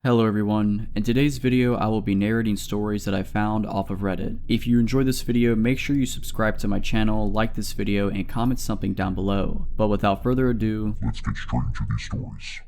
Hello everyone, in today's video I will be narrating stories that I found off of Reddit. If you enjoyed this video, make sure you subscribe to my channel, like this video, and comment something down below. But without further ado, let's get straight into these stories.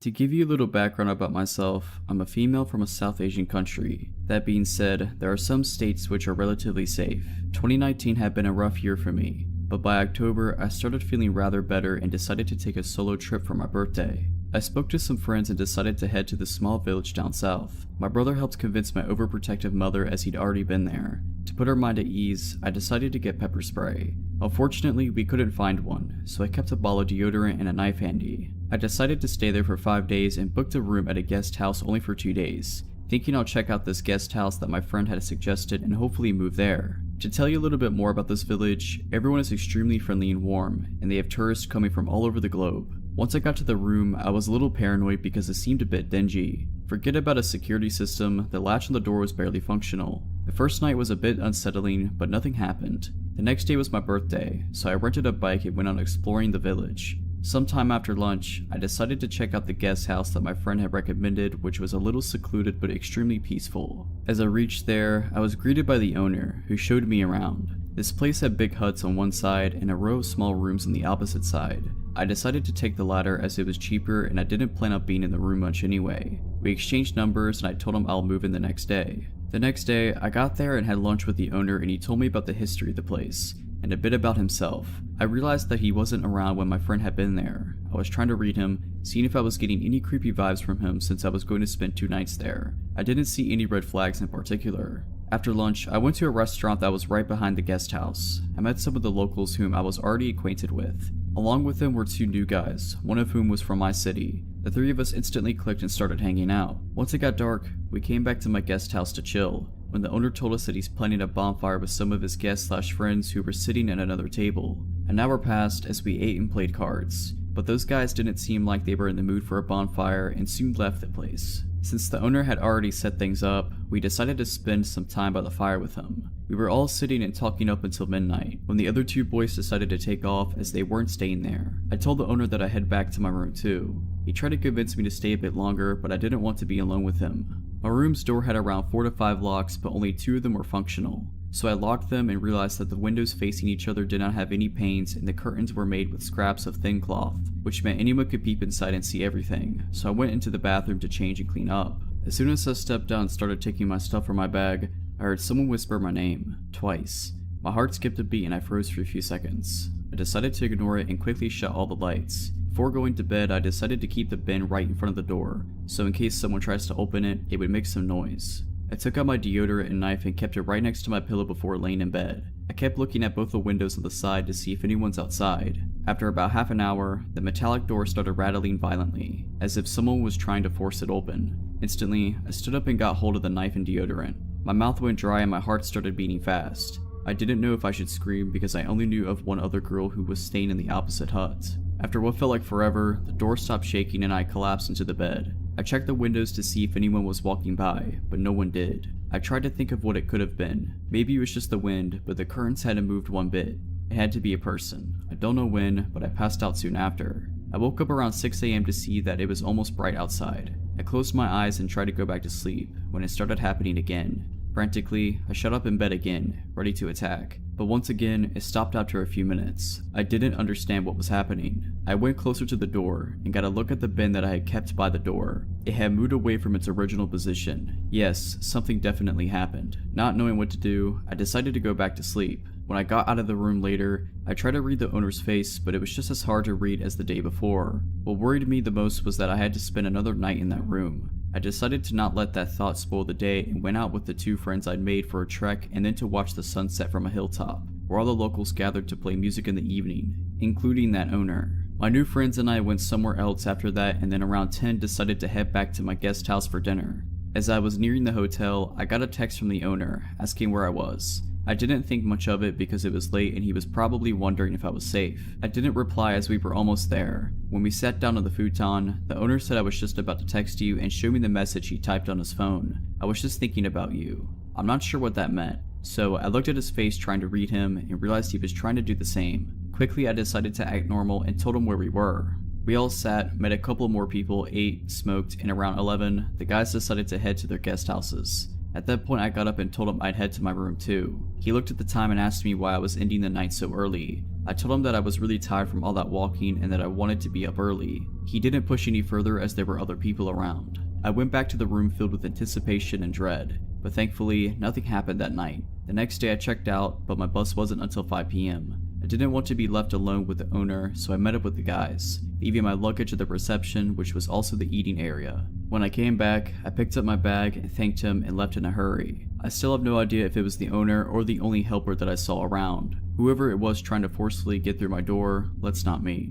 To give you a little background about myself, I'm a female from a South Asian country. That being said, there are some states which are relatively safe. 2019 had been a rough year for me, but by October I started feeling rather better and decided to take a solo trip for my birthday. I spoke to some friends and decided to head to the small village down south. My brother helped convince my overprotective mother as he'd already been there. To put her mind at ease, I decided to get pepper spray. Unfortunately, we couldn't find one, so I kept a bottle of deodorant and a knife handy. I decided to stay there for 5 days and booked a room at a guest house only for 2 days, thinking I'll check out this guest house that my friend had suggested and hopefully move there. To tell you a little bit more about this village, everyone is extremely friendly and warm, and they have tourists coming from all over the globe. Once I got to the room, I was a little paranoid because it seemed a bit dingy. Forget about a security system, the latch on the door was barely functional. The first night was a bit unsettling, but nothing happened. The next day was my birthday, so I rented a bike and went on exploring the village. Sometime after lunch, I decided to check out the guest house that my friend had recommended, which was a little secluded but extremely peaceful. As I reached there, I was greeted by the owner, who showed me around. This place had big huts on one side and a row of small rooms on the opposite side. I decided to take the latter as it was cheaper and I didn't plan on being in the room much anyway. We exchanged numbers and I told him I'll move in the next day. The next day, I got there and had lunch with the owner and he told me about the history of the place and a bit about himself. I realized that he wasn't around when my friend had been there. I was trying to read him, seeing if I was getting any creepy vibes from him since I was going to spend 2 nights there. I didn't see any red flags in particular. After lunch, I went to a restaurant that was right behind the guest house. I met some of the locals whom I was already acquainted with. Along with them were 2 new guys, one of whom was from my city. The 3 of us instantly clicked and started hanging out. Once it got dark, we came back to my guest house to chill, when the owner told us that he's planning a bonfire with some of his guests/friends who were sitting at another table. An hour passed as we ate and played cards, but those guys didn't seem like they were in the mood for a bonfire and soon left the place. Since the owner had already set things up, we decided to spend some time by the fire with him. We were all sitting and talking up until midnight, when the other 2 boys decided to take off as they weren't staying there. I told the owner that I head back to my room too. He tried to convince me to stay a bit longer, but I didn't want to be alone with him. My room's door had around 4 to 5 locks, but only 2 of them were functional. So I locked them and realized that the windows facing each other did not have any panes and the curtains were made with scraps of thin cloth, which meant anyone could peep inside and see everything. So I went into the bathroom to change and clean up. As soon as I stepped out and started taking my stuff from my bag, I heard someone whisper my name, twice. My heart skipped a beat and I froze for a few seconds. I decided to ignore it and quickly shut all the lights. Before going to bed, I decided to keep the bin right in front of the door, so in case someone tries to open it, it would make some noise. I took out my deodorant and knife and kept it right next to my pillow before laying in bed. I kept looking at both the windows on the side to see if anyone's outside. After about half an hour, the metallic door started rattling violently, as if someone was trying to force it open. Instantly, I stood up and got hold of the knife and deodorant. My mouth went dry and my heart started beating fast. I didn't know if I should scream because I only knew of one other girl who was staying in the opposite hut. After what felt like forever, the door stopped shaking and I collapsed into the bed. I checked the windows to see if anyone was walking by, but no one did. I tried to think of what it could have been. Maybe it was just the wind, but the curtains hadn't moved one bit. It had to be a person. I don't know when, but I passed out soon after. I woke up around 6 AM to see that it was almost bright outside. I closed my eyes and tried to go back to sleep, when it started happening again. Frantically, I shut up in bed again, ready to attack. But once again, it stopped after a few minutes. I didn't understand what was happening. I went closer to the door and got a look at the bin that I had kept by the door. It had moved away from its original position. Yes, something definitely happened. Not knowing what to do, I decided to go back to sleep. When I got out of the room later, I tried to read the owner's face, but it was just as hard to read as the day before. What worried me the most was that I had to spend another night in that room. I decided to not let that thought spoil the day and went out with the 2 friends I'd made for a trek and then to watch the sunset from a hilltop, where all the locals gathered to play music in the evening, including that owner. My new friends and I went somewhere else after that and then around 10 decided to head back to my guest house for dinner. As I was nearing the hotel, I got a text from the owner asking where I was. I didn't think much of it because it was late and he was probably wondering if I was safe. I didn't reply as we were almost there. When we sat down on the futon, the owner said I was just about to text you and showed me the message he typed on his phone. I was just thinking about you. I'm not sure what that meant, so I looked at his face trying to read him and realized he was trying to do the same. Quickly I decided to act normal and told him where we were. We all sat, met a couple more people, ate, smoked, and around 11, the guys decided to head to their guest houses. At that point I got up and told him I'd head to my room too. He looked at the time and asked me why I was ending the night so early. I told him that I was really tired from all that walking and that I wanted to be up early. He didn't push any further as there were other people around. I went back to the room filled with anticipation and dread, but thankfully nothing happened that night. The next day I checked out, but my bus wasn't until 5 p.m. I didn't want to be left alone with the owner, so I met up with the guys, leaving my luggage at the reception, which was also the eating area. When I came back, I picked up my bag and thanked him and left in a hurry. I still have no idea if it was the owner or the only helper that I saw around. Whoever it was trying to forcefully get through my door, let's not meet.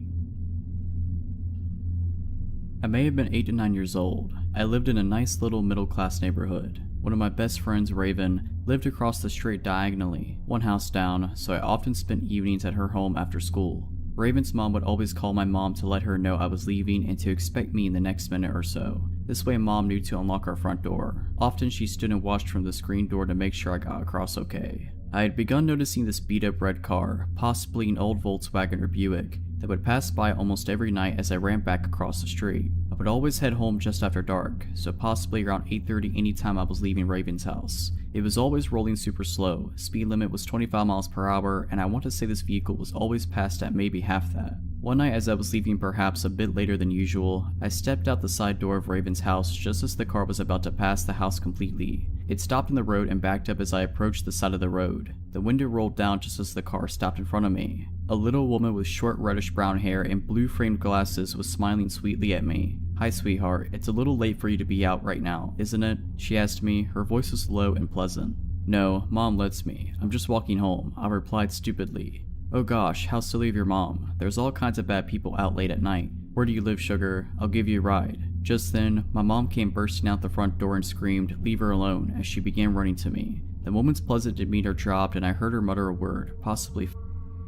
I may have been 8 to 9 years old. I lived in a nice little middle-class neighborhood. One of my best friends, Raven, lived across the street diagonally, one house down, so I often spent evenings at her home after school. Raven's mom would always call my mom to let her know I was leaving and to expect me in the next minute or so. This way mom knew to unlock our front door. Often she stood and watched from the screen door to make sure I got across okay. I had begun noticing this beat-up red car, possibly an old Volkswagen or Buick, that would pass by almost every night as I ran back across the street. I would always head home just after dark, so possibly around 8:30 anytime I was leaving Raven's house. It was always rolling super slow, speed limit was 25 miles per hour, and I want to say this vehicle was always passed at maybe half that. One night as I was leaving perhaps a bit later than usual, I stepped out the side door of Raven's house just as the car was about to pass the house completely. It stopped in the road and backed up as I approached the side of the road. The window rolled down just as the car stopped in front of me. A little woman with short reddish brown hair and blue framed glasses was smiling sweetly at me. "Hi sweetheart, it's a little late for you to be out right now, isn't it?" she asked me. Her voice was low and pleasant. "No, mom lets me. I'm just walking home," I replied stupidly. "Oh gosh, how silly of your mom. There's all kinds of bad people out late at night. Where do you live, sugar? I'll give you a ride." Just then, my mom came bursting out the front door and screamed, "Leave her alone," as she began running to me. The woman's pleasant demeanor dropped and I heard her mutter a word, possibly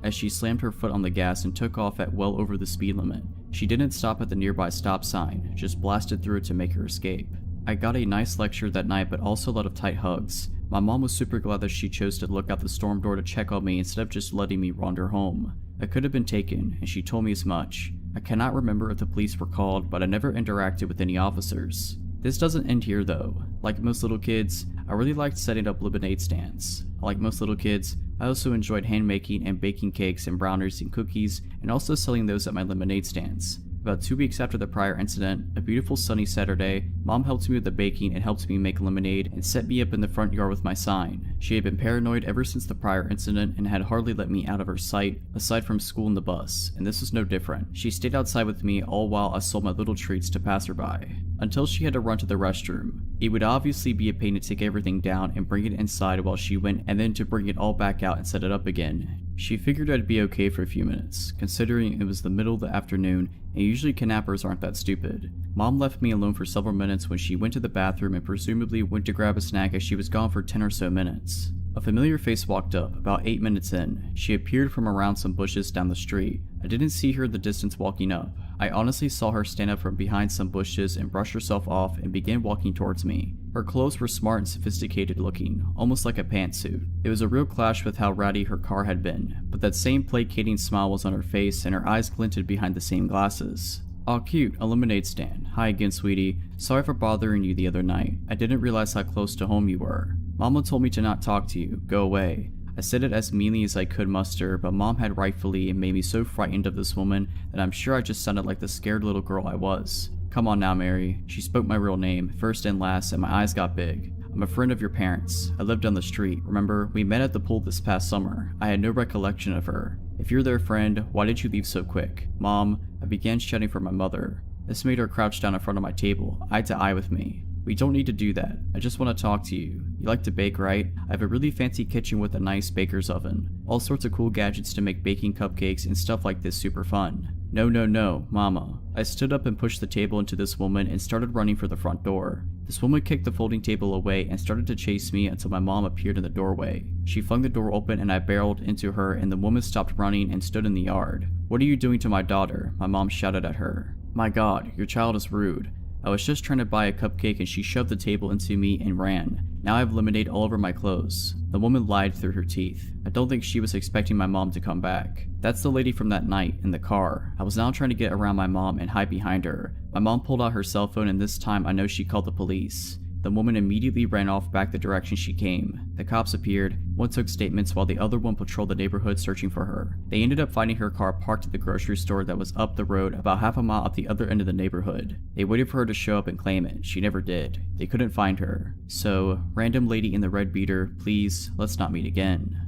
as she slammed her foot on the gas and took off at well over the speed limit. She didn't stop at the nearby stop sign, just blasted through it to make her escape. I got a nice lecture that night, but also a lot of tight hugs. My mom was super glad that she chose to look out the storm door to check on me instead of just letting me wander home. I could have been taken, and she told me as much. I cannot remember if the police were called, but I never interacted with any officers. This doesn't end here though. Like most little kids, I really liked setting up lemonade stands. Like most little kids, I also enjoyed hand making and baking cakes and brownies and cookies, and also selling those at my lemonade stands. About 2 weeks after the prior incident, a beautiful sunny Saturday, mom helped me with the baking and helped me make lemonade and set me up in the front yard with my sign. She had been paranoid ever since the prior incident and had hardly let me out of her sight, aside from school and the bus, and this was no different. She stayed outside with me all while I sold my little treats to passerby, until she had to run to the restroom. It would obviously be a pain to take everything down and bring it inside while she went, and then to bring it all back out and set it up again. She figured I'd be okay for a few minutes, considering it was the middle of the afternoon and usually kidnappers aren't that stupid. Mom left me alone for several minutes when she went to the bathroom and presumably went to grab a snack as she was gone for 10 or so minutes. A familiar face walked up, about 8 minutes in. She appeared from around some bushes down the street. I didn't see her in the distance walking up. I honestly saw her stand up from behind some bushes and brush herself off and begin walking towards me. Her clothes were smart and sophisticated looking, almost like a pantsuit. It was a real clash with how ratty her car had been, but that same placating smile was on her face and her eyes glinted behind the same glasses. "Aw cute, a lemonade stand. Hi again, sweetie. Sorry for bothering you the other night. I didn't realize how close to home you were. Mama told me to not talk to you. Go away." I said it as meanly as I could muster, but mom had rightfully made me so frightened of this woman that I'm sure I just sounded like the scared little girl I was. "Come on now, Mary." She spoke my real name, first and last, and my eyes got big. "I'm a friend of your parents. I live down the street. Remember, we met at the pool this past summer. I had no recollection of her. If you're their friend, why did you leave so quick?" "Mom," I began shouting for my mother. This made her crouch down in front of my table, eye to eye with me. "We don't need to do that. I just want to talk to you. You like to bake, right? I have a really fancy kitchen with a nice baker's oven. All sorts of cool gadgets to make baking cupcakes and stuff like this super fun." "No, no, no, Mama." I stood up and pushed the table into this woman and started running for the front door. This woman kicked the folding table away and started to chase me until my mom appeared in the doorway. She flung the door open and I barreled into her and the woman stopped running and stood in the yard. "What are you doing to my daughter?" my mom shouted at her. "My God, your child is rude." I was just trying to buy a cupcake and she shoved the table into me and ran. Now I have lemonade all over my clothes. The woman lied through her teeth. I don't think she was expecting my mom to come back. That's the lady from that night in the car. I was now trying to get around my mom and hide behind her. My mom pulled out her cell phone and this time I know she called the police. The woman immediately ran off back the direction she came. The cops appeared, one took statements while the other one patrolled the neighborhood searching for her. They ended up finding her car parked at the grocery store that was up the road about half a mile at the other end of the neighborhood. They waited for her to show up and claim it. She never did. They couldn't find her. So, random lady in the red beater, please, let's not meet again.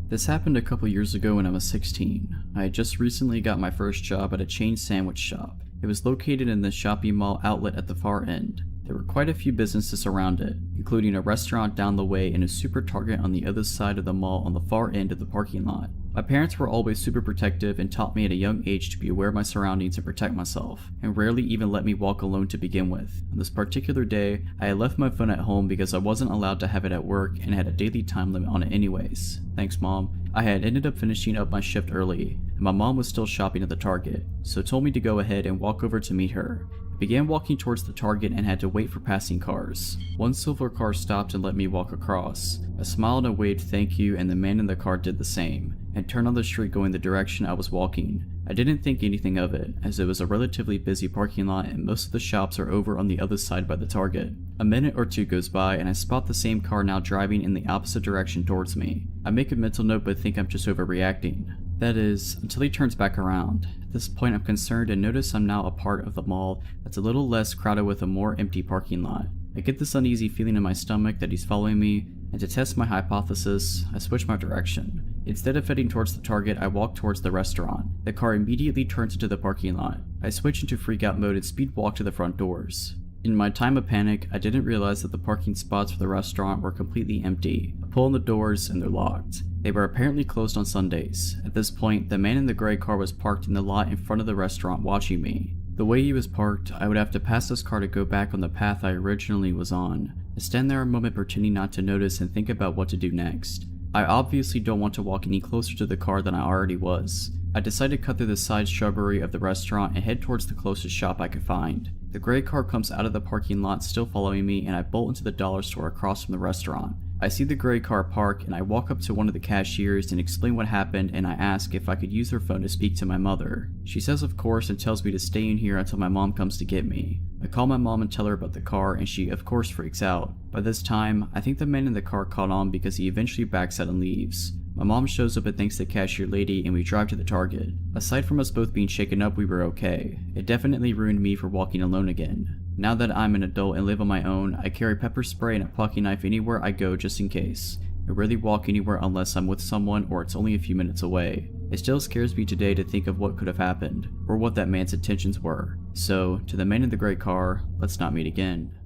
This happened a couple years ago when I was 16. I had just recently got my first job at a chain sandwich shop. It was located in the shopping mall outlet at the far end. There were quite a few businesses around it, including a restaurant down the way and a super Target on the other side of the mall on the far end of the parking lot. My parents were always super protective and taught me at a young age to be aware of my surroundings and protect myself, and rarely even let me walk alone to begin with. On this particular day, I had left my phone at home because I wasn't allowed to have it at work and had a daily time limit on it anyways. Thanks, Mom. I had ended up finishing up my shift early, and my mom was still shopping at the Target, so told me to go ahead and walk over to meet her. I began walking towards the Target and had to wait for passing cars. One silver car stopped and let me walk across. I smiled and waved thank you, and the man in the car did the same, and turned on the street going the direction I was walking. I didn't think anything of it, as it was a relatively busy parking lot and most of the shops are over on the other side by the Target. A minute or two goes by and I spot the same car now driving in the opposite direction towards me. I make a mental note but think I'm just overreacting. That is, until he turns back around. At this point I'm concerned and notice I'm now a part of the mall that's a little less crowded with a more empty parking lot. I get this uneasy feeling in my stomach that he's following me, and to test my hypothesis, I switch my direction. Instead of heading towards the Target, I walk towards the restaurant. The car immediately turns into the parking lot. I switch into freak out mode and speed walk to the front doors. In my time of panic, I didn't realize that the parking spots for the restaurant were completely empty. I pull on the doors and they're locked. They were apparently closed on Sundays. At this point, the man in the gray car was parked in the lot in front of the restaurant watching me. The way he was parked, I would have to pass this car to go back on the path I originally was on. I stand there a moment pretending not to notice and think about what to do next. I obviously don't want to walk any closer to the car than I already was. I decide to cut through the side shrubbery of the restaurant and head towards the closest shop I could find. The gray car comes out of the parking lot still following me and I bolt into the dollar store across from the restaurant. I see the gray car park and I walk up to one of the cashiers and explain what happened and I ask if I could use her phone to speak to my mother. She says of course and tells me to stay in here until my mom comes to get me. I call my mom and tell her about the car and she of course freaks out. By this time, I think the man in the car caught on because he eventually backs out and leaves. My mom shows up and thanks the cashier lady and we drive to the Target. Aside from us both being shaken up, we were okay. It definitely ruined me for walking alone again. Now that I'm an adult and live on my own, I carry pepper spray and a plucking knife anywhere I go just in case. I rarely walk anywhere unless I'm with someone or it's only a few minutes away. It still scares me today to think of what could have happened, or what that man's intentions were. So, to the man in the gray car, let's not meet again.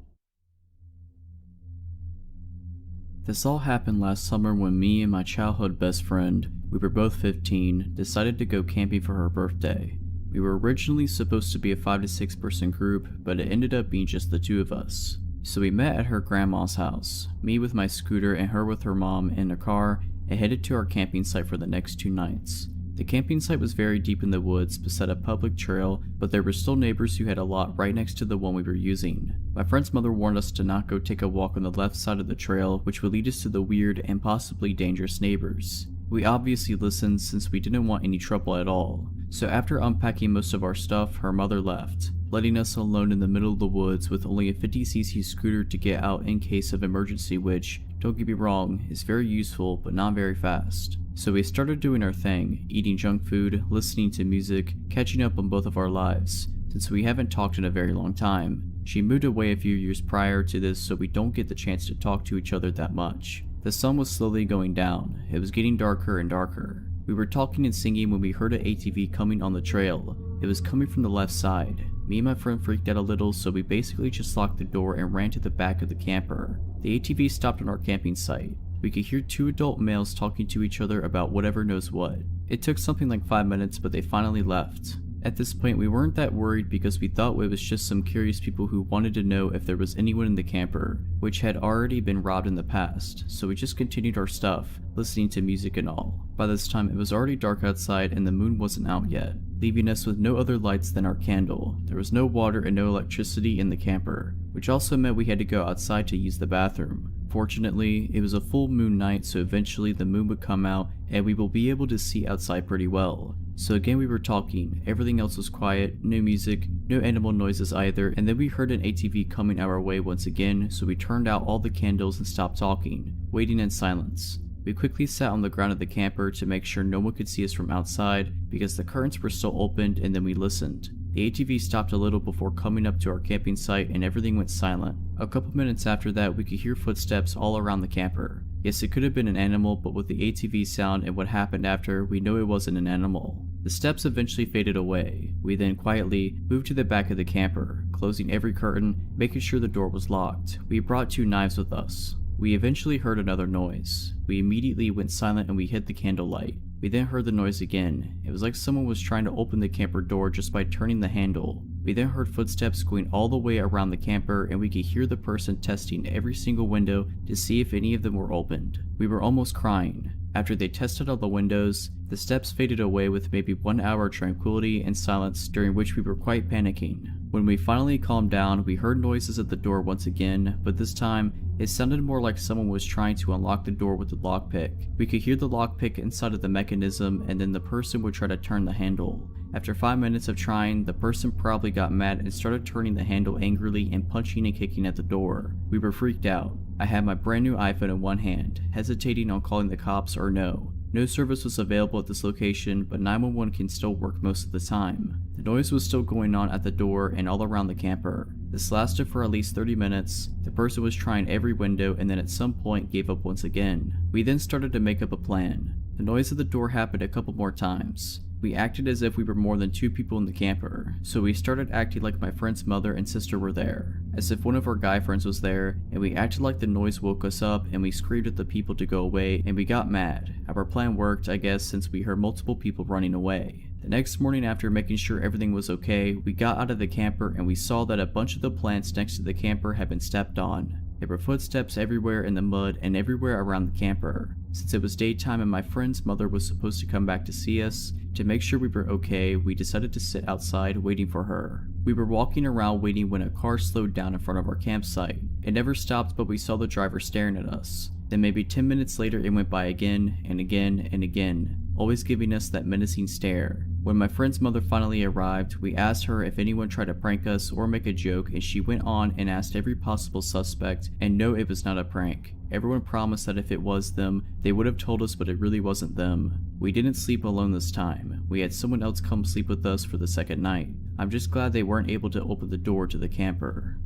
This all happened last summer when me and my childhood best friend, we were both 15, decided to go camping for her birthday. We were originally supposed to be a 5 to 6 person group, but it ended up being just the two of us. So we met at her grandma's house, me with my scooter and her with her mom in a car, and headed to our camping site for the next 2 nights. The camping site was very deep in the woods beside a public trail, but there were still neighbors who had a lot right next to the one we were using. My friend's mother warned us to not go take a walk on the left side of the trail, which would lead us to the weird and possibly dangerous neighbors. We obviously listened since we didn't want any trouble at all. So after unpacking most of our stuff, her mother left, letting us alone in the middle of the woods with only a 50cc scooter to get out in case of emergency, which, don't get me wrong, is very useful but not very fast. So we started doing our thing, eating junk food, listening to music, catching up on both of our lives, since we haven't talked in a very long time. She moved away a few years prior to this, so we don't get the chance to talk to each other that much. The sun was slowly going down. It was getting darker and darker. We were talking and singing when we heard an ATV coming on the trail. It was coming from the left side. Me and my friend freaked out a little, so we basically just locked the door and ran to the back of the camper. The ATV stopped on our camping site. We could hear 2 adult males talking to each other about whatever knows what. It took something like 5 minutes, but they finally left. At this point, we weren't that worried because we thought it was just some curious people who wanted to know if there was anyone in the camper, which had already been robbed in the past, so we just continued our stuff, listening to music and all. By this time, it was already dark outside and the moon wasn't out yet, leaving us with no other lights than our candle. There was no water and no electricity in the camper, which also meant we had to go outside to use the bathroom. Fortunately, it was a full moon night, so eventually the moon would come out and we will be able to see outside pretty well. So again we were talking, everything else was quiet, no music, no animal noises either, and then we heard an ATV coming our way once again, so we turned out all the candles and stopped talking, waiting in silence. We quickly sat on the ground of the camper to make sure no one could see us from outside because the curtains were still opened, and then we listened. The ATV stopped a little before coming up to our camping site and everything went silent. A couple minutes after that, we could hear footsteps all around the camper. Yes, it could have been an animal, but with the ATV sound and what happened after, we know it wasn't an animal. The steps eventually faded away. We then quietly moved to the back of the camper, closing every curtain, making sure the door was locked. We brought 2 knives with us. We eventually heard another noise. We immediately went silent and we hid the candlelight. We then heard the noise again. It was like someone was trying to open the camper door just by turning the handle. We then heard footsteps going all the way around the camper and we could hear the person testing every single window to see if any of them were opened. We were almost crying. After they tested all the windows, the steps faded away with maybe 1 hour of tranquility and silence during which we were quite panicking. When we finally calmed down, we heard noises at the door once again, but this time, it sounded more like someone was trying to unlock the door with a lockpick. We could hear the lockpick inside of the mechanism and then the person would try to turn the handle. After 5 minutes of trying, the person probably got mad and started turning the handle angrily and punching and kicking at the door. We were freaked out. I had my brand new iPhone in one hand, hesitating on calling the cops or no. No service was available at this location, but 911 can still work most of the time. The noise was still going on at the door and all around the camper. This lasted for at least 30 minutes. The person was trying every window and then at some point gave up once again. We then started to make up a plan. The noise at the door happened a couple more times. We acted as if we were more than 2 people in the camper, so we started acting like my friend's mother and sister were there, as if one of our guy friends was there, and we acted like the noise woke us up and we screamed at the people to go away and we got mad. Our plan worked, I guess, since we heard multiple people running away. The next morning, after making sure everything was okay, we got out of the camper and we saw that a bunch of the plants next to the camper had been stepped on. There were footsteps everywhere in the mud and everywhere around the camper. Since it was daytime and my friend's mother was supposed to come back to see us, to make sure we were okay, we decided to sit outside waiting for her. We were walking around waiting when a car slowed down in front of our campsite. It never stopped, but we saw the driver staring at us. Then maybe 10 minutes later it went by again and again and again, always giving us that menacing stare. When my friend's mother finally arrived, we asked her if anyone tried to prank us or make a joke, and she went on and asked every possible suspect, and no, it was not a prank. Everyone promised that if it was them, they would have told us, but it really wasn't them. We didn't sleep alone this time. We had someone else come sleep with us for the second night. I'm just glad they weren't able to open the door to the camper.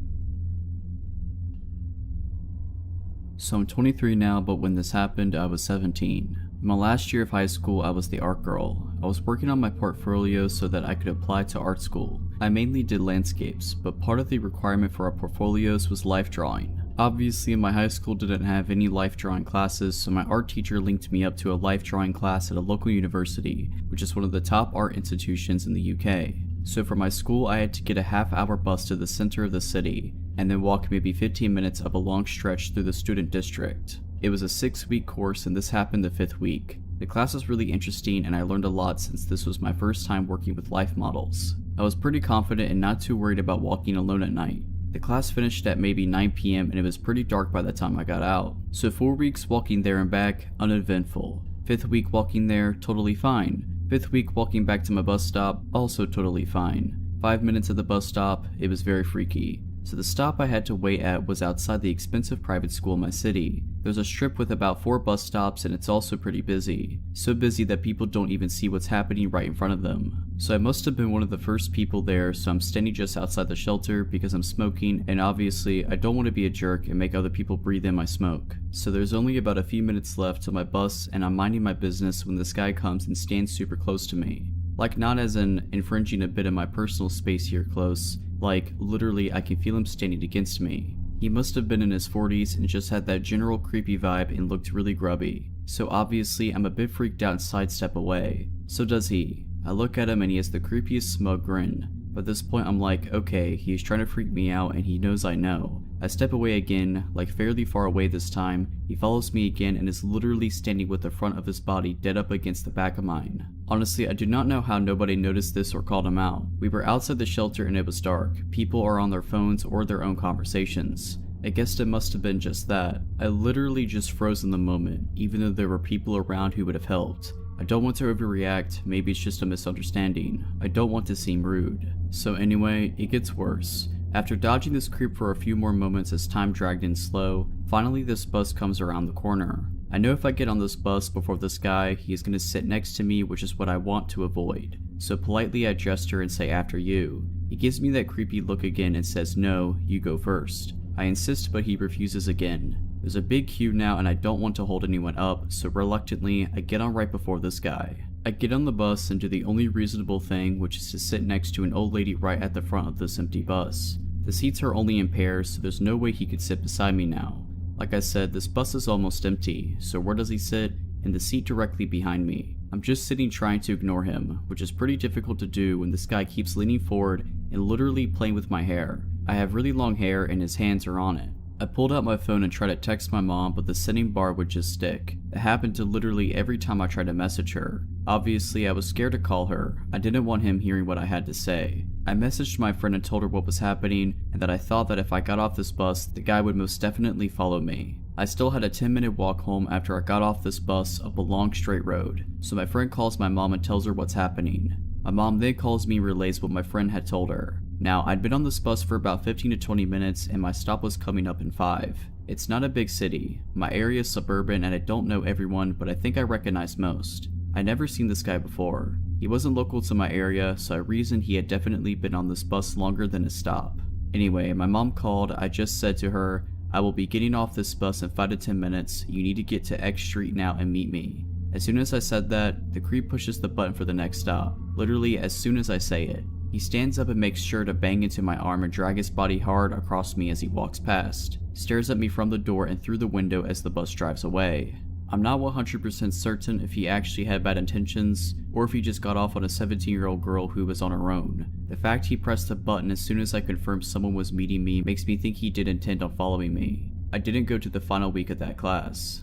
So I'm 23 now, but when this happened, I was 17. In my last year of high school, I was the art girl. I was working on my portfolio so that I could apply to art school. I mainly did landscapes, but part of the requirement for our portfolios was life drawing. Obviously, my high school didn't have any life drawing classes, so my art teacher linked me up to a life drawing class at a local university, which is one of the top art institutions in the UK. So for my school, I had to get a half-hour bus to the center of the city, and then walk maybe 15 minutes up a long stretch through the student district. It was a 6-week course and this happened the 5th week. The class was really interesting and I learned a lot since this was my first time working with life models. I was pretty confident and not too worried about walking alone at night. The class finished at maybe 9 PM and it was pretty dark by the time I got out. So 4 weeks walking there and back, uneventful. 5th week walking there, totally fine. 5th week walking back to my bus stop, also totally fine. 5 minutes at the bus stop, it was very freaky. So the stop I had to wait at was outside the expensive private school in my city. There's a strip with about 4 bus stops and it's also pretty busy. So busy that people don't even see what's happening right in front of them. So I must have been one of the first people there, so I'm standing just outside the shelter because I'm smoking, and obviously I don't want to be a jerk and make other people breathe in my smoke. So there's only about a few minutes left till my bus and I'm minding my business when this guy comes and stands super close to me. Like not as in infringing a bit of my personal space here close, like literally I can feel him standing against me. He must have been in his 40s and just had that general creepy vibe and looked really grubby. So obviously I'm a bit freaked out and sidestep away. So does he. I look at him and he has the creepiest smug grin. But at this point I'm like, okay, he's trying to freak me out and he knows I know. I step away again, like fairly far away this time. He follows me again and is literally standing with the front of his body dead up against the back of mine. Honestly, I do not know how nobody noticed this or called him out. We were outside the shelter and it was dark. People are on their phones or their own conversations. I guess it must have been just that. I literally just froze in the moment, even though there were people around who would have helped. I don't want to overreact, maybe it's just a misunderstanding. I don't want to seem rude. So anyway, it gets worse. After dodging this creep for a few more moments as time dragged in slow, finally this bus comes around the corner. I know if I get on this bus before this guy, he is going to sit next to me, which is what I want to avoid. So politely I gesture and say after you. He gives me that creepy look again and says no, you go first. I insist but he refuses again. There's a big queue now and I don't want to hold anyone up, so reluctantly I get on right before this guy. I get on the bus and do the only reasonable thing, which is to sit next to an old lady right at the front of this empty bus. The seats are only in pairs, so there's no way he could sit beside me now. Like I said, this bus is almost empty, so where does he sit? In the seat directly behind me. I'm just sitting trying to ignore him, which is pretty difficult to do when this guy keeps leaning forward and literally playing with my hair. I have really long hair and his hands are on it. I pulled out my phone and tried to text my mom, but the sending bar would just stick. It happened to literally every time I tried to message her. Obviously, I was scared to call her. I didn't want him hearing what I had to say. I messaged my friend and told her what was happening and that I thought that if I got off this bus, the guy would most definitely follow me. I still had a 10-minute walk home after I got off this bus up a long straight road, so my friend calls my mom and tells her what's happening. My mom then calls me and relays what my friend had told her. Now, I'd been on this bus for about 15 to 20 minutes and my stop was coming up in 5. It's not a big city. My area is suburban and I don't know everyone, but I think I recognize most. I'd never seen this guy before. He wasn't local to my area, so I reasoned he had definitely been on this bus longer than his stop. Anyway, my mom called. I just said to her, I will be getting off this bus in 5 to 10 minutes. You need to get to X Street now and meet me. As soon as I said that, the creep pushes the button for the next stop. Literally as soon as I say it. He stands up and makes sure to bang into my arm and drag his body hard across me as he walks past. Stares at me from the door and through the window as the bus drives away. I'm not 100% certain if he actually had bad intentions, or if he just got off on a 17-year-old girl who was on her own. The fact he pressed the button as soon as I confirmed someone was meeting me makes me think he did intend on following me. I didn't go to the final week of that class.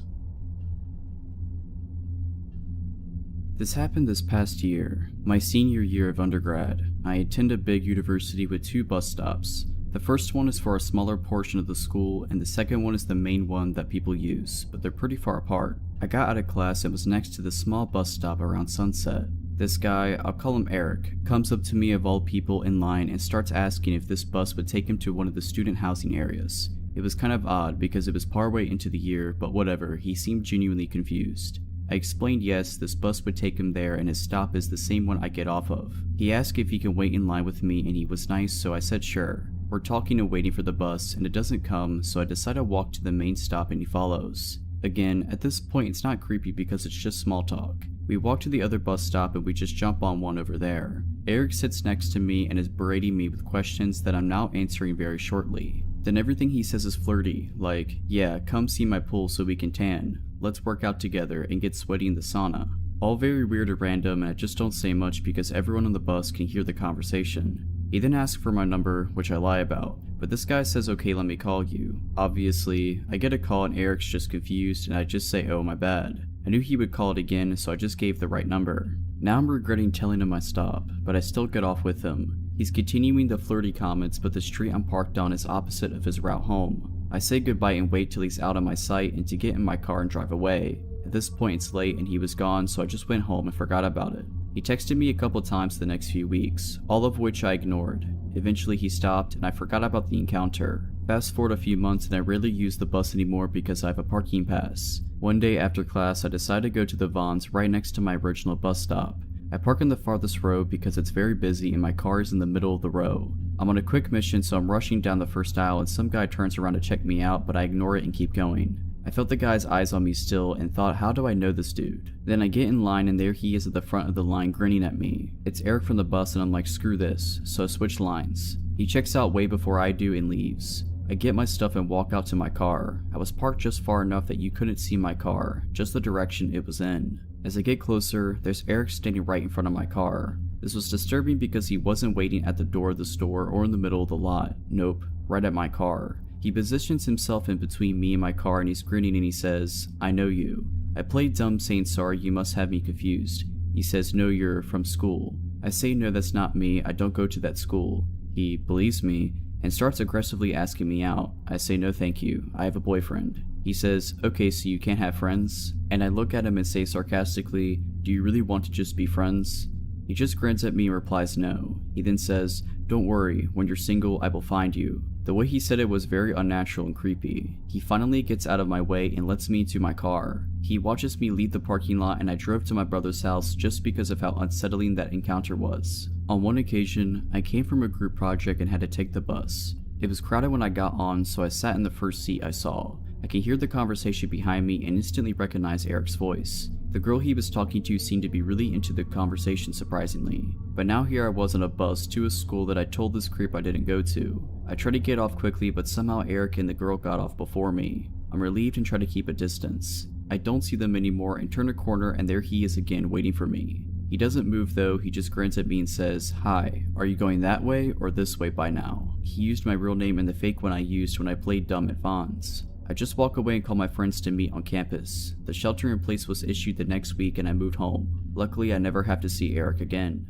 This happened this past year, my senior year of undergrad. I attend a big university with 2 bus stops. The first one is for a smaller portion of the school, and the second one is the main one that people use, but they're pretty far apart. I got out of class and was next to the small bus stop around sunset. This guy, I'll call him Eric, comes up to me of all people in line and starts asking if this bus would take him to one of the student housing areas. It was kind of odd because it was partway into the year, but whatever, he seemed genuinely confused. I explained yes, this bus would take him there and his stop is the same one I get off of. He asked if he can wait in line with me and he was nice, so I said sure. We're talking and waiting for the bus and it doesn't come, so I decide to walk to the main stop and he follows. Again, at this point it's not creepy because it's just small talk. We walk to the other bus stop and we just jump on one over there. Eric sits next to me and is berating me with questions that I'm now answering very shortly. Then everything he says is flirty, like, yeah, come see my pool so we can tan. Let's work out together and get sweaty in the sauna. All very weird and random, and I just don't say much because everyone on the bus can hear the conversation. He then asks for my number, which I lie about, but this guy says okay, let me call you. Obviously, I get a call and Eric's just confused and I just say oh my bad. I knew he would call it again, so I just gave the right number. Now I'm regretting telling him my stop, but I still get off with him. He's continuing the flirty comments, but the street I'm parked on is opposite of his route home. I say goodbye and wait till he's out of my sight and to get in my car and drive away. At this point it's late and he was gone, so I just went home and forgot about it. He texted me a couple times the next few weeks, all of which I ignored. Eventually he stopped and I forgot about the encounter. Fast forward a few months and I rarely use the bus anymore because I have a parking pass. One day after class I decide to go to the Vons right next to my original bus stop. I park in the farthest row because it's very busy and my car is in the middle of the row. I'm on a quick mission, so I'm rushing down the first aisle and some guy turns around to check me out, but I ignore it and keep going. I felt the guy's eyes on me still and thought, how do I know this dude? Then I get in line and there he is at the front of the line grinning at me. It's Eric from the bus and I'm like, screw this, so I switch lines. He checks out way before I do and leaves. I get my stuff and walk out to my car. I was parked just far enough that you couldn't see my car, just the direction it was in. As I get closer, there's Eric standing right in front of my car. This was disturbing because he wasn't waiting at the door of the store or in the middle of the lot. Nope, right at my car. He positions himself in between me and my car and he's grinning and he says, "I know you." I played dumb saying sorry, you must have me confused. He says, "No, you're from school." I say, "No, that's not me, I don't go to that school." He believes me and starts aggressively asking me out. I say, "No thank you, I have a boyfriend." He says, "Okay, so you can't have friends?" And I look at him and say sarcastically, "Do you really want to just be friends?" He just grins at me and replies no. He then says, "Don't worry, when you're single I will find you." The way he said it was very unnatural and creepy. He finally gets out of my way and lets me into my car. He watches me leave the parking lot and I drove to my brother's house just because of how unsettling that encounter was. On one occasion, I came from a group project and had to take the bus. It was crowded when I got on, so I sat in the first seat I saw. I could hear the conversation behind me and instantly recognized Eric's voice. The girl he was talking to seemed to be really into the conversation surprisingly. But now here I was on a bus to a school that I told this creep I didn't go to. I tried to get off quickly, but somehow Eric and the girl got off before me. I'm relieved and try to keep a distance. I don't see them anymore and turn a corner and there he is again waiting for me. He doesn't move though, he just grins at me and says, "Hi, are you going that way or this way by now?" He used my real name and the fake one I used when I played dumb at Vaughn's. I just walk away and call my friends to meet on campus. The shelter in place was issued the next week and I moved home. Luckily I never have to see Eric again.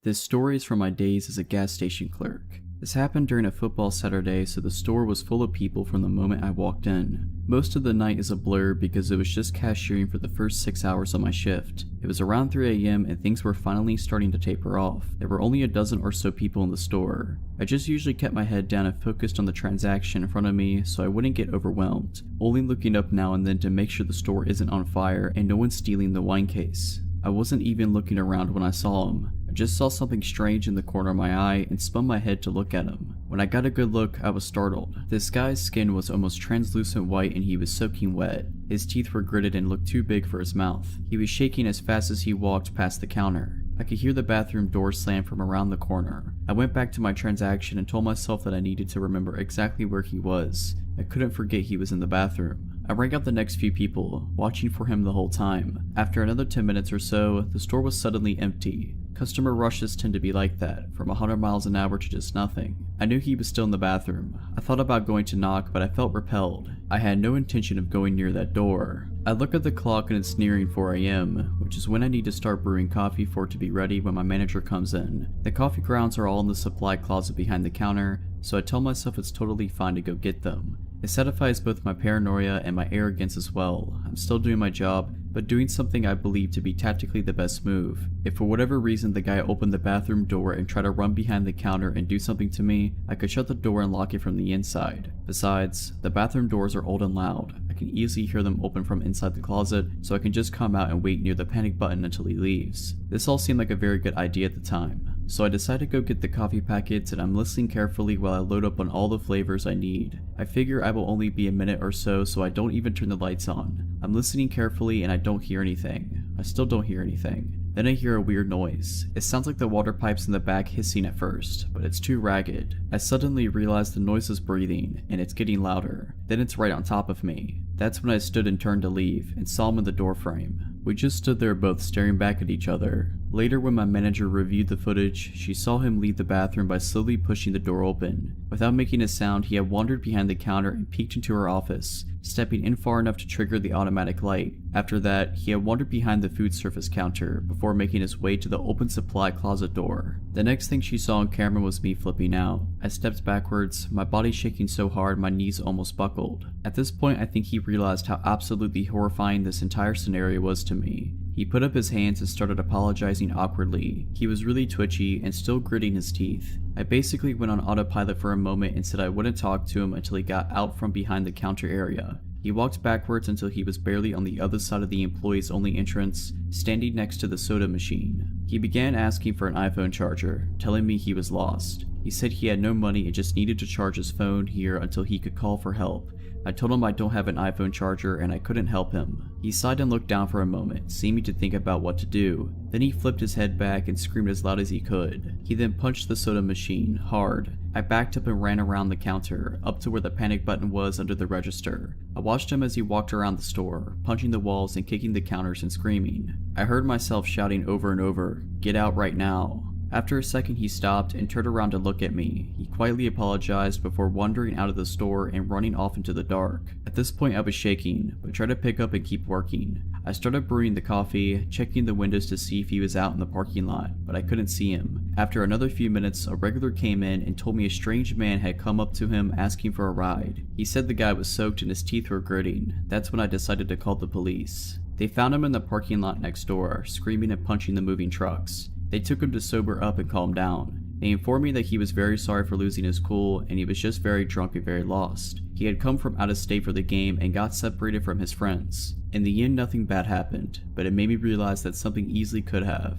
This story is from my days as a gas station clerk. This happened during a football Saturday, so the store was full of people from the moment I walked in. Most of the night is a blur because it was just cashiering for the first 6 hours of my shift. It was around 3 a.m. and things were finally starting to taper off. There were only a dozen or so people in the store. I just usually kept my head down and focused on the transaction in front of me so I wouldn't get overwhelmed, only looking up now and then to make sure the store isn't on fire and no one's stealing the wine case. I wasn't even looking around when I saw him. I just saw something strange in the corner of my eye and spun my head to look at him. When I got a good look, I was startled. This guy's skin was almost translucent white and he was soaking wet. His teeth were gritted and looked too big for his mouth. He was shaking as fast as he walked past the counter. I could hear the bathroom door slam from around the corner. I went back to my transaction and told myself that I needed to remember exactly where he was. I couldn't forget he was in the bathroom. I rang out the next few people, watching for him the whole time. After another 10 minutes or so, the store was suddenly empty. Customer rushes tend to be like that, from 100 miles an hour to just nothing. I knew he was still in the bathroom. I thought about going to knock, but I felt repelled. I had no intention of going near that door. I look at the clock and it's nearing 4 a.m., which is when I need to start brewing coffee for it to be ready when my manager comes in. The coffee grounds are all in the supply closet behind the counter, so I tell myself it's totally fine to go get them. It satisfies both my paranoia and my arrogance as well. I'm still doing my job, but doing something I believe to be tactically the best move. If for whatever reason the guy opened the bathroom door and tried to run behind the counter and do something to me, I could shut the door and lock it from the inside. Besides, the bathroom doors are old and loud. I can easily hear them open from inside the closet, so I can just come out and wait near the panic button until he leaves. This all seemed like a very good idea at the time. So I decide to go get the coffee packets and I'm listening carefully while I load up on all the flavors I need. I figure I will only be a minute or so I don't even turn the lights on. I'm listening carefully and I don't hear anything. I still don't hear anything. Then I hear a weird noise. It sounds like the water pipes in the back hissing at first, but it's too ragged. I suddenly realize the noise is breathing, and it's getting louder. Then it's right on top of me. That's when I stood and turned to leave, and saw him in the doorframe. We just stood there both staring back at each other. Later when my manager reviewed the footage, she saw him leave the bathroom by slowly pushing the door open. Without making a sound, he had wandered behind the counter and peeked into her office, stepping in far enough to trigger the automatic light. After that, he had wandered behind the food service counter before making his way to the open supply closet door. The next thing she saw on camera was me flipping out. I stepped backwards, my body shaking so hard my knees almost buckled. At this point, I think he realized how absolutely horrifying this entire scenario was to me. He put up his hands and started apologizing awkwardly. He was really twitchy and still gritting his teeth. I basically went on autopilot for a moment and said I wouldn't talk to him until he got out from behind the counter area. He walked backwards until he was barely on the other side of the employee's only entrance, standing next to the soda machine. He began asking for an iPhone charger, telling me he was lost. He said he had no money and just needed to charge his phone here until he could call for help. I told him I don't have an iPhone charger and I couldn't help him. He sighed and looked down for a moment, seeming to think about what to do. Then he flipped his head back and screamed as loud as he could. He then punched the soda machine, hard. I backed up and ran around the counter, up to where the panic button was under the register. I watched him as he walked around the store, punching the walls and kicking the counters and screaming. I heard myself shouting over and over, "Get out right now." After a second he stopped and turned around to look at me. He quietly apologized before wandering out of the store and running off into the dark. At this point I was shaking, but tried to pick up and keep working. I started brewing the coffee, checking the windows to see if he was out in the parking lot, but I couldn't see him. After another few minutes, a regular came in and told me a strange man had come up to him asking for a ride. He said the guy was soaked and his teeth were gritting. That's when I decided to call the police. They found him in the parking lot next door, screaming and punching the moving trucks. They took him to sober up and calm down. They informed me that he was very sorry for losing his cool and he was just very drunk and very lost. He had come from out of state for the game and got separated from his friends. In the end, nothing bad happened, but it made me realize that something easily could have.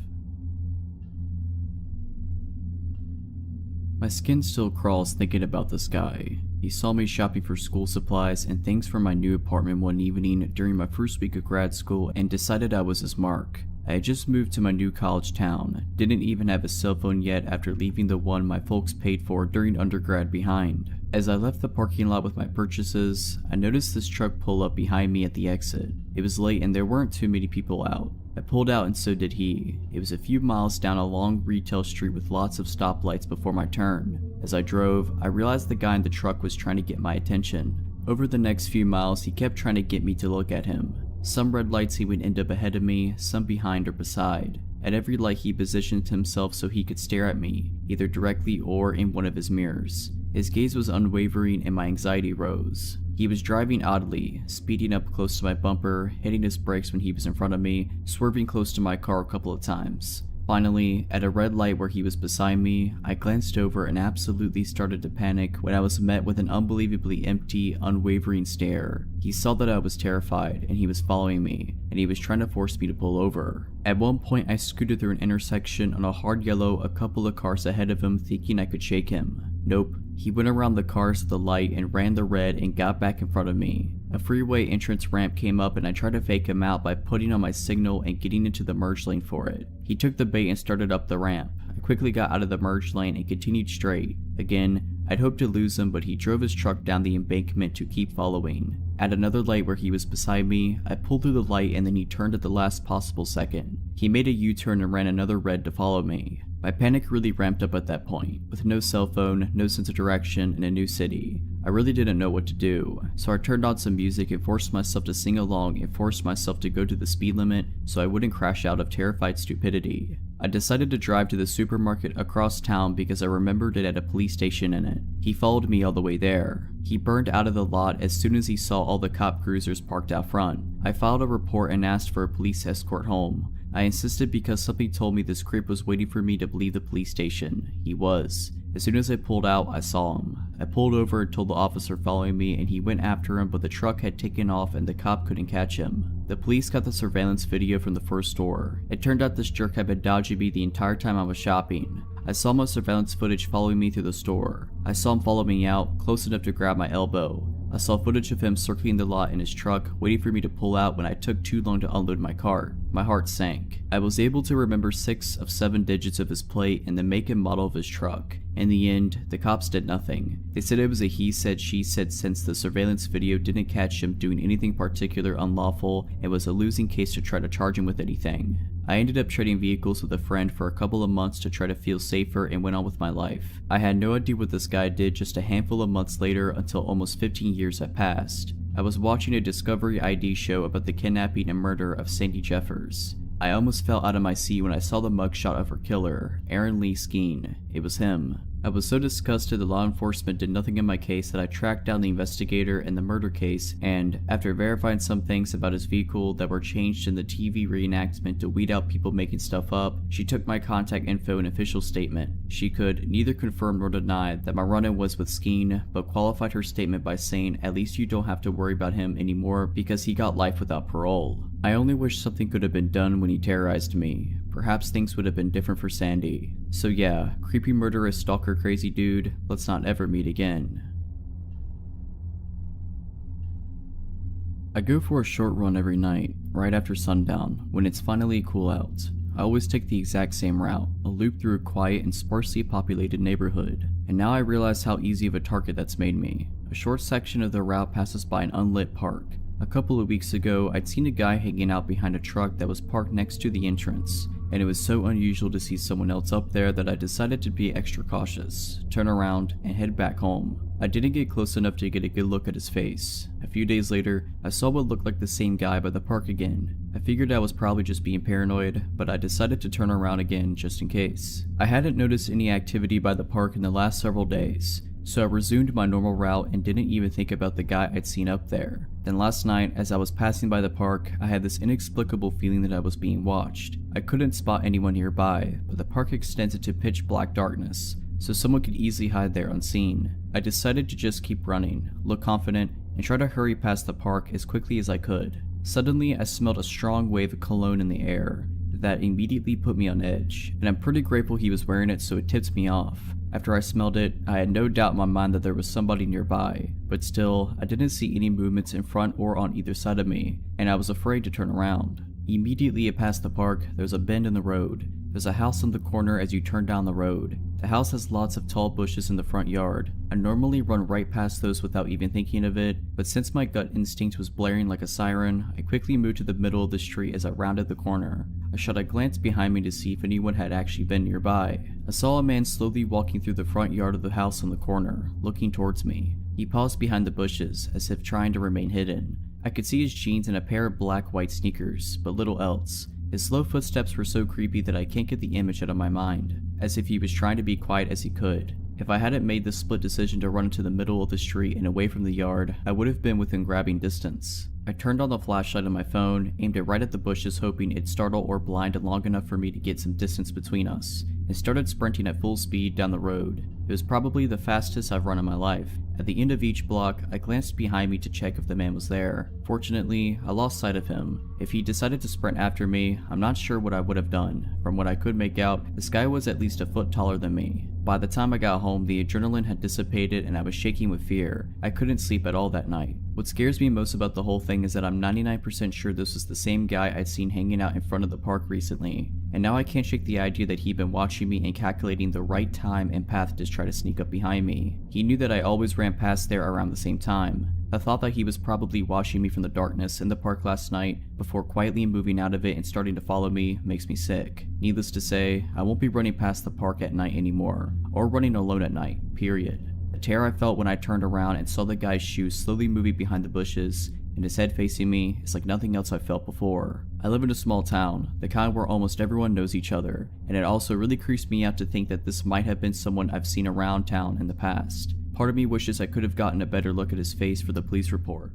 My skin still crawls thinking about this guy. He saw me shopping for school supplies and things for my new apartment one evening during my first week of grad school and decided I was his mark. I had just moved to my new college town, didn't even have a cell phone yet after leaving the one my folks paid for during undergrad behind. As I left the parking lot with my purchases, I noticed this truck pull up behind me at the exit. It was late and there weren't too many people out. I pulled out and so did he. It was a few miles down a long retail street with lots of stoplights before my turn. As I drove, I realized the guy in the truck was trying to get my attention. Over the next few miles, he kept trying to get me to look at him. Some red lights he would end up ahead of me, some behind or beside. At every light he positioned himself so he could stare at me, either directly or in one of his mirrors. His gaze was unwavering and my anxiety rose. He was driving oddly, speeding up close to my bumper, hitting his brakes when he was in front of me, swerving close to my car a couple of times. Finally, at a red light where he was beside me, I glanced over and absolutely started to panic when I was met with an unbelievably empty, unwavering stare. He saw that I was terrified, and he was following me, and he was trying to force me to pull over. At one point, I scooted through an intersection on a hard yellow a couple of cars ahead of him thinking I could shake him. Nope. He went around the cars at the light and ran the red and got back in front of me. A freeway entrance ramp came up and I tried to fake him out by putting on my signal and getting into the merge lane for it. He took the bait and started up the ramp. I quickly got out of the merge lane and continued straight. Again, I'd hoped to lose him, but he drove his truck down the embankment to keep following. At another light where he was beside me, I pulled through the light and then he turned at the last possible second. He made a U-turn and ran another red to follow me. My panic really ramped up at that point. With no cell phone, no sense of direction, in a new city, I really didn't know what to do, so I turned on some music and forced myself to sing along and forced myself to go to the speed limit so I wouldn't crash out of terrified stupidity. I decided to drive to the supermarket across town because I remembered it had a police station in it. He followed me all the way there. He burned out of the lot as soon as he saw all the cop cruisers parked out front. I filed a report and asked for a police escort home. I insisted because something told me this creep was waiting for me to leave the police station. He was. As soon as I pulled out, I saw him. I pulled over and told the officer following me and he went after him, but the truck had taken off and the cop couldn't catch him. The police got the surveillance video from the first store. It turned out this jerk had been dodging me the entire time I was shopping. I saw my surveillance footage following me through the store. I saw him follow me out, close enough to grab my elbow. I saw footage of him circling the lot in his truck, waiting for me to pull out when I took too long to unload my cart. My heart sank. I was able to remember 6 of 7 digits of his plate and the make and model of his truck. In the end, the cops did nothing. They said it was a he said she said since the surveillance video didn't catch him doing anything particular unlawful and was a losing case to try to charge him with anything. I ended up trading vehicles with a friend for a couple of months to try to feel safer and went on with my life. I had no idea what this guy did just a handful of months later until almost 15 years had passed. I was watching a Discovery ID show about the kidnapping and murder of Sandy Jeffers. I almost fell out of my seat when I saw the mugshot of her killer, Aaron Lee Skeen. It was him. I was so disgusted that law enforcement did nothing in my case that I tracked down the investigator in the murder case and, after verifying some things about his vehicle that were changed in the TV reenactment to weed out people making stuff up, she took my contact info and official statement. She could neither confirm nor deny that my run-in was with Skeen, but qualified her statement by saying at least you don't have to worry about him anymore because he got life without parole. I only wish something could have been done when he terrorized me. Perhaps things would have been different for Sandy. So yeah, creepy murderous stalker crazy dude, let's not ever meet again. I go for a short run every night, right after sundown, when it's finally cool out. I always take the exact same route, a loop through a quiet and sparsely populated neighborhood, and now I realize how easy of a target that's made me. A short section of the route passes by an unlit park. A couple of weeks ago, I'd seen a guy hanging out behind a truck that was parked next to the entrance, and it was so unusual to see someone else up there that I decided to be extra cautious, turn around, and head back home. I didn't get close enough to get a good look at his face. A few days later, I saw what looked like the same guy by the park again. I figured I was probably just being paranoid, but I decided to turn around again just in case. I hadn't noticed any activity by the park in the last several days, so I resumed my normal route and didn't even think about the guy I'd seen up there. Then last night, as I was passing by the park, I had this inexplicable feeling that I was being watched. I couldn't spot anyone nearby, but the park extends into pitch black darkness, so someone could easily hide there unseen. I decided to just keep running, look confident, and try to hurry past the park as quickly as I could. Suddenly, I smelled a strong wave of cologne in the air that immediately put me on edge, and I'm pretty grateful he was wearing it so it tipped me off. After I smelled it, I had no doubt in my mind that there was somebody nearby, but still, I didn't see any movements in front or on either side of me, and I was afraid to turn around. Immediately past the park, there's a bend in the road. There's a house on the corner as you turn down the road. The house has lots of tall bushes in the front yard. I normally run right past those without even thinking of it, but since my gut instinct was blaring like a siren, I quickly moved to the middle of the street as I rounded the corner. I shot a glance behind me to see if anyone had actually been nearby. I saw a man slowly walking through the front yard of the house on the corner, looking towards me. He paused behind the bushes, as if trying to remain hidden. I could see his jeans and a pair of black-white sneakers, but little else. His slow footsteps were so creepy that I can't get the image out of my mind, as if he was trying to be quiet as he could. If I hadn't made the split decision to run into the middle of the street and away from the yard, I would have been within grabbing distance. I turned on the flashlight on my phone, aimed it right at the bushes hoping it'd startle or blind long enough for me to get some distance between us, and started sprinting at full speed down the road. It was probably the fastest I've run in my life. At the end of each block, I glanced behind me to check if the man was there. Fortunately, I lost sight of him. If he decided to sprint after me, I'm not sure what I would have done. From what I could make out, this guy was at least a foot taller than me. By the time I got home, the adrenaline had dissipated and I was shaking with fear. I couldn't sleep at all that night. What scares me most about the whole thing is that I'm 99% sure this was the same guy I'd seen hanging out in front of the park recently, and now I can't shake the idea that he'd been watching me and calculating the right time and path to try to sneak up behind me. He knew that I always ran past there around the same time. The thought that he was probably watching me from the darkness in the park last night before quietly moving out of it and starting to follow me makes me sick. Needless to say, I won't be running past the park at night anymore, or running alone at night, period. The terror I felt when I turned around and saw the guy's shoes slowly moving behind the bushes and his head facing me is like nothing else I've felt before. I live in a small town, the kind where almost everyone knows each other, and it also really creeps me out to think that this might have been someone I've seen around town in the past. Part of me wishes I could have gotten a better look at his face for the police report.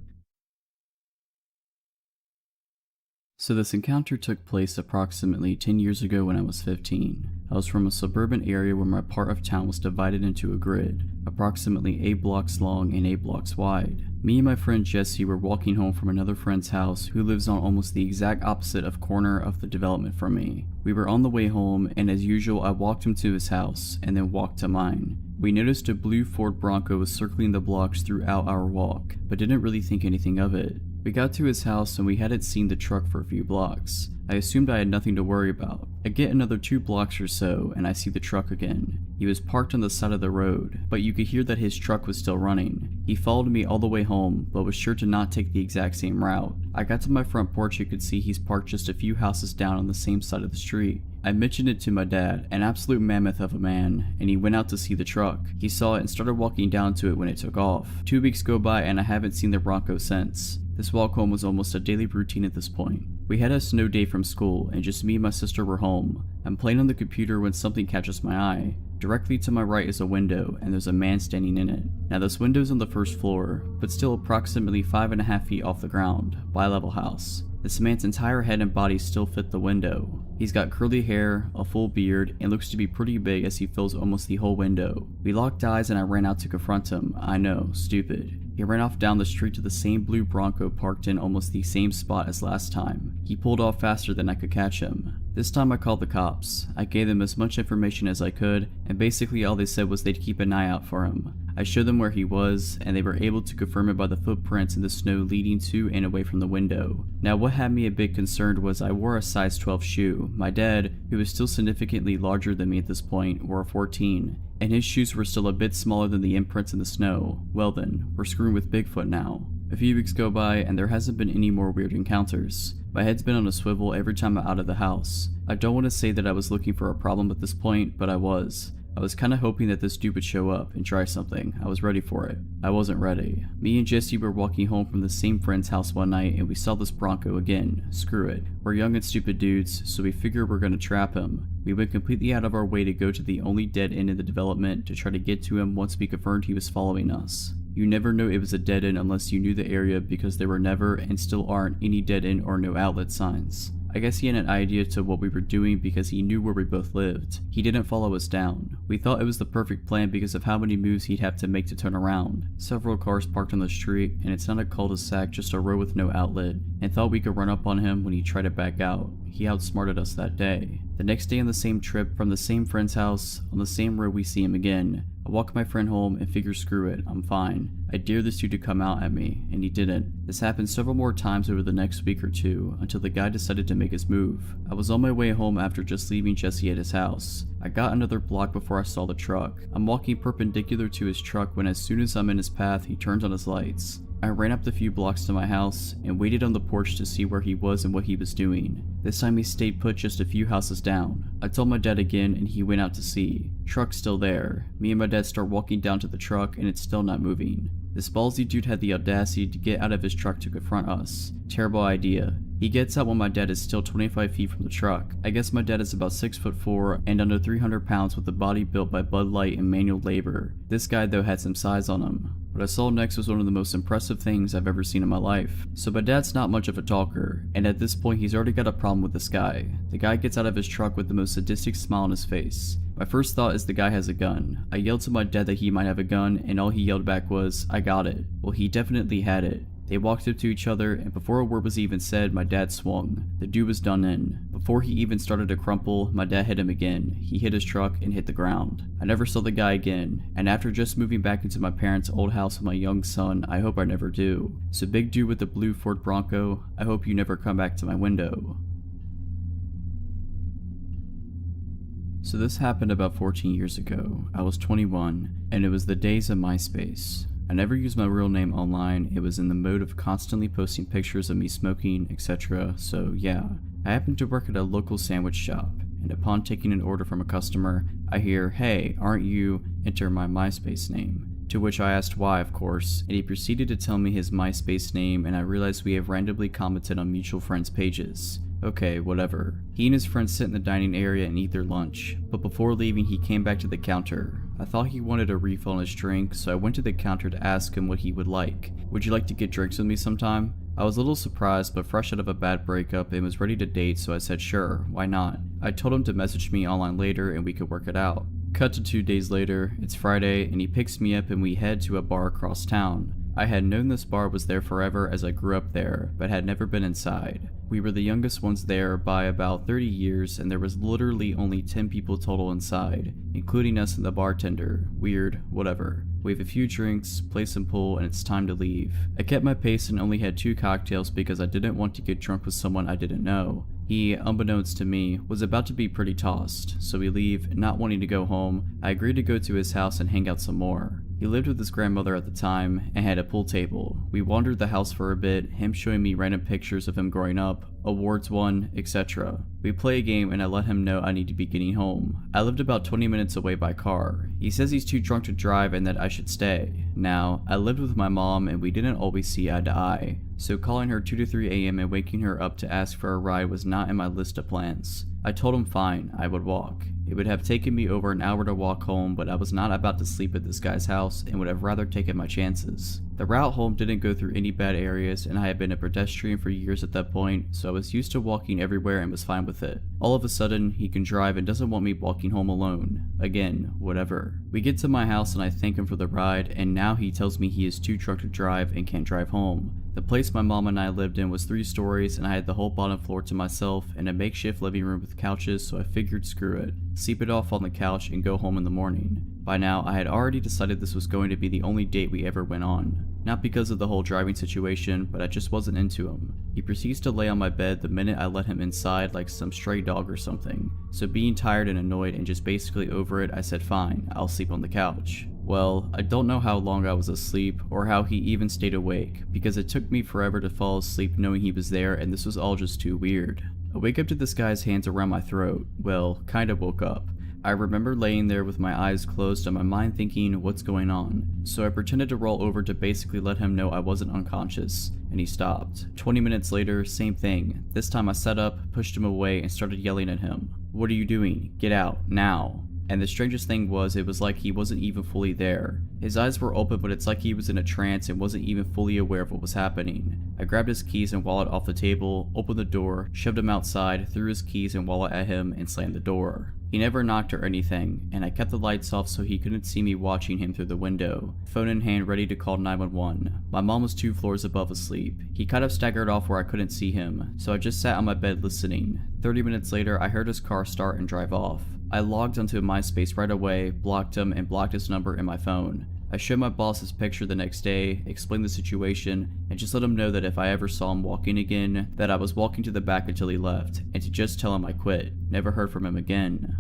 So this encounter took place approximately 10 years ago when I was 15. I was from a suburban area where my part of town was divided into a grid, approximately 8 blocks long and 8 blocks wide. Me and my friend Jesse were walking home from another friend's house who lives on almost the exact opposite of corner of the development from me. We were on the way home, and as usual I walked him to his house and then walked to mine. We noticed a blue Ford Bronco was circling the blocks throughout our walk, but didn't really think anything of it. We got to his house and we hadn't seen the truck for a few blocks. I assumed I had nothing to worry about. I get another 2 blocks or so and I see the truck again. He was parked on the side of the road, but you could hear that his truck was still running. He followed me all the way home, but was sure to not take the exact same route. I got to my front porch and could see he's parked just a few houses down on the same side of the street. I mentioned it to my dad, an absolute mammoth of a man, and he went out to see the truck. He saw it and started walking down to it when it took off. 2 weeks go by and I haven't seen the Bronco since. This walk home was almost a daily routine at this point. We had a snow day from school and just me and my sister were home. I'm playing on the computer when something catches my eye. Directly to my right is a window and there's a man standing in it. Now this window's on the first floor, but still approximately 5.5 feet off the ground, bi-level house. This man's entire head and body still fit the window. He's got curly hair, a full beard, and looks to be pretty big as he fills almost the whole window. We locked eyes and I ran out to confront him. I know, stupid. He ran off down the street to the same blue Bronco parked in almost the same spot as last time. He pulled off faster than I could catch him. This time I called the cops. I gave them as much information as I could, and basically all they said was they'd keep an eye out for him. I showed them where he was, and they were able to confirm it by the footprints in the snow leading to and away from the window. Now what had me a bit concerned was I wore a size 12 shoe. My dad, who was still significantly larger than me at this point, wore a 14, and his shoes were still a bit smaller than the imprints in the snow. Well then, we're screwing with Bigfoot now. A few weeks go by and there hasn't been any more weird encounters. My head's been on a swivel every time I'm out of the house. I don't want to say that I was looking for a problem at this point, but I was. I was kinda hoping that this dude would show up and try something. I was ready for it. I wasn't ready. Me and Jesse were walking home from the same friend's house one night and we saw this Bronco again. Screw it. We're young and stupid dudes, so we figure we're gonna trap him. We went completely out of our way to go to the only dead end in the development to try to get to him once we confirmed he was following us. You never know it was a dead end unless you knew the area because there were never and still aren't any dead end or no outlet signs. I guess he had an idea to what we were doing because he knew where we both lived. He didn't follow us down. We thought it was the perfect plan because of how many moves he'd have to make to turn around. Several cars parked on the street, and it's not a cul-de-sac, just a road with no outlet, and thought we could run up on him when he tried to back out. He outsmarted us that day. The next day on the same trip, from the same friend's house, on the same road we see him again. I walk my friend home and figure screw it, I'm fine. I dare this dude to come out at me, and he didn't. This happened several more times over the next week or two, until the guy decided to make his move. I was on my way home after just leaving Jesse at his house. I got another block before I saw the truck. I'm walking perpendicular to his truck when as soon as I'm in his path, he turns on his lights. I ran up the few blocks to my house and waited on the porch to see where he was and what he was doing. This time he stayed put just a few houses down. I told my dad again and he went out to see. Truck's still there. Me and my dad start walking down to the truck and it's still not moving. This ballsy dude had the audacity to get out of his truck to confront us. Terrible idea. He gets out when my dad is still 25 feet from the truck. I guess my dad is about 6'4" and under 300 pounds with a body built by Bud Light and manual labor. This guy though had some size on him. What I saw next was one of the most impressive things I've ever seen in my life. So my dad's not much of a talker, and at this point he's already got a problem with this guy. The guy gets out of his truck with the most sadistic smile on his face. My first thought is the guy has a gun. I yelled to my dad that he might have a gun, and all he yelled back was, "I got it." Well, he definitely had it. They walked up to each other, and before a word was even said, my dad swung. The dude was done in. Before he even started to crumple, my dad hit him again. He hit his truck and hit the ground. I never saw the guy again, and after just moving back into my parents' old house with my young son, I hope I never do. So big dude with the blue Ford Bronco, I hope you never come back to my window. So this happened about 14 years ago. I was 21, and it was the days of MySpace. I never used my real name online. It was in the mode of constantly posting pictures of me smoking, etc. So yeah, I happened to work at a local sandwich shop, and upon taking an order from a customer, I hear, "Hey, aren't you?" enter my MySpace name. To which I asked why, of course, and he proceeded to tell me his MySpace name, and I realized we have randomly commented on mutual friends' pages. Okay, whatever. He and his friends sit in the dining area and eat their lunch, but before leaving he came back to the counter. I thought he wanted a refill on his drink, so I went to the counter to ask him what he would like. "Would you like to get drinks with me sometime?" I was a little surprised, but fresh out of a bad breakup and was ready to date, so I said sure, why not? I told him to message me online later and we could work it out. Cut to 2 days later, it's Friday, and he picks me up and we head to a bar across town. I had known this bar was there forever as I grew up there, but had never been inside. We were the youngest ones there by about 30 years, and there was literally only 10 people total inside, including us and the bartender. Weird, whatever. We have a few drinks, play some pool, and it's time to leave. I kept my pace and only had 2 cocktails because I didn't want to get drunk with someone I didn't know. He, unbeknownst to me, was about to be pretty tossed, so we leave. Not wanting to go home, I agreed to go to his house and hang out some more. He lived with his grandmother at the time and had a pool table. We wandered the house for a bit, him showing me random pictures of him growing up, awards won, etc. We play a game and I let him know I need to be getting home. I lived about 20 minutes away by car. He says he's too drunk to drive and that I should stay. Now, I lived with my mom and we didn't always see eye to eye, so calling her 2 to 3 a.m. and waking her up to ask for a ride was not in my list of plans. I told him fine, I would walk. It would have taken me over an hour to walk home, but I was not about to sleep at this guy's house and would have rather taken my chances. The route home didn't go through any bad areas and I had been a pedestrian for years at that point, so I was used to walking everywhere and was fine with it. All of a sudden, he can drive and doesn't want me walking home alone. Again, whatever. We get to my house and I thank him for the ride, and now he tells me he is too drunk to drive and can't drive home. The place my mom and I lived in was 3 stories and I had the whole bottom floor to myself and a makeshift living room with couches, so I figured screw it, sleep it off on the couch and go home in the morning. By now, I had already decided this was going to be the only date we ever went on. Not because of the whole driving situation, but I just wasn't into him. He proceeds to lay on my bed the minute I let him inside like some stray dog or something. So being tired and annoyed and just basically over it, I said fine, I'll sleep on the couch. Well, I don't know how long I was asleep or how he even stayed awake, because it took me forever to fall asleep knowing he was there and this was all just too weird. I wake up to this guy's hands around my throat. Well, kinda woke up. I remember laying there with my eyes closed and my mind thinking, what's going on? So I pretended to roll over to basically let him know I wasn't unconscious, and he stopped. 20 minutes later, same thing. This time I sat up, pushed him away, and started yelling at him. What are you doing? Get out, now. And the strangest thing was, it was like he wasn't even fully there. His eyes were open, but it's like he was in a trance and wasn't even fully aware of what was happening. I grabbed his keys and wallet off the table, opened the door, shoved him outside, threw his keys and wallet at him, and slammed the door. He never knocked or anything, and I kept the lights off so he couldn't see me watching him through the window, phone in hand ready to call 911. My mom was 2 floors above asleep. He kind of staggered off where I couldn't see him, so I just sat on my bed listening. 30 minutes later, I heard his car start and drive off. I logged onto MySpace right away, blocked him, and blocked his number in my phone. I showed my boss his picture the next day, explained the situation, and just let him know that if I ever saw him walking again, that I was walking to the back until he left, and to just tell him I quit. Never heard from him again.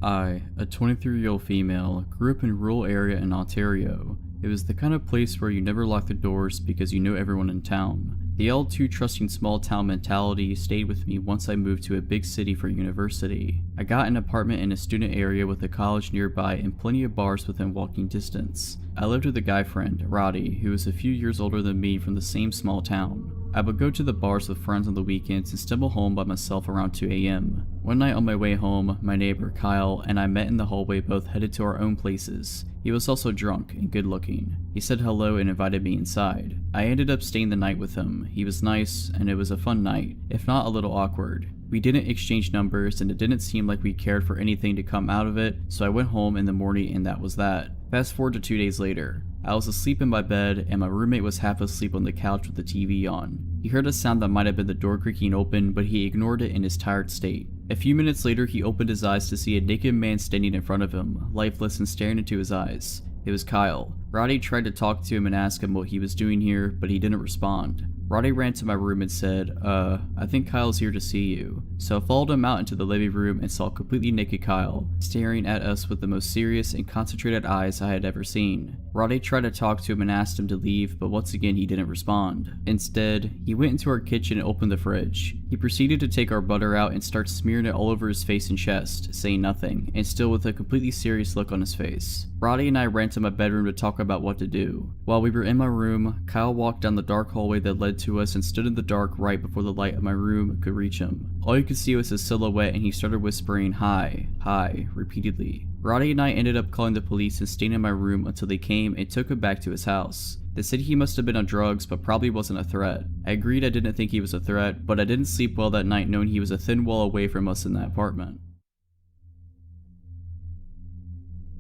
I, a 23-year-old female, grew up in a rural area in Ontario. It was the kind of place where you never lock the doors because you know everyone in town. The all too trusting small town mentality stayed with me once I moved to a big city for university. I got an apartment in a student area with a college nearby and plenty of bars within walking distance. I lived with a guy friend, Roddy, who was a few years older than me from the same small town. I would go to the bars with friends on the weekends and stumble home by myself around 2 a.m. One night on my way home, my neighbor, Kyle, and I met in the hallway, both headed to our own places. He was also drunk and good looking. He said hello and invited me inside. I ended up staying the night with him. He was nice, and it was a fun night, if not a little awkward. We didn't exchange numbers, and it didn't seem like we cared for anything to come out of it, so I went home in the morning and that was that. Fast forward to 2 days later. I was asleep in my bed, and my roommate was half asleep on the couch with the TV on. He heard a sound that might have been the door creaking open, but he ignored it in his tired state. A few minutes later, he opened his eyes to see a naked man standing in front of him, lifeless and staring into his eyes. It was Kyle. Roddy tried to talk to him and ask him what he was doing here, but he didn't respond. Roddy ran to my room and said, I think Kyle's here to see you. So I followed him out into the living room and saw completely naked Kyle, staring at us with the most serious and concentrated eyes I had ever seen. Roddy tried to talk to him and asked him to leave, but once again he didn't respond. Instead, he went into our kitchen and opened the fridge. He proceeded to take our butter out and start smearing it all over his face and chest, saying nothing, and still with a completely serious look on his face. Roddy and I ran to my bedroom to talk about what to do. While we were in my room, Kyle walked down the dark hallway that led to us and stood in the dark right before the light of my room could reach him. All you could see was his silhouette, and he started whispering hi, hi, repeatedly. Roddy and I ended up calling the police and staying in my room until they came and took him back to his house. They said he must have been on drugs, but probably wasn't a threat. I agreed I didn't think he was a threat, but I didn't sleep well that night knowing he was a thin wall away from us in that apartment.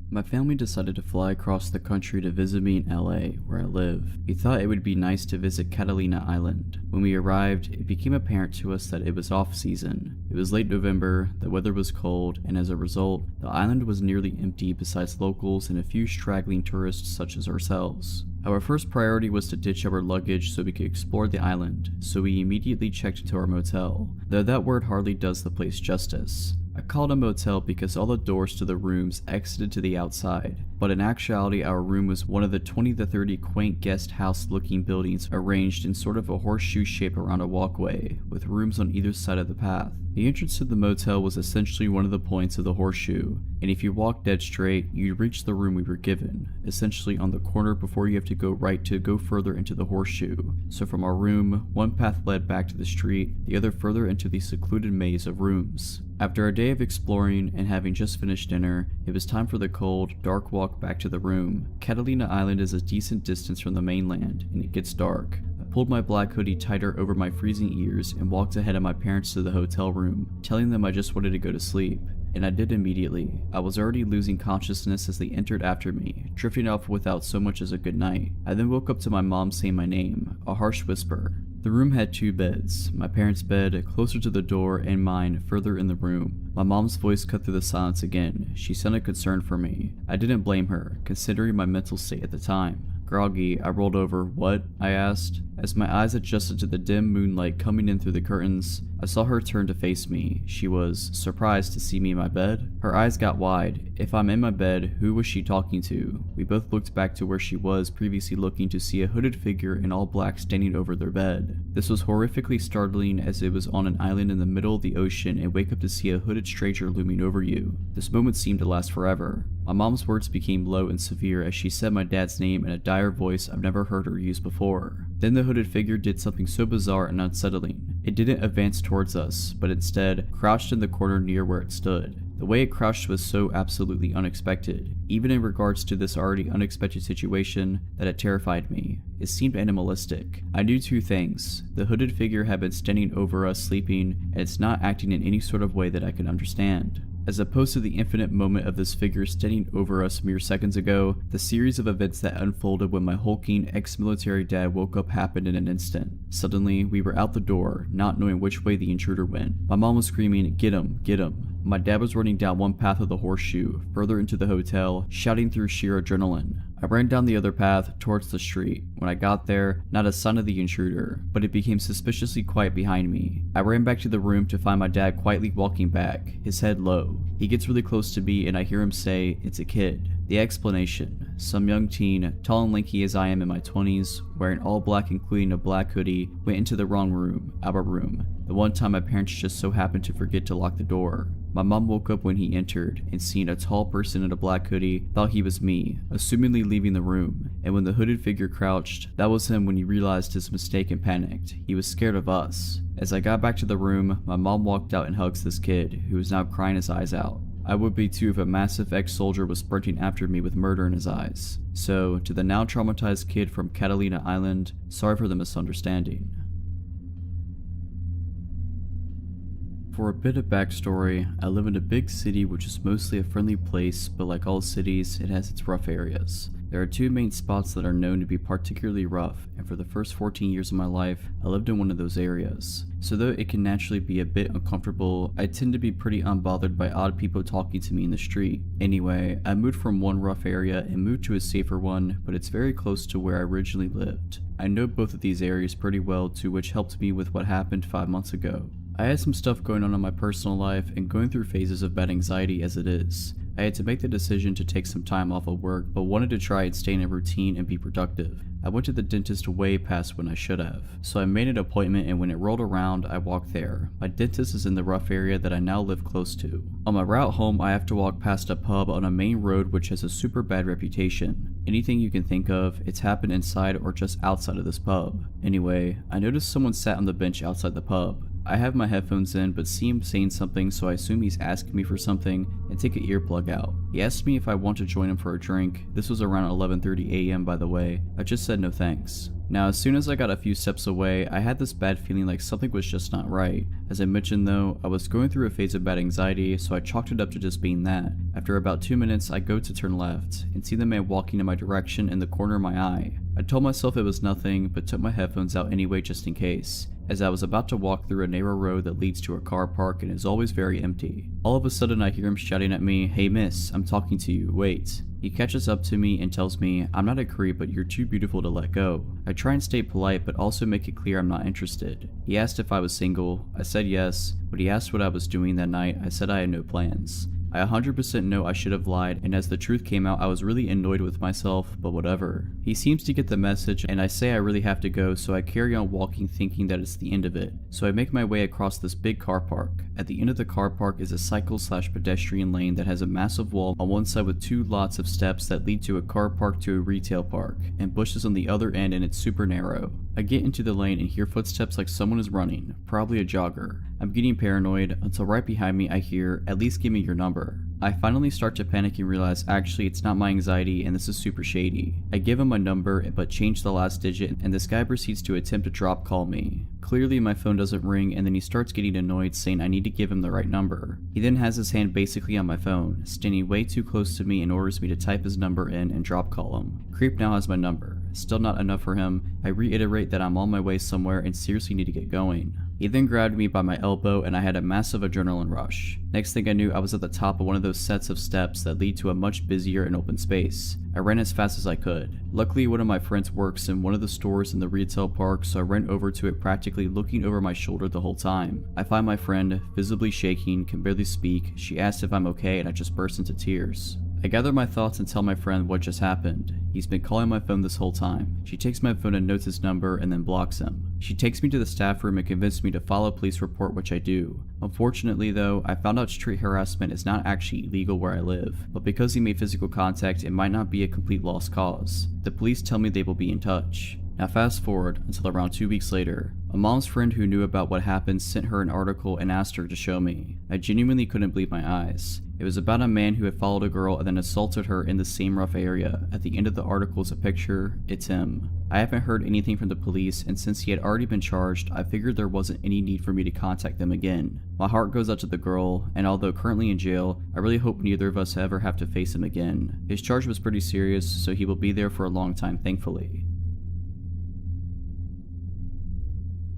My family decided to fly across the country to visit me in LA, where I live. We thought it would be nice to visit Catalina Island. When we arrived, it became apparent to us that it was off season. It was late November, the weather was cold, and as a result, the island was nearly empty besides locals and a few straggling tourists such as ourselves. Our first priority was to ditch our luggage so we could explore the island, so we immediately checked into our motel, though that word hardly does the place justice. I called a motel because all the doors to the rooms exited to the outside, but in actuality our room was one of the 20 to 30 quaint guest house looking buildings arranged in sort of a horseshoe shape around a walkway, with rooms on either side of the path. The entrance to the motel was essentially one of the points of the horseshoe, and if you walked dead straight, you'd reach the room we were given, essentially on the corner before you have to go right to go further into the horseshoe. So from our room, one path led back to the street, the other further into the secluded maze of rooms. After a day of exploring and having just finished dinner, it was time for the cold, dark walk back to the room. Catalina Island is a decent distance from the mainland, and it gets dark. I pulled my black hoodie tighter over my freezing ears and walked ahead of my parents to the hotel room, telling them I just wanted to go to sleep. and I did immediately. I was already losing consciousness as they entered after me, drifting off without so much as a good night. I then woke up to my mom saying my name, a harsh whisper. The room had 2 beds, my parents' bed closer to the door and mine further in the room. My mom's voice cut through the silence again. She sounded concerned for me. I didn't blame her, considering my mental state at the time. Groggy, I rolled over. "What?" I asked. As my eyes adjusted to the dim moonlight coming in through the curtains, I saw her turn to face me. She was surprised to see me in my bed. Her eyes got wide. If I'm in my bed, who was she talking to? We both looked back to where she was previously looking to see a hooded figure in all black standing over their bed. This was horrifically startling as it was on an island in the middle of the ocean and wake up to see a hooded stranger looming over you. This moment seemed to last forever. My mom's words became low and severe as she said my dad's name in a dire voice I've never heard her use before. Then the hooded figure did something so bizarre and unsettling. It didn't advance towards us, but instead crouched in the corner near where it stood. The way it crouched was so absolutely unexpected, even in regards to this already unexpected situation, that it terrified me. It seemed animalistic. I knew 2 things. The hooded figure had been standing over us sleeping, and it's not acting in any sort of way that I could understand. As opposed to the infinite moment of this figure standing over us mere seconds ago, the series of events that unfolded when my hulking ex-military dad woke up happened in an instant. Suddenly, we were out the door, not knowing which way the intruder went. My mom was screaming, "Get him, get him." My dad was running down one path of the horseshoe, further into the hotel, shouting through sheer adrenaline. I ran down the other path, towards the street. When I got there, not a sign of the intruder, but it became suspiciously quiet behind me. I ran back to the room to find my dad quietly walking back, his head low. He gets really close to me and I hear him say, "It's a kid." The explanation: some young teen, tall and lanky as I am in my 20s, wearing all black including a black hoodie, went into the wrong room, our room. The one time my parents just so happened to forget to lock the door. My mom woke up when he entered and seeing a tall person in a black hoodie, thought he was me, assumingly leaving the room. And when the hooded figure crouched, that was him when he realized his mistake and panicked. He was scared of us. As I got back to the room, my mom walked out and hugs this kid, who was now crying his eyes out. I would be too if a massive ex-soldier was sprinting after me with murder in his eyes. So, to the now traumatized kid from Catalina Island, sorry for the misunderstanding. For a bit of backstory, I live in a big city which is mostly a friendly place, but like all cities, it has its rough areas. There are 2 main spots that are known to be particularly rough, and for the first 14 years of my life, I lived in one of those areas. So though it can naturally be a bit uncomfortable, I tend to be pretty unbothered by odd people talking to me in the street. Anyway, I moved from one rough area and moved to a safer one, but it's very close to where I originally lived. I know both of these areas pretty well too, which helped me with what happened 5 months ago. I had some stuff going on in my personal life and going through phases of bad anxiety as it is. I had to make the decision to take some time off of work, but wanted to try and stay in a routine and be productive. I went to the dentist way past when I should have, so I made an appointment and when it rolled around, I walked there. My dentist is in the rough area that I now live close to. On my route home, I have to walk past a pub on a main road which has a super bad reputation. Anything you can think of, it's happened inside or just outside of this pub. Anyway, I noticed someone sat on the bench outside the pub. I have my headphones in but see him saying something, so I assume he's asking me for something and take an earplug out. He asked me if I want to join him for a drink. This was around 11:30 a.m. by the way. I just said no thanks. Now as soon as I got a few steps away, I had this bad feeling like something was just not right. As I mentioned though, I was going through a phase of bad anxiety, so I chalked it up to just being that. After about 2 minutes, I go to turn left and see the man walking in my direction in the corner of my eye. I told myself it was nothing, but took my headphones out anyway just in case, as I was about to walk through a narrow road that leads to a car park and is always very empty. All of a sudden I hear him shouting at me, "Hey miss, I'm talking to you, wait." He catches up to me and tells me, "I'm not a creep, but you're too beautiful to let go." I try and stay polite but also make it clear I'm not interested. He asked if I was single. I said yes. When he asked what I was doing that night, I said I had no plans. I 100% know I should have lied, and as the truth came out, I was really annoyed with myself, but whatever. He seems to get the message, and I say I really have to go, so I carry on walking thinking that it's the end of it. So I make my way across this big car park. At the end of the car park is a cycle/pedestrian lane that has a massive wall on one side with 2 lots of steps that lead to a car park to a retail park, and bushes on the other end, and it's super narrow. I get into the lane and hear footsteps like someone is running, probably a jogger. I'm getting paranoid until right behind me I hear, "At least give me your number." I finally start to panic and realize actually it's not my anxiety and this is super shady. I give him my number but change the last digit and this guy proceeds to attempt to drop call me. Clearly my phone doesn't ring and then he starts getting annoyed saying I need to give him the right number. He then has his hand basically on my phone, standing way too close to me and orders me to type his number in and drop call him. Creep now has my number. Still not enough for him, I reiterate that I'm on my way somewhere and seriously need to get going. He then grabbed me by my elbow and I had a massive adrenaline rush. Next thing I knew, I was at the top of one of those sets of steps that lead to a much busier and open space. I ran as fast as I could. Luckily, one of my friends works in one of the stores in the retail park, so I ran over to it practically looking over my shoulder the whole time. I find my friend, visibly shaking, can barely speak. She asks if I'm okay and I just burst into tears. I gather my thoughts and tell my friend what just happened. He's been calling my phone this whole time. She takes my phone and notes his number and then blocks him. She takes me to the staff room and convinces me to file a police report, which I do. Unfortunately though, I found out street harassment is not actually illegal where I live, but because he made physical contact, it might not be a complete lost cause. The police tell me they will be in touch. Now fast forward until around 2 weeks later. A mom's friend who knew about what happened sent her an article and asked her to show me. I genuinely couldn't believe my eyes. It was about a man who had followed a girl and then assaulted her in the same rough area. At the end of the article is a picture. It's him. I haven't heard anything from the police, and since he had already been charged, I figured there wasn't any need for me to contact them again. My heart goes out to the girl, and although currently in jail, I really hope neither of us ever have to face him again. His charge was pretty serious, so he will be there for a long time, thankfully.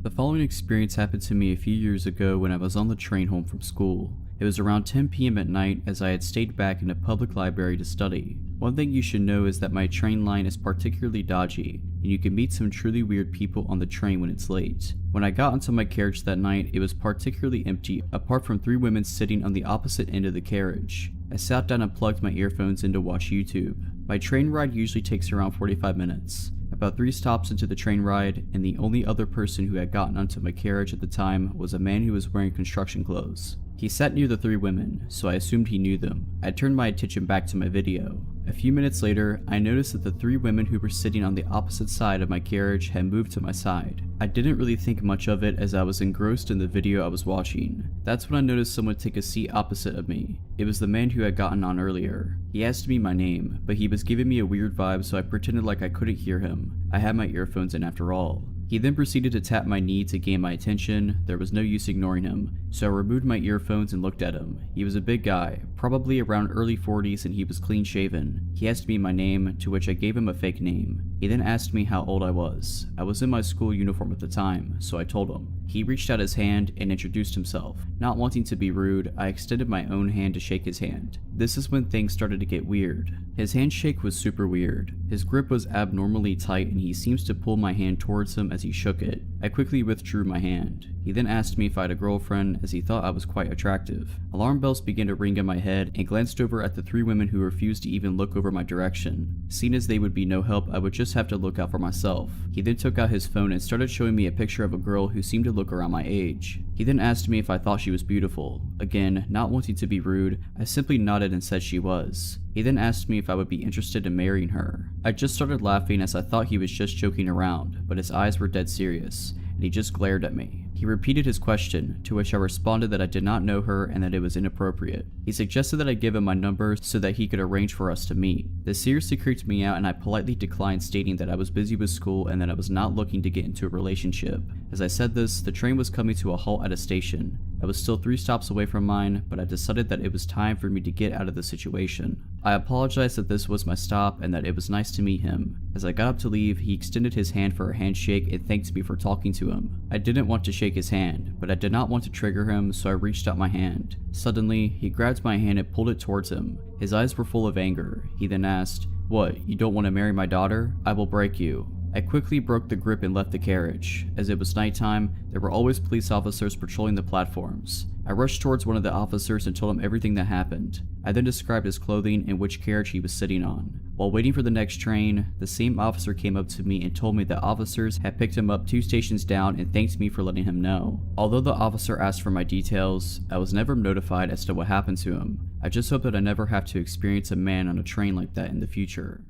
The following experience happened to me a few years ago when I was on the train home from school. It was around 10 p.m. at night as I had stayed back in a public library to study. One thing you should know is that my train line is particularly dodgy, and you can meet some truly weird people on the train when it's late. When I got into my carriage that night, it was particularly empty, apart from 3 women sitting on the opposite end of the carriage. I sat down and plugged my earphones in to watch YouTube. My train ride usually takes around 45 minutes. About 3 stops into the train ride, and the only other person who had gotten onto my carriage at the time was a man who was wearing construction clothes. He sat near the 3 women, so I assumed he knew them. I turned my attention back to my video. A few minutes later, I noticed that the 3 women who were sitting on the opposite side of my carriage had moved to my side. I didn't really think much of it as I was engrossed in the video I was watching. That's when I noticed someone take a seat opposite of me. It was the man who had gotten on earlier. He asked me my name, but he was giving me a weird vibe, so I pretended like I couldn't hear him. I had my earphones in after all. He then proceeded to tap my knee to gain my attention. There was no use ignoring him, so I removed my earphones and looked at him. He was a big guy, probably around early 40s, and he was clean shaven. He asked me my name, to which I gave him a fake name. He then asked me how old I was. I was in my school uniform at the time, so I told him. He reached out his hand and introduced himself. Not wanting to be rude, I extended my own hand to shake his hand. This is when things started to get weird. His handshake was super weird. His grip was abnormally tight and he seems to pull my hand towards him as he shook it. I quickly withdrew my hand. He then asked me if I had a girlfriend, as he thought I was quite attractive. Alarm bells began to ring in my head and glanced over at the 3 women who refused to even look over my direction. Seeing as they would be no help, I would just have to look out for myself. He then took out his phone and started showing me a picture of a girl who seemed to look around my age. He then asked me if I thought she was beautiful. Again, not wanting to be rude, I simply nodded and said she was. He then asked me if I would be interested in marrying her. I just started laughing as I thought he was just joking around, but his eyes were dead serious, and he just glared at me. He repeated his question, to which I responded that I did not know her and that it was inappropriate. He suggested that I give him my number so that he could arrange for us to meet. This seriously creeped me out and I politely declined, stating that I was busy with school and that I was not looking to get into a relationship. As I said this, the train was coming to a halt at a station. I was still 3 stops away from mine, but I decided that it was time for me to get out of the situation. I apologized that this was my stop and that it was nice to meet him. As I got up to leave, he extended his hand for a handshake and thanked me for talking to him. I didn't want to shake his hand, but I did not want to trigger him, so I reached out my hand. Suddenly, he grabbed my hand and pulled it towards him. His eyes were full of anger. He then asked, "What, you don't want to marry my daughter? I will break you." I quickly broke the grip and left the carriage. As it was nighttime, there were always police officers patrolling the platforms. I rushed towards one of the officers and told him everything that happened. I then described his clothing and which carriage he was sitting on. While waiting for the next train, the same officer came up to me and told me that officers had picked him up 2 stations down and thanked me for letting him know. Although the officer asked for my details, I was never notified as to what happened to him. I just hope that I never have to experience a man on a train like that in the future.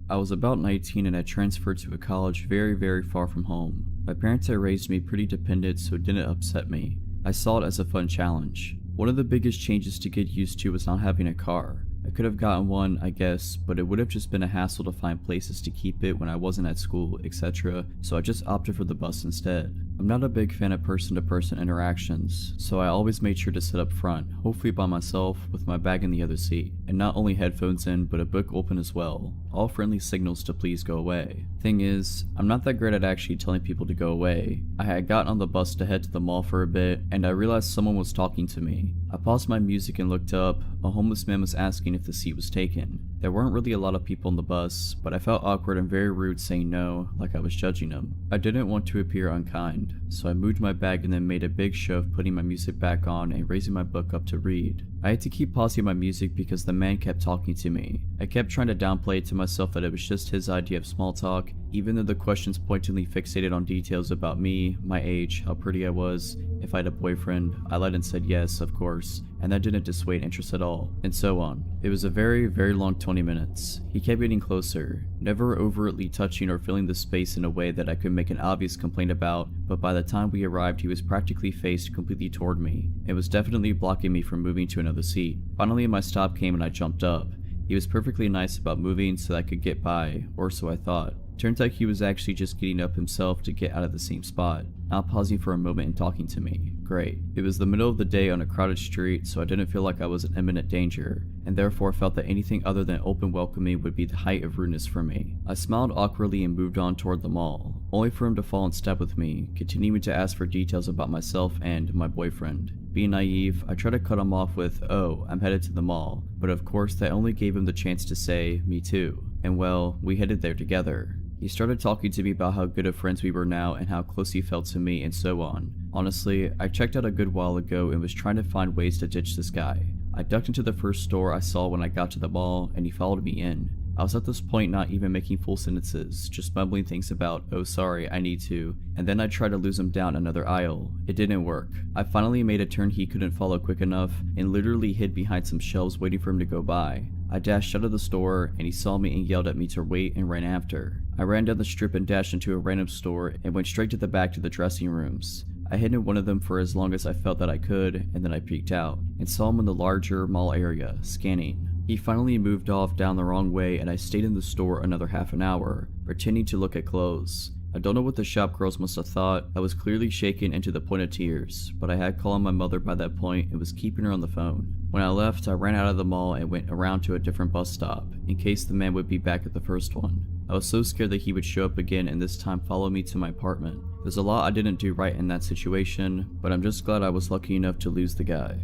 I was about 19 and had transferred to a college very far from home. My parents had raised me pretty dependent, so it didn't upset me. I saw it as a fun challenge. One of the biggest changes to get used to was not having a car. I could have gotten one, I guess, but it would have just been a hassle to find places to keep it when I wasn't at school, etc., so I just opted for the bus instead. I'm not a big fan of person-to-person interactions, so I always made sure to sit up front, hopefully by myself, with my bag in the other seat, and not only headphones in, but a book open as well, all friendly signals to please go away. Thing is, I'm not that great at actually telling people to go away. I had gotten on the bus to head to the mall for a bit, and I realized someone was talking to me. I paused my music and looked up. A homeless man was asking if the seat was taken. There weren't really a lot of people on the bus, but I felt awkward and very rude saying no, like I was judging him. I didn't want to appear unkind, so I moved my bag and then made a big show of putting my music back on and raising my book up to read. I had to keep pausing my music because the man kept talking to me. I kept trying to downplay it to myself that it was just his idea of small talk, even though the questions pointedly fixated on details about me, my age, how pretty I was, if I had a boyfriend. I lied and said yes, of course, and that didn't dissuade interest at all, and so on. It was a very, very long 20 minutes. He kept getting closer, never overtly touching or filling the space in a way that I could make an obvious complaint about, but by the time we arrived he was practically faced completely toward me. It was definitely blocking me from moving to another seat. Finally my stop came and I jumped up. He was perfectly nice about moving so that I could get by, or so I thought. Turns out he was actually just getting up himself to get out of the same spot, not pausing for a moment and talking to me. Great. It was the middle of the day on a crowded street, so I didn't feel like I was in imminent danger, and therefore felt that anything other than open welcoming would be the height of rudeness for me. I smiled awkwardly and moved on toward the mall, only for him to fall in step with me, continuing to ask for details about myself and my boyfriend. Being naive, I tried to cut him off with, "Oh, I'm headed to the mall," but of course that only gave him the chance to say, "Me too," and well, we headed there together. He started talking to me about how good of friends we were now and how close he felt to me and so on. Honestly, I checked out a good while ago and was trying to find ways to ditch this guy. I ducked into the first store I saw when I got to the mall and he followed me in. I was at this point not even making full sentences, just mumbling things about, "Oh sorry, I need to," and then I tried to lose him down another aisle. It didn't work. I finally made a turn he couldn't follow quick enough and literally hid behind some shelves waiting for him to go by. I dashed out of the store and he saw me and yelled at me to wait and ran after. I ran down the strip and dashed into a random store and went straight to the back to the dressing rooms. I hid in one of them for as long as I felt that I could, and then I peeked out and saw him in the larger mall area, scanning. He finally moved off down the wrong way and I stayed in the store another half an hour, pretending to look at clothes. I don't know what the shop girls must have thought. I was clearly shaken and to the point of tears, but I had called my mother by that point and was keeping her on the phone. When I left, I ran out of the mall and went around to a different bus stop, in case the man would be back at the first one. I was so scared that he would show up again and this time follow me to my apartment. There's a lot I didn't do right in that situation, but I'm just glad I was lucky enough to lose the guy.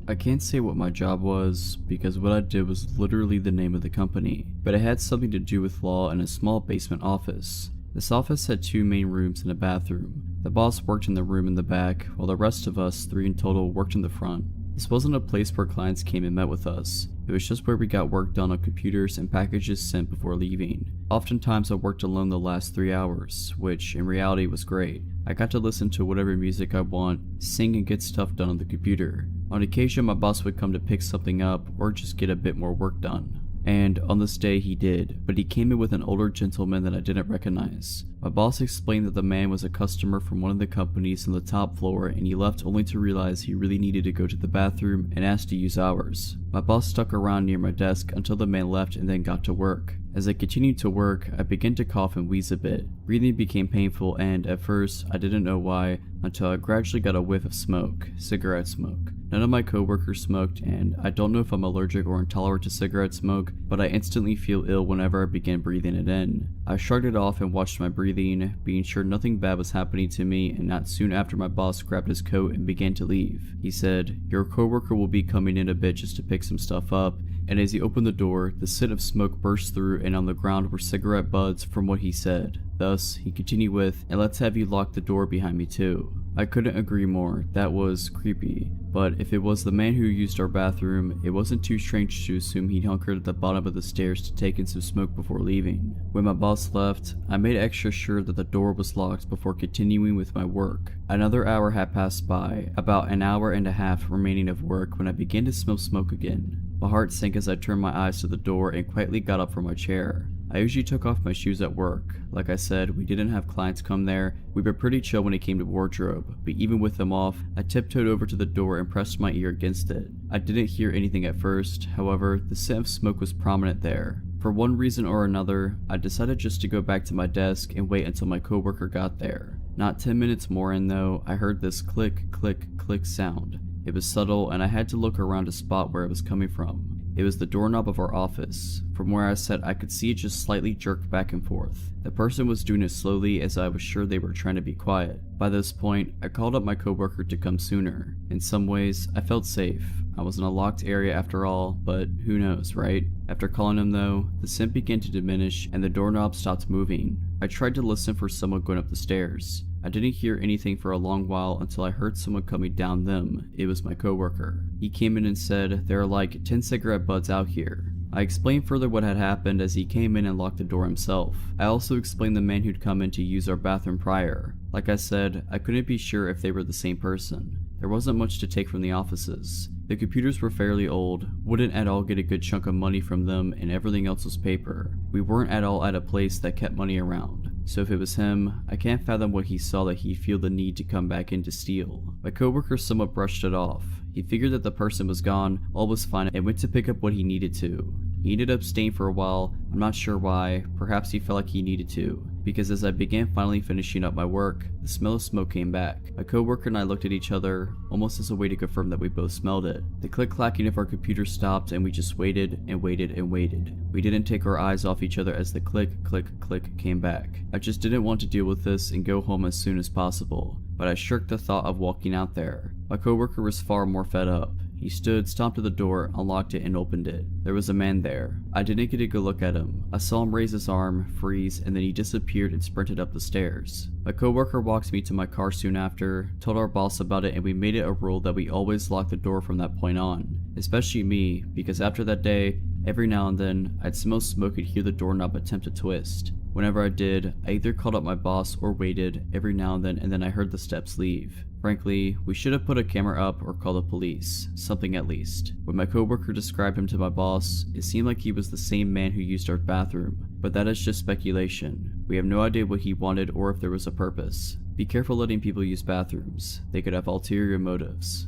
I can't say what my job was, because what I did was literally the name of the company, but it had something to do with law in a small basement office. This office had 2 main rooms and a bathroom. The boss worked in the room in the back, while the rest of us, 3 in total, worked in the front. This wasn't a place where clients came and met with us. It was just where we got work done on computers and packages sent before leaving. Oftentimes I worked alone the last 3 hours, which in reality was great. I got to listen to whatever music I want, sing and get stuff done on the computer. On occasion my boss would come to pick something up or just get a bit more work done. And on this day he did, but he came in with an older gentleman that I didn't recognize. My boss explained that the man was a customer from one of the companies on the top floor and he left only to realize he really needed to go to the bathroom and asked to use ours. My boss stuck around near my desk until the man left and then got to work. As I continued to work, I began to cough and wheeze a bit. Breathing became painful and, at first, I didn't know why until I gradually got a whiff of smoke, cigarette smoke. None of my coworkers smoked and I don't know if I'm allergic or intolerant to cigarette smoke, but I instantly feel ill whenever I begin breathing it in. I shrugged it off and watched my breathing, being sure nothing bad was happening to me, and not soon after my boss grabbed his coat and began to leave. He said, "Your coworker will be coming in a bit just to pick some stuff up," and as he opened the door, the scent of smoke burst through and on the ground were cigarette butts from what he said. Thus, he continued with, "And let's have you lock the door behind me too." I couldn't agree more. That was creepy. But if it was the man who used our bathroom, it wasn't too strange to assume he'd hunkered at the bottom of the stairs to take in some smoke before leaving. When my boss left, I made extra sure that the door was locked before continuing with my work. Another hour had passed by, about an hour and a half remaining of work when I began to smell smoke again. My heart sank as I turned my eyes to the door and quietly got up from my chair. I usually took off my shoes at work. Like I said, we didn't have clients come there. We were pretty chill when it came to wardrobe, but even with them off, I tiptoed over to the door and pressed my ear against it. I didn't hear anything at first, however, the scent of smoke was prominent there. For one reason or another, I decided just to go back to my desk and wait until my coworker got there. Not 10 minutes more in though, I heard this click, click, click sound. It was subtle and I had to look around to spot where it was coming from. It was the doorknob of our office. From where I sat, I could see it just slightly jerk back and forth. The person was doing it slowly as I was sure they were trying to be quiet. By this point, I called up my coworker to come sooner. In some ways, I felt safe. I was in a locked area after all, but who knows, right? After calling him though, the scent began to diminish and the doorknob stopped moving. I tried to listen for someone going up the stairs. I didn't hear anything for a long while until I heard someone coming down them. It was my coworker. He came in and said, "There are like 10 cigarette butts out here." I explained further what had happened as he came in and locked the door himself. I also explained the man who'd come in to use our bathroom prior. Like I said, I couldn't be sure if they were the same person. There wasn't much to take from the offices. The computers were fairly old, wouldn't at all get a good chunk of money from them, and everything else was paper. We weren't at all at a place that kept money around. So if it was him, I can't fathom what he saw that he'd feel the need to come back in to steal. My coworker somewhat brushed it off. He figured that the person was gone, all was fine, and went to pick up what he needed to. He ended up staying for a while, I'm not sure why, perhaps he felt like he needed to, because as I began finally finishing up my work, the smell of smoke came back. My coworker and I looked at each other, almost as a way to confirm that we both smelled it. The click-clacking of our computer stopped and we just waited and waited and waited. We didn't take our eyes off each other as the click, click, click came back. I just didn't want to deal with this and go home as soon as possible, but I shirked the thought of walking out there. My coworker was far more fed up. He stood, stomped to the door, unlocked it, and opened it. There was a man there. I didn't get a good look at him. I saw him raise his arm, freeze, and then he disappeared and sprinted up the stairs. My coworker walked me to my car soon after, told our boss about it, and we made it a rule that we always lock the door from that point on. Especially me, because after that day, every now and then, I'd smell smoke and hear the doorknob attempt to twist. Whenever I did, I either called up my boss or waited every now and then I heard the steps leave. Frankly, we should have put a camera up or called the police, something at least. When my coworker described him to my boss, it seemed like he was the same man who used our bathroom, but that is just speculation. We have no idea what he wanted or if there was a purpose. Be careful letting people use bathrooms. They could have ulterior motives.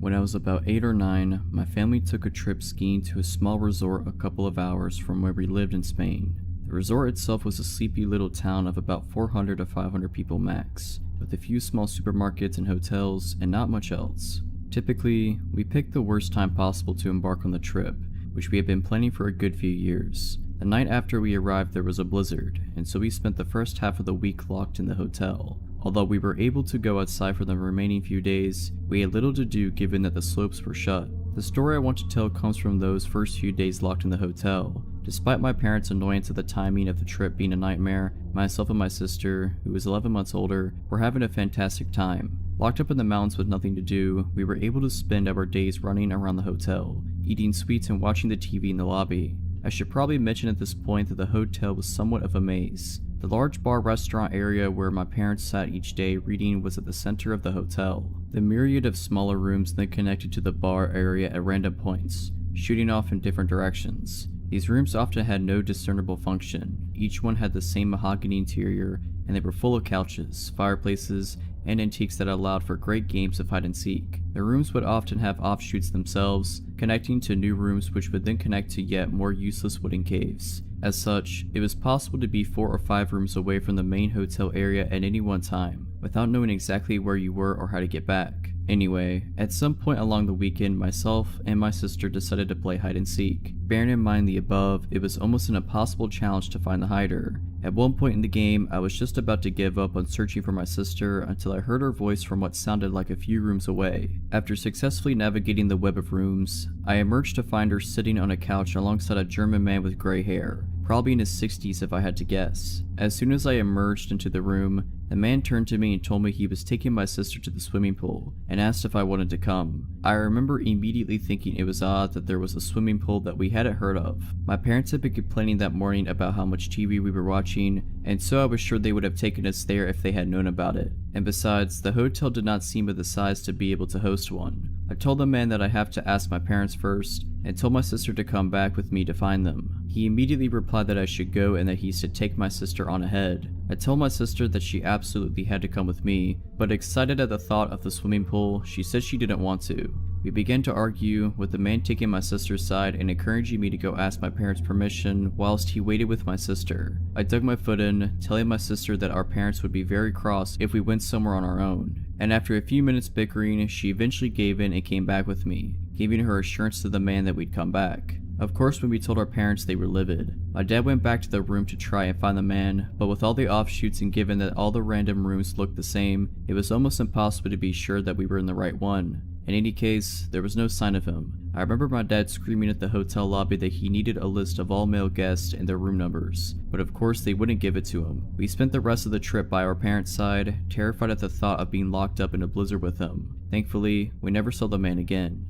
When I was about 8 or 9, my family took a trip skiing to a small resort a couple of hours from where we lived in Spain. The resort itself was a sleepy little town of about 400 to 500 people max, with a few small supermarkets and hotels, and not much else. Typically, we picked the worst time possible to embark on the trip, which we had been planning for a good few years. The night after we arrived there was a blizzard, and so we spent the first half of the week locked in the hotel. Although we were able to go outside for the remaining few days, we had little to do given that the slopes were shut. The story I want to tell comes from those first few days locked in the hotel. Despite my parents' annoyance at the timing of the trip being a nightmare, myself and my sister, who was 11 months older, were having a fantastic time. Locked up in the mountains with nothing to do, we were able to spend our days running around the hotel, eating sweets and watching the TV in the lobby. I should probably mention at this point that the hotel was somewhat of a maze. The large bar restaurant area where my parents sat each day reading was at the center of the hotel. The myriad of smaller rooms then connected to the bar area at random points, shooting off in different directions. These rooms often had no discernible function. Each one had the same mahogany interior, and they were full of couches, fireplaces, and antiques that allowed for great games of hide and seek. The rooms would often have offshoots themselves, connecting to new rooms which would then connect to yet more useless wooden caves. As such, it was possible to be 4 or 5 rooms away from the main hotel area at any one time, without knowing exactly where you were or how to get back. Anyway, at some point along the weekend, myself and my sister decided to play hide and seek. Bearing in mind the above, it was almost an impossible challenge to find the hider. At one point in the game, I was just about to give up on searching for my sister until I heard her voice from what sounded like a few rooms away. After successfully navigating the web of rooms, I emerged to find her sitting on a couch alongside a German man with gray hair, probably in his 60s if I had to guess. As soon as I emerged into the room, the man turned to me and told me he was taking my sister to the swimming pool and asked if I wanted to come. I remember immediately thinking it was odd that there was a swimming pool that we hadn't heard of. My parents had been complaining that morning about how much TV we were watching, and so I was sure they would have taken us there if they had known about it. And besides, the hotel did not seem of the size to be able to host one. I told the man that I have to ask my parents first, and told my sister to come back with me to find them. He immediately replied that I should go and that he should take my sister on ahead. I told my sister that she absolutely had to come with me, but excited at the thought of the swimming pool, she said she didn't want to. We began to argue, with the man taking my sister's side and encouraging me to go ask my parents permission whilst he waited with my sister. I dug my foot in, telling my sister that our parents would be very cross if we went somewhere on our own. And after a few minutes bickering, she eventually gave in and came back with me, giving her assurance to the man that we'd come back. Of course, when we told our parents, they were livid. My dad went back to the room to try and find the man, but with all the offshoots and given that all the random rooms looked the same, it was almost impossible to be sure that we were in the right one. In any case, there was no sign of him. I remember my dad screaming at the hotel lobby that he needed a list of all male guests and their room numbers, but of course they wouldn't give it to him. We spent the rest of the trip by our parents' side, terrified at the thought of being locked up in a blizzard with him. Thankfully, we never saw the man again.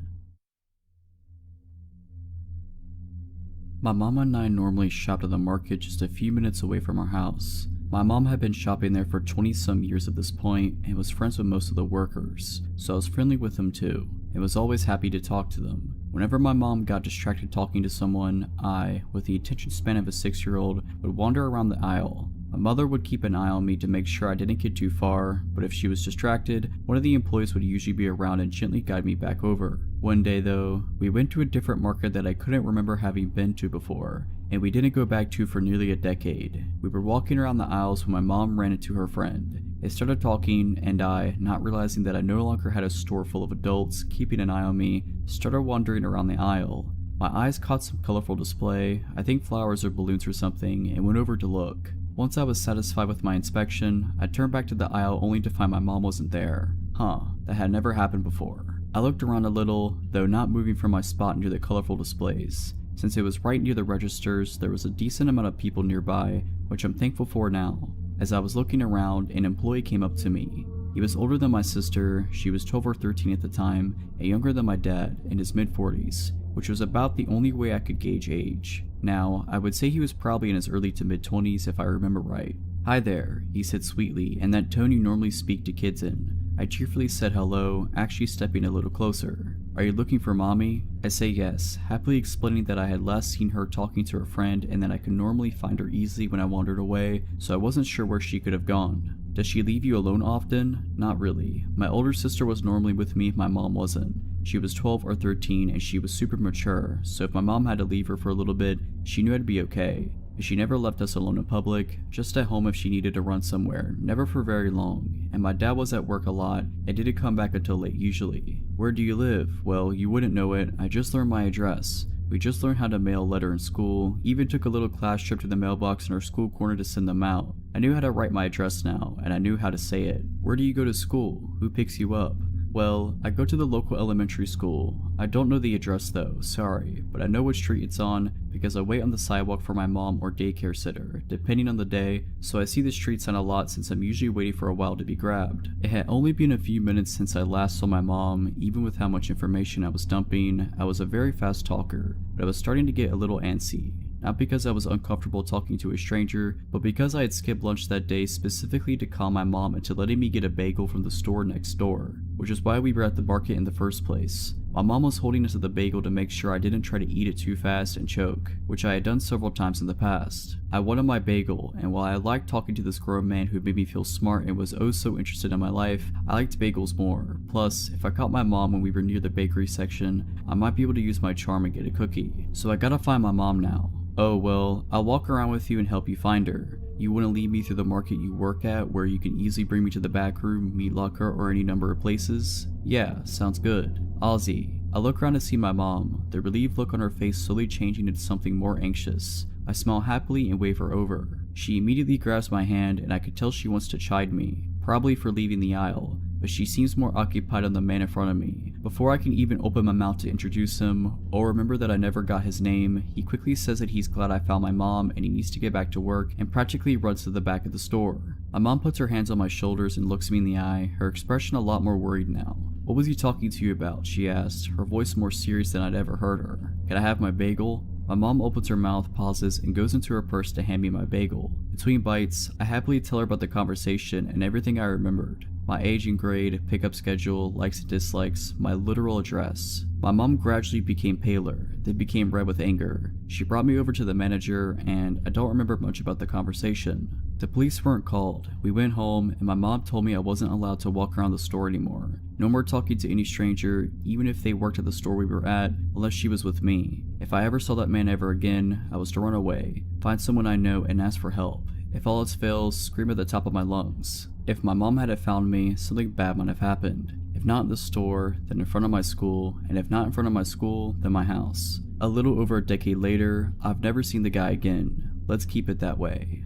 My mom and I normally shopped at the market just a few minutes away from our house. My mom had been shopping there for 20-some years at this point and was friends with most of the workers, so I was friendly with them too, and was always happy to talk to them. Whenever my mom got distracted talking to someone, I, with the attention span of a 6-year-old, would wander around the aisle. My mother would keep an eye on me to make sure I didn't get too far, but if she was distracted, one of the employees would usually be around and gently guide me back over. One day though, we went to a different market that I couldn't remember having been to before, and we didn't go back to for nearly a decade. We were walking around the aisles when my mom ran into her friend. They started talking, and I, not realizing that I no longer had a store full of adults keeping an eye on me, started wandering around the aisle. My eyes caught some colorful display, I think flowers or balloons or something, and went over to look. Once I was satisfied with my inspection, I turned back to the aisle only to find my mom wasn't there. That had never happened before. I looked around a little, though not moving from my spot near the colorful displays. Since it was right near the registers, there was a decent amount of people nearby, which I'm thankful for now. As I was looking around, an employee came up to me. He was older than my sister, she was 12 or 13 at the time, and younger than my dad, in his mid-40s, which was about the only way I could gauge age. Now, I would say he was probably in his early to mid-20s if I remember right. "Hi there," he said sweetly, in that tone you normally speak to kids in. I cheerfully said hello, actually stepping a little closer. "Are you looking for mommy?" I say yes, happily explaining that I had last seen her talking to her friend and that I could normally find her easily when I wandered away, so I wasn't sure where she could have gone. "Does she leave you alone often?" "Not really. My older sister was normally with me if my mom wasn't. She was 12 or 13 and she was super mature, so if my mom had to leave her for a little bit, she knew I'd be okay. She never left us alone in public, just at home if she needed to run somewhere, never for very long, and my dad was at work a lot and didn't come back until late usually." "Where do you live?" "Well, you wouldn't know it, I just learned my address. We just learned how to mail a letter in school, even took a little class trip to the mailbox in our school corner to send them out. I knew how to write my address now, and I knew how to say it." "Where do you go to school? Who picks you up?" "Well, I go to the local elementary school. I don't know the address though, sorry, but I know which street it's on because I wait on the sidewalk for my mom or daycare sitter, depending on the day, so I see the street sign a lot since I'm usually waiting for a while to be grabbed." It had only been a few minutes since I last saw my mom. Even with how much information I was dumping, I was a very fast talker, but I was starting to get a little antsy. Not because I was uncomfortable talking to a stranger, but because I had skipped lunch that day specifically to calm my mom into letting me get a bagel from the store next door, which is why we were at the market in the first place. My mom was holding onto the bagel to make sure I didn't try to eat it too fast and choke, which I had done several times in the past. I wanted my bagel, and while I liked talking to this grown man who made me feel smart and was oh so interested in my life, I liked bagels more. Plus, if I caught my mom when we were near the bakery section, I might be able to use my charm and get a cookie. So I gotta find my mom now. "Oh well, I'll walk around with you and help you find her. You wouldn't lead me through the market you work at where you can easily bring me to the back room, meat locker, or any number of places?" "Yeah, sounds good." "Ozzy." I look around to see my mom, the relieved look on her face slowly changing into something more anxious. I smile happily and wave her over. She immediately grabs my hand and I could tell she wants to chide me, probably for leaving the aisle, but she seems more occupied on the man in front of me. Before I can even open my mouth to introduce him, or remember that I never got his name, he quickly says that he's glad I found my mom and he needs to get back to work, and practically runs to the back of the store. My mom puts her hands on my shoulders and looks me in the eye, her expression a lot more worried now. "What was he talking to you about?" she asked, her voice more serious than I'd ever heard her. "Can I have my bagel?" My mom opens her mouth, pauses, and goes into her purse to hand me my bagel. Between bites, I happily tell her about the conversation and everything I remembered. My age and grade, pickup schedule, likes and dislikes, my literal address. My mom gradually became paler, then became red with anger. She brought me over to the manager, and I don't remember much about the conversation. The police weren't called. We went home, and my mom told me I wasn't allowed to walk around the store anymore. No more talking to any stranger, even if they worked at the store we were at, unless she was with me. If I ever saw that man ever again, I was to run away, find someone I know, and ask for help. If all else fails, scream at the top of my lungs. If my mom hadn't found me, something bad might have happened. If not in the store, then in front of my school, and if not in front of my school, then my house. A little over a decade later, I've never seen the guy again. Let's keep it that way.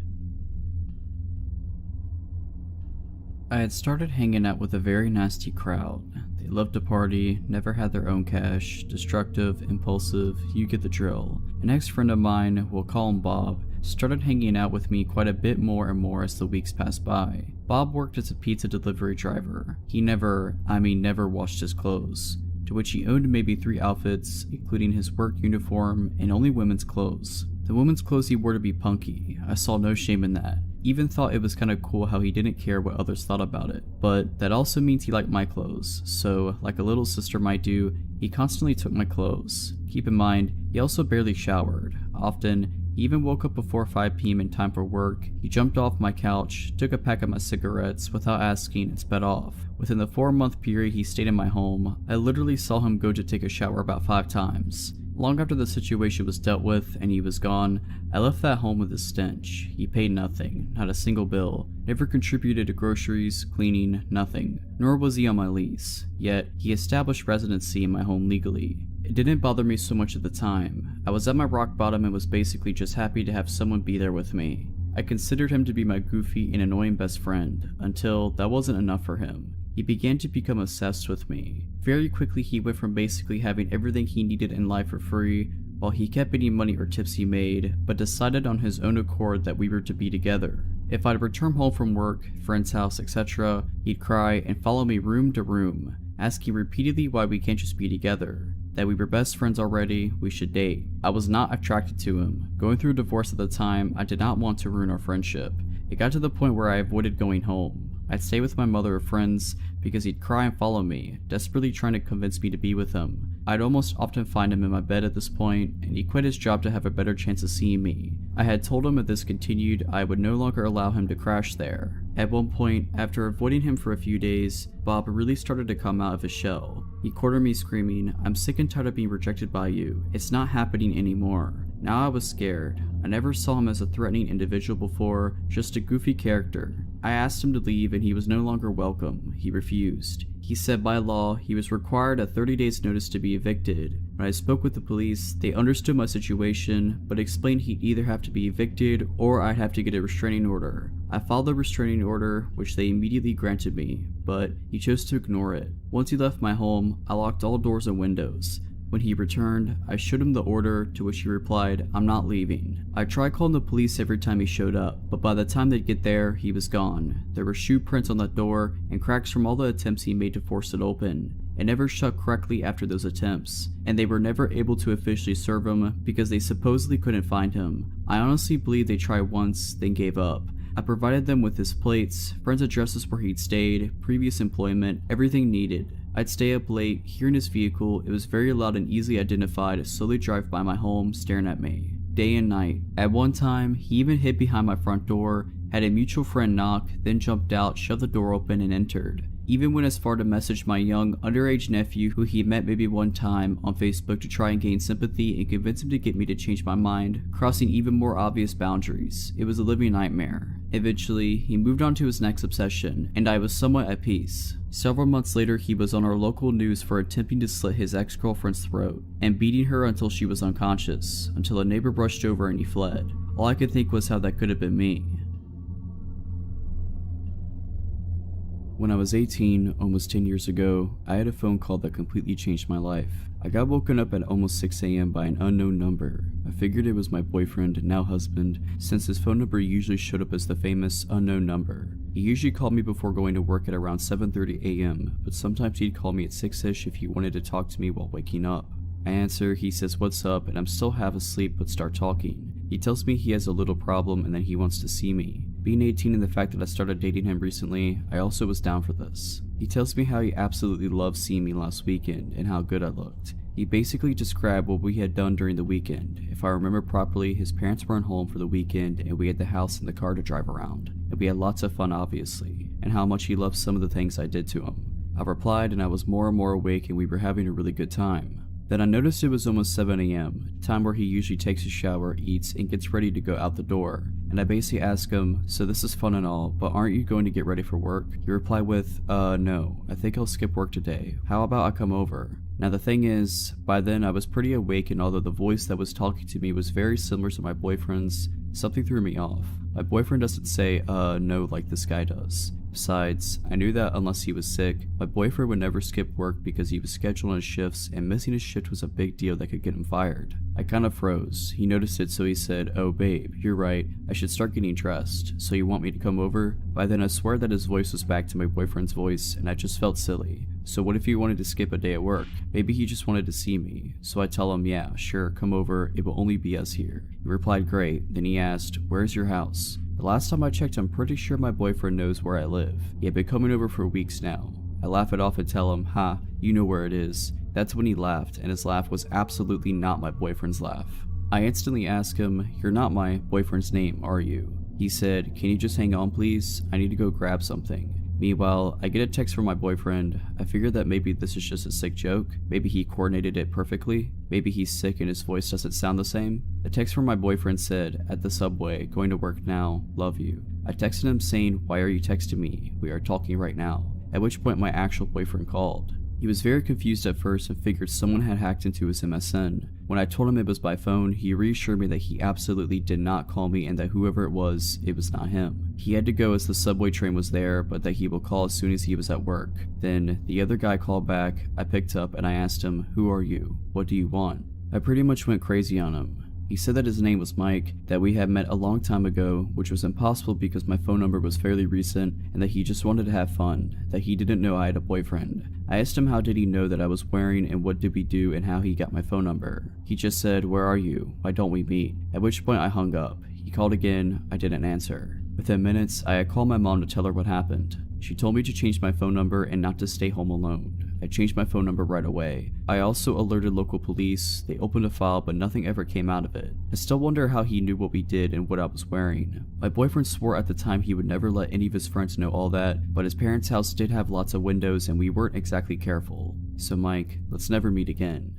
I had started hanging out with a very nasty crowd. They loved to party, never had their own cash, destructive, impulsive, you get the drill. An ex-friend of mine, we'll call him Bob, started hanging out with me quite a bit more and more as the weeks passed by. Bob worked as a pizza delivery driver. He never washed his clothes, to which he owned maybe 3 outfits, including his work uniform and only women's clothes. The women's clothes he wore to be punky. I saw no shame in that. Even thought it was kinda cool how he didn't care what others thought about it. But that also means he liked my clothes, so like a little sister might do, he constantly took my clothes. Keep in mind, he also barely showered. Often, he even woke up before 5 p.m. in time for work. He jumped off my couch, took a pack of my cigarettes without asking, and sped off. Within the 4-month period he stayed in my home, I literally saw him go to take a shower about 5 times. Long after the situation was dealt with and he was gone, I left that home with a stench. He paid nothing, not a single bill, never contributed to groceries, cleaning, nothing, nor was he on my lease. Yet, he established residency in my home legally. It didn't bother me so much at the time. I was at my rock bottom and was basically just happy to have someone be there with me. I considered him to be my goofy and annoying best friend, until that wasn't enough for him. He began to become obsessed with me. Very quickly he went from basically having everything he needed in life for free, while he kept any money or tips he made, but decided on his own accord that we were to be together. If I'd return home from work, friend's house, etc., he'd cry and follow me room to room, asking repeatedly why we can't just be together, that we were best friends already, we should date. I was not attracted to him. Going through a divorce at the time, I did not want to ruin our friendship. It got to the point where I avoided going home. I'd stay with my mother or friends because he'd cry and follow me, desperately trying to convince me to be with him. I'd almost often find him in my bed at this point, and he quit his job to have a better chance of seeing me. I had told him if this continued, I would no longer allow him to crash there. At one point, after avoiding him for a few days, Bob really started to come out of his shell. He cornered me screaming, "I'm sick and tired of being rejected by you. It's not happening anymore." Now I was scared. I never saw him as a threatening individual before, just a goofy character. I asked him to leave and he was no longer welcome. He refused. He said by law, he was required a 30 days notice to be evicted. When I spoke with the police, they understood my situation, but explained he'd either have to be evicted or I'd have to get a restraining order. I filed the restraining order, which they immediately granted me, but he chose to ignore it. Once he left my home, I locked all doors and windows. When he returned, I showed him the order, to which he replied, "I'm not leaving." I tried calling the police every time he showed up, but by the time they'd get there, he was gone. There were shoe prints on the door and cracks from all the attempts he made to force it open. It never shut correctly after those attempts, and they were never able to officially serve him because they supposedly couldn't find him. I honestly believe they tried once, then gave up. I provided them with his plates, friends' addresses where he'd stayed, previous employment, everything needed. I'd stay up late, here in his vehicle, it was very loud and easily identified, slowly drive by my home, staring at me, day and night. At one time, he even hid behind my front door, had a mutual friend knock, then jumped out, shoved the door open, and entered. Even went as far to message my young, underage nephew who he met maybe one time on Facebook to try and gain sympathy and convince him to get me to change my mind, crossing even more obvious boundaries. It was a living nightmare. Eventually, he moved on to his next obsession, and I was somewhat at peace. Several months later, he was on our local news for attempting to slit his ex-girlfriend's throat, and beating her until she was unconscious, until a neighbor brushed over and he fled. All I could think was how that could have been me. When I was 18, almost 10 years ago, I had a phone call that completely changed my life. I got woken up at almost 6 a.m. by an unknown number. I figured it was my boyfriend, now husband, since his phone number usually showed up as the famous unknown number. He usually called me before going to work at around 7:30 a.m., but sometimes he'd call me at 6ish if he wanted to talk to me while waking up. I answer, he says what's up, and I'm still half asleep but start talking. He tells me he has a little problem and that he wants to see me. Being 18 and the fact that I started dating him recently, I also was down for this. He tells me how he absolutely loved seeing me last weekend and how good I looked. He basically described what we had done during the weekend. If I remember properly, his parents weren't home for the weekend and we had the house and the car to drive around. And we had lots of fun obviously, and how much he loved some of the things I did to him. I replied and I was more and more awake and we were having a really good time. Then I noticed it was almost 7 AM, time where he usually takes a shower, eats, and gets ready to go out the door. And I basically ask him, so this is fun and all, but aren't you going to get ready for work? He replied with, no, I think I'll skip work today. How about I come over? Now the thing is, by then I was pretty awake, and although the voice that was talking to me was very similar to my boyfriend's, something threw me off. My boyfriend doesn't say, no, like this guy does. Besides, I knew that unless he was sick, my boyfriend would never skip work because he was scheduled on his shifts and missing his shift was a big deal that could get him fired. I kind of froze. He noticed it, so he said, oh babe, you're right, I should start getting dressed. So you want me to come over? By then I swear that his voice was back to my boyfriend's voice and I just felt silly. So what if he wanted to skip a day at work? Maybe he just wanted to see me. So I tell him, yeah, sure, come over, it will only be us here. He replied, great. Then he asked, where's your house? The last time I checked, I'm pretty sure my boyfriend knows where I live. He had been coming over for weeks now. I laugh it off and tell him, ha, you know where it is. That's when he laughed, and his laugh was absolutely not my boyfriend's laugh. I instantly ask him, you're not my boyfriend's name, are you? He said, can you just hang on please? I need to go grab something. Meanwhile, I get a text from my boyfriend. I figured that maybe this is just a sick joke. Maybe he coordinated it perfectly. Maybe he's sick and his voice doesn't sound the same. The text from my boyfriend said, at the subway, going to work now, love you. I texted him saying, why are you texting me? We are talking right now. At which point my actual boyfriend called. He was very confused at first and figured someone had hacked into his MSN. When I told him it was by phone, he reassured me that he absolutely did not call me and that whoever it was not him. He had to go as the subway train was there, but that he will call as soon as he was at work. Then, the other guy called back, I picked up and I asked him, who are you? What do you want? I pretty much went crazy on him. He said that his name was Mike, that we had met a long time ago, which was impossible because my phone number was fairly recent, and that he just wanted to have fun, that he didn't know I had a boyfriend. I asked him how did he know that I was wearing and what did we do and how he got my phone number. He just said, where are you? Why don't we meet? At which point I hung up. He called again, I didn't answer. Within minutes, I had called my mom to tell her what happened. She told me to change my phone number and not to stay home alone. I changed my phone number right away. I also alerted local police. They opened a file but nothing ever came out of it. I still wonder how he knew what we did and what I was wearing. My boyfriend swore at the time he would never let any of his friends know all that, but his parents' house did have lots of windows and we weren't exactly careful. So Mike, let's never meet again.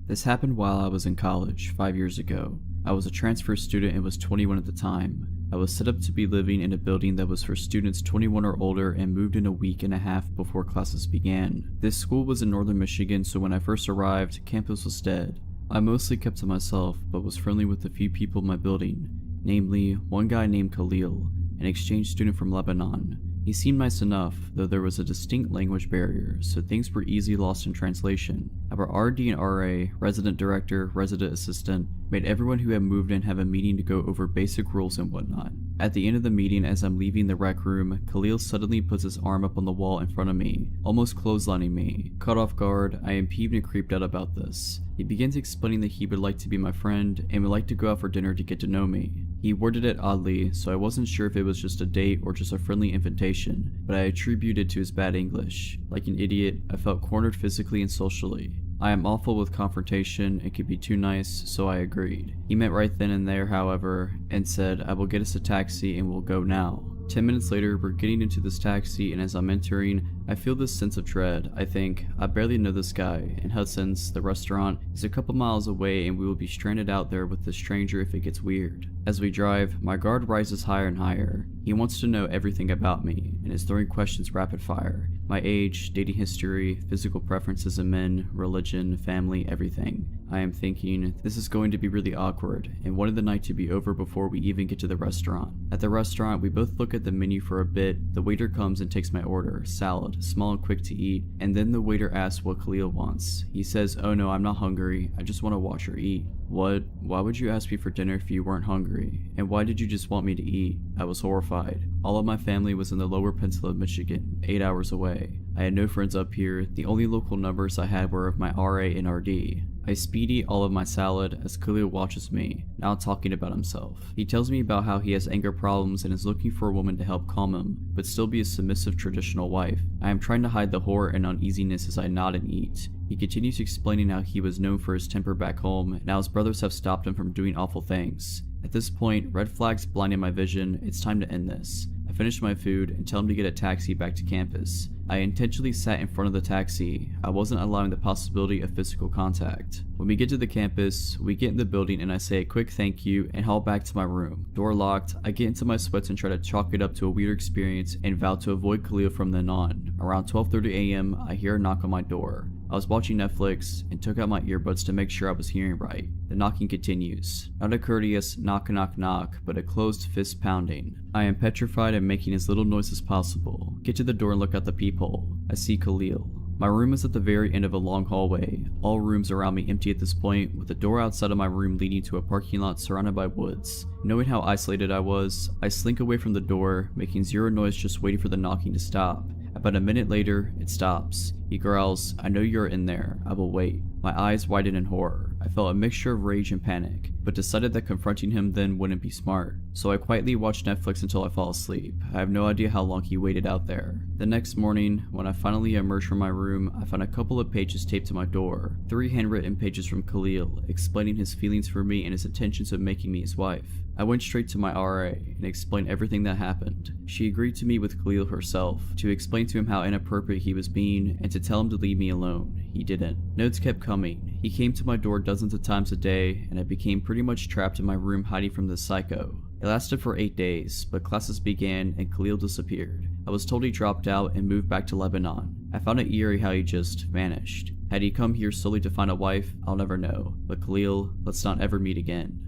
This happened while I was in college 5 years ago. I was a transfer student and was 21 at the time. I was set up to be living in a building that was for students 21 or older and moved in a week and a half before classes began. This school was in northern Michigan, so when I first arrived, campus was dead. I mostly kept to myself, but was friendly with a few people in my building, namely one guy named Khalil, an exchange student from Lebanon. He seemed nice enough, though there was a distinct language barrier, so things were easily lost in translation. Our RD and RA, resident director, resident assistant, made everyone who had moved in have a meeting to go over basic rules and whatnot. At the end of the meeting, as I'm leaving the rec room, Khalil suddenly puts his arm up on the wall in front of me, almost clotheslining me. Caught off guard, I am peeved and creeped out about this. He begins explaining that he would like to be my friend and would like to go out for dinner to get to know me. He worded it oddly, so I wasn't sure if it was just a date or just a friendly invitation, but I attributed it to his bad English. Like an idiot, I felt cornered physically and socially. I am awful with confrontation and could be too nice, so I agreed. He meant right then and there, however, and said, I will get us a taxi and we'll go now. 10 minutes later, we're getting into this taxi, and as I'm entering, I feel this sense of dread. I think, I barely know this guy, and Hudson's, the restaurant, is a couple miles away and we will be stranded out there with this stranger if it gets weird. As we drive, my guard rises higher and higher. He wants to know everything about me, and is throwing questions rapid fire. My age, dating history, physical preferences in men, religion, family, everything. I am thinking, this is going to be really awkward, and wanted the night to be over before we even get to the restaurant. At the restaurant, we both look at the menu for a bit. The waiter comes and takes my order, salad, small and quick to eat, and then the waiter asks what Khalil wants. He says, oh no, I'm not hungry, I just want to watch her eat. What? Why would you ask me for dinner if you weren't hungry? And why did you just want me to eat? I was horrified. All of my family was in the lower peninsula of Michigan, 8 hours away. I had no friends up here. The only local numbers I had were of my RA and RD. I speed eat all of my salad as Khalil watches me, now talking about himself. He tells me about how he has anger problems and is looking for a woman to help calm him, but still be a submissive traditional wife. I am trying to hide the horror and uneasiness as I nod and eat. He continues explaining how he was known for his temper back home, and how his brothers have stopped him from doing awful things. At this point, red flags blinding my vision. It's time to end this. I finish my food and tell him to get a taxi back to campus. I intentionally sat in front of the taxi. I wasn't allowing the possibility of physical contact. When we get to the campus, we get in the building and I say a quick thank you and haul back to my room. Door locked, I get into my sweats and try to chalk it up to a weird experience and vow to avoid Khalil from then on. Around 12:30 a.m., I hear a knock on my door. I was watching Netflix and took out my earbuds to make sure I was hearing right. The knocking continues. Not a courteous knock knock knock, but a closed fist pounding. I am petrified and making as little noise as possible. Get to the door and look out the peephole. I see Khalil. My room is at the very end of a long hallway. All rooms around me empty at this point, with the door outside of my room leading to a parking lot surrounded by woods. Knowing how isolated I was, I slink away from the door, making zero noise just waiting for the knocking to stop. About a minute later, it stops. He growls, "I know you're in there. I will wait." My eyes widen in horror. I felt a mixture of rage and panic, but decided that confronting him then wouldn't be smart. So I quietly watched Netflix until I fall asleep. I have no idea how long he waited out there. The next morning, when I finally emerged from my room, I found a couple of pages taped to my door. 3 handwritten pages from Khalil, explaining his feelings for me and his intentions of making me his wife. I went straight to my RA and explained everything that happened. She agreed to meet with Khalil herself, to explain to him how inappropriate he was being, and to tell him to leave me alone. He didn't. Notes kept coming. He came to my door dozens of times a day, and I became pretty much trapped in my room hiding from this psycho. It lasted for 8 days, but classes began and Khalil disappeared. I was told he dropped out and moved back to Lebanon. I found it eerie how he just vanished. Had he come here solely to find a wife, I'll never know. But Khalil, let's not ever meet again.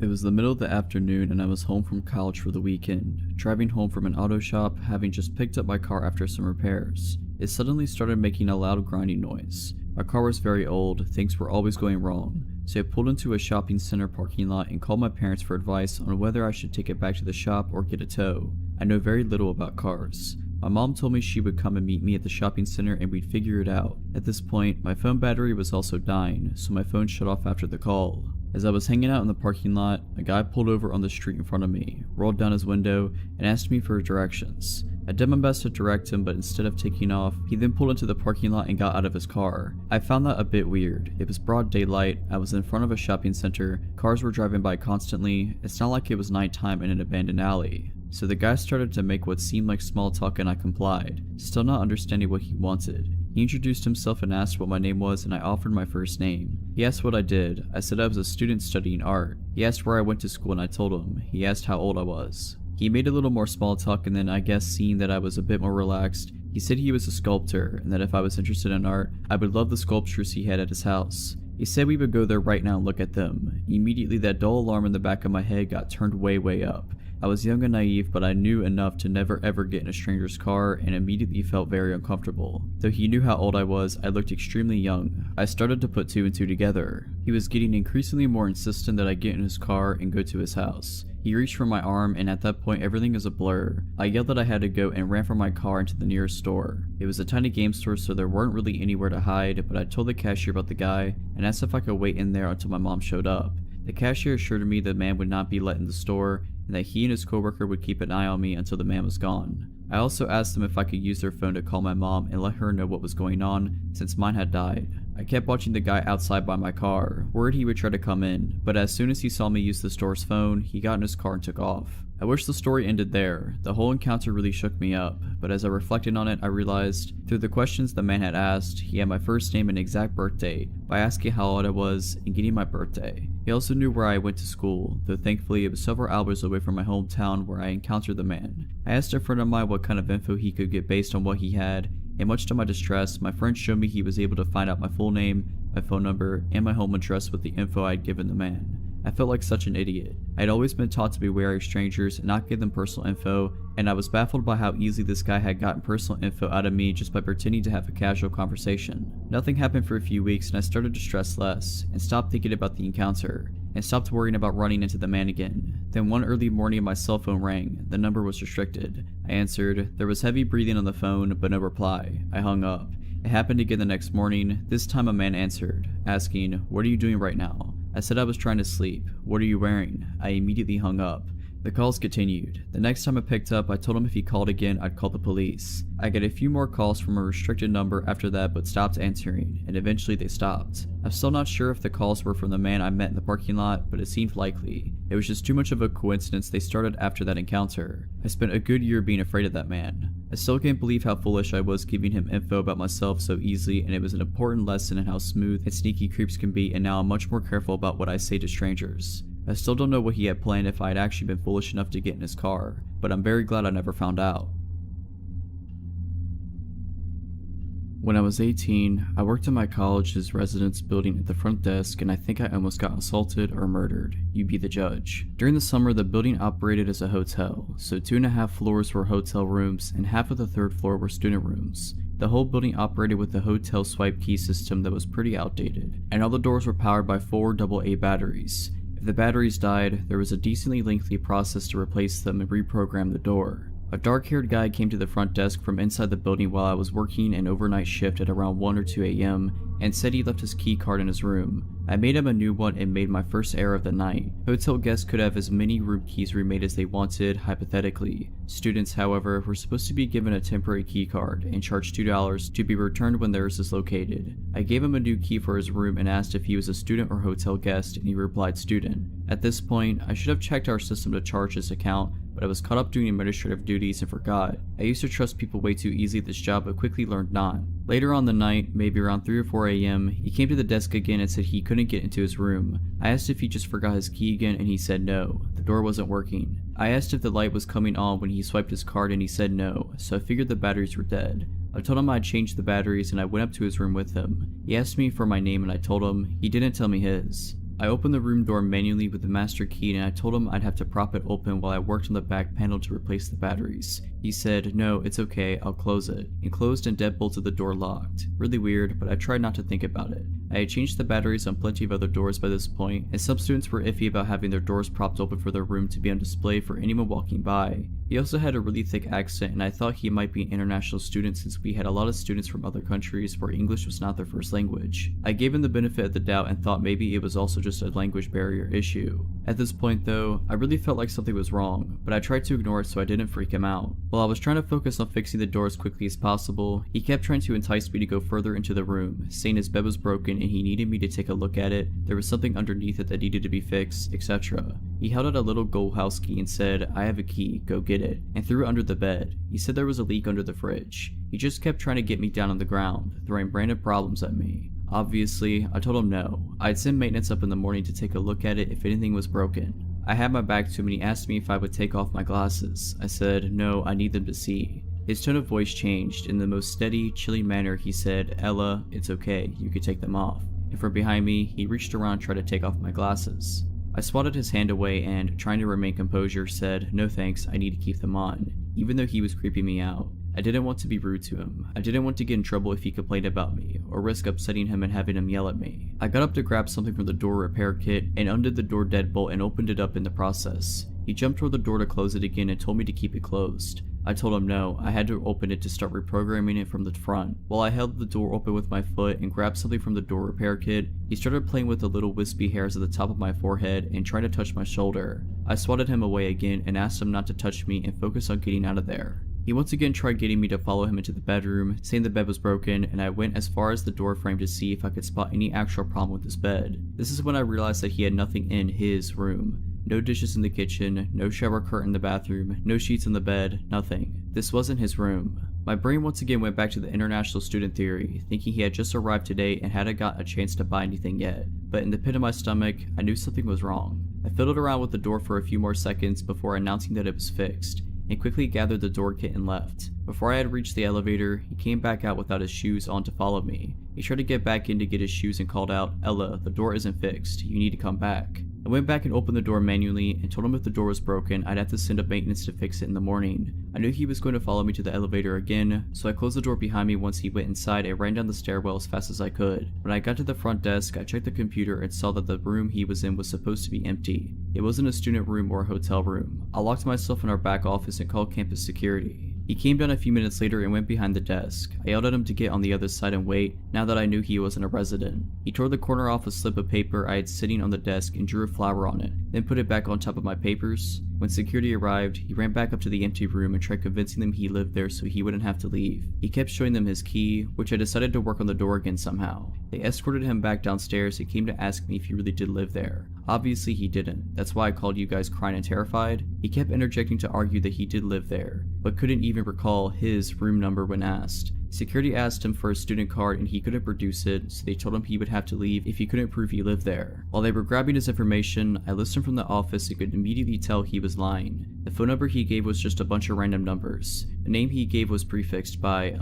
It was the middle of the afternoon and I was home from college for the weekend, driving home from an auto shop, having just picked up my car after some repairs. It suddenly started making a loud grinding noise. My car was very old, things were always going wrong, so I pulled into a shopping center parking lot and called my parents for advice on whether I should take it back to the shop or get a tow. I know very little about cars. My mom told me she would come and meet me at the shopping center and we'd figure it out. At this point, my phone battery was also dying, so my phone shut off after the call. As I was hanging out in the parking lot, a guy pulled over on the street in front of me, rolled down his window, and asked me for directions. I did my best to direct him, but instead of taking off, he then pulled into the parking lot and got out of his car. I found that a bit weird. It was broad daylight, I was in front of a shopping center, cars were driving by constantly, it's not like it was nighttime in an abandoned alley. So the guy started to make what seemed like small talk and I complied, still not understanding what he wanted. He introduced himself and asked what my name was and I offered my first name. He asked what I did. I said I was a student studying art. He asked where I went to school and I told him. He asked how old I was. He made a little more small talk and then I guess seeing that I was a bit more relaxed, he said he was a sculptor and that if I was interested in art, I would love the sculptures he had at his house. He said we would go there right now and look at them. Immediately that dull alarm in the back of my head got turned way up. I was young and naive, but I knew enough to never ever get in a stranger's car and immediately felt very uncomfortable. Though he knew how old I was, I looked extremely young. I started to put 2 and 2 together. He was getting increasingly more insistent that I get in his car and go to his house. He reached for my arm and at that point everything is a blur. I yelled that I had to go and ran from my car into the nearest store. It was a tiny game store so there weren't really anywhere to hide, but I told the cashier about the guy and asked if I could wait in there until my mom showed up. The cashier assured me the man would not be let in the store and that he and his coworker would keep an eye on me until the man was gone. I also asked them if I could use their phone to call my mom and let her know what was going on since mine had died. I kept watching the guy outside by my car, worried he would try to come in, but as soon as he saw me use the store's phone, he got in his car and took off. I wish the story ended there. The whole encounter really shook me up, but as I reflected on it, I realized, through the questions the man had asked, he had my first name and exact birth date by asking how old I was and getting my birthday. He also knew where I went to school, though thankfully it was several hours away from my hometown where I encountered the man. I asked a friend of mine what kind of info he could get based on what he had, and much to my distress, my friend showed me he was able to find out my full name, my phone number, and my home address with the info I had given the man. I felt like such an idiot. I had always been taught to be wary of strangers and not give them personal info, and I was baffled by how easily this guy had gotten personal info out of me just by pretending to have a casual conversation. Nothing happened for a few weeks and I started to stress less, and stopped thinking about the encounter, and stopped worrying about running into the man again. Then one early morning my cell phone rang. The number was restricted. I answered. There was heavy breathing on the phone, but no reply. I hung up. It happened again the next morning. This time a man answered, asking, "What are you doing right now?" I said I was trying to sleep. "What are you wearing?" I immediately hung up. The calls continued. The next time I picked up, I told him if he called again, I'd call the police. I got a few more calls from a restricted number after that, but stopped answering, and eventually they stopped. I'm still not sure if the calls were from the man I met in the parking lot, but it seemed likely. It was just too much of a coincidence they started after that encounter. I spent a good year being afraid of that man. I still can't believe how foolish I was giving him info about myself so easily, and it was an important lesson in how smooth and sneaky creeps can be, and now I'm much more careful about what I say to strangers. I still don't know what he had planned if I had actually been foolish enough to get in his car, but I'm very glad I never found out. When I was 18, I worked in my college's residence building at the front desk, and I think I almost got assaulted or murdered. You be the judge. During the summer, the building operated as a hotel, so 2.5 floors were hotel rooms and half of the 3rd floor were student rooms. The whole building operated with the hotel swipe key system that was pretty outdated, and all the doors were powered by 4 AA batteries. If the batteries died, there was a decently lengthy process to replace them and reprogram the door. A dark-haired guy came to the front desk from inside the building while I was working an overnight shift at around 1 or 2 a.m. and said he left his key card in his room. I made him a new one and made my first error of the night. Hotel guests could have as many room keys remade as they wanted, hypothetically. Students, however, were supposed to be given a temporary key card and charged $2 to be returned when theirs is located. I gave him a new key for his room and asked if he was a student or hotel guest, and he replied student. At this point, I should have checked our system to charge his account, but I was caught up doing administrative duties and forgot. I used to trust people way too easily at this job, but quickly learned not. Later on the night, maybe around 3 or 4 a.m., he came to the desk again and said he couldn't get into his room. I asked if he just forgot his key again, and he said no. The door wasn't working. I asked if the light was coming on when he swiped his card, and he said no, so I figured the batteries were dead. I told him I had changed the batteries, and I went up to his room with him. He asked me for my name, and I told him. He didn't tell me his. I opened the room door manually with the master key, and I told him I'd have to prop it open while I worked on the back panel to replace the batteries. He said, "No, it's okay, I'll close it," and closed and deadbolted the door locked. Really weird, but I tried not to think about it. I had changed the batteries on plenty of other doors by this point, and some students were iffy about having their doors propped open for their room to be on display for anyone walking by. He also had a really thick accent, and I thought he might be an international student since we had a lot of students from other countries where English was not their first language. I gave him the benefit of the doubt and thought maybe it was also just a language barrier issue. At this point though, I really felt like something was wrong, but I tried to ignore it so I didn't freak him out. While I was trying to focus on fixing the door as quickly as possible, he kept trying to entice me to go further into the room, saying his bed was broken and he needed me to take a look at it, there was something underneath it that needed to be fixed, etc. He held out a little gold house key and said, "I have a key, go get it," and threw it under the bed. He said there was a leak under the fridge. He just kept trying to get me down on the ground, throwing random problems at me. Obviously, I told him no. I'd send maintenance up in the morning to take a look at it if anything was broken. I had my back to him and he asked me if I would take off my glasses. I said, "No, I need them to see." His tone of voice changed. In the most steady, chilling manner, he said, "Ella, it's okay, you can take them off." And from behind me, he reached around and tried to take off my glasses. I swatted his hand away and, trying to remain composure, said, "No thanks, I need to keep them on," even though he was creeping me out. I didn't want to be rude to him. I didn't want to get in trouble if he complained about me, or risk upsetting him and having him yell at me. I got up to grab something from the door repair kit and undid the door deadbolt and opened it up in the process. He jumped toward the door to close it again and told me to keep it closed. I told him no, I had to open it to start reprogramming it from the front. While I held the door open with my foot and grabbed something from the door repair kit, he started playing with the little wispy hairs at the top of my forehead and trying to touch my shoulder. I swatted him away again and asked him not to touch me and focus on getting out of there. He once again tried getting me to follow him into the bedroom, saying the bed was broken, and I went as far as the door frame to see if I could spot any actual problem with his bed. This is when I realized that he had nothing in his room. No dishes in the kitchen, no shower curtain in the bathroom, no sheets in the bed, nothing. This wasn't his room. My brain once again went back to the international student theory, thinking he had just arrived today and hadn't got a chance to buy anything yet. But in the pit of my stomach, I knew something was wrong. I fiddled around with the door for a few more seconds before announcing that it was fixed, and quickly gathered the door kit and left. Before I had reached the elevator, he came back out without his shoes on to follow me. He tried to get back in to get his shoes and called out, "Ella, the door isn't fixed, you need to come back." I went back and opened the door manually and told him if the door was broken, I'd have to send up maintenance to fix it in the morning. I knew he was going to follow me to the elevator again, so I closed the door behind me once he went inside and ran down the stairwell as fast as I could. When I got to the front desk, I checked the computer and saw that the room he was in was supposed to be empty. It wasn't a student room or a hotel room. I locked myself in our back office and called campus security. He came down a few minutes later and went behind the desk. I yelled at him to get on the other side and wait, now that I knew he wasn't a resident. He tore the corner off a slip of paper I had sitting on the desk and drew a flower on it, then put it back on top of my papers. When security arrived, he ran back up to the empty room and tried convincing them he lived there so he wouldn't have to leave. He kept showing them his key, which I decided to work on the door again somehow. They escorted him back downstairs and came to ask me if he really did live there. Obviously he didn't. That's why I called you guys crying and terrified. He kept interjecting to argue that he did live there, but couldn't even recall his room number when asked. Security asked him for a student card and he couldn't produce it, so they told him he would have to leave if he couldn't prove he lived there. While they were grabbing his information, I listened from the office and could immediately tell he was lying. The phone number he gave was just a bunch of random numbers. The name he gave was prefixed by,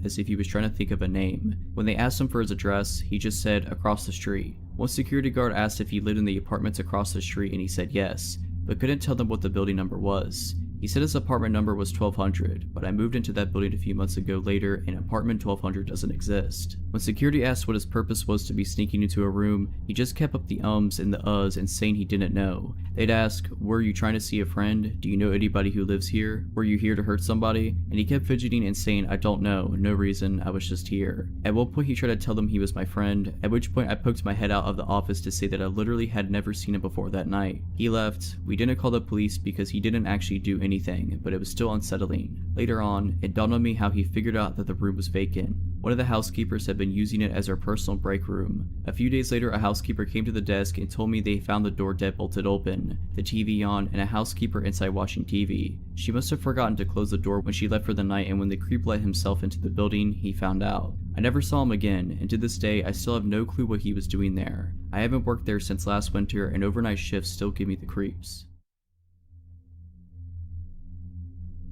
as if he was trying to think of a name. When they asked him for his address, he just said, across the street. One security guard asked if he lived in the apartments across the street and he said yes, but couldn't tell them what the building number was. He said his apartment number was 1200, but I moved into that building a few months ago later and apartment 1200 doesn't exist. When security asked what his purpose was to be sneaking into a room, he just kept up the ums and the uhs and saying he didn't know. They'd ask, were you trying to see a friend? Do you know anybody who lives here? Were you here to hurt somebody? And he kept fidgeting and saying, I don't know, no reason, I was just here. At one point he tried to tell them he was my friend, at which point I poked my head out of the office to say that I literally had never seen him before that night. He left. We didn't call the police because he didn't actually do anything, but it was still unsettling. Later on, it dawned on me how he figured out that the room was vacant. One of the housekeepers had been using it as her personal break room. A few days later, a housekeeper came to the desk and told me they found the door deadbolted open, the TV on, and a housekeeper inside watching TV. She must have forgotten to close the door when she left for the night, and when the creep let himself into the building, he found out. I never saw him again, and to this day, I still have no clue what he was doing there. I haven't worked there since last winter, and overnight shifts still give me the creeps.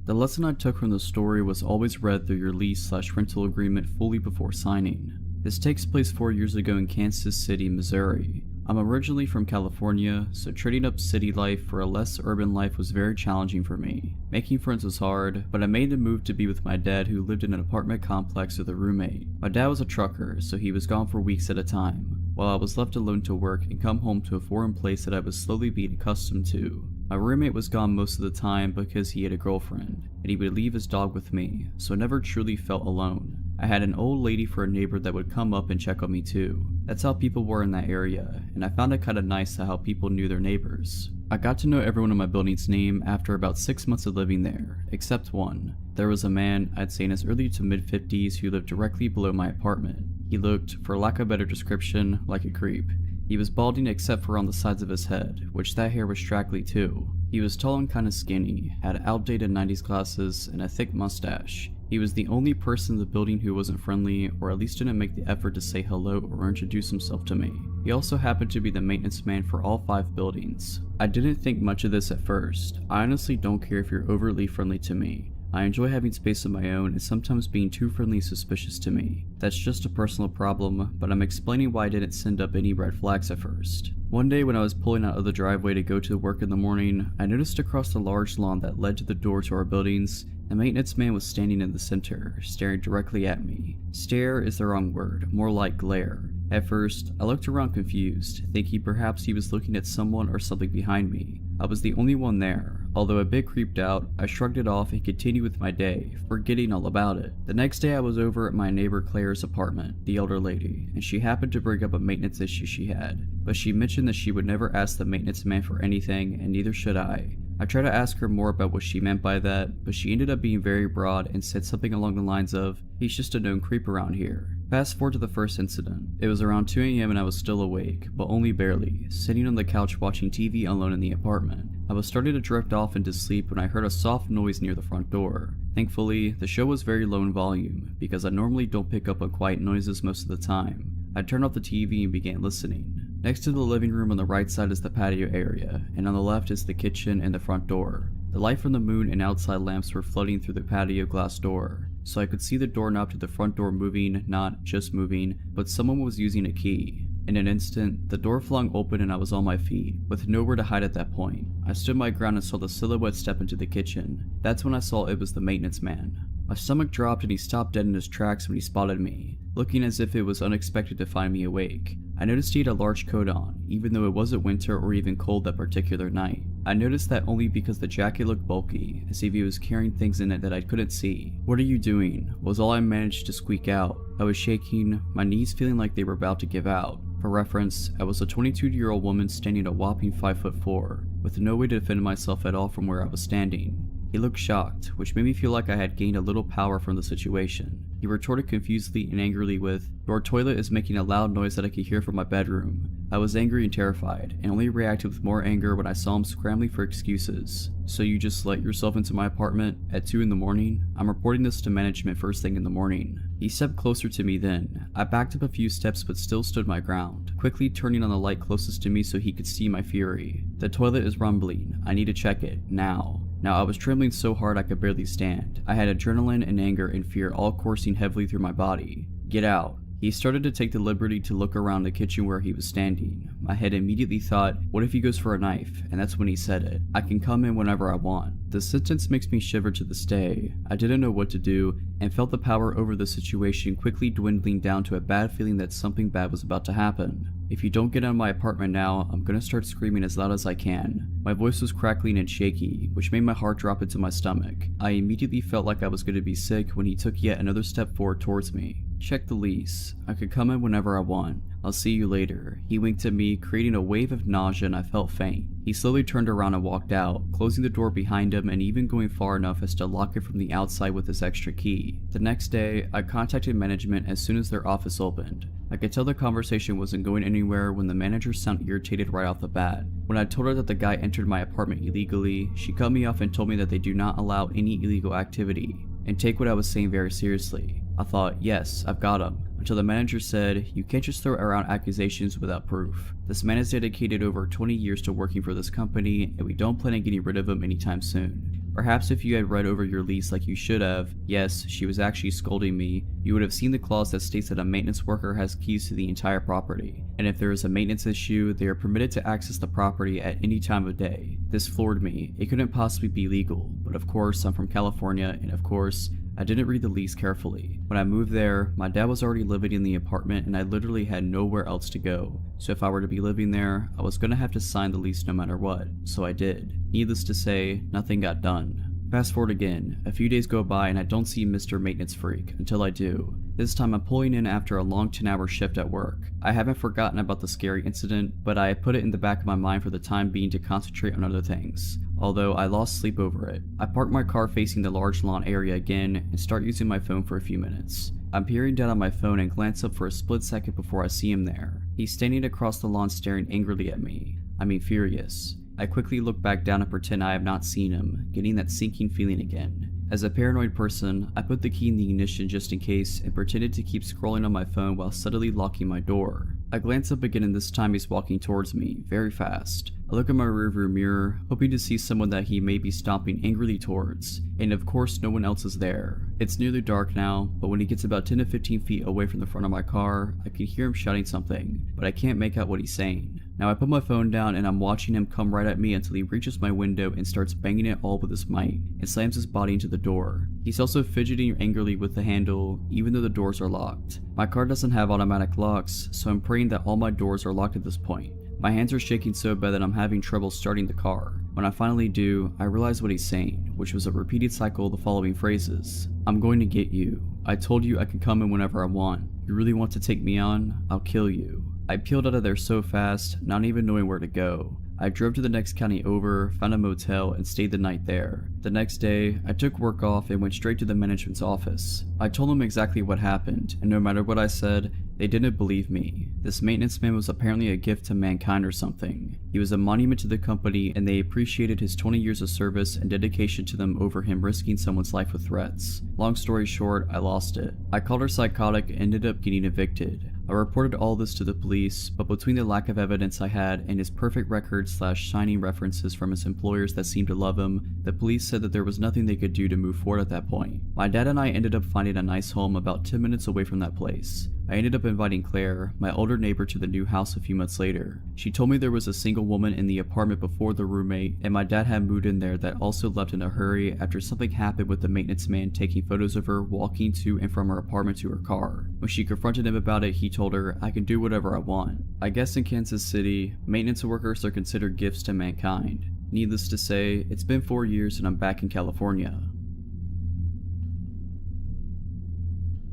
The lesson I took from the story was always read through your lease/rental agreement fully before signing. This takes place 4 years ago in Kansas City, Missouri. I'm originally from California, so trading up city life for a less urban life was very challenging for me. Making friends was hard, but I made the move to be with my dad, who lived in an apartment complex with a roommate. My dad was a trucker, so he was gone for weeks at a time, while I was left alone to work and come home to a foreign place that I was slowly being accustomed to. My roommate was gone most of the time because he had a girlfriend, and he would leave his dog with me, so I never truly felt alone. I had an old lady for a neighbor that would come up and check on me too. That's how people were in that area, and I found it kinda nice how people knew their neighbors. I got to know everyone in my building's name after about 6 months of living there, except one. There was a man, I'd say in his early to mid-50s, who lived directly below my apartment. He looked, for lack of a better description, like a creep. He was balding except for on the sides of his head, which that hair was straggly too. He was tall and kinda skinny, had outdated 90s glasses, and a thick mustache. He was the only person in the building who wasn't friendly, or at least didn't make the effort to say hello or introduce himself to me. He also happened to be the maintenance man for all 5 buildings. I didn't think much of this at first. I honestly don't care if you're overly friendly to me. I enjoy having space of my own, and sometimes being too friendly is suspicious to me. That's just a personal problem, but I'm explaining why I didn't send up any red flags at first. One day when I was pulling out of the driveway to go to work in the morning, I noticed across the large lawn that led to the door to our buildings, the maintenance man was standing in the center, staring directly at me. Stare is the wrong word, more like glare. At first, I looked around confused, thinking perhaps he was looking at someone or something behind me. I was the only one there. Although a bit creeped out, I shrugged it off and continued with my day, forgetting all about it. The next day I was over at my neighbor Claire's apartment, the elder lady, and she happened to bring up a maintenance issue she had, but she mentioned that she would never ask the maintenance man for anything, and neither should I. I tried to ask her more about what she meant by that, but she ended up being very broad and said something along the lines of, he's just a known creep around here. Fast forward to the first incident. It was around 2 AM and I was still awake, but only barely, sitting on the couch watching TV alone in the apartment. I was starting to drift off into sleep when I heard a soft noise near the front door. Thankfully, the show was very low in volume, because I normally don't pick up on quiet noises most of the time. I turned off the TV and began listening. Next to the living room on the right side is the patio area, and on the left is the kitchen and the front door. The light from the moon and outside lamps were flooding through the patio glass door, so I could see the doorknob to the front door moving, not just moving, but someone was using a key. In an instant, the door flung open and I was on my feet, with nowhere to hide at that point. I stood my ground and saw the silhouette step into the kitchen. That's when I saw it was the maintenance man. My stomach dropped and he stopped dead in his tracks when he spotted me, looking as if it was unexpected to find me awake. I noticed he had a large coat on, even though it wasn't winter or even cold that particular night. I noticed that only because the jacket looked bulky, as if he was carrying things in it that I couldn't see. "What are you doing?" was all I managed to squeak out. I was shaking, my knees feeling like they were about to give out. For reference, I was a 22-year-old woman standing a whopping 5'4", with no way to defend myself at all from where I was standing. He looked shocked, which made me feel like I had gained a little power from the situation. He retorted confusedly and angrily with, "Your toilet is making a loud noise that I could hear from my bedroom." I was angry and terrified, and only reacted with more anger when I saw him scrambling for excuses. "So you just let yourself into my apartment at 2 in the morning? I'm reporting this to management first thing in the morning." He stepped closer to me then. I backed up a few steps but still stood my ground, quickly turning on the light closest to me so he could see my fury. "The toilet is rumbling. I need to check it, now." Now I was trembling so hard I could barely stand. I had adrenaline and anger and fear all coursing heavily through my body. "Get out." He started to take the liberty to look around the kitchen where he was standing. My head immediately thought, what if he goes for a knife? And that's when he said it. "I can come in whenever I want." The sentence makes me shiver to this day. I didn't know what to do and felt the power over the situation quickly dwindling down to a bad feeling that something bad was about to happen. "If you don't get out of my apartment now, I'm gonna start screaming as loud as I can." My voice was crackling and shaky, which made my heart drop into my stomach. I immediately felt like I was gonna be sick when he took yet another step forward towards me. "Check the lease. I could come in whenever I want. I'll see you later." He winked at me, creating a wave of nausea, and I felt faint. He slowly turned around and walked out, closing the door behind him and even going far enough as to lock it from the outside with his extra key. The next day, I contacted management as soon as their office opened. I could tell the conversation wasn't going anywhere when the manager sounded irritated right off the bat. When I told her that the guy entered my apartment illegally, she cut me off and told me that they do not allow any illegal activity, and take what I was saying very seriously. I thought, yes, I've got him, until the manager said, "You can't just throw around accusations without proof. This man has dedicated over 20 years to working for this company, and we don't plan on getting rid of him anytime soon. Perhaps if you had read over your lease like you should have," yes, she was actually scolding me, "you would have seen the clause that states that a maintenance worker has keys to the entire property, and if there is a maintenance issue, they are permitted to access the property at any time of day." This floored me. It couldn't possibly be legal, but of course I'm from California, and of course I didn't read the lease carefully. When I moved there, my dad was already living in the apartment and I literally had nowhere else to go. So if I were to be living there, I was gonna have to sign the lease no matter what. So I did. Needless to say, nothing got done. Fast forward again, a few days go by and I don't see Mr. Maintenance Freak until I do. This time I'm pulling in after a long 10-hour shift at work. I haven't forgotten about the scary incident, but I put it in the back of my mind for the time being to concentrate on other things, although I lost sleep over it. I park my car facing the large lawn area again and start using my phone for a few minutes. I'm peering down on my phone and glance up for a split second before I see him there. He's standing across the lawn staring angrily at me. I mean furious. I quickly look back down and pretend I have not seen him, getting that sinking feeling again. As a paranoid person, I put the key in the ignition just in case and pretended to keep scrolling on my phone while subtly locking my door. I glance up again and this time he's walking towards me, very fast. I look at my rearview mirror, hoping to see someone that he may be stomping angrily towards, and of course no one else is there. It's nearly dark now, but when he gets about 10 to 15 feet away from the front of my car, I can hear him shouting something, but I can't make out what he's saying. Now I put my phone down and I'm watching him come right at me until he reaches my window and starts banging it all with his might, and slams his body into the door. He's also fidgeting angrily with the handle, even though the doors are locked. My car doesn't have automatic locks, so I'm praying that all my doors are locked at this point. My hands are shaking so bad that I'm having trouble starting the car. When I finally do, I realize what he's saying, which was a repeated cycle of the following phrases. "I'm going to get you. I told you I can come in whenever I want. You really want to take me on? I'll kill you." I peeled out of there so fast, not even knowing where to go. I drove to the next county over, found a motel, and stayed the night there. The next day, I took work off and went straight to the management's office. I told them exactly what happened, and no matter what I said, they didn't believe me. This maintenance man was apparently a gift to mankind or something. He was a monument to the company, and they appreciated his 20 years of service and dedication to them over him risking someone's life with threats. Long story short, I lost it. I called her psychotic and ended up getting evicted. I reported all this to the police, but between the lack of evidence I had and his perfect record / shining references from his employers that seemed to love him, the police said that there was nothing they could do to move forward at that point. My dad and I ended up finding a nice home about 10 minutes away from that place. I ended up inviting Claire, my older neighbor, to the new house a few months later. She told me there was a single woman in the apartment before the roommate, and my dad had moved in there that also left in a hurry after something happened with the maintenance man taking photos of her walking to and from her apartment to her car. When she confronted him about it, he told her, "I can do whatever I want." I guess in Kansas City, maintenance workers are considered gifts to mankind. Needless to say, it's been 4 years and I'm back in California.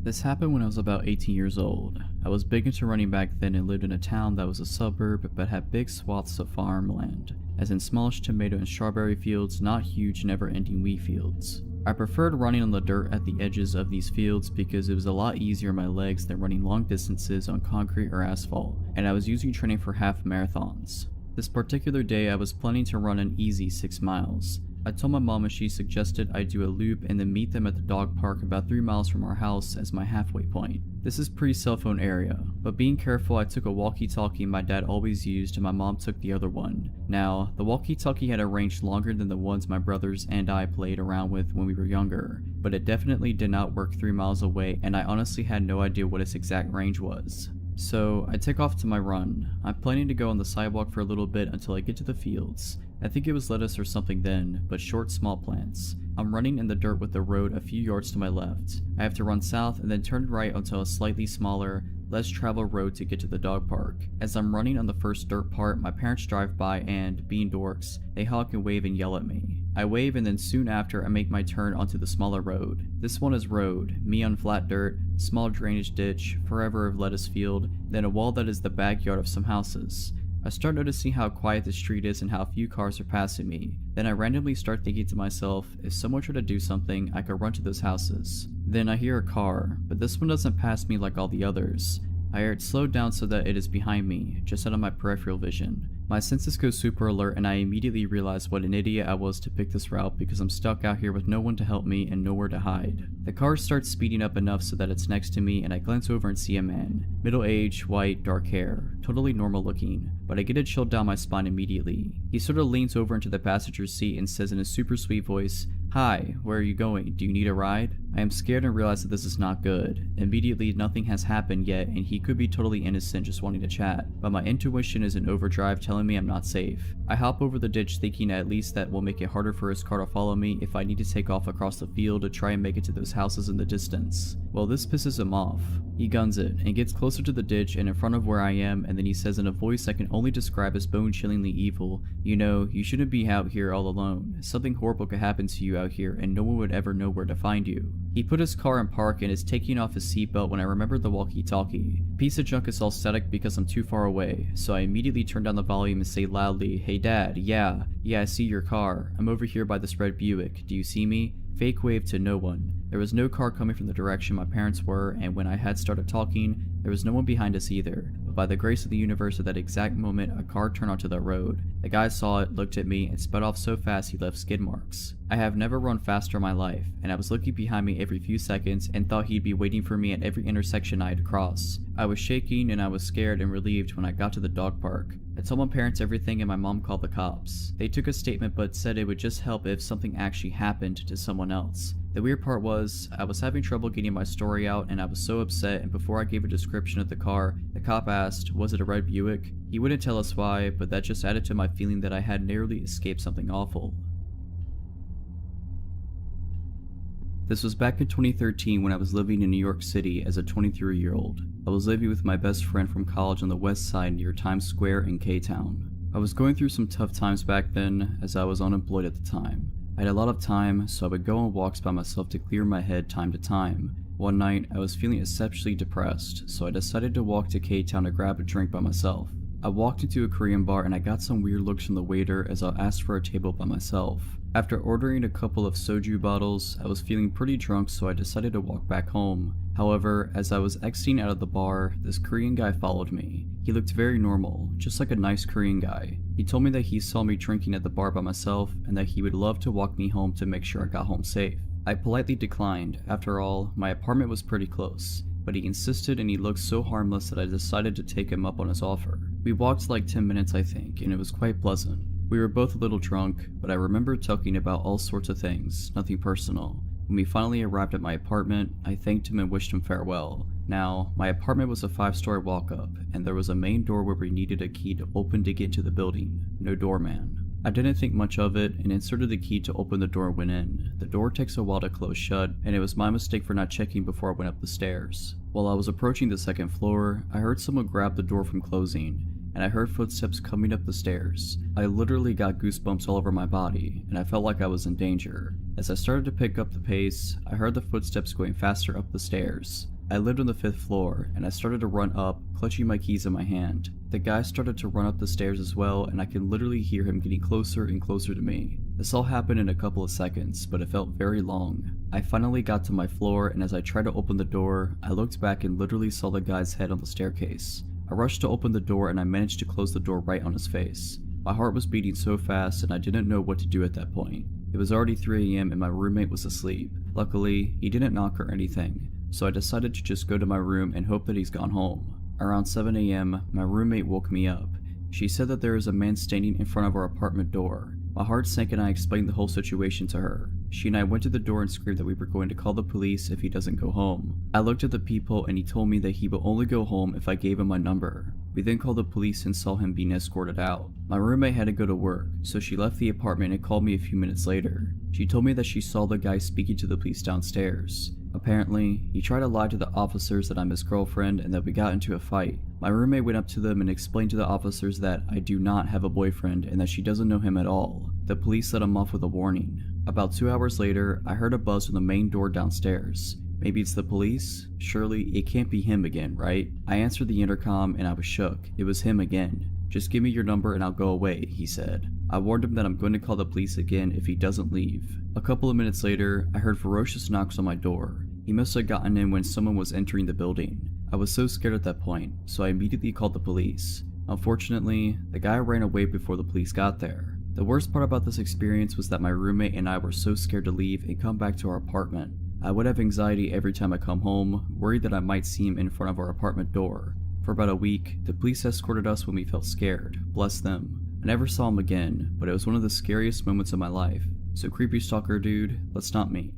This happened when I was about 18 years old. I was big into running back then and lived in a town that was a suburb but had big swaths of farmland, as in smallish tomato and strawberry fields, not huge never-ending wheat fields. I preferred running on the dirt at the edges of these fields because it was a lot easier on my legs than running long distances on concrete or asphalt, and I was usually training for half marathons. This particular day I was planning to run an easy 6 miles. I told my mom and she suggested I do a loop and then meet them at the dog park about 3 miles from our house as my halfway point. This is pre-cell phone area, but being careful I took a walkie-talkie my dad always used and my mom took the other one. Now, the walkie-talkie had a range longer than the ones my brothers and I played around with when we were younger, but it definitely did not work 3 miles away and I honestly had no idea what its exact range was. So, I take off to my run. I'm planning to go on the sidewalk for a little bit until I get to the fields. I think it was lettuce or something then, but short small plants. I'm running in the dirt with the road a few yards to my left. I have to run south and then turn right onto a slightly smaller, less traveled road to get to the dog park. As I'm running on the first dirt part, my parents drive by and, being dorks, they honk and wave and yell at me. I wave and then soon after I make my turn onto the smaller road. This one is road, me on flat dirt, small drainage ditch, forever of lettuce field, then a wall that is the backyard of some houses. I start noticing how quiet the street is and how few cars are passing me. Then I randomly start thinking to myself, if someone tried to do something, I could run to those houses. Then I hear a car, but this one doesn't pass me like all the others. I hear it slow down so that it is behind me, just out of my peripheral vision. My senses go super alert and I immediately realize what an idiot I was to pick this route because I'm stuck out here with no one to help me and nowhere to hide. The car starts speeding up enough so that it's next to me and I glance over and see a man. Middle-aged, white, dark hair, totally normal looking, but I get a chill down my spine immediately. He sort of leans over into the passenger seat and says in a super sweet voice, "Hi, where are you going? Do you need a ride?" I am scared and realize that this is not good. Immediately, nothing has happened yet and he could be totally innocent just wanting to chat, but my intuition is in overdrive telling me I'm not safe. I hop over the ditch thinking at least that will make it harder for his car to follow me if I need to take off across the field to try and make it to those houses in the distance. Well, this pisses him off. He guns it and gets closer to the ditch and in front of where I am, and then he says in a voice I can only describe as bone-chillingly evil, "You know, you shouldn't be out here all alone. Something horrible could happen to you out here and no one would ever know where to find you." He put his car in park and is taking off his seatbelt when I remember the walkie-talkie. Piece of junk is all static because I'm too far away, so I immediately turn down the volume and say loudly, "Hey dad, yeah, I see your car. I'm over here by this red Buick. Do you see me?" Fake wave to no one. There was no car coming from the direction my parents were, and when I had started talking, there was no one behind us either. But by the grace of the universe at that exact moment, a car turned onto the road. The guy saw it, looked at me, and sped off so fast he left skid marks. I have never run faster in my life, and I was looking behind me every few seconds and thought he'd be waiting for me at every intersection I had crossed. I was shaking and I was scared and relieved when I got to the dog park. I told my parents everything and my mom called the cops. They took a statement but said it would just help if something actually happened to someone else. The weird part was, I was having trouble getting my story out and I was so upset, and before I gave a description of the car, the cop asked, "Was it a red Buick?" He wouldn't tell us why, but that just added to my feeling that I had narrowly escaped something awful. This was back in 2013 when I was living in New York City as a 23-year-old. I was living with my best friend from college on the west side near Times Square in K-Town. I was going through some tough times back then as I was unemployed at the time. I had a lot of time, so I would go on walks by myself to clear my head time to time. One night, I was feeling exceptionally depressed, so I decided to walk to K-Town to grab a drink by myself. I walked into a Korean bar and I got some weird looks from the waiter as I asked for a table by myself. After ordering a couple of soju bottles, I was feeling pretty drunk, so I decided to walk back home. However, as I was exiting out of the bar, this Korean guy followed me. He looked very normal, just like a nice Korean guy. He told me that he saw me drinking at the bar by myself and that he would love to walk me home to make sure I got home safe. I politely declined. After all, my apartment was pretty close, but he insisted and he looked so harmless that I decided to take him up on his offer. We walked like 10 minutes I think, and it was quite pleasant. We were both a little drunk, but I remember talking about all sorts of things, nothing personal. When we finally arrived at my apartment, I thanked him and wished him farewell, and Now, my apartment was a 5-story walk-up, and there was a main door where we needed a key to open to get into the building. No doorman. I didn't think much of it and inserted the key to open the door and went in. The door takes a while to close shut, and it was my mistake for not checking before I went up the stairs. While I was approaching the 2nd floor, I heard someone grab the door from closing, and I heard footsteps coming up the stairs. I literally got goosebumps all over my body, and I felt like I was in danger. As I started to pick up the pace, I heard the footsteps going faster up the stairs. I lived on the 5th floor, and I started to run up, clutching my keys in my hand. The guy started to run up the stairs as well, and I can literally hear him getting closer and closer to me. This all happened in a couple of seconds, but it felt very long. I finally got to my floor, and as I tried to open the door, I looked back and literally saw the guy's head on the staircase. I rushed to open the door, and I managed to close the door right on his face. My heart was beating so fast, and I didn't know what to do at that point. It was already 3 AM and my roommate was asleep. Luckily, he didn't knock or anything, so I decided to just go to my room and hope that he's gone home. Around 7 AM, my roommate woke me up. She said that there is a man standing in front of our apartment door. My heart sank and I explained the whole situation to her. She and I went to the door and screamed that we were going to call the police if he doesn't go home. I looked at the people and he told me that he will only go home if I gave him my number. We then called the police and saw him being escorted out. My roommate had to go to work, so she left the apartment and called me a few minutes later. She told me that she saw the guy speaking to the police downstairs. Apparently, he tried to lie to the officers that I'm his girlfriend and that we got into a fight. My roommate went up to them and explained to the officers that I do not have a boyfriend and that she doesn't know him at all. The police let him off with a warning. About 2 hours later, I heard a buzz from the main door downstairs. Maybe it's the police? Surely it can't be him again, right? I answered the intercom and I was shook. It was him again. "Just give me your number and I'll go away," he said. I warned him that I'm going to call the police again if he doesn't leave. A couple of minutes later, I heard ferocious knocks on my door. He must have gotten in when someone was entering the building. I was so scared at that point, so I immediately called the police. Unfortunately, the guy ran away before the police got there. The worst part about this experience was that my roommate and I were so scared to leave and come back to our apartment. I would have anxiety every time I come home, worried that I might see him in front of our apartment door. For about a week, the police escorted us when we felt scared. Bless them. I never saw him again, but it was one of the scariest moments of my life. So creepy stalker dude, let's not meet.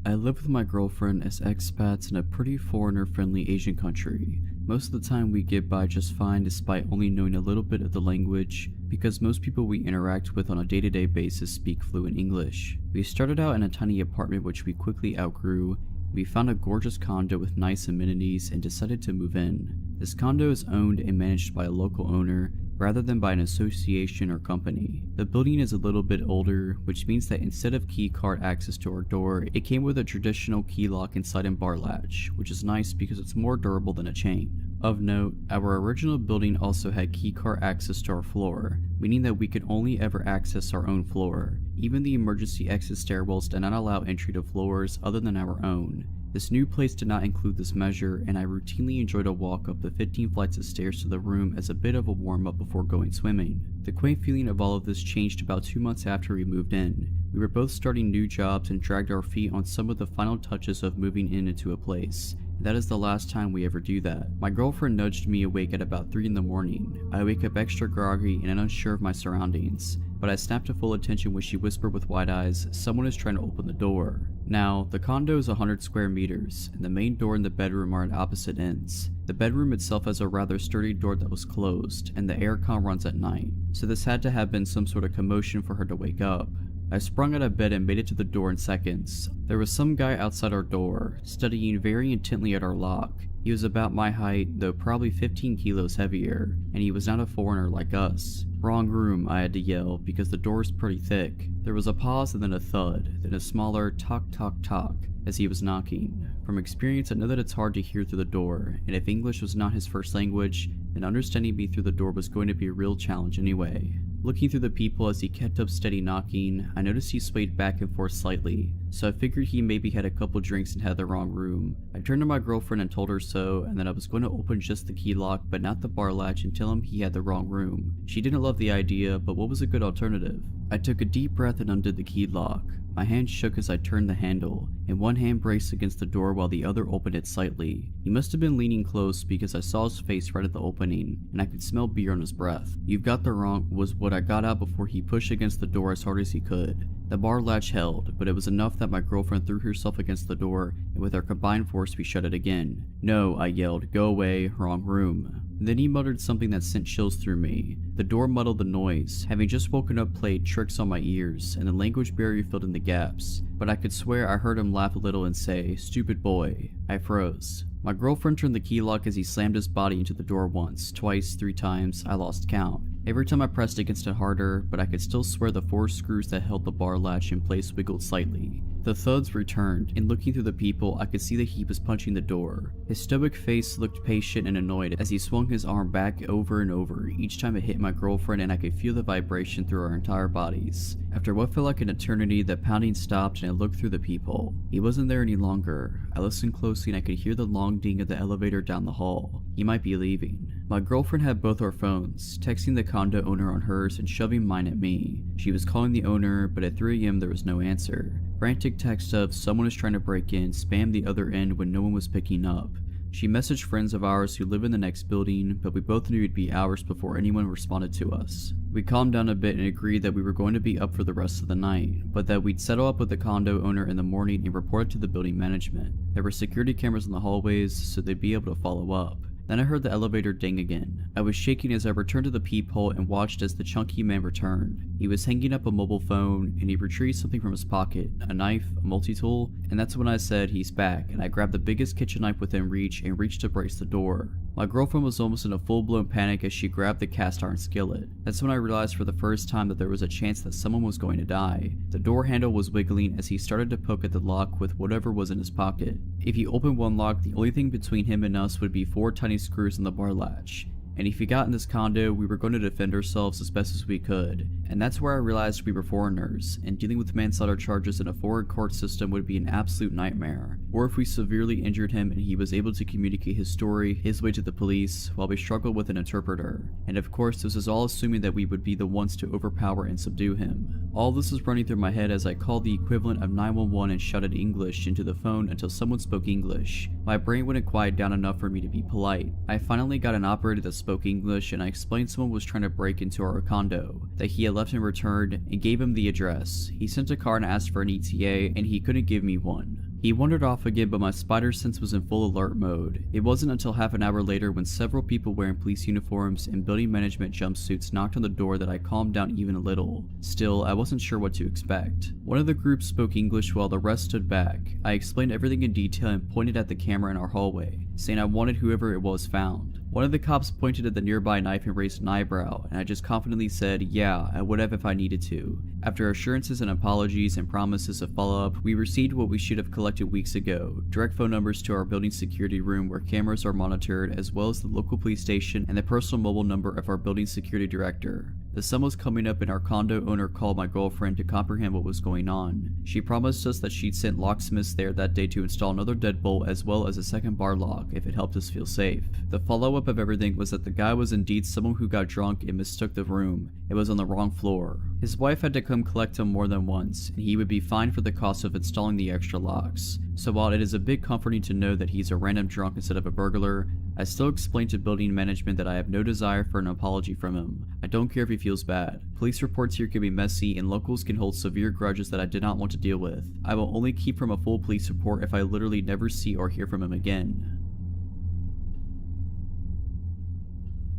I live with my girlfriend as expats in a pretty foreigner-friendly Asian country. Most of the time we get by just fine despite only knowing a little bit of the language, because most people we interact with on a day-to-day basis speak fluent English. We started out in a tiny apartment which we quickly outgrew. We found a gorgeous condo with nice amenities and decided to move in. This condo is owned and managed by a local owner rather than by an association or company. The building is a little bit older, which means that instead of key card access to our door, it came with a traditional key lock inside and bar latch, which is nice because it's more durable than a chain. Of note, our original building also had key card access to our floor, meaning that we could only ever access our own floor. Even the emergency exit stairwells did not allow entry to floors other than our own. This new place did not include this measure, and I routinely enjoyed a walk up the 15 flights of stairs to the room as a bit of a warm-up before going swimming. The quaint feeling of all of this changed about 2 months after we moved in. We were both starting new jobs and dragged our feet on some of the final touches of moving into a place. That is the last time we ever do that. My girlfriend nudged me awake at about 3 in the morning. I wake up extra groggy and unsure of my surroundings, but I snapped to full attention when she whispered with wide eyes, "Someone is trying to open the door." Now, the condo is 100 square meters, and the main door and the bedroom are at opposite ends. The bedroom itself has a rather sturdy door that was closed, and the aircon runs at night, so this had to have been some sort of commotion for her to wake up. I sprung out of bed and made it to the door in seconds. There was some guy outside our door, studying very intently at our lock. He was about my height, though probably 15 kilos heavier, and he was not a foreigner like us. "Wrong room," I had to yell, because the door is pretty thick. There was a pause and then a thud, then a smaller tock tock tock as he was knocking. From experience, I know that it's hard to hear through the door, and if English was not his first language, then understanding me through the door was going to be a real challenge anyway. Looking through the people as he kept up steady knocking, I noticed he swayed back and forth slightly, so I figured he maybe had a couple drinks and had the wrong room. I turned to my girlfriend and told her so, and that I was going to open just the key lock but not the bar latch and tell him he had the wrong room. She didn't love the idea, but what was a good alternative? I took a deep breath and undid the key lock. My hand shook as I turned the handle, and one hand braced against the door while the other opened it slightly. He must have been leaning close because I saw his face right at the opening, and I could smell beer on his breath. "You've got the wrong," was what I got out before he pushed against the door as hard as he could. The bar latch held, but it was enough that my girlfriend threw herself against the door, and with our combined force we shut it again. "No," I yelled, "go away, wrong room." Then he muttered something that sent chills through me. The door muddled the noise, having just woken up played tricks on my ears, and the language barrier filled in the gaps. But I could swear I heard him laugh a little and say, "Stupid boy." I froze. My girlfriend turned the key lock as he slammed his body into the door once, twice, 3 times, I lost count. Every time I pressed against it harder, but I could still swear the 4 screws that held the bar latch in place wiggled slightly. The thuds returned, and looking through the peephole, I could see that he was punching the door. His stoic face looked patient and annoyed as he swung his arm back over and over each time it hit my girlfriend, and I could feel the vibration through our entire bodies. After what felt like an eternity, the pounding stopped and I looked through the peephole. He wasn't there any longer. I listened closely and I could hear the long ding of the elevator down the hall. He might be leaving. My girlfriend had both our phones, texting the condo owner on hers and shoving mine at me. She was calling the owner, but at 3 AM there was no answer. Frantic text of "someone is trying to break in" spammed the other end when no one was picking up. She messaged friends of ours who live in the next building, but we both knew it'd be hours before anyone responded to us. We calmed down a bit and agreed that we were going to be up for the rest of the night, but that we'd settle up with the condo owner in the morning and report it to the building management. There were security cameras in the hallways, so they'd be able to follow up. Then I heard the elevator ding again. I was shaking as I returned to the peephole and watched as the chunky man returned. He was hanging up a mobile phone, and he retrieved something from his pocket, a knife, a multi-tool, and that's when I said, "He's back," and I grabbed the biggest kitchen knife within reach and reached to brace the door. My girlfriend was almost in a full-blown panic as she grabbed the cast iron skillet. That's when I realized for the first time that there was a chance that someone was going to die. The door handle was wiggling as he started to poke at the lock with whatever was in his pocket. If he opened one lock, the only thing between him and us would be 4 tiny screws in the bar latch. And if he got in this condo, we were going to defend ourselves as best as we could. And that's where I realized we were foreigners, and dealing with manslaughter charges in a foreign court system would be an absolute nightmare. Or if we severely injured him and he was able to communicate his story, his way to the police, while we struggled with an interpreter. And of course, this is all assuming that we would be the ones to overpower and subdue him. All this is running through my head as I called the equivalent of 911 and shouted English into the phone until someone spoke English. My brain wouldn't quiet down enough for me to be polite. I finally got an operator that spoke English, and I explained someone was trying to break into our condo, that he had left and returned, and gave him the address. He sent a car and asked for an ETA, and he couldn't give me one. He wandered off again, but my spider sense was in full alert mode. It wasn't until half an hour later when several people wearing police uniforms and building management jumpsuits knocked on the door that I calmed down even a little. Still, I wasn't sure what to expect. One of the group spoke English while the rest stood back. I explained everything in detail and pointed at the camera in our hallway, saying I wanted whoever it was found. One of the cops pointed at the nearby knife and raised an eyebrow, and I just confidently said, "Yeah, I would have if I needed to." After assurances and apologies and promises of follow-up, we received what we should have collected weeks ago: direct phone numbers to our building security room where cameras are monitored, as well as the local police station and the personal mobile number of our building security director. The sun was coming up and our condo owner called my girlfriend to comprehend what was going on. She promised us that she'd sent locksmiths there that day to install another deadbolt as well as a second bar lock if it helped us feel safe. The follow-up of everything was that the guy was indeed someone who got drunk and mistook the room. It was on the wrong floor. His wife had to come collect him more than once, and he would be fined for the cost of installing the extra locks. So while it is a bit comforting to know that he's a random drunk instead of a burglar, I still explained to building management that I have no desire for an apology from him. I don't care if he feels bad. Police reports here can be messy and locals can hold severe grudges that I did not want to deal with. I will only keep from a full police report if I literally never see or hear from him again.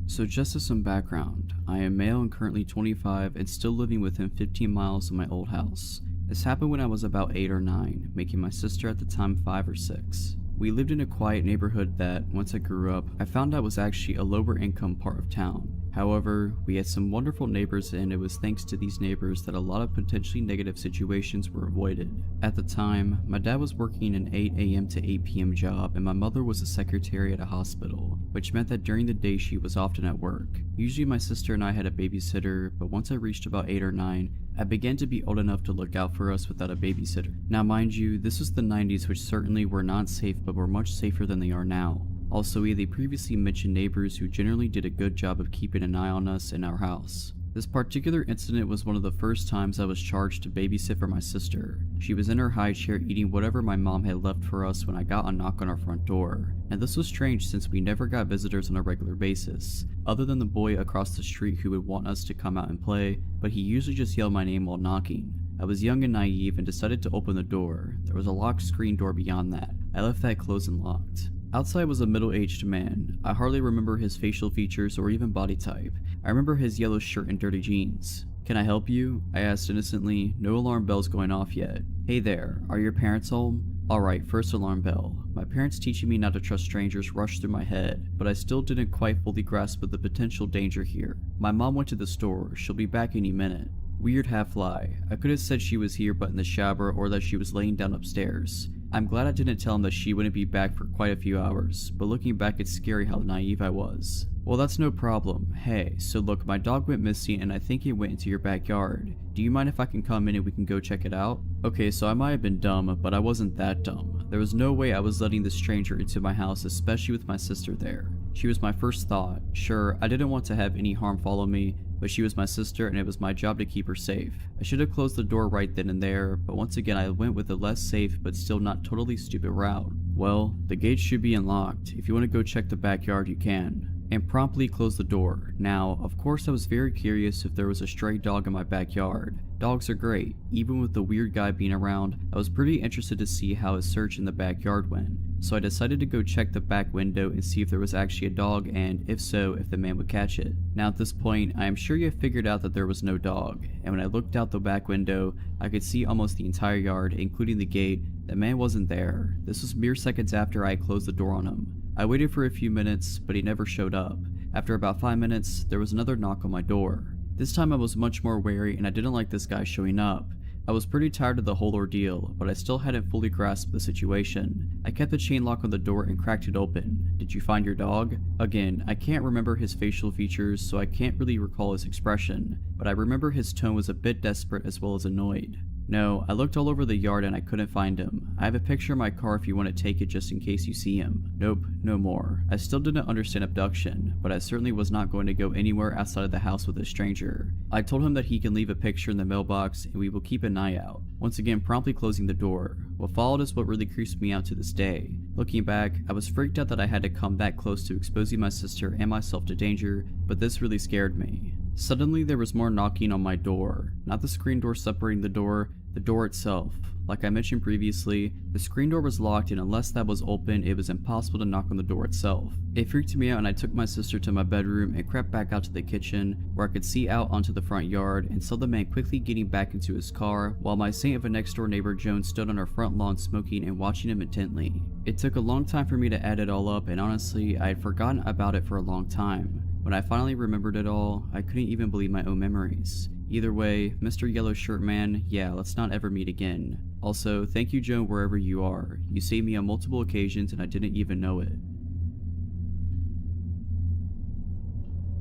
So just as some background, I am male and currently 25 and still living within 15 miles of my old house. This happened when I was about 8 or 9, making my sister at the time 5 or 6. We lived in a quiet neighborhood that, once I grew up, I found out was actually a lower income part of town. However, we had some wonderful neighbors, and it was thanks to these neighbors that a lot of potentially negative situations were avoided. At the time, my dad was working an 8 AM to 8 PM job, and my mother was a secretary at a hospital, which meant that during the day she was often at work. Usually my sister and I had a babysitter, but once I reached about 8 or 9, I began to be old enough to look out for us without a babysitter. Now mind you, this was the 90s, which certainly were not safe, but were much safer than they are now. Also, we had the previously mentioned neighbors who generally did a good job of keeping an eye on us in our house. This particular incident was one of the first times I was charged to babysit for my sister. She was in her high chair eating whatever my mom had left for us when I got a knock on our front door. And this was strange since we never got visitors on a regular basis, other than the boy across the street who would want us to come out and play, but he usually just yelled my name while knocking. I was young and naive and decided to open the door. There was a locked screen door beyond that. I left that closed and locked. Outside was a middle-aged man. I hardly remember his facial features or even body type. I remember his yellow shirt and dirty jeans. "Can I help you?" I asked innocently, no alarm bells going off yet. "Hey there, are your parents home?" Alright, first alarm bell. My parents teaching me not to trust strangers rushed through my head, but I still didn't quite fully grasp the potential danger here. My mom went to the store, she'll be back any minute. Weird half lie. I could have said she was here but in the shower or that she was laying down upstairs. I'm glad I didn't tell him that she wouldn't be back for quite a few hours, but looking back it's scary how naive I was. "Well, that's no problem. Hey, so look, my dog went missing and I think it went into your backyard. Do you mind if I can come in and we can go check it out?" Okay, so I might have been dumb, but I wasn't that dumb. There was no way I was letting this stranger into my house, especially with my sister there. She was my first thought. Sure, I didn't want to have any harm follow me, but she was my sister and it was my job to keep her safe. I should have closed the door right then and there, but once again I went with the less safe but still not totally stupid route. Well, the gate should be unlocked. If you want to go check the backyard, you can. And promptly closed the door. Now, of course I was very curious if there was a stray dog in my backyard. Dogs are great. Even with the weird guy being around, I was pretty interested to see how his search in the backyard went. So I decided to go check the back window and see if there was actually a dog and, if so, if the man would catch it. Now at this point, I am sure you have figured out that there was no dog, and when I looked out the back window, I could see almost the entire yard, including the gate. The man wasn't there. This was mere seconds after I had closed the door on him. I waited for a few minutes, but he never showed up. After about 5 minutes, there was another knock on my door. This time I was much more wary and I didn't like this guy showing up. I was pretty tired of the whole ordeal, but I still hadn't fully grasped the situation. I kept the chain lock on the door and cracked it open. "Did you find your dog?" Again, I can't remember his facial features, so I can't really recall his expression, but I remember his tone was a bit desperate as well as annoyed. "No, I looked all over the yard and I couldn't find him. I have a picture of my car if you want to take it just in case you see him." Nope, no more. I still didn't understand abduction, but I certainly was not going to go anywhere outside of the house with a stranger. I told him that he can leave a picture in the mailbox and we will keep an eye out. Once again promptly closing the door. What followed is what really creeps me out to this day. Looking back, I was freaked out that I had to come that close to exposing my sister and myself to danger, but this really scared me. Suddenly there was more knocking on my door. Not the screen door separating the door itself. Like I mentioned previously, the screen door was locked and unless that was open, it was impossible to knock on the door itself. It freaked me out and I took my sister to my bedroom and crept back out to the kitchen where I could see out onto the front yard and saw the man quickly getting back into his car while my saint of a next door neighbor Joan stood on our front lawn smoking and watching him intently. It took a long time for me to add it all up and honestly, I had forgotten about it for a long time. When I finally remembered it all, I couldn't even believe my own memories. Either way, Mr. Yellow Shirt Man, yeah, let's not ever meet again. Also, thank you Joan wherever you are. You saved me on multiple occasions and I didn't even know it.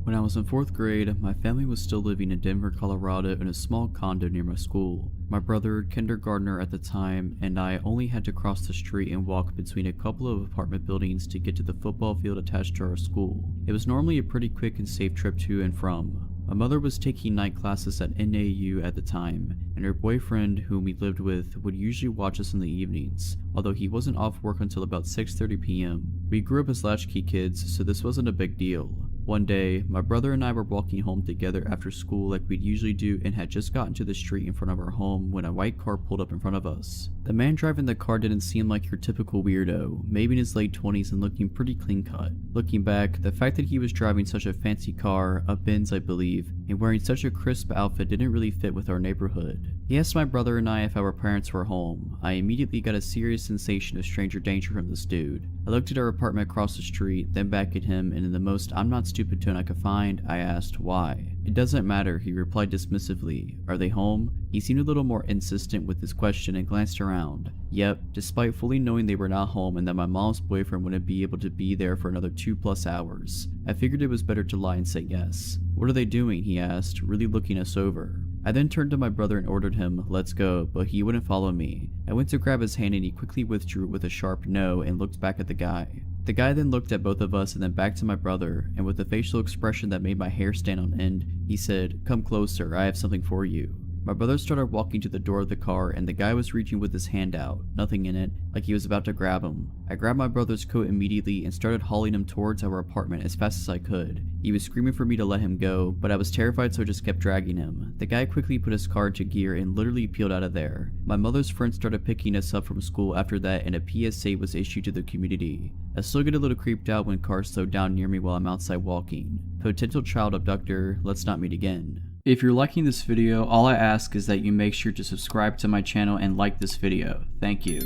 When I was in 4th grade, my family was still living in Denver, Colorado in a small condo near my school. My brother, kindergartner at the time, and I only had to cross the street and walk between a couple of apartment buildings to get to the football field attached to our school. It was normally a pretty quick and safe trip to and from. My mother was taking night classes at NAU at the time, and her boyfriend, whom we lived with, would usually watch us in the evenings, although he wasn't off work until about 6:30 p.m. We grew up as latchkey kids, so this wasn't a big deal. One day, my brother and I were walking home together after school like we'd usually do and had just gotten to the street in front of our home when a white car pulled up in front of us. The man driving the car didn't seem like your typical weirdo, maybe in his late 20s and looking pretty clean cut. Looking back, the fact that he was driving such a fancy car, a Benz I believe, and wearing such a crisp outfit didn't really fit with our neighborhood. He asked my brother and I if our parents were home. I immediately got a serious sensation of stranger danger from this dude. I looked at our apartment across the street, then back at him, and in the most I'm not stupid tone I could find, I asked why. "It doesn't matter," he replied dismissively. "Are they home?" He seemed a little more insistent with his question and glanced around. Yep, despite fully knowing they were not home and that my mom's boyfriend wouldn't be able to be there for another 2+ hours, I figured it was better to lie and say yes. "What are they doing?" he asked, really looking us over. I then turned to my brother and ordered him, "Let's go," but he wouldn't follow me. I went to grab his hand and he quickly withdrew with a sharp no and looked back at the guy. The guy then looked at both of us and then back to my brother, and with a facial expression that made my hair stand on end, he said, "Come closer, I have something for you." My brother started walking to the door of the car and the guy was reaching with his hand out, nothing in it, like he was about to grab him. I grabbed my brother's coat immediately and started hauling him towards our apartment as fast as I could. He was screaming for me to let him go, but I was terrified so I just kept dragging him. The guy quickly put his car into gear and literally peeled out of there. My mother's friends started picking us up from school after that and a PSA was issued to the community. I still get a little creeped out when cars slow down near me while I'm outside walking. Potential child abductor, let's not meet again. If you're liking this video, all I ask is that you make sure to subscribe to my channel and like this video. Thank you.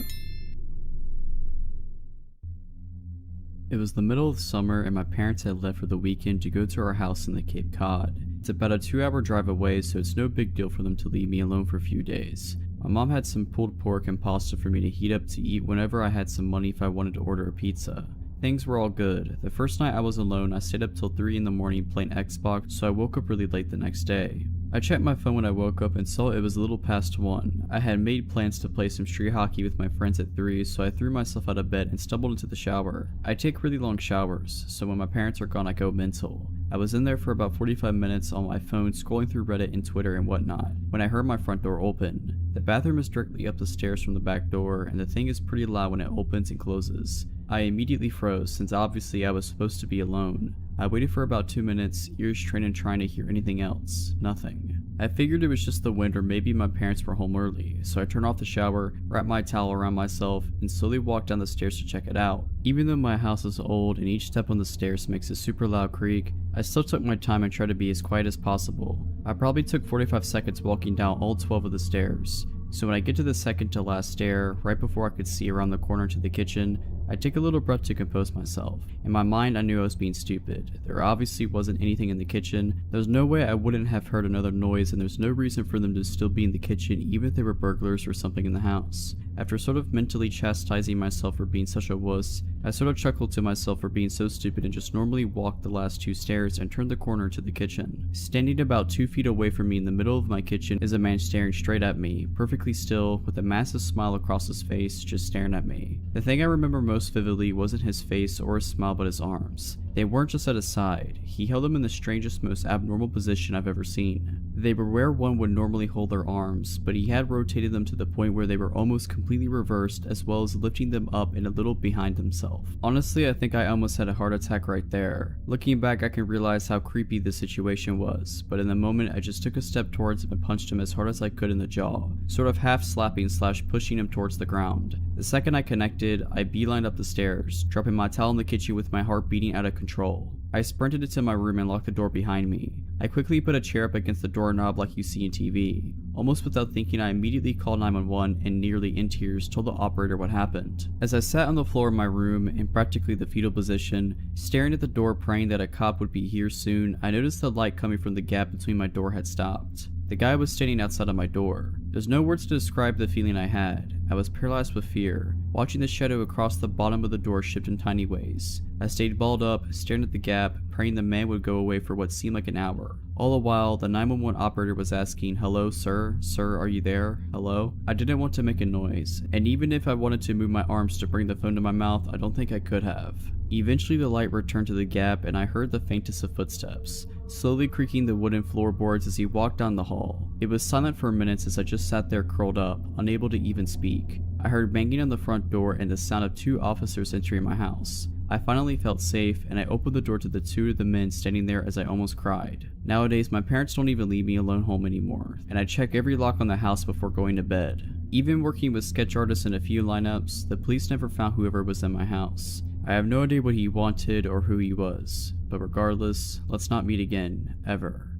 It was the middle of summer and my parents had left for the weekend to go to our house in the Cape Cod. It's about a 2-hour drive away, so it's no big deal for them to leave me alone for a few days. My mom had some pulled pork and pasta for me to heat up to eat whenever I had some money if I wanted to order a pizza. Things were all good. The first night I was alone, I stayed up till 3 in the morning playing Xbox, so I woke up really late the next day. I checked my phone when I woke up and saw it was a little past 1. I had made plans to play some street hockey with my friends at 3, so I threw myself out of bed and stumbled into the shower. I take really long showers, so when my parents are gone I go mental. I was in there for about 45 minutes on my phone scrolling through Reddit and Twitter and whatnot, when I heard my front door open. The bathroom is directly up the stairs from the back door, and the thing is pretty loud when it opens and closes. I immediately froze, since obviously I was supposed to be alone. I waited for about 2 minutes, ears trained and trying to hear anything else. Nothing. I figured it was just the wind or maybe my parents were home early, so I turned off the shower, wrapped my towel around myself, and slowly walked down the stairs to check it out. Even though my house is old and each step on the stairs makes a super loud creak, I still took my time and tried to be as quiet as possible. I probably took 45 seconds walking down all 12 of the stairs. So when I get to the second to last stair, right before I could see around the corner to the kitchen, I take a little breath to compose myself. In my mind, I knew I was being stupid. There obviously wasn't anything in the kitchen. There's no way I wouldn't have heard another noise, and there's no reason for them to still be in the kitchen even if they were burglars or something in the house. After sort of mentally chastising myself for being such a wuss, I sort of chuckled to myself for being so stupid and just normally walked the last 2 stairs and turned the corner to the kitchen. Standing about 2 feet away from me in the middle of my kitchen is a man staring straight at me, perfectly still, with a massive smile across his face, just staring at me. The thing I remember most vividly wasn't his face or his smile but his arms. They weren't just at his side. He held them in the strangest, most abnormal position I've ever seen. They were where one would normally hold their arms, but he had rotated them to the point where they were almost completely reversed, as well as lifting them up and a little behind himself. Honestly, I think I almost had a heart attack right there. Looking back, I can realize how creepy the situation was, but in the moment I just took a step towards him and punched him as hard as I could in the jaw, sort of half slapping / pushing him towards the ground. The second I connected, I beelined up the stairs, dropping my towel in the kitchen with my heart beating out of control. I sprinted into my room and locked the door behind me. I quickly put a chair up against the doorknob like you see in TV. Almost without thinking, I immediately called 911 and nearly in tears told the operator what happened. As I sat on the floor of my room in practically the fetal position, staring at the door praying that a cop would be here soon, I noticed the light coming from the gap between my door had stopped. The guy was standing outside of my door. There's no words to describe the feeling I had. I was paralyzed with fear, watching the shadow across the bottom of the door shift in tiny ways. I stayed balled up, staring at the gap, praying the man would go away for what seemed like an hour. All the while, the 911 operator was asking, "Hello, sir? Sir, are you there? Hello?" I didn't want to make a noise, and even if I wanted to move my arms to bring the phone to my mouth, I don't think I could have. Eventually the light returned to the gap and I heard the faintest of footsteps, slowly creaking the wooden floorboards as he walked down the hall. It was silent for minutes as I just sat there curled up, unable to even speak. I heard banging on the front door and the sound of 2 officers entering my house. I finally felt safe and I opened the door to the 2 of the men standing there as I almost cried. Nowadays my parents don't even leave me alone home anymore, and I check every lock on the house before going to bed. Even working with sketch artists in a few lineups, the police never found whoever was in my house. I have no idea what he wanted or who he was, but regardless, let's not meet again, ever.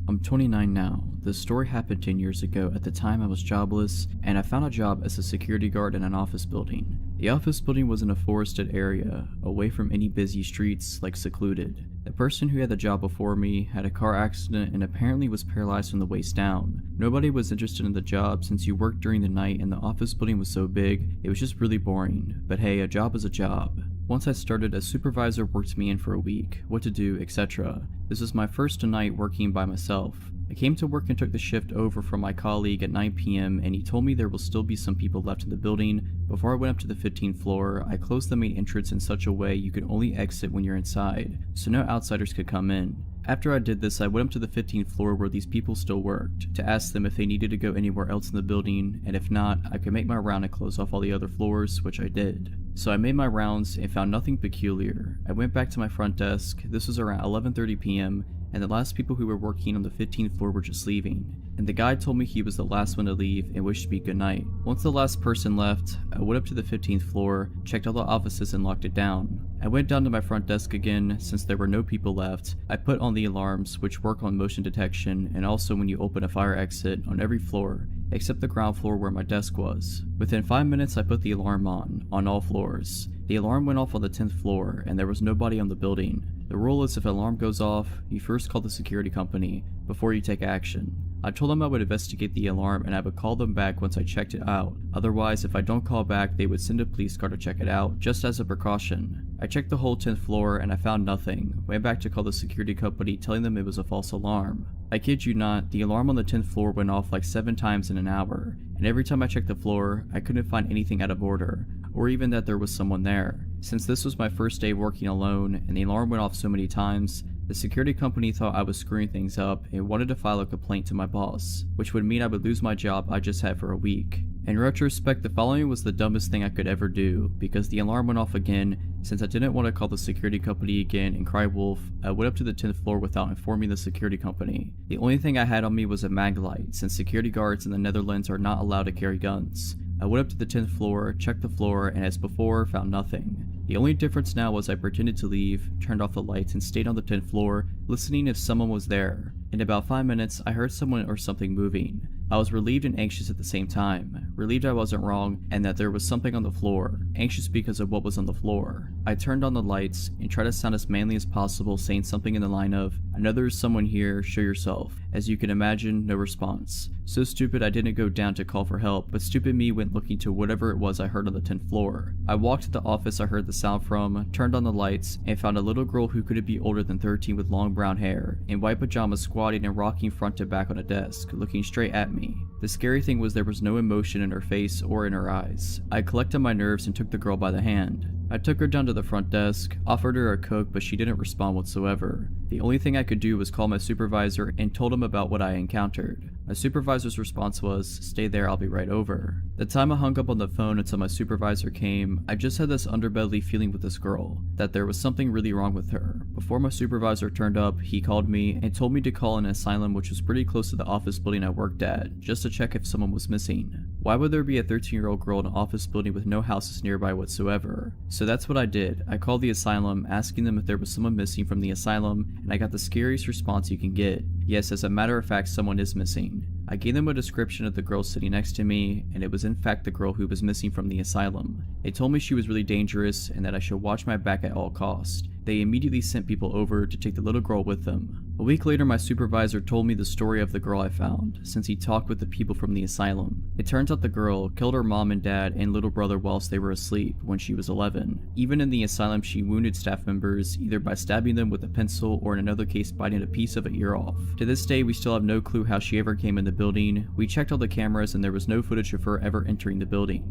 I'm 29 now. This story happened 10 years ago. At the time I was jobless, and I found a job as a security guard in an office building. The office building was in a forested area, away from any busy streets, like secluded. The person who had the job before me had a car accident and apparently was paralyzed from the waist down. Nobody was interested in the job since you worked during the night and the office building was so big, it was just really boring. But hey, a job is a job. Once I started, a supervisor worked me in for a week, what to do, etc. This was my first night working by myself. I came to work and took the shift over from my colleague at 9 p.m. and he told me there will still be some people left in the building. Before I went up to the 15th floor, I closed the main entrance in such a way you could only exit when you're inside, so no outsiders could come in. After I did this, I went up to the 15th floor where these people still worked, to ask them if they needed to go anywhere else in the building, and if not, I could make my round and close off all the other floors, which I did. So I made my rounds and found nothing peculiar. I went back to my front desk. This was around 11:30 p.m. and the last people who were working on the 15th floor were just leaving, and the guy told me he was the last one to leave and wished me good night. Once the last person left, I went up to the 15th floor, checked all the offices and locked it down. I went down to my front desk again. Since there were no people left, I put on the alarms, which work on motion detection and also when you open a fire exit, on every floor except the ground floor where my desk was. Within 5 minutes I put the alarm on all floors. The alarm went off on the 10th floor and there was nobody on the building. The rule is if an alarm goes off, you first call the security company before you take action. I told them I would investigate the alarm and I would call them back once I checked it out. Otherwise, if I don't call back, they would send a police car to check it out, just as a precaution. I checked the whole 10th floor and I found nothing. Went back to call the security company, telling them it was a false alarm. I kid you not, the alarm on the 10th floor went off like 7 times in an hour, and every time I checked the floor, I couldn't find anything out of order, or even that there was someone there. Since this was my first day working alone, and the alarm went off so many times, the security company thought I was screwing things up and wanted to file a complaint to my boss, which would mean I would lose my job I just had for a week. In retrospect, the following was the dumbest thing I could ever do, because the alarm went off again. Since I didn't want to call the security company again and cry wolf, I went up to the 10th floor without informing the security company. The only thing I had on me was a mag light, since security guards in the Netherlands are not allowed to carry guns. I went up to the 10th floor, checked the floor, and as before, found nothing. The only difference now was I pretended to leave, turned off the lights, and stayed on the 10th floor, listening if someone was there. In about 5 minutes, I heard someone or something moving. I was relieved and anxious at the same time. Relieved I wasn't wrong, and that there was something on the floor. Anxious because of what was on the floor. I turned on the lights, and tried to sound as manly as possible, saying something in the line of, "I know there's someone here, show yourself." As you can imagine, no response. So stupid I didn't go down to call for help, but stupid me went looking to whatever it was I heard on the 10th floor. I walked to the office I heard the sound from, turned on the lights, and found a little girl who couldn't be older than 13 with long brown hair, in white pajamas squatting and rocking front to back on a desk, looking straight at me. The scary thing was there was no emotion in her face or in her eyes. I collected my nerves and took the girl by the hand. I took her down to the front desk, offered her a Coke, but she didn't respond whatsoever. The only thing I could do was call my supervisor and told him about what I encountered. My supervisor's response was, "Stay there, I'll be right over." The time I hung up on the phone until my supervisor came, I just had this underbelly feeling with this girl, that there was something really wrong with her. Before my supervisor turned up, he called me and told me to call an asylum which was pretty close to the office building I worked at, just to check if someone was missing. Why would there be a 13-year-old girl in an office building with no houses nearby whatsoever? So that's what I did. I called the asylum, asking them if there was someone missing from the asylum, and I got the scariest response you can get. Yes, as a matter of fact, someone is missing. I gave them a description of the girl sitting next to me, and it was in fact the girl who was missing from the asylum. They told me she was really dangerous and that I should watch my back at all costs. They immediately sent people over to take the little girl with them. A week later, my supervisor told me the story of the girl I found, since he talked with the people from the asylum. It turns out the girl killed her mom and dad and little brother whilst they were asleep when she was 11. Even in the asylum, she wounded staff members, either by stabbing them with a pencil or in another case biting a piece of an ear off. To this day, we still have no clue how she ever came in the building. We checked all the cameras and there was no footage of her ever entering the building.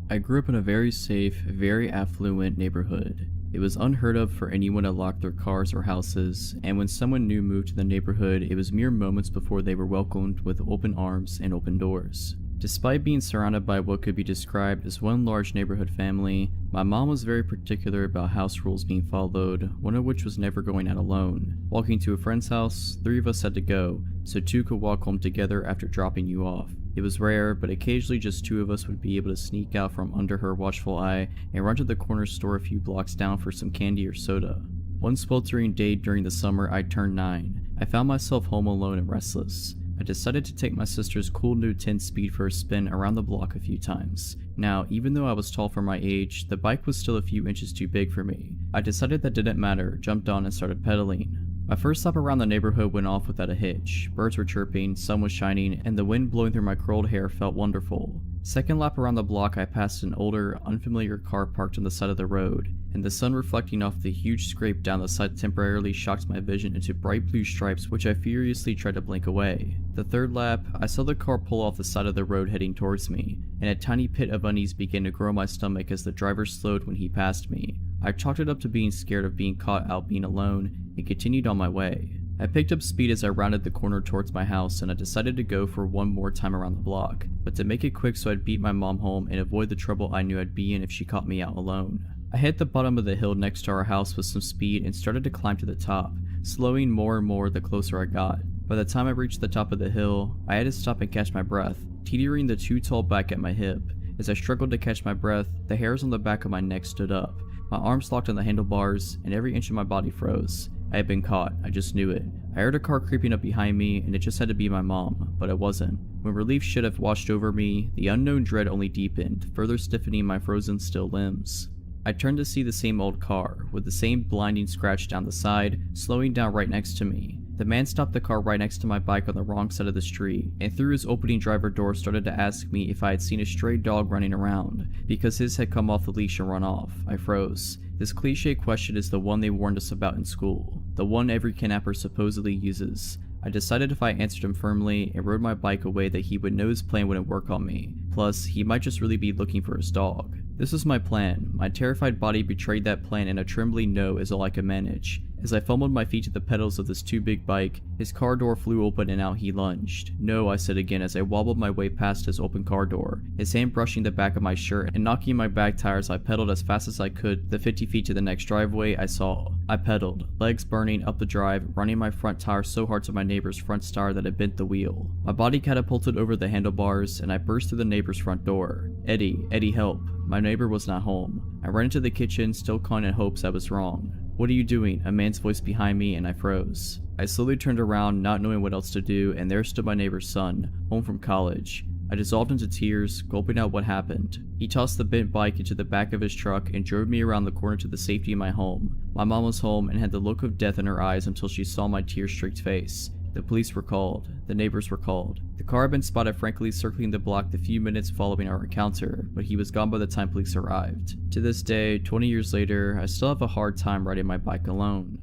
I grew up in a very safe, very affluent neighborhood. It was unheard of for anyone to lock their cars or houses, and when someone new moved to the neighborhood, it was mere moments before they were welcomed with open arms and open doors. Despite being surrounded by what could be described as one large neighborhood family, my mom was very particular about house rules being followed, one of which was never going out alone. Walking to a friend's house, 3 of us had to go, so 2 could walk home together after dropping you off. It was rare, but occasionally just 2 of us would be able to sneak out from under her watchful eye and run to the corner store a few blocks down for some candy or soda. One sweltering day during the summer, I turned 9. I found myself home alone and restless. I decided to take my sister's cool new 10-speed for a spin around the block a few times. Now, even though I was tall for my age, the bike was still a few inches too big for me. I decided that didn't matter, jumped on and started pedaling. My first lap around the neighborhood went off without a hitch. Birds were chirping, sun was shining, and the wind blowing through my curled hair felt wonderful. Second lap around the block, I passed an older, unfamiliar car parked on the side of the road, and the sun reflecting off the huge scrape down the side temporarily shocked my vision into bright blue stripes which I furiously tried to blink away. The third lap, I saw the car pull off the side of the road heading towards me, and a tiny pit of unease began to grow in my stomach as the driver slowed when he passed me. I chalked it up to being scared of being caught out being alone, and continued on my way. I picked up speed as I rounded the corner towards my house, and I decided to go for one more time around the block, but to make it quick so I'd beat my mom home and avoid the trouble I knew I'd be in if she caught me out alone. I hit the bottom of the hill next to our house with some speed and started to climb to the top, slowing more and more the closer I got. By the time I reached the top of the hill, I had to stop and catch my breath, teetering the too tall back at my hip. As I struggled to catch my breath, the hairs on the back of my neck stood up. My arms locked on the handlebars, and every inch of my body froze. I had been caught, I just knew it. I heard a car creeping up behind me, and it just had to be my mom, but it wasn't. When relief should have washed over me, the unknown dread only deepened, further stiffening my frozen still limbs. I turned to see the same old car, with the same blinding scratch down the side, slowing down right next to me. The man stopped the car right next to my bike on the wrong side of the street, and through his opening driver door started to ask me if I had seen a stray dog running around, because his had come off the leash and run off. I froze. This cliche question is the one they warned us about in school, the one every kidnapper supposedly uses. I decided if I answered him firmly and rode my bike away that he would know his plan wouldn't work on me, plus he might just really be looking for his dog. This was my plan. My terrified body betrayed that plan, and a trembling no is all I could manage. As I fumbled my feet to the pedals of this too big bike, his car door flew open and out he lunged. No, I said again as I wobbled my way past his open car door, his hand brushing the back of my shirt and knocking my back tires. I pedaled as fast as I could the 50 feet to the next driveway I saw. I pedaled, legs burning, up the drive, running my front tire so hard to my neighbor's front tire that it bent the wheel. My body catapulted over the handlebars, and I burst through the neighbor's front door. Eddie, help. My neighbor was not home. I ran into the kitchen, still calling in hopes I was wrong. What are you doing? A man's voice behind me, and I froze. I slowly turned around, not knowing what else to do, and there stood my neighbor's son, home from college. I dissolved into tears, gulping out what happened. He tossed the bent bike into the back of his truck and drove me around the corner to the safety of my home. My mom was home and had the look of death in her eyes until she saw my tear-streaked face. The police were called. The neighbors were called. The car had been spotted frankly circling the block the few minutes following our encounter, but he was gone by the time police arrived. To this day, 20 years later, I still have a hard time riding my bike alone.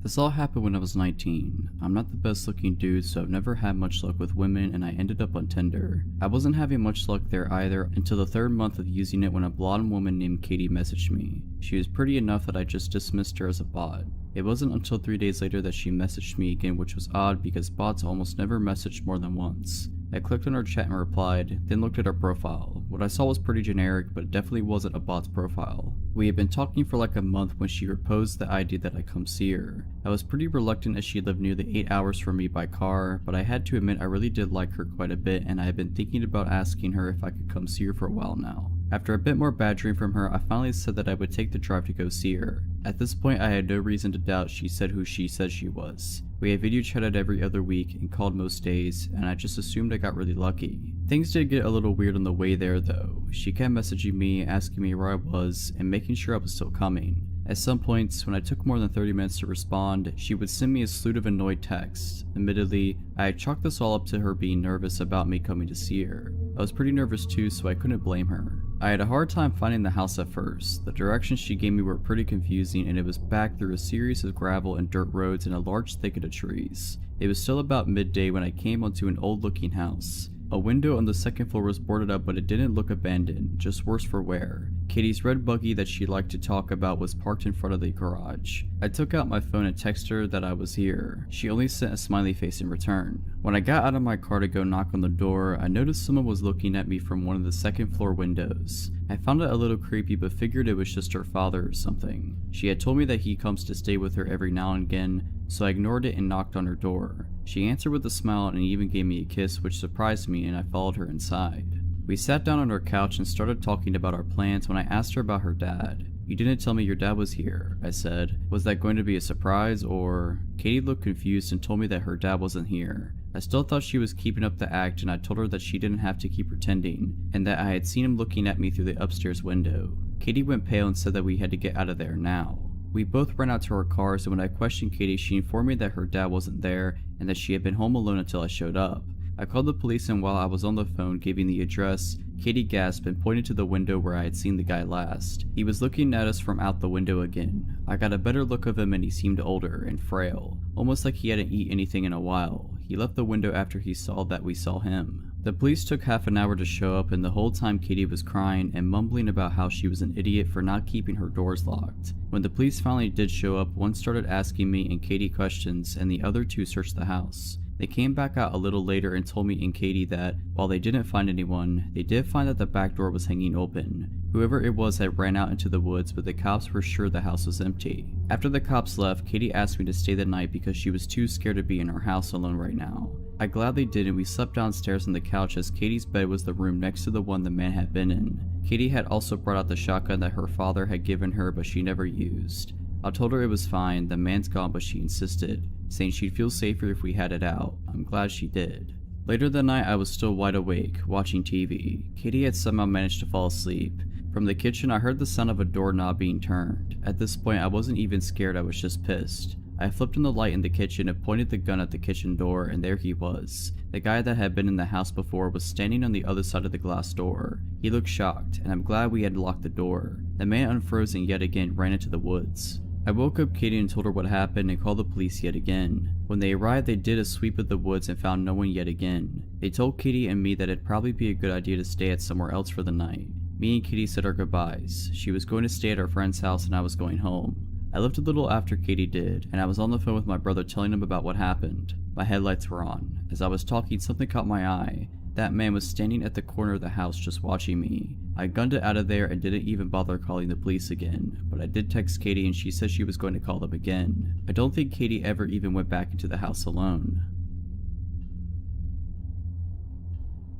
This all happened when I was 19. I'm not the best looking dude, so I've never had much luck with women, and I ended up on Tinder. I wasn't having much luck there either until the third month of using it when a blonde woman named Katie messaged me. She was pretty enough that I just dismissed her as a bot. It wasn't until 3 days later that she messaged me again, which was odd because bots almost never messaged more than once. I clicked on her chat and replied, then looked at her profile. What I saw was pretty generic, but it definitely wasn't a bot's profile. We had been talking for like a month when she proposed the idea that I come see her. I was pretty reluctant as she lived nearly 8 hours from me by car, but I had to admit I really did like her quite a bit, and I had been thinking about asking her if I could come see her for a while now. After a bit more badgering from her, I finally said that I would take the drive to go see her. At this point, I had no reason to doubt she said who she said she was. We had video chatted every other week and called most days, and I just assumed I got really lucky. Things did get a little weird on the way there though. She kept messaging me, asking me where I was, and making sure I was still coming. At some points, when I took more than 30 minutes to respond, she would send me a slew of annoyed texts. Admittedly, I had chalked this all up to her being nervous about me coming to see her. I was pretty nervous too, so I couldn't blame her. I had a hard time finding the house at first. The directions she gave me were pretty confusing, and it was back through a series of gravel and dirt roads and a large thicket of trees. It was still about midday when I came onto an old-looking house. A window on the second floor was boarded up, but it didn't look abandoned, just worse for wear. Katie's red buggy that she liked to talk about was parked in front of the garage. I took out my phone and texted her that I was here. She only sent a smiley face in return. When I got out of my car to go knock on the door, I noticed someone was looking at me from one of the second floor windows. I found it a little creepy, but figured it was just her father or something. She had told me that he comes to stay with her every now and again, so I ignored it and knocked on her door. She answered with a smile and even gave me a kiss, which surprised me, and I followed her inside. We sat down on her couch and started talking about our plans when I asked her about her dad. "You didn't tell me your dad was here," I said. "Was that going to be a surprise or?" Katie looked confused and told me that her dad wasn't here. I still thought she was keeping up the act, and I told her that she didn't have to keep pretending, and that I had seen him looking at me through the upstairs window. Katie went pale and said that we had to get out of there now. We both ran out to our cars, and when I questioned Katie, she informed me that her dad wasn't there and that she had been home alone until I showed up. I called the police, and while I was on the phone giving the address, Katie gasped and pointed to the window where I had seen the guy last. He was looking at us from out the window again. I got a better look of him and he seemed older and frail, almost like he hadn't eaten anything in a while. He left the window after he saw that we saw him. The police took half an hour to show up, and the whole time Katie was crying and mumbling about how she was an idiot for not keeping her doors locked. When the police finally did show up, one started asking me and Katie questions and the other two searched the house. They came back out a little later and told me and Katie that, while they didn't find anyone, they did find that the back door was hanging open. Whoever it was had ran out into the woods, but the cops were sure the house was empty. After the cops left, Katie asked me to stay the night because she was too scared to be in her house alone right now. I gladly did, and we slept downstairs on the couch as Katie's bed was the room next to the one the man had been in. Katie had also brought out the shotgun that her father had given her but she never used. I told her it was fine, the man's gone, but she insisted, saying she'd feel safer if we had it out. I'm glad she did. Later that night, I was still wide awake, watching TV. Katie had somehow managed to fall asleep. From the kitchen, I heard the sound of a doorknob being turned. At this point, I wasn't even scared, I was just pissed. I flipped on the light in the kitchen and pointed the gun at the kitchen door, and there he was. The guy that had been in the house before was standing on the other side of the glass door. He looked shocked, and I'm glad we had locked the door. The man unfroze and yet again ran into the woods. I woke up Katie and told her what happened and called the police yet again. When they arrived, they did a sweep of the woods and found no one yet again. They told Katie and me that it'd probably be a good idea to stay at somewhere else for the night. Me and Katie said our goodbyes. She was going to stay at our friend's house and I was going home. I left a little after Katie did, and I was on the phone with my brother telling him about what happened. My headlights were on. As I was talking, something caught my eye. That man was standing at the corner of the house just watching me. I gunned it out of there and didn't even bother calling the police again, but I did text Katie and she said she was going to call them again. I don't think Katie ever even went back into the house alone.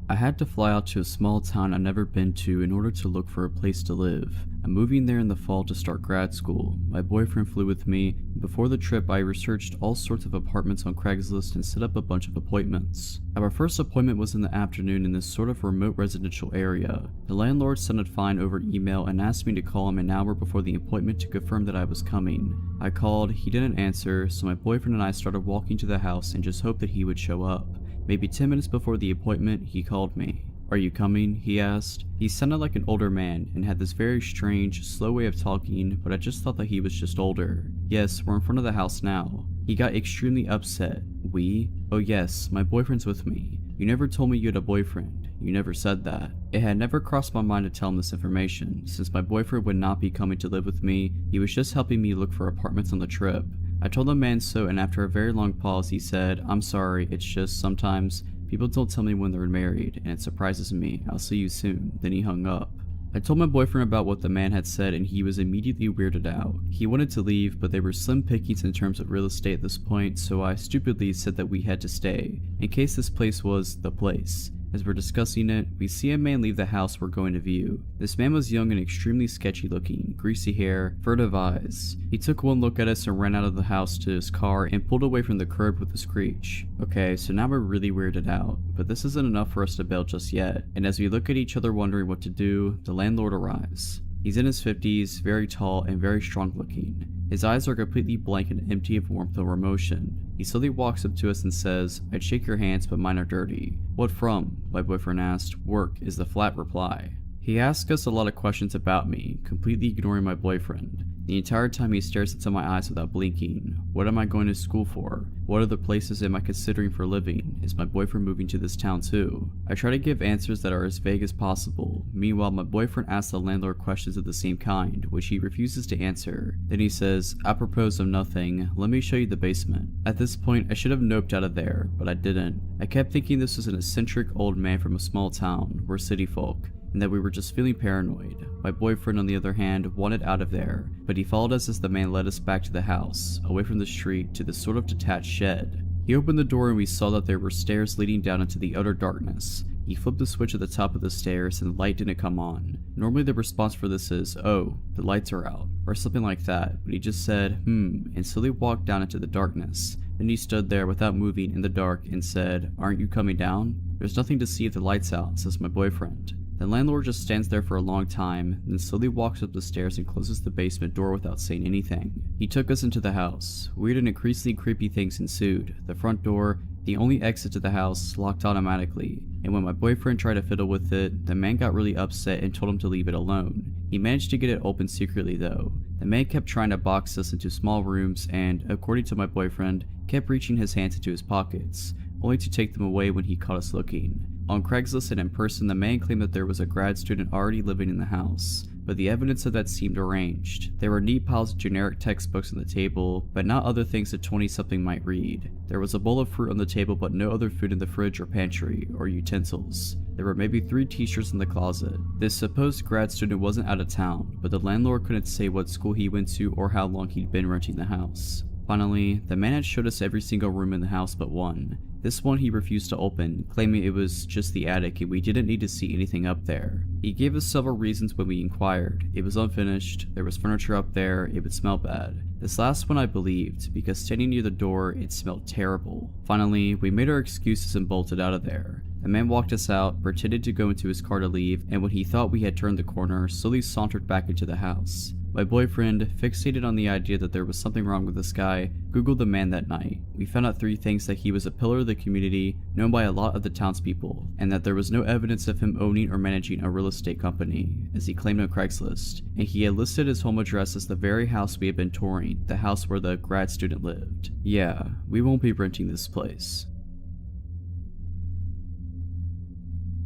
I had to fly out to a small town I'd never been to in order to look for a place to live. I'm moving there in the fall to start grad school. My boyfriend flew with me, and before the trip I researched all sorts of apartments on Craigslist and set up a bunch of appointments. Our first appointment was in the afternoon in this sort of remote residential area. The landlord sounded fine over email and asked me to call him an hour before the appointment to confirm that I was coming. I called, he didn't answer, so my boyfriend and I started walking to the house and just hoped that he would show up. Maybe 10 minutes before the appointment, he called me. "Are you coming?" he asked. He sounded like an older man and had this very strange, slow way of talking, but I just thought that he was just older. "Yes, we're in front of the house now." He got extremely upset. "We? Oh yes, my boyfriend's with me. You never told me you had a boyfriend. You never said that." It had never crossed my mind to tell him this information, since my boyfriend would not be coming to live with me, he was just helping me look for apartments on the trip. I told the man so, and after a very long pause he said, "I'm sorry, it's just sometimes people don't tell me when they're married, and it surprises me. I'll see you soon." Then he hung up. I told my boyfriend about what the man had said and he was immediately weirded out. He wanted to leave, but there were slim pickings in terms of real estate at this point, so I stupidly said that we had to stay, in case this place was the place. As we're discussing it, we see a man leave the house we're going to view. This man was young and extremely sketchy looking, greasy hair, furtive eyes. He took one look at us and ran out of the house to his car and pulled away from the curb with a screech. Okay, so now we're really weirded out, but this isn't enough for us to bail just yet, and as we look at each other wondering what to do, the landlord arrives. He's in his 50s, very tall and very strong looking. His eyes are completely blank and empty of warmth or emotion. He slowly walks up to us and says, "I'd shake your hands, but mine are dirty." "What from?" my boyfriend asked. "Work," is the flat reply. He asks us a lot of questions about me, completely ignoring my boyfriend. The entire time he stares into my eyes without blinking. What am I going to school for? What other places am I considering for living? Is my boyfriend moving to this town too? I try to give answers that are as vague as possible. Meanwhile, my boyfriend asks the landlord questions of the same kind, which he refuses to answer. Then he says, "Apropos of nothing, let me show you the basement." At this point, I should have noped out of there, but I didn't. I kept thinking this was an eccentric old man from a small town. We're city folk, and that we were just feeling paranoid. My boyfriend, on the other hand, wanted out of there, but he followed us as the man led us back to the house, away from the street, to this sort of detached shed. He opened the door and we saw that there were stairs leading down into the utter darkness. He flipped the switch at the top of the stairs and the light didn't come on. Normally the response for this is, "Oh, the lights are out," or something like that, but he just said, and slowly walked down into the darkness. Then he stood there without moving in the dark and said, "Aren't you coming down?" "There's nothing to see if the light's out," says my boyfriend. The landlord just stands there for a long time, then slowly walks up the stairs and closes the basement door without saying anything. He took us into the house. Weird and increasingly creepy things ensued. The front door The only exit to the house locked automatically, and when my boyfriend tried to fiddle with it, the man got really upset and told him to leave it alone. He managed to get it open secretly though. The man kept trying to box us into small rooms and, according to my boyfriend, kept reaching his hands into his pockets, only to take them away when he caught us looking. On Craigslist and in person, the man claimed that there was a grad student already living in the house, but the evidence of that seemed arranged. There were neat piles of generic textbooks on the table, but not other things a 20-something might read. There was a bowl of fruit on the table, but no other food in the fridge or pantry, or utensils. There were maybe 3 t-shirts in the closet. This supposed grad student wasn't out of town, but the landlord couldn't say what school he went to or how long he'd been renting the house. Finally, the man had showed us every single room in the house but one. This one he refused to open, claiming it was just the attic and we didn't need to see anything up there. He gave us several reasons when we inquired. It was unfinished, there was furniture up there, it would smell bad. This last one I believed, because standing near the door, it smelled terrible. Finally, we made our excuses and bolted out of there. The man walked us out, pretended to go into his car to leave, and when he thought we had turned the corner, slowly sauntered back into the house. My boyfriend, fixated on the idea that there was something wrong with this guy, googled the man that night. We found out 3 things: that he was a pillar of the community, known by a lot of the townspeople, and that there was no evidence of him owning or managing a real estate company, as he claimed on Craigslist, and he had listed his home address as the very house we had been touring, the house where the grad student lived. Yeah, we won't be renting this place.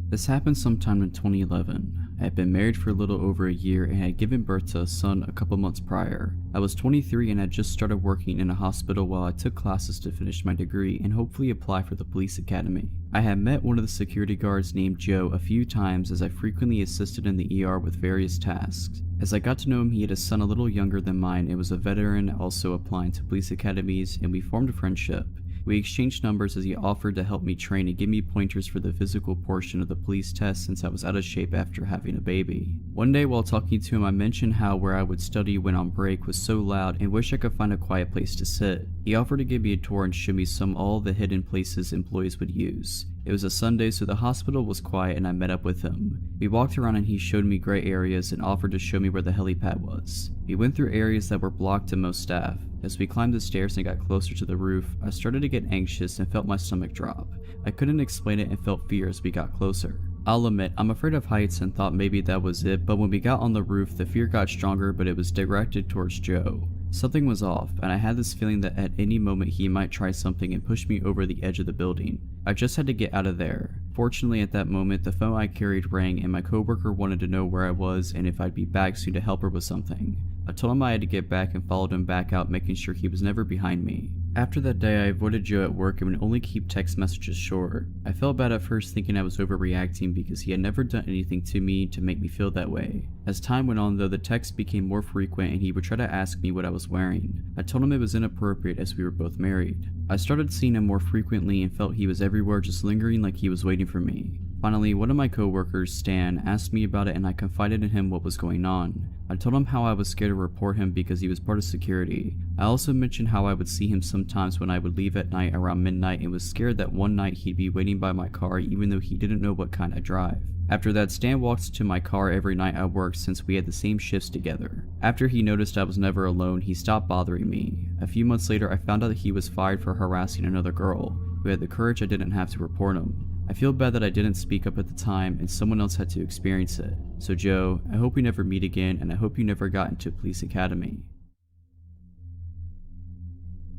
This happened sometime in 2011. I had been married for a little over a year and had given birth to a son a couple months prior. I was 23 and had just started working in a hospital while I took classes to finish my degree and hopefully apply for the police academy. I had met one of the security guards named Joe a few times as I frequently assisted in the ER with various tasks. As I got to know him, he had a son a little younger than mine and was a veteran also applying to police academies, and we formed a friendship. We exchanged numbers as he offered to help me train and give me pointers for the physical portion of the police test since I was out of shape after having a baby. One day while talking to him, I mentioned how where I would study when on break was so loud and wish I could find a quiet place to sit. He offered to give me a tour and show me all the hidden places employees would use. It was a Sunday, so the hospital was quiet and I met up with him. We walked around and he showed me gray areas and offered to show me where the helipad was. We went through areas that were blocked to most staff. As we climbed the stairs and got closer to the roof, I started to get anxious and felt my stomach drop. I couldn't explain it and felt fear as we got closer. I'll admit, I'm afraid of heights and thought maybe that was it, but when we got on the roof, the fear got stronger, but it was directed towards Joe. Something was off, and I had this feeling that at any moment he might try something and push me over the edge of the building. I just had to get out of there. Fortunately, at that moment, the phone I carried rang and my coworker wanted to know where I was and if I'd be back soon to help her with something. I told him I had to get back and followed him back out, making sure he was never behind me. After that day, I avoided Joe at work and would only keep text messages short. I felt bad at first, thinking I was overreacting because he had never done anything to me to make me feel that way. As time went on though, the texts became more frequent and he would try to ask me what I was wearing. I told him it was inappropriate as we were both married. I started seeing him more frequently and felt he was everywhere, just lingering like he was waiting for me. Finally, one of my coworkers, Stan, asked me about it and I confided in him what was going on. I told him how I was scared to report him because he was part of security. I also mentioned how I would see him sometimes when I would leave at night around midnight and was scared that one night he'd be waiting by my car even though he didn't know what kind I drive. After that, Stan walked to my car every night I worked since we had the same shifts together. After he noticed I was never alone, he stopped bothering me. A few months later, I found out that he was fired for harassing another girl, who had the courage I didn't have to report him. I feel bad that I didn't speak up at the time and someone else had to experience it. So Joe, I hope we never meet again and I hope you never got into police academy.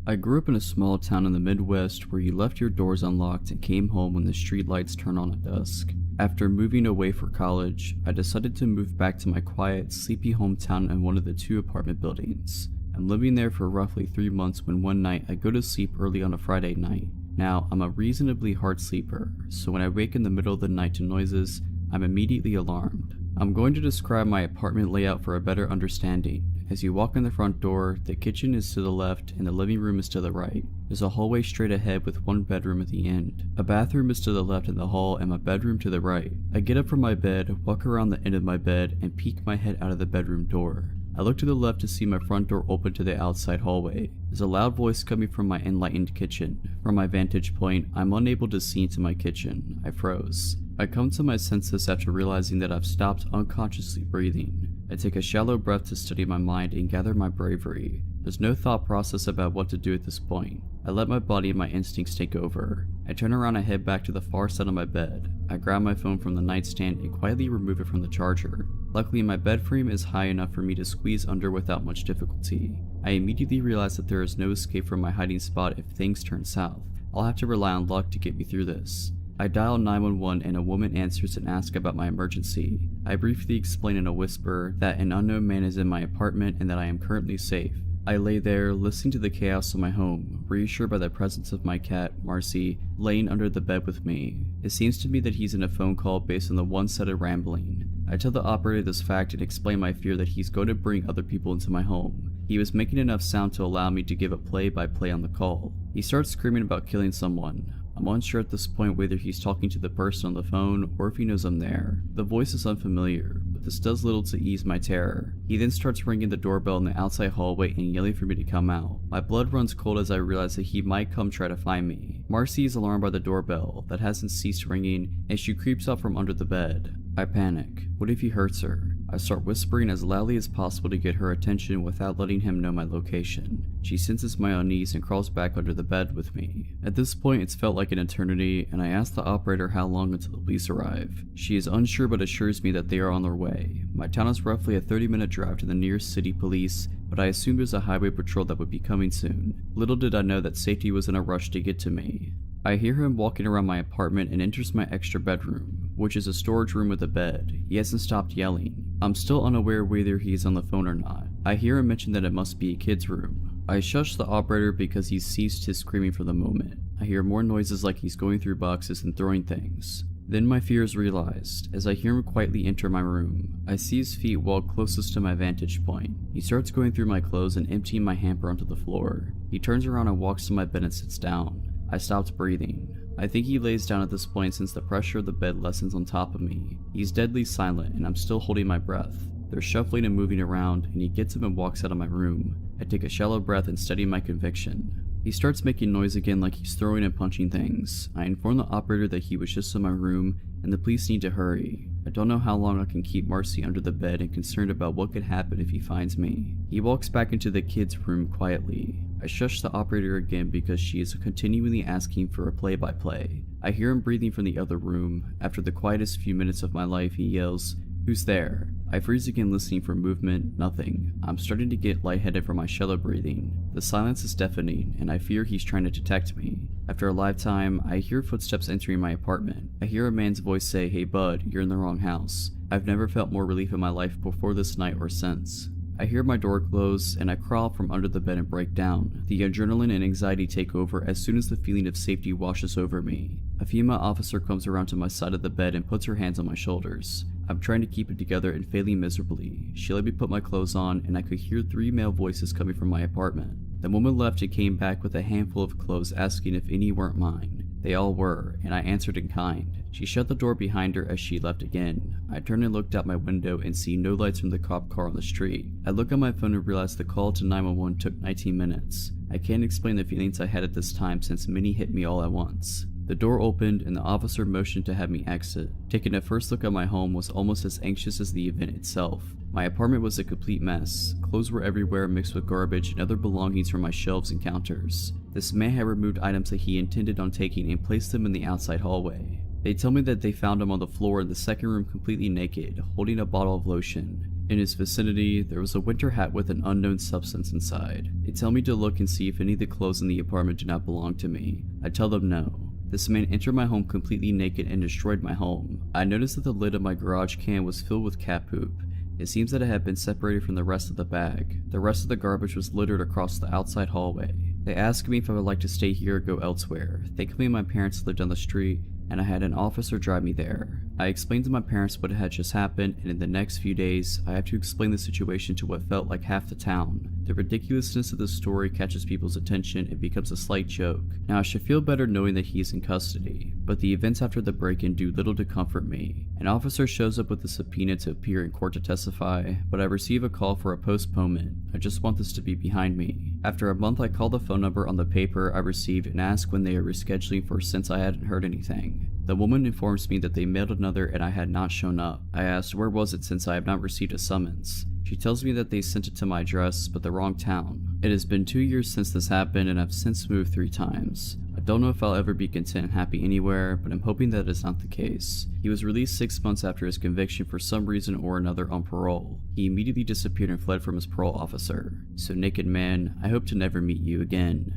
I grew up in a small town in the Midwest where you left your doors unlocked and came home when the street lights turned on at dusk. After moving away for college, I decided to move back to my quiet, sleepy hometown in one of the 2 apartment buildings. I'm living there for roughly 3 months when one night I go to sleep early on a Friday night. Now, I'm a reasonably hard sleeper, so when I wake in the middle of the night to noises, I'm immediately alarmed. I'm going to describe my apartment layout for a better understanding. As you walk in the front door, the kitchen is to the left and the living room is to the right. There's a hallway straight ahead with one bedroom at the end. A bathroom is to the left in the hall and my bedroom to the right. I get up from my bed, walk around the end of my bed, and peek my head out of the bedroom door. I look to the left to see my front door open to the outside hallway. There's a loud voice coming from my enlightened kitchen. From my vantage point, I'm unable to see into my kitchen. I froze. I come to my senses after realizing that I've stopped unconsciously breathing. I take a shallow breath to steady my mind and gather my bravery. There's no thought process about what to do at this point. I let my body and my instincts take over. I turn around and head back to the far side of my bed. I grab my phone from the nightstand and quietly remove it from the charger. Luckily, my bed frame is high enough for me to squeeze under without much difficulty. I immediately realize that there is no escape from my hiding spot if things turn south. I'll have to rely on luck to get me through this. I dial 911 and a woman answers and asks about my emergency. I briefly explain in a whisper that an unknown man is in my apartment and that I am currently safe. I lay there, listening to the chaos of my home, reassured by the presence of my cat, Marcy, laying under the bed with me. It seems to me that he's in a phone call based on the one-sided rambling. I tell the operator this fact and explain my fear that he's going to bring other people into my home. He was making enough sound to allow me to give a play-by-play on the call. He starts screaming about killing someone. I'm unsure at this point whether he's talking to the person on the phone or if he knows I'm there. The voice is unfamiliar, but this does little to ease my terror. He then starts ringing the doorbell in the outside hallway and yelling for me to come out. My blood runs cold as I realize that he might come try to find me. Marcy is alarmed by the doorbell that hasn't ceased ringing, and she creeps out from under the bed. I panic. What if he hurts her? I start whispering as loudly as possible to get her attention without letting him know my location. She senses my unease and crawls back under the bed with me. At this point, it's felt like an eternity, and I ask the operator how long until the police arrive. She is unsure but assures me that they are on their way. My town is roughly a 30-minute drive to the nearest city police, but I assumed there's a highway patrol that would be coming soon. Little did I know that safety was in a rush to get to me. I hear him walking around my apartment and enters my extra bedroom, which is a storage room with a bed. He hasn't stopped yelling. I'm still unaware whether he's on the phone or not. I hear him mention that it must be a kid's room. I shush the operator because he's ceased his screaming for the moment. I hear more noises like he's going through boxes and throwing things. Then my fear is realized, as I hear him quietly enter my room. I see his feet walk closest to my vantage point. He starts going through my clothes and emptying my hamper onto the floor. He turns around and walks to my bed and sits down. I stopped breathing. I think he lays down at this point since the pressure of the bed lessens on top of me. He's deadly silent and I'm still holding my breath. They're shuffling and moving around and he gets up and walks out of my room. I take a shallow breath and steady my conviction. He starts making noise again like he's throwing and punching things. I inform the operator that he was just in my room and the police need to hurry. I don't know how long I can keep Marcy under the bed and concerned about what could happen if he finds me. He walks back into the kid's room quietly. I shush the operator again because she is continually asking for a play-by-play. I hear him breathing from the other room. After the quietest few minutes of my life, he yells, "Who's there?" I freeze again listening for movement, nothing. I'm starting to get lightheaded from my shallow breathing. The silence is deafening, and I fear he's trying to detect me. After a lifetime, I hear footsteps entering my apartment. I hear a man's voice say, "Hey bud, you're in the wrong house." I've never felt more relief in my life before this night or since. I hear my door close, and I crawl from under the bed and break down. The adrenaline and anxiety take over as soon as the feeling of safety washes over me. A female officer comes around to my side of the bed and puts her hands on my shoulders. I'm trying to keep it together and failing miserably. She let me put my clothes on, and I could hear 3 male voices coming from my apartment. The woman left and came back with a handful of clothes asking if any weren't mine. They all were, and I answered in kind. She shut the door behind her as she left again. I turned and looked out my window and see no lights from the cop car on the street. I look at my phone and realize the call to 911 took 19 minutes. I can't explain the feelings I had at this time since many hit me all at once. The door opened and the officer motioned to have me exit. Taking a first look at my home was almost as anxious as the event itself. My apartment was a complete mess. Clothes were everywhere mixed with garbage and other belongings from my shelves and counters. This man had removed items that he intended on taking and placed them in the outside hallway. They tell me that they found him on the floor in the second room completely naked, holding a bottle of lotion. In his vicinity, there was a winter hat with an unknown substance inside. They tell me to look and see if any of the clothes in the apartment do not belong to me. I tell them no. This man entered my home completely naked and destroyed my home. I noticed that the lid of my garage can was filled with cat poop. It seems that it had been separated from the rest of the bag. The rest of the garbage was littered across the outside hallway. They asked me if I would like to stay here or go elsewhere. Thankfully, my parents lived on the street, and I had an officer drive me there. I explained to my parents what had just happened, and in the next few days, I had to explain the situation to what felt like half the town. The ridiculousness of the story catches people's attention and becomes a slight joke. Now I should feel better knowing that he is in custody, but the events after the break-in do little to comfort me. An officer shows up with a subpoena to appear in court to testify, but I receive a call for a postponement. I just want this to be behind me. After a month, I call the phone number on the paper I received and ask when they are rescheduling for since I hadn't heard anything. The woman informs me that they mailed another and I had not shown up. I asked where was it since I have not received a summons. She tells me that they sent it to my address, but the wrong town. It has been 2 years since this happened and I've since moved 3 times. I don't know if I'll ever be content and happy anywhere, but I'm hoping that is not the case. He was released 6 months after his conviction for some reason or another on parole. He immediately disappeared and fled from his parole officer. So naked man, I hope to never meet you again.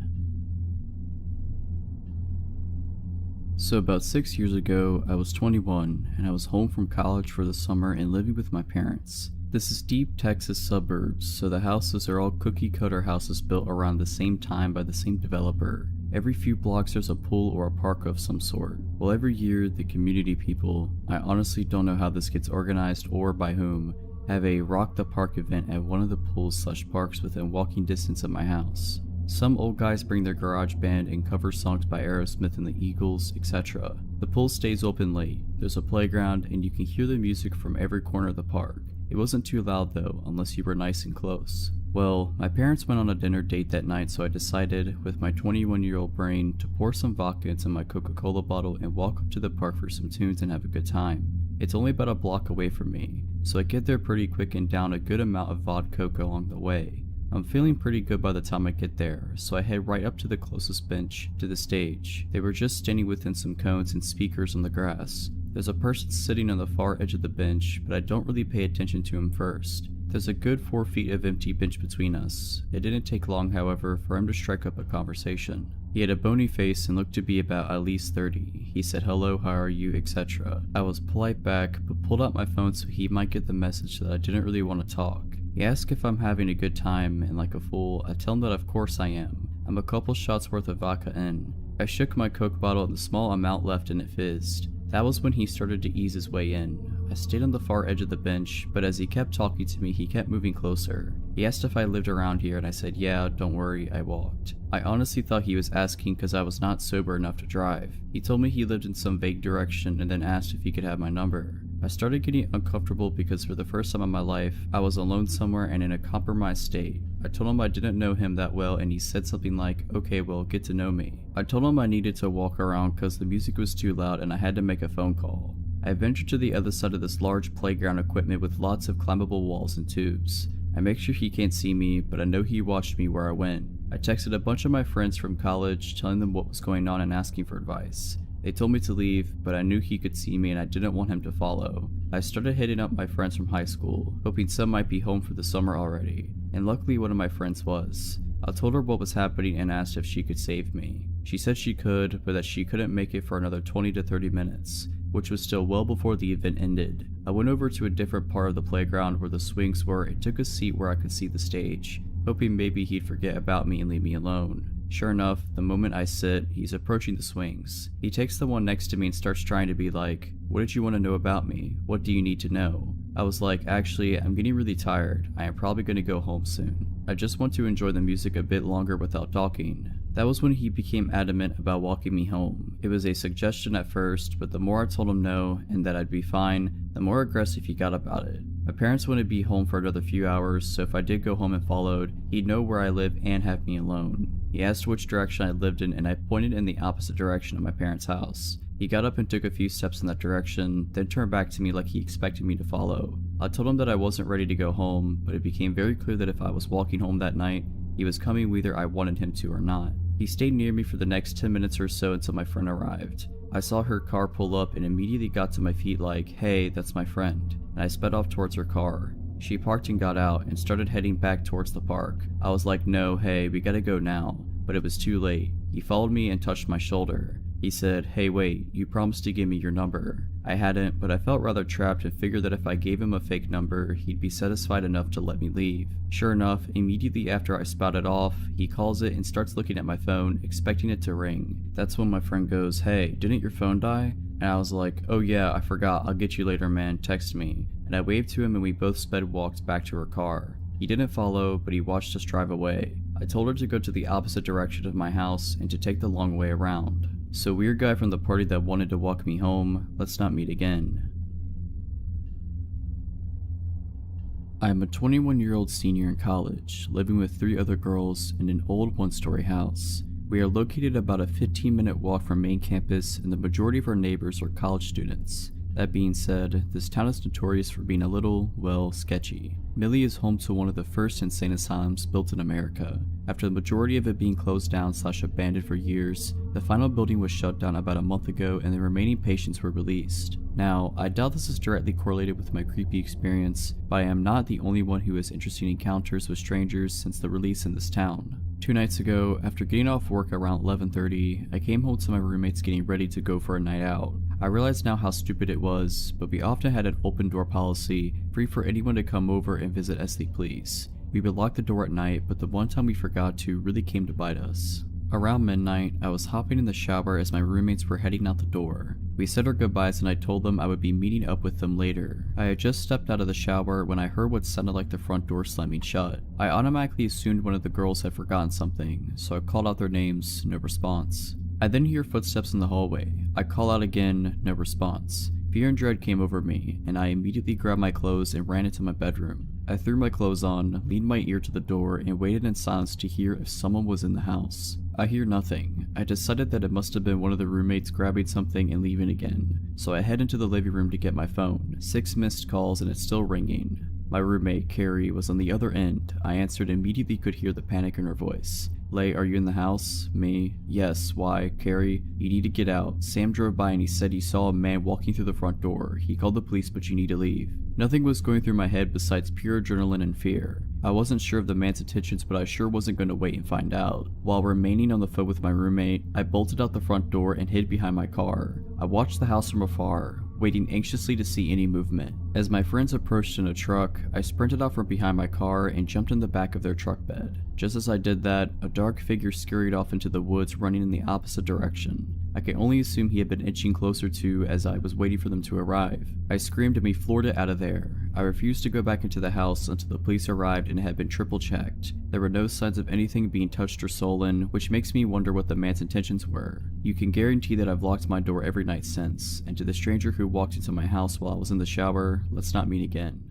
So about 6 years ago, I was 21 and I was home from college for the summer and living with my parents. This is deep Texas suburbs, so the houses are all cookie cutter houses built around the same time by the same developer. Every few blocks there's a pool or a park of some sort. Well, every year the community people, I honestly don't know how this gets organized or by whom, have a Rock the Park event at one of the pools/parks within walking distance of my house. Some old guys bring their garage band and cover songs by Aerosmith and the Eagles, etc. The pool stays open late, there's a playground, and you can hear the music from every corner of the park. It wasn't too loud though, unless you were nice and close. Well, my parents went on a dinner date that night, so I decided, with my 21-year-old brain, to pour some vodka into my Coca-Cola bottle and walk up to the park for some tunes and have a good time. It's only about a block away from me, so I get there pretty quick and down a good amount of vodka along the way. I'm feeling pretty good by the time I get there, so I head right up to the closest bench to the stage. They were just standing within some cones and speakers on the grass. There's a person sitting on the far edge of the bench, but I don't really pay attention to him first. There's a good 4 feet of empty bench between us. It didn't take long, however, for him to strike up a conversation. He had a bony face and looked to be about at least 30. He said hello, how are you, etc. I was polite back, but pulled out my phone so he might get the message that I didn't really want to talk. He asked if I'm having a good time, and like a fool, I tell him that of course I am. I'm a couple shots worth of vodka in. I shook my Coke bottle and the small amount left and it fizzed. That was when he started to ease his way in. I stayed on the far edge of the bench, but as he kept talking to me, he kept moving closer. He asked if I lived around here and I said yeah, don't worry, I walked. I honestly thought he was asking because I was not sober enough to drive. He told me he lived in some vague direction and then asked if he could have my number. I started getting uncomfortable because for the first time in my life, I was alone somewhere and in a compromised state. I told him I didn't know him that well and he said something like, okay, well, get to know me. I told him I needed to walk around because the music was too loud and I had to make a phone call. I ventured to the other side of this large playground equipment with lots of climbable walls and tubes. I make sure he can't see me, but I know he watched me where I went. I texted a bunch of my friends from college telling them what was going on and asking for advice. They told me to leave, but I knew he could see me and I didn't want him to follow. I started hitting up my friends from high school, hoping some might be home for the summer already, and luckily one of my friends was. I told her what was happening and asked if she could save me. She said she could, but that she couldn't make it for another 20 to 30 minutes, which was still well before the event ended. I went over to a different part of the playground where the swings were and took a seat where I could see the stage, hoping maybe he'd forget about me and leave me alone. Sure enough, the moment I sit, he's approaching the swings. He takes the one next to me and starts trying to be like, what did you want to know about me? What do you need to know? I was like, actually, I'm getting really tired. I am probably going to go home soon. I just want to enjoy the music a bit longer without talking. That was when he became adamant about walking me home. It was a suggestion at first, but the more I told him no and that I'd be fine, the more aggressive he got about it. My parents wouldn't be home for another few hours, so if I did go home and followed, he'd know where I live and have me alone. He asked which direction I lived in and I pointed in the opposite direction of my parents' house. He got up and took a few steps in that direction, then turned back to me like he expected me to follow. I told him that I wasn't ready to go home, but it became very clear that if I was walking home that night, he was coming whether I wanted him to or not. He stayed near me for the next 10 minutes or so until my friend arrived. I saw her car pull up and immediately got to my feet like, hey, that's my friend, and I sped off towards her car. She parked and got out and started heading back towards the park. I was like, no, hey, we gotta go now, but it was too late. He followed me and touched my shoulder. He said, hey wait, you promised to give me your number. I hadn't, but I felt rather trapped and figured that if I gave him a fake number, he'd be satisfied enough to let me leave. Sure enough, immediately after I spouted off, he calls it and starts looking at my phone, expecting it to ring. That's when my friend goes, hey, didn't your phone die? And I was like, oh yeah, I forgot, I'll get you later man, text me. And I waved to him and we both sped walked back to her car. He didn't follow, but he watched us drive away. I told her to go to the opposite direction of my house and to take the long way around. So weird guy from the party that wanted to walk me home, let's not meet again. I am a 21-year-old senior in college, living with 3 other girls in an old one-story house. We are located about a 15-minute walk from main campus and the majority of our neighbors are college students. That being said, this town is notorious for being a little, well, sketchy. Millie is home to one of the first insane asylums built in America. After the majority of it being closed down / abandoned for years, the final building was shut down about a month ago and the remaining patients were released. Now, I doubt this is directly correlated with my creepy experience, but I am not the only one who has interesting encounters with strangers since the release in this town. 2 nights ago, after getting off work around 11:30, I came home to my roommates getting ready to go for a night out. I realize now how stupid it was, but we often had an open door policy, free for anyone to come over and visit as they please. We would lock the door at night, but the one time we forgot to really came to bite us. Around midnight, I was hopping in the shower as my roommates were heading out the door. We said our goodbyes and I told them I would be meeting up with them later. I had just stepped out of the shower when I heard what sounded like the front door slamming shut. I automatically assumed one of the girls had forgotten something, so I called out their names, no response. I then hear footsteps in the hallway. I call out again, no response. Fear and dread came over me, and I immediately grabbed my clothes and ran into my bedroom. I threw my clothes on, leaned my ear to the door, and waited in silence to hear if someone was in the house. I hear nothing. I decided that it must have been one of the roommates grabbing something and leaving again, so I head into the living room to get my phone. 6 missed calls and it's still ringing. My roommate, Carrie, was on the other end. I answered and immediately could hear the panic in her voice. "Lay, are you in the house?" Me. "Yes, why?" Carrie. "You need to get out. Sam drove by and he said he saw a man walking through the front door. He called the police, but you need to leave." Nothing was going through my head besides pure adrenaline and fear. I wasn't sure of the man's intentions, but I sure wasn't going to wait and find out. While remaining on the phone with my roommate, I bolted out the front door and hid behind my car. I watched the house from afar, waiting anxiously to see any movement. As my friends approached in a truck, I sprinted out from behind my car and jumped in the back of their truck bed. Just as I did that, a dark figure scurried off into the woods running in the opposite direction. I can only assume he had been inching closer to as I was waiting for them to arrive. I screamed and we floored it out of there. I refused to go back into the house until the police arrived and it had been triple checked. There were no signs of anything being touched or stolen, which makes me wonder what the man's intentions were. You can guarantee that I've locked my door every night since, and to the stranger who walked into my house while I was in the shower, let's not meet again.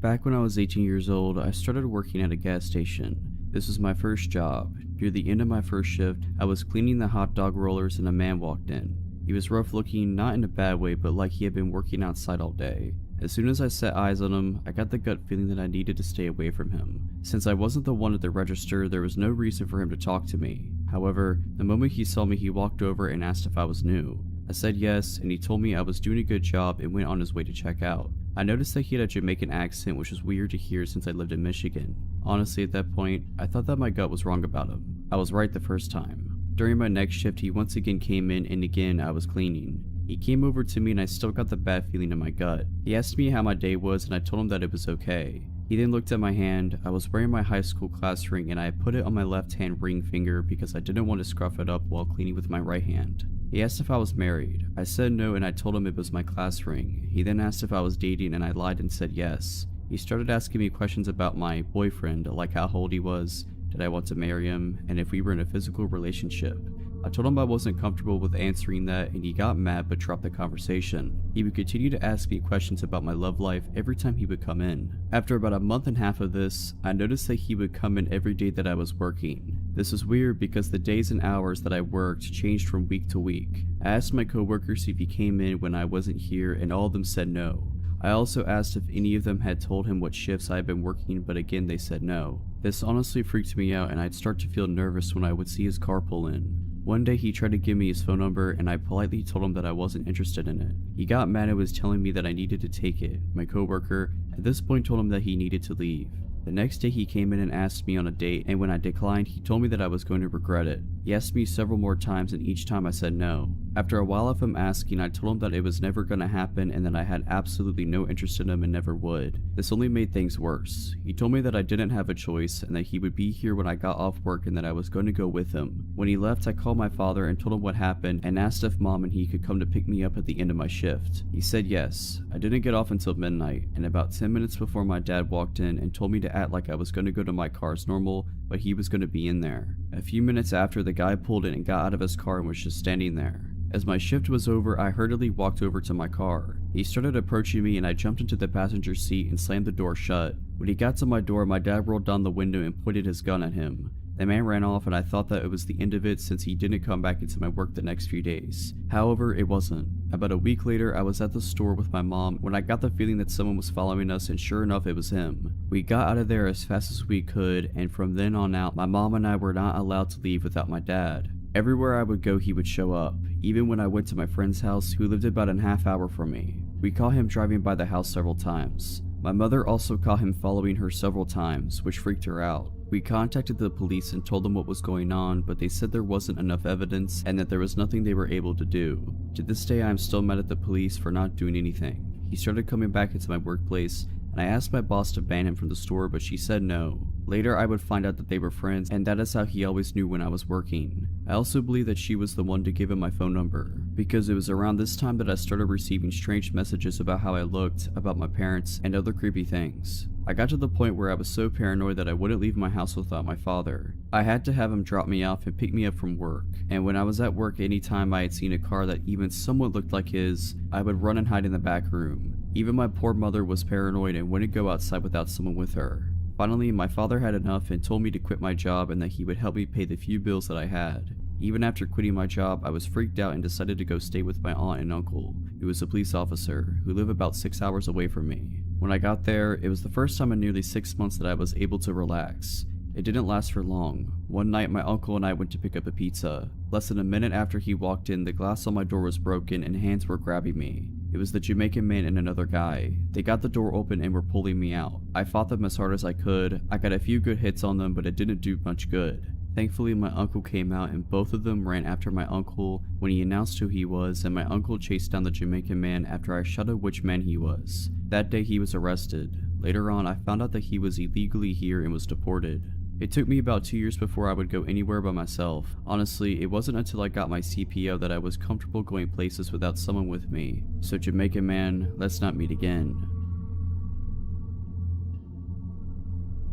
Back when I was 18 years old, I started working at a gas station. This was my first job. Near the end of my first shift, I was cleaning the hot dog rollers and a man walked in. He was rough looking, not in a bad way, but like he had been working outside all day. As soon as I set eyes on him, I got the gut feeling that I needed to stay away from him. Since I wasn't the one at the register, there was no reason for him to talk to me. However, the moment he saw me, he walked over and asked if I was new. I said yes, and he told me I was doing a good job and went on his way to check out. I noticed that he had a Jamaican accent, which was weird to hear since I lived in Michigan. Honestly, at that point, I thought that my gut was wrong about him. I was right the first time. During my next shift, he once again came in, and again I was cleaning. He came over to me and I still got the bad feeling in my gut. He asked me how my day was and I told him that it was okay. He then looked at my hand. I was wearing my high school class ring and I put it on my left hand ring finger because I didn't want to scruff it up while cleaning with my right hand. He asked if I was married. I said no and I told him it was my class ring. He then asked if I was dating and I lied and said yes. He started asking me questions about my boyfriend, like how old he was, did I want to marry him, and if we were in a physical relationship. I told him I wasn't comfortable with answering that and he got mad but dropped the conversation. He would continue to ask me questions about my love life every time he would come in. After about a month and a half of this, I noticed that he would come in every day that I was working. This was weird because the days and hours that I worked changed from week to week. I asked my coworkers if he came in when I wasn't here and all of them said no. I also asked if any of them had told him what shifts I had been working, but again they said no. This honestly freaked me out and I'd start to feel nervous when I would see his car pull in. One day he tried to give me his phone number and I politely told him that I wasn't interested in it. He got mad and was telling me that I needed to take it. My coworker at this point told him that he needed to leave. The next day he came in and asked me on a date, and when I declined he told me that I was going to regret it. He asked me several more times and each time I said no. After a while of him asking, I told him that it was never going to happen and that I had absolutely no interest in him and never would. This only made things worse. He told me that I didn't have a choice and that he would be here when I got off work and that I was going to go with him. When he left, I called my father and told him what happened and asked if mom and he could come to pick me up at the end of my shift. He said yes. I didn't get off until midnight, and about 10 minutes before my dad walked in and told me to act like I was going to go to my car as normal, but he was going to be in there. A few minutes after, the guy pulled in and got out of his car and was just standing there. As my shift was over, I hurriedly walked over to my car. He started approaching me and I jumped into the passenger seat and slammed the door shut. When he got to my door, my dad rolled down the window and pointed his gun at him. The man ran off and I thought that it was the end of it since he didn't come back into my work the next few days. However, it wasn't. About a week later, I was at the store with my mom when I got the feeling that someone was following us, and sure enough, it was him. We got out of there as fast as we could, and from then on out, my mom and I were not allowed to leave without my dad. Everywhere I would go, he would show up, even when I went to my friend's house who lived about a half hour from me. We caught him driving by the house several times. My mother also caught him following her several times, which freaked her out. We contacted the police and told them what was going on, but they said there wasn't enough evidence and that there was nothing they were able to do. To this day, I am still mad at the police for not doing anything. He started coming back into my workplace, and I asked my boss to ban him from the store, but she said no. Later, I would find out that they were friends, and that is how he always knew when I was working. I also believe that she was the one to give him my phone number, because it was around this time that I started receiving strange messages about how I looked, about my parents, and other creepy things. I got to the point where I was so paranoid that I wouldn't leave my house without my father. I had to have him drop me off and pick me up from work, and when I was at work, anytime I had seen a car that even somewhat looked like his, I would run and hide in the back room. Even my poor mother was paranoid and wouldn't go outside without someone with her. Finally, my father had enough and told me to quit my job and that he would help me pay the few bills that I had. Even after quitting my job, I was freaked out and decided to go stay with my aunt and uncle, who was a police officer, who live about 6 hours away from me. When I got there, it was the first time in nearly 6 months that I was able to relax. It didn't last for long. One night, my uncle and I went to pick up a pizza. Less than a minute after he walked in, the glass on my door was broken and hands were grabbing me. It was the Jamaican man and another guy. They got the door open and were pulling me out. I fought them as hard as I could. I got a few good hits on them, but it didn't do much good. Thankfully, my uncle came out and both of them ran after my uncle when he announced who he was, and my uncle chased down the Jamaican man after I shouted which man he was. That day he was arrested. Later on, I found out that he was illegally here and was deported. It took me about 2 years before I would go anywhere by myself. Honestly, it wasn't until I got my CPO that I was comfortable going places without someone with me. So Jamaican man, let's not meet again.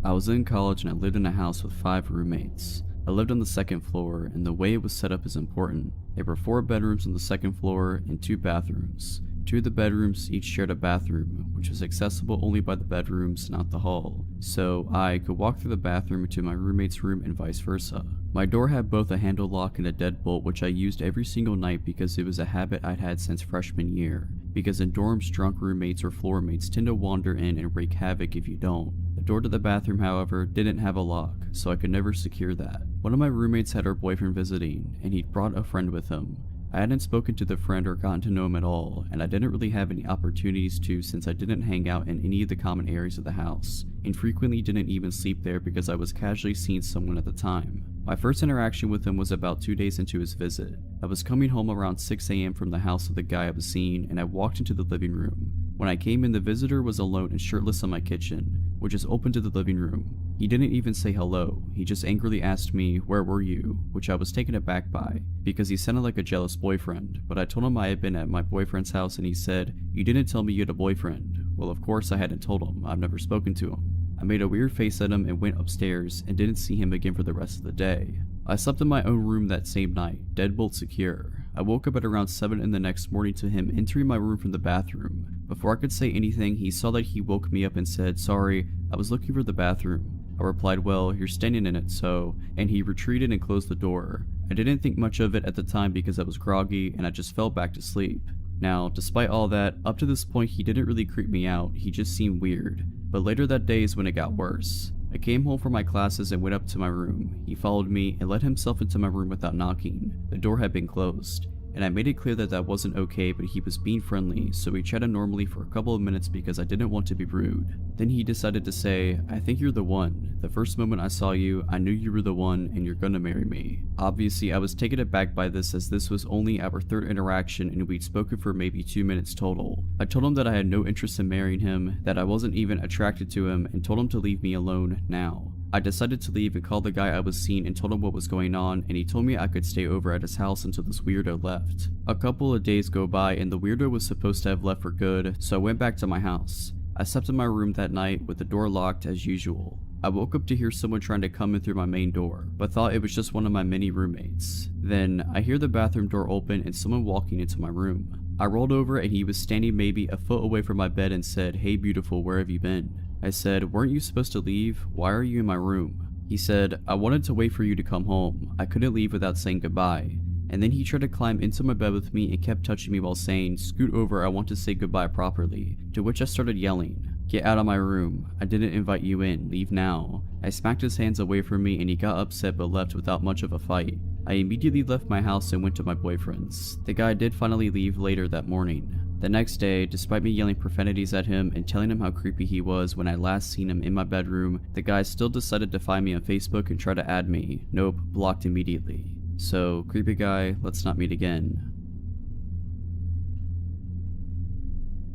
I was in college and I lived in a house with 5 roommates. I lived on the 2nd floor, and the way it was set up is important. There were 4 bedrooms on the 2nd floor and 2 bathrooms. 2 of the bedrooms each shared a bathroom, which was accessible only by the bedrooms, not the hall. So I could walk through the bathroom to my roommate's room and vice versa. My door had both a handle lock and a deadbolt, which I used every single night because it was a habit I'd had since freshman year. Because in dorms, drunk roommates or floor mates tend to wander in and wreak havoc if you don't. The door to the bathroom, however, didn't have a lock, so I could never secure that. One of my roommates had her boyfriend visiting, and he'd brought a friend with him. I hadn't spoken to the friend or gotten to know him at all, and I didn't really have any opportunities to since I didn't hang out in any of the common areas of the house, and frequently didn't even sleep there because I was casually seeing someone at the time. My first interaction with him was about 2 days into his visit. I was coming home around 6 AM from the house of the guy I was seeing, and I walked into the living room. When I came in, the visitor was alone and shirtless in my kitchen, which is open to the living room. He didn't even say hello, he just angrily asked me, "Where were you?" which I was taken aback by, because he sounded like a jealous boyfriend, but I told him I had been at my boyfriend's house and he said, "You didn't tell me you had a boyfriend." Well, of course I hadn't told him, I've never spoken to him. I made a weird face at him and went upstairs and didn't see him again for the rest of the day. I slept in my own room that same night, deadbolt secure. I woke up at around 7 in the next morning to him entering my room from the bathroom. Before I could say anything, he saw that he woke me up and said, "Sorry, I was looking for the bathroom." I replied, "Well, you're standing in it, so," and he retreated and closed the door. I didn't think much of it at the time because I was groggy and I just fell back to sleep. Now, despite all that, up to this point he didn't really creep me out, he just seemed weird. But later that day is when it got worse. I came home from my classes and went up to my room. He followed me and let himself into my room without knocking. The door had been closed, and I made it clear that that wasn't okay, but he was being friendly, so we chatted normally for a couple of minutes because I didn't want to be rude. Then he decided to say, "I think you're the one. The first moment I saw you, I knew you were the one and you're gonna marry me." Obviously, I was taken aback by this as this was only our 3rd interaction and we'd spoken for maybe 2 minutes total. I told him that I had no interest in marrying him, that I wasn't even attracted to him, and told him to leave me alone now. I decided to leave and called the guy I was seeing and told him what was going on, and he told me I could stay over at his house until this weirdo left. A couple of days go by and the weirdo was supposed to have left for good, so I went back to my house. I slept in my room that night with the door locked as usual. I woke up to hear someone trying to come in through my main door, but thought it was just one of my many roommates. Then I hear the bathroom door open and someone walking into my room. I rolled over and he was standing maybe a foot away from my bed and said, "Hey beautiful, where have you been?" I said, "Weren't you supposed to leave? Why are you in my room?" He said, "I wanted to wait for you to come home. I couldn't leave without saying goodbye." And then he tried to climb into my bed with me and kept touching me while saying, "Scoot over, I want to say goodbye properly." To which I started yelling, "Get out of my room. I didn't invite you in. Leave now." I smacked his hands away from me and he got upset but left without much of a fight. I immediately left my house and went to my boyfriend's. The guy did finally leave later that morning. The next day, despite me yelling profanities at him and telling him how creepy he was when I last seen him in my bedroom, the guy still decided to find me on Facebook and try to add me. Nope, blocked immediately. So, creepy guy, let's not meet again.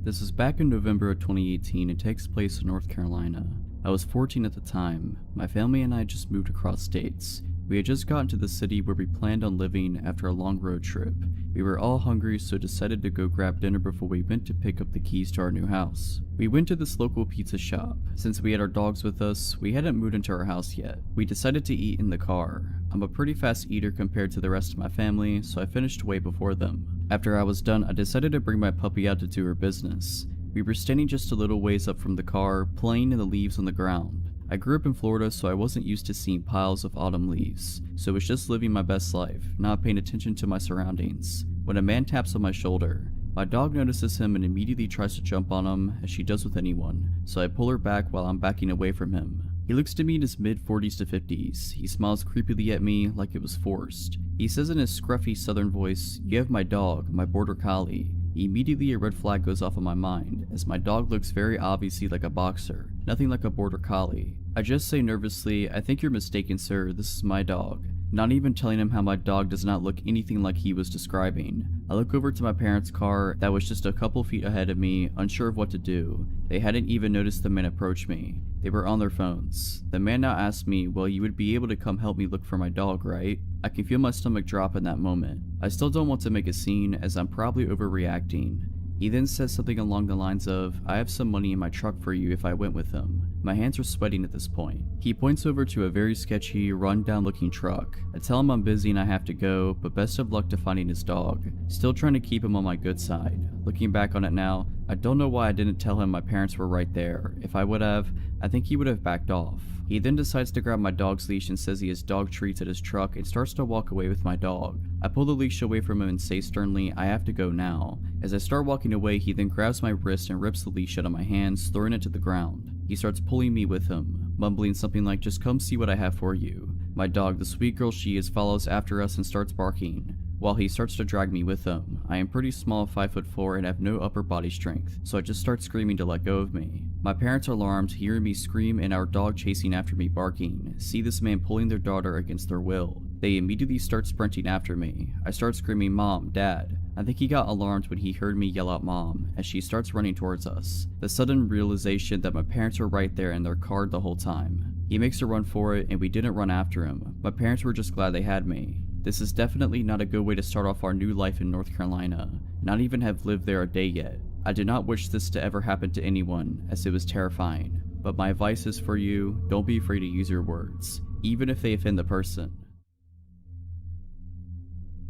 This is back in November of 2018 and takes place in North Carolina. I was 14 at the time. My family and I just moved across states. We had just gotten to the city where we planned on living after a long road trip. We were all hungry, so decided to go grab dinner before we went to pick up the keys to our new house. We went to this local pizza shop. Since we had our dogs with us, we hadn't moved into our house yet. We decided to eat in the car. I'm a pretty fast eater compared to the rest of my family, so I finished way before them. After I was done, I decided to bring my puppy out to do her business. We were standing just a little ways up from the car, playing in the leaves on the ground. I grew up in Florida, so I wasn't used to seeing piles of autumn leaves, so was just living my best life, not paying attention to my surroundings. When a man taps on my shoulder, my dog notices him and immediately tries to jump on him, as she does with anyone, so I pull her back while I'm backing away from him. He looks to me in his mid-40s to 50s. He smiles creepily at me like it was forced. He says in his scruffy southern voice, "You have my dog, my border collie." Immediately a red flag goes off in my mind, as my dog looks very obviously like a boxer, nothing like a border collie. I just say nervously, "I think you're mistaken, sir, this is my dog." Not even telling him how my dog does not look anything like he was describing. I look over to my parents' car that was just a couple feet ahead of me, unsure of what to do. They hadn't even noticed the man approach me. They were on their phones. The man now asked me, "Well, you would be able to come help me look for my dog, right?" I can feel my stomach drop in that moment. I still don't want to make a scene, as I'm probably overreacting. He then says something along the lines of, "I have some money in my truck for you if I went with him." My hands are sweating at this point. He points over to a very sketchy, run-down looking truck. I tell him I'm busy and I have to go, but best of luck to finding his dog. Still trying to keep him on my good side. Looking back on it now, I don't know why I didn't tell him my parents were right there. If I would have, I think he would have backed off. He then decides to grab my dog's leash and says he has dog treats at his truck and starts to walk away with my dog. I pull the leash away from him and say sternly, "I have to go now." As I start walking away, he then grabs my wrist and rips the leash out of my hands, throwing it to the ground. He starts pulling me with him, mumbling something like, "Just come see what I have for you." My dog, the sweet girl she is, follows after us and starts barking, while he starts to drag me with him. I am pretty small, 5'4", and have no upper body strength, so I just start screaming to let go of me. My parents are alarmed, hearing me scream and our dog chasing after me barking, see this man pulling their daughter against their will. They immediately start sprinting after me. I start screaming, "Mom, Dad." I think he got alarmed when he heard me yell out "Mom," as she starts running towards us. The sudden realization that my parents were right there in their car the whole time. He makes a run for it and we didn't run after him. My parents were just glad they had me. This is definitely not a good way to start off our new life in North Carolina. Not even have lived there a day yet. I did not wish this to ever happen to anyone, as it was terrifying. But my advice is for you, don't be afraid to use your words, even if they offend the person.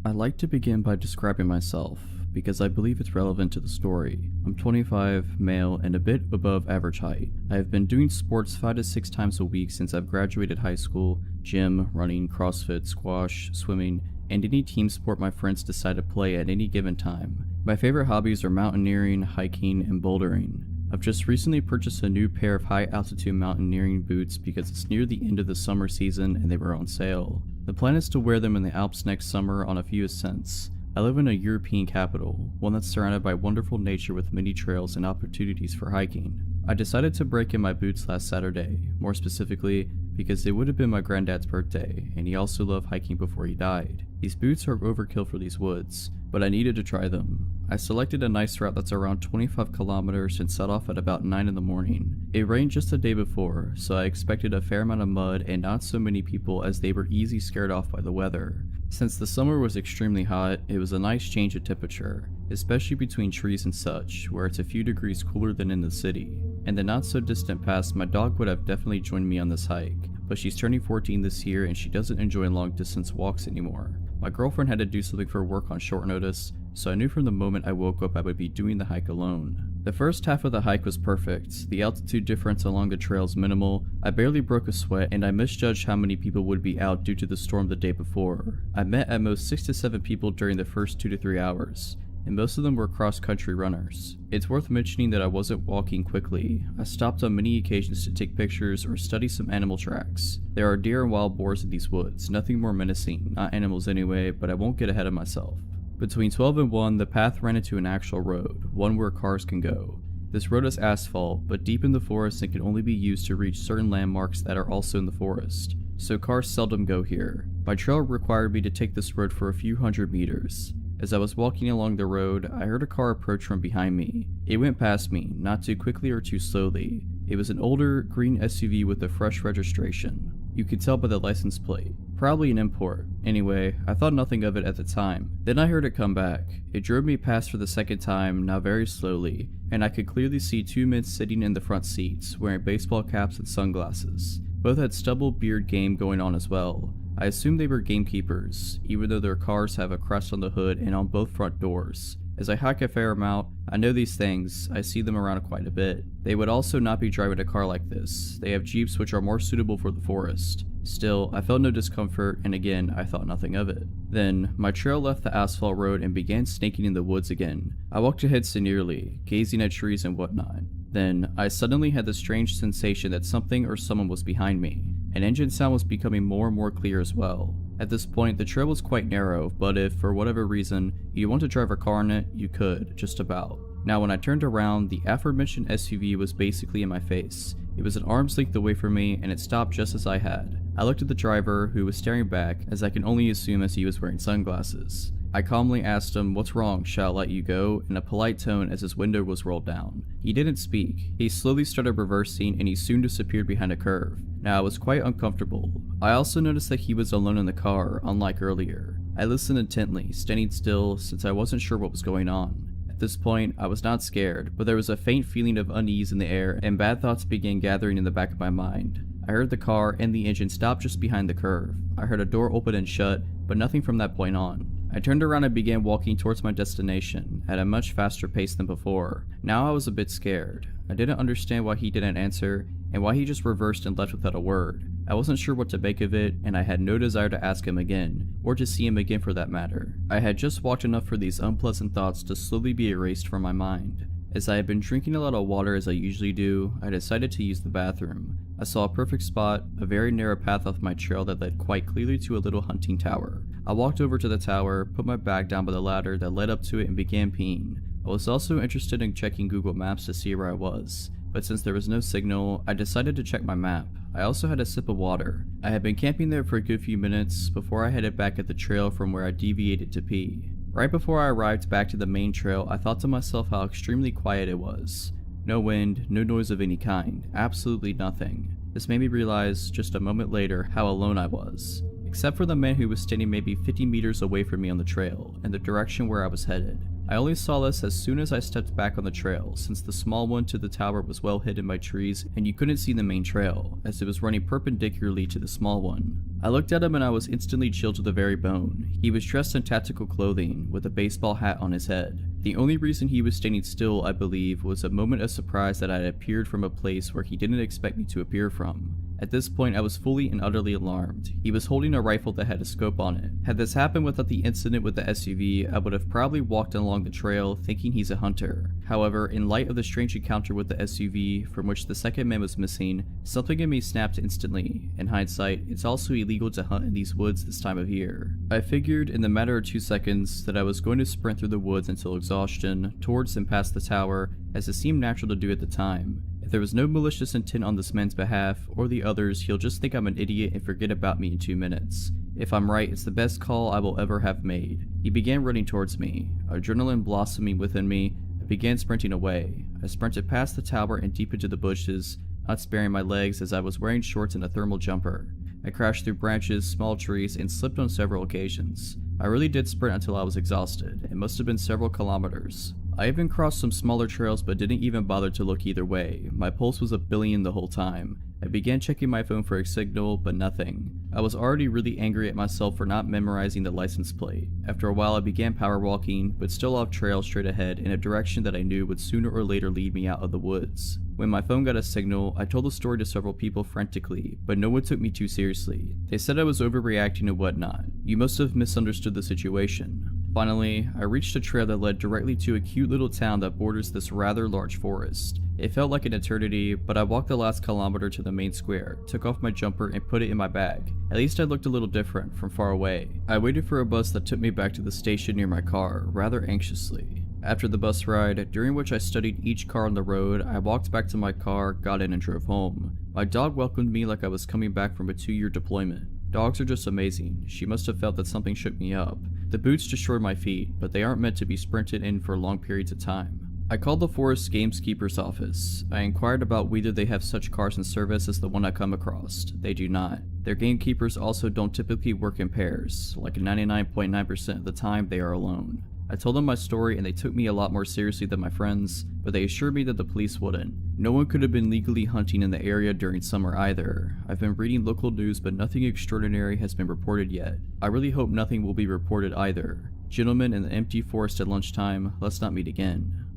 I like to begin by describing myself, because I believe it's relevant to the story. I'm 25, male, and a bit above average height. I have been doing sports 5 to 6 times a week since I've graduated high school: gym, running, CrossFit, squash, swimming, and any team sport my friends decide to play at any given time. My favorite hobbies are mountaineering, hiking, and bouldering. I've just recently purchased a new pair of high-altitude mountaineering boots because it's near the end of the summer season and they were on sale. The plan is to wear them in the Alps next summer on a few ascents. I live in a European capital, one that's surrounded by wonderful nature with many trails and opportunities for hiking. I decided to break in my boots last Saturday, more specifically because it would have been my granddad's birthday, and he also loved hiking before he died. These boots are overkill for these woods, but I needed to try them. I selected a nice route that's around 25 kilometers and set off at about 9 in the morning. It rained just the day before, so I expected a fair amount of mud and not so many people, as they were easy scared off by the weather. Since the summer was extremely hot, it was a nice change of temperature, especially between trees and such, where it's a few degrees cooler than in the city. In the not so distant past, my dog would have definitely joined me on this hike, but she's turning 14 this year and she doesn't enjoy long distance walks anymore. My girlfriend had to do something for work on short notice, so I knew from the moment I woke up I would be doing the hike alone. The first half of the hike was perfect. The altitude difference along the trail is minimal. I barely broke a sweat, and I misjudged how many people would be out due to the storm the day before. I met at most 6 to 7 people during the first 2 to 3 hours, and most of them were cross-country runners. It's worth mentioning that I wasn't walking quickly. I stopped on many occasions to take pictures or study some animal tracks. There are deer and wild boars in these woods, nothing more menacing, not animals anyway, but I won't get ahead of myself. Between 12 and 1, the path ran into an actual road, one where cars can go. This road is asphalt, but deep in the forest and can only be used to reach certain landmarks that are also in the forest, so cars seldom go here. My trail required me to take this road for a few hundred meters. As I was walking along the road, I heard a car approach from behind me. It went past me, not too quickly or too slowly. It was an older, green SUV with a fresh registration. You could tell by the license plate. Probably an import. Anyway, I thought nothing of it at the time. Then I heard it come back. It drove me past for the second time, now very slowly, and I could clearly see 2 men sitting in the front seats, wearing baseball caps and sunglasses. Both had stubble beard game going on as well. I assumed they were gamekeepers, even though their cars have a crest on the hood and on both front doors. As I hike a fair amount, I know these things, I see them around quite a bit. They would also not be driving a car like this. They have Jeeps which are more suitable for the forest. Still, I felt no discomfort, and again, I thought nothing of it. Then, my trail left the asphalt road and began snaking in the woods again. I walked ahead serenely, gazing at trees and whatnot. Then, I suddenly had the strange sensation that something or someone was behind me. An engine sound was becoming more and more clear as well. At this point, the trail was quite narrow, but if, for whatever reason, you want to drive a car on it, you could, just about. Now when I turned around, the aforementioned SUV was basically in my face. It was an arm's length away from me, and it stopped just as I had. I looked at the driver, who was staring back, as I can only assume as he was wearing sunglasses. I calmly asked him, "What's wrong, shall I let you go?" in a polite tone as his window was rolled down. He didn't speak. He slowly started reversing, and he soon disappeared behind a curve. Now I was quite uncomfortable. I also noticed that he was alone in the car, unlike earlier. I listened intently, standing still since I wasn't sure what was going on. At this point, I was not scared, but there was a faint feeling of unease in the air, and bad thoughts began gathering in the back of my mind. I heard the car and the engine stop just behind the curve. I heard a door open and shut, but nothing from that point on. I turned around and began walking towards my destination, at a much faster pace than before. Now I was a bit scared. I didn't understand why he didn't answer, and why he just reversed and left without a word. I wasn't sure what to make of it, and I had no desire to ask him again, or to see him again for that matter. I had just walked enough for these unpleasant thoughts to slowly be erased from my mind. As I had been drinking a lot of water as I usually do, I decided to use the bathroom. I saw a perfect spot, a very narrow path off my trail that led quite clearly to a little hunting tower. I walked over to the tower, put my bag down by the ladder that led up to it and began peeing. I was also interested in checking Google Maps to see where I was, but since there was no signal, I decided to check my map. I also had a sip of water. I had been camping there for a good few minutes before I headed back at the trail from where I deviated to pee. Right before I arrived back to the main trail, I thought to myself how extremely quiet it was. No wind, no noise of any kind, absolutely nothing. This made me realize, just a moment later, how alone I was. Except for the man who was standing maybe 50 meters away from me on the trail, in the direction where I was headed. I only saw this as soon as I stepped back on the trail, since the small one to the tower was well hidden by trees and you couldn't see the main trail, as it was running perpendicularly to the small one. I looked at him and I was instantly chilled to the very bone. He was dressed in tactical clothing, with a baseball hat on his head. The only reason he was standing still, I believe, was a moment of surprise that I had appeared from a place where he didn't expect me to appear from. At this point, I was fully and utterly alarmed. He was holding a rifle that had a scope on it. Had this happened without the incident with the SUV, I would have probably walked along the trail thinking he's a hunter. However, in light of the strange encounter with the SUV, from which the second man was missing, something in me snapped instantly. In hindsight, it's also illegal to hunt in these woods this time of year. I figured, in the matter of 2 seconds, that I was going to sprint through the woods until exhaustion, towards and past the tower, as it seemed natural to do at the time. If there was no malicious intent on this man's behalf, or the others, he'll just think I'm an idiot and forget about me in 2 minutes. If I'm right, it's the best call I will ever have made. He began running towards me. Adrenaline blossoming within me, I began sprinting away. I sprinted past the tower and deep into the bushes, not sparing my legs as I was wearing shorts and a thermal jumper. I crashed through branches, small trees, and slipped on several occasions. I really did sprint until I was exhausted. It must have been several kilometers. I even crossed some smaller trails but didn't even bother to look either way. My pulse was a billion the whole time. I began checking my phone for a signal, but nothing. I was already really angry at myself for not memorizing the license plate. After a while I began power walking, but still off trail straight ahead in a direction that I knew would sooner or later lead me out of the woods. When my phone got a signal, I told the story to several people frantically, but no one took me too seriously. They said I was overreacting and whatnot. You must have misunderstood the situation. Finally, I reached a trail that led directly to a cute little town that borders this rather large forest. It felt like an eternity, but I walked the last kilometer to the main square, took off my jumper and put it in my bag. At least I looked a little different from far away. I waited for a bus that took me back to the station near my car, rather anxiously. After the bus ride, during which I studied each car on the road, I walked back to my car, got in and drove home. My dog welcomed me like I was coming back from a 2-year deployment. Dogs are just amazing. She must have felt that something shook me up. The boots destroyed my feet, but they aren't meant to be sprinted in for long periods of time. I called the forest gamekeeper's office. I inquired about whether they have such cars in service as the one I come across. They do not. Their gamekeepers also don't typically work in pairs, like 99.9% of the time they are alone. I told them my story and they took me a lot more seriously than my friends, but they assured me that the police wouldn't. No one could have been legally hunting in the area during summer either. I've been reading local news, but nothing extraordinary has been reported yet. I really hope nothing will be reported either. Gentlemen in the empty forest at lunchtime, let's not meet again.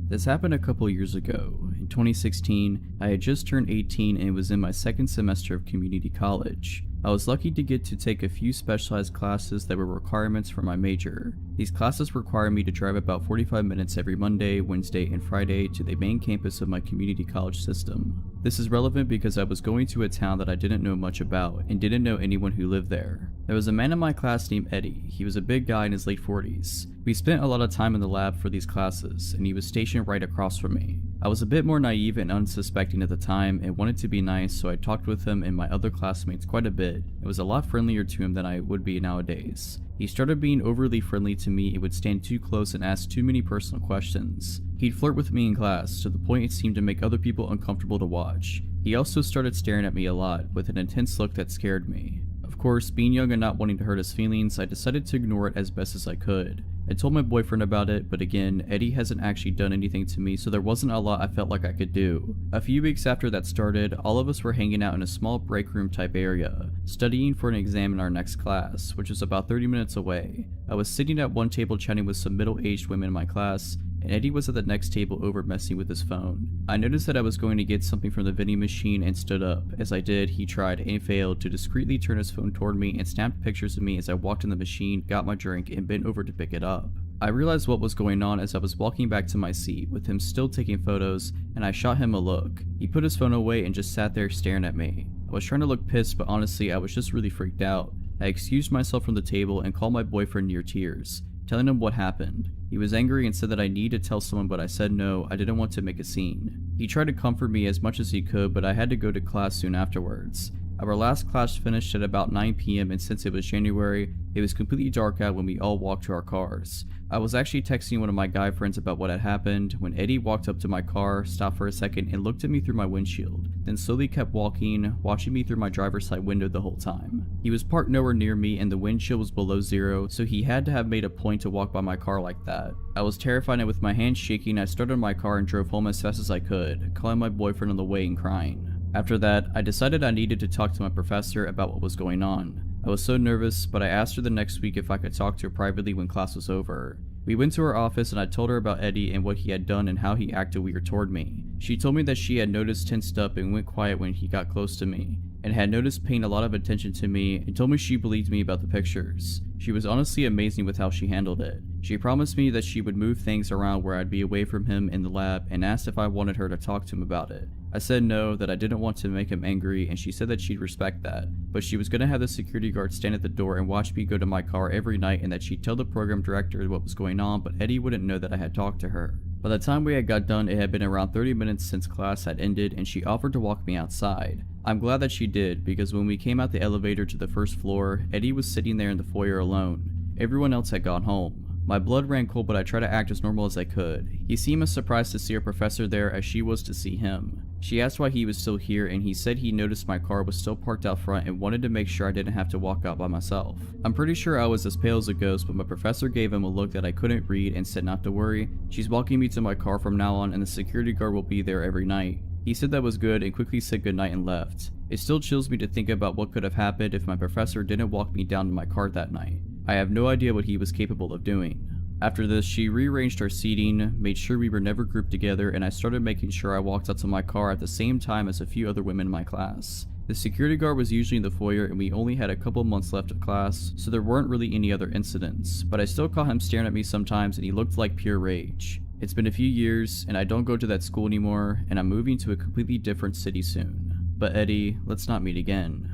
This happened a couple years ago. In 2016, I had just turned 18 and was in my second semester of community college. I was lucky to get to take a few specialized classes that were requirements for my major. These classes require me to drive about 45 minutes every Monday, Wednesday, and Friday to the main campus of my community college system. This is relevant because I was going to a town that I didn't know much about and didn't know anyone who lived there. There was a man in my class named Eddie. He was a big guy in his late 40s. We spent a lot of time in the lab for these classes, and he was stationed right across from me. I was a bit more naive and unsuspecting at the time and wanted to be nice, so I talked with him and my other classmates quite a bit. It was a lot friendlier to him than I would be nowadays. He started being overly friendly to me and would stand too close and ask too many personal questions. He'd flirt with me in class, to the point it seemed to make other people uncomfortable to watch. He also started staring at me a lot, with an intense look that scared me. Of course, being young and not wanting to hurt his feelings, I decided to ignore it as best as I could. I told my boyfriend about it, but again, Eddie hasn't actually done anything to me, so there wasn't a lot I felt like I could do. A few weeks after that started, all of us were hanging out in a small break room type area, studying for an exam in our next class, which was about 30 minutes away. I was sitting at one table chatting with some middle-aged women in my class, and Eddie was at the next table over messing with his phone. I noticed that I was going to get something from the vending machine and stood up. As I did, he tried and failed to discreetly turn his phone toward me and snapped pictures of me as I walked in the machine, got my drink, and bent over to pick it up. I realized what was going on as I was walking back to my seat, with him still taking photos, and I shot him a look. He put his phone away and just sat there staring at me. I was trying to look pissed, but honestly I was just really freaked out. I excused myself from the table and called my boyfriend near tears, telling him what happened. He was angry and said that I needed to tell someone, but I said no, I didn't want to make a scene. He tried to comfort me as much as he could, but I had to go to class soon afterwards. Our last class finished at about 9 p.m. and since it was January, it was completely dark out when we all walked to our cars. I was actually texting one of my guy friends about what had happened when Eddie walked up to my car, stopped for a second, and looked at me through my windshield, then slowly kept walking, watching me through my driver's side window the whole time. He was parked nowhere near me and the windshield was below zero, so he had to have made a point to walk by my car like that. I was terrified and with my hands shaking, I started my car and drove home as fast as I could, calling my boyfriend on the way and crying. After that, I decided I needed to talk to my professor about what was going on. I was so nervous, but I asked her the next week if I could talk to her privately when class was over. We went to her office and I told her about Eddie and what he had done and how he acted weird toward me. She told me that she had noticed tensed up and went quiet when he got close to me, and had noticed paying a lot of attention to me, and told me she believed me about the pictures. She was honestly amazing with how she handled it. She promised me that she would move things around where I'd be away from him in the lab and asked if I wanted her to talk to him about it. I said no, that I didn't want to make him angry, and she said that she'd respect that, but she was going to have the security guard stand at the door and watch me go to my car every night and that she'd tell the program director what was going on, but Eddie wouldn't know that I had talked to her. By the time we had got done, it had been around 30 minutes since class had ended and she offered to walk me outside. I'm glad that she did, because when we came out the elevator to the first floor, Eddie was sitting there in the foyer alone. Everyone else had gone home. My blood ran cold, but I tried to act as normal as I could. He seemed as surprised to see our professor there as she was to see him. She asked why he was still here, and he said he noticed my car was still parked out front and wanted to make sure I didn't have to walk out by myself. I'm pretty sure I was as pale as a ghost, but my professor gave him a look that I couldn't read and said not to worry. She's walking me to my car from now on and the security guard will be there every night. He said that was good and quickly said goodnight and left. It still chills me to think about what could have happened if my professor didn't walk me down to my car that night. I have no idea what he was capable of doing. After this, she rearranged our seating, made sure we were never grouped together, and I started making sure I walked out to my car at the same time as a few other women in my class. The security guard was usually in the foyer and we only had a couple months left of class, so there weren't really any other incidents, but I still caught him staring at me sometimes and he looked like pure rage. It's been a few years and I don't go to that school anymore and I'm moving to a completely different city soon. But Eddie, let's not meet again.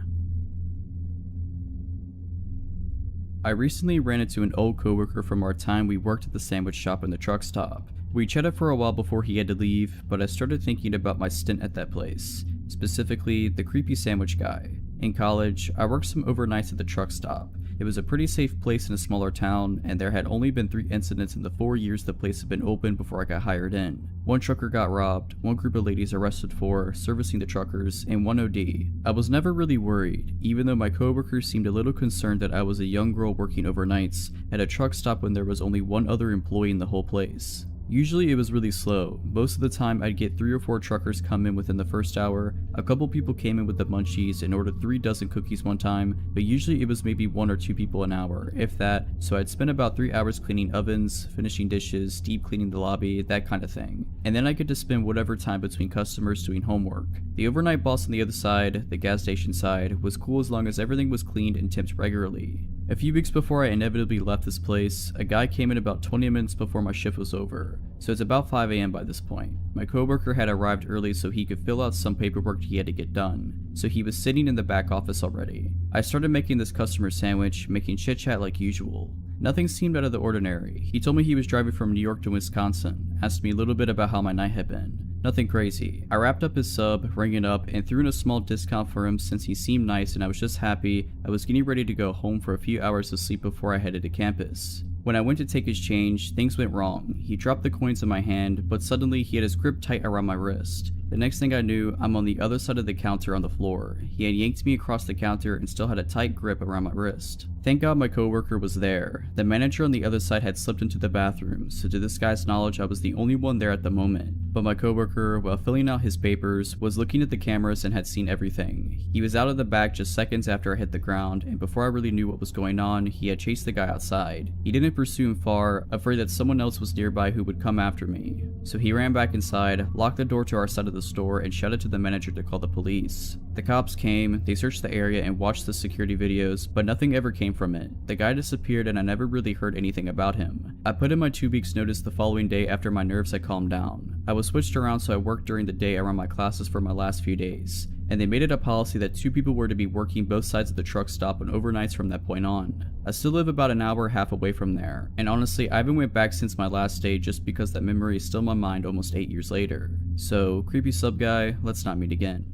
I recently ran into an old coworker from our time we worked at the sandwich shop in the truck stop. We chatted for a while before he had to leave, but I started thinking about my stint at that place. Specifically, the creepy sandwich guy. In college, I worked some overnights at the truck stop. It was a pretty safe place in a smaller town, and there had only been 3 incidents in the 4 years the place had been open before I got hired in. 1 trucker got robbed, 1 group of ladies arrested for servicing the truckers, and 1 OD. I was never really worried, even though my coworkers seemed a little concerned that I was a young girl working overnights at a truck stop when there was only 1 other employee in the whole place. Usually it was really slow. Most of the time I'd get 3 or 4 truckers come in within the first hour. A couple people came in with the munchies and ordered 3 dozen cookies one time, but usually it was maybe 1 or 2 people an hour, if that, so I'd spend about 3 hours cleaning ovens, finishing dishes, deep cleaning the lobby, that kind of thing. And then I get to spend whatever time between customers doing homework. The overnight boss on the other side, the gas station side, was cool as long as everything was cleaned and tipped regularly. A few weeks before I inevitably left this place, a guy came in about 20 minutes before my shift was over, so it's about 5 AM by this point. My coworker had arrived early so he could fill out some paperwork he had to get done, so he was sitting in the back office already. I started making this customer sandwich, making chit chat like usual. Nothing seemed out of the ordinary. He told me he was driving from New York to Wisconsin, asked me a little bit about how my night had been. Nothing crazy. I wrapped up his sub, rang it up, and threw in a small discount for him since he seemed nice and I was just happy I was getting ready to go home for a few hours of sleep before I headed to campus. When I went to take his change, things went wrong. He dropped the coins in my hand, but suddenly he had his grip tight around my wrist. The next thing I knew, I'm on the other side of the counter on the floor. He had yanked me across the counter and still had a tight grip around my wrist. Thank God my coworker was there. The manager on the other side had slipped into the bathroom, so to this guy's knowledge I was the only one there at the moment. But my coworker, while filling out his papers, was looking at the cameras and had seen everything. He was out of the back just seconds after I hit the ground, and before I really knew what was going on, he had chased the guy outside. He didn't pursue him far, afraid that someone else was nearby who would come after me. So he ran back inside, locked the door to our side of the store, and shouted to the manager to call the police. The cops came, they searched the area and watched the security videos, but nothing ever came from it. The guy disappeared and I never really heard anything about him. I put in my 2 weeks notice the following day after my nerves had calmed down. I was switched around so I worked during the day around my classes for my last few days, and they made it a policy that 2 people were to be working both sides of the truck stop on overnights from that point on. I still live about an hour and a half away from there, and honestly I haven't went back since my last day just because that memory is still in my mind almost 8 years later. So, creepy sub guy, let's not meet again.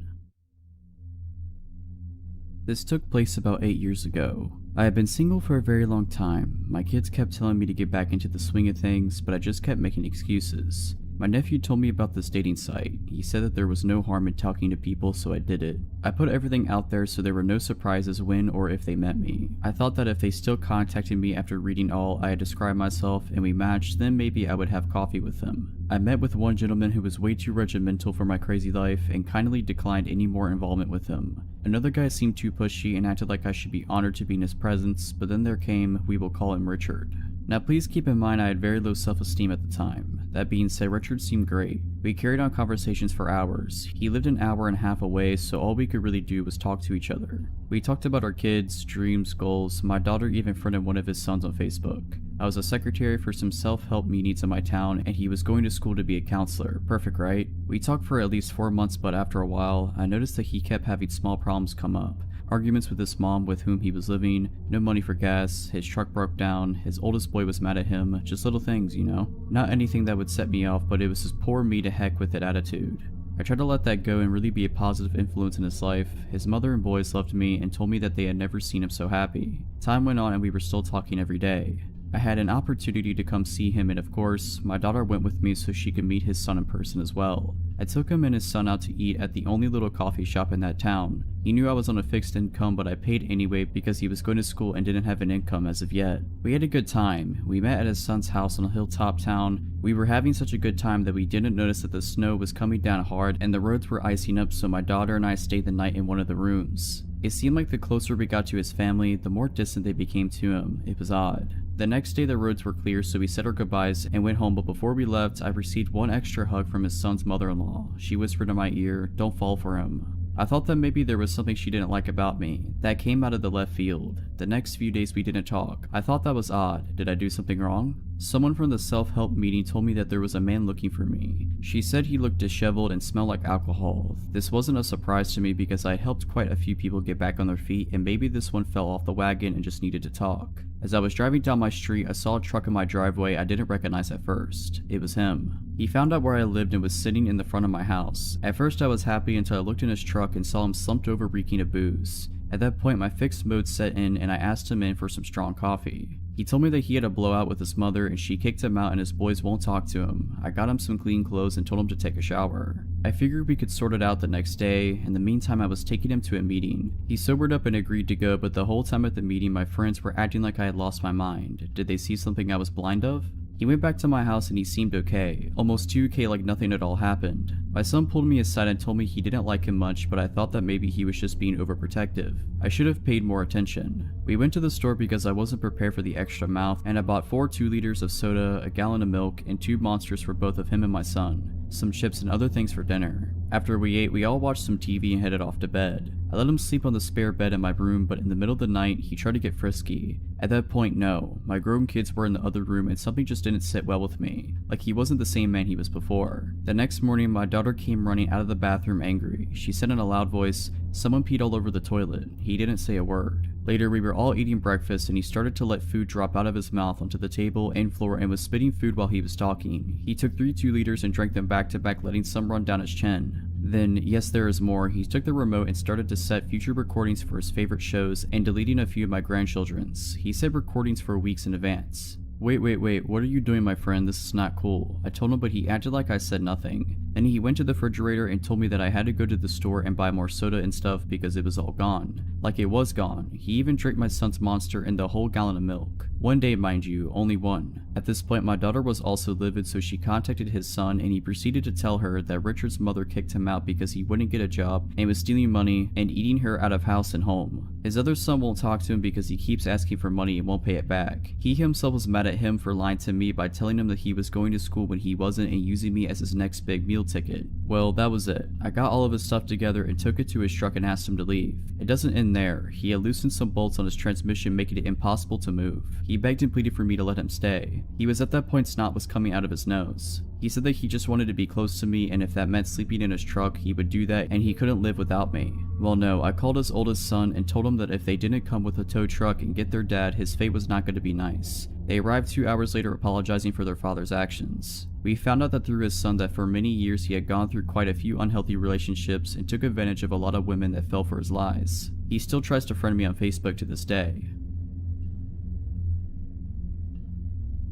This took place about 8 years ago. I had been single for a very long time. My kids kept telling me to get back into the swing of things, but I just kept making excuses. My nephew told me about this dating site. He said that there was no harm in talking to people, so I did it. I put everything out there so there were no surprises when or if they met me. I thought that if they still contacted me after reading all I had described myself and we matched, then maybe I would have coffee with them. I met with one gentleman who was way too regimental for my crazy life and kindly declined any more involvement with him. Another guy seemed too pushy and acted like I should be honored to be in his presence, but then there came, we will call him Richard. Now please keep in mind I had very low self-esteem at the time. That being said, Richard seemed great. We carried on conversations for hours. He lived an hour and a half away, so all we could really do was talk to each other. We talked about our kids, dreams, goals. My daughter even friended one of his sons on Facebook. I was a secretary for some self-help meetings in my town, and he was going to school to be a counselor. Perfect, right? We talked for at least 4 months, but after a while, I noticed that he kept having small problems come up. Arguments with his mom with whom he was living, no money for gas, his truck broke down, his oldest boy was mad at him, just little things, you know? Not anything that would set me off, but it was his poor me to heck with it attitude. I tried to let that go and really be a positive influence in his life. His mother and boys loved me and told me that they had never seen him so happy. Time went on and we were still talking every day. I had an opportunity to come see him, and of course, my daughter went with me so she could meet his son in person as well. I took him and his son out to eat at the only little coffee shop in that town. He knew I was on a fixed income, but I paid anyway because he was going to school and didn't have an income as of yet. We had a good time. We met at his son's house in a hilltop town. We were having such a good time that we didn't notice that the snow was coming down hard and the roads were icing up, so my daughter and I stayed the night in one of the rooms. It seemed like the closer we got to his family, the more distant they became to him. It was odd. The next day the roads were clear, so we said our goodbyes and went home, but before we left, I received one extra hug from his son's mother-in-law. She whispered in my ear, "Don't fall for him." I thought that maybe there was something she didn't like about me. That came out of the left field. The next few days we didn't talk. I thought that was odd. Did I do something wrong? Someone from the self-help meeting told me that there was a man looking for me. She said he looked disheveled and smelled like alcohol. This wasn't a surprise to me because I helped quite a few people get back on their feet, and maybe this one fell off the wagon and just needed to talk. As I was driving down my street, I saw a truck in my driveway I didn't recognize at first. It was him. He found out where I lived and was sitting in the front of my house. At first I was happy until I looked in his truck and saw him slumped over reeking of booze. At that point my fixed mode set in and I asked him in for some strong coffee. He told me that he had a blowout with his mother and she kicked him out and his boys won't talk to him. I got him some clean clothes and told him to take a shower. I figured we could sort it out the next day. In the meantime, I was taking him to a meeting. He sobered up and agreed to go, but the whole time at the meeting my friends were acting like I had lost my mind. Did they see something I was blind of? He went back to my house and he seemed okay, almost too okay, like nothing at all happened. My son pulled me aside and told me he didn't like him much, but I thought that maybe he was just being overprotective. I should have paid more attention. We went to the store because I wasn't prepared for the extra mouth, and I bought 4 2-liters of soda, a gallon of milk, and 2 monsters for both of him and my son, some chips and other things for dinner. After we ate, we all watched some TV and headed off to bed. I let him sleep on the spare bed in my room, but in the middle of the night, he tried to get frisky. At that point, no. My grown kids were in the other room and something just didn't sit well with me. Like he wasn't the same man he was before. The next morning, my daughter came running out of the bathroom angry. She said in a loud voice, "Someone peed all over the toilet." He didn't say a word. Later, we were all eating breakfast and he started to let food drop out of his mouth onto the table and floor and was spitting food while he was talking. He took 3 2-liters and drank them back to back, letting some run down his chin. Then, yes, there is more, he took the remote and started to set future recordings for his favorite shows and deleting a few of my grandchildren's. He set recordings for weeks in advance. Wait, what are you doing, my friend? This is not cool. I told him, but he acted like I said nothing. Then he went to the refrigerator and told me that I had to go to the store and buy more soda and stuff because it was all gone. Like it was gone. He even drank my son's monster and the whole gallon of milk. One day, mind you, only one. At this point, my daughter was also livid, so she contacted his son and he proceeded to tell her that Richard's mother kicked him out because he wouldn't get a job and was stealing money and eating her out of house and home. His other son won't talk to him because he keeps asking for money and won't pay it back. He himself was mad at him for lying to me by telling him that he was going to school when he wasn't and using me as his next big meal ticket. Well, that was it. I got all of his stuff together and took it to his truck and asked him to leave. It doesn't end there. He had loosened some bolts on his transmission, making it impossible to move. He begged and pleaded for me to let him stay. He was at that point snot was coming out of his nose. He said that he just wanted to be close to me and if that meant sleeping in his truck, he would do that and he couldn't live without me. Well, no, I called his oldest son and told him that if they didn't come with a tow truck and get their dad, his fate was not going to be nice. They arrived 2 hours later apologizing for their father's actions. We found out that through his son that for many years he had gone through quite a few unhealthy relationships and took advantage of a lot of women that fell for his lies. He still tries to friend me on Facebook to this day.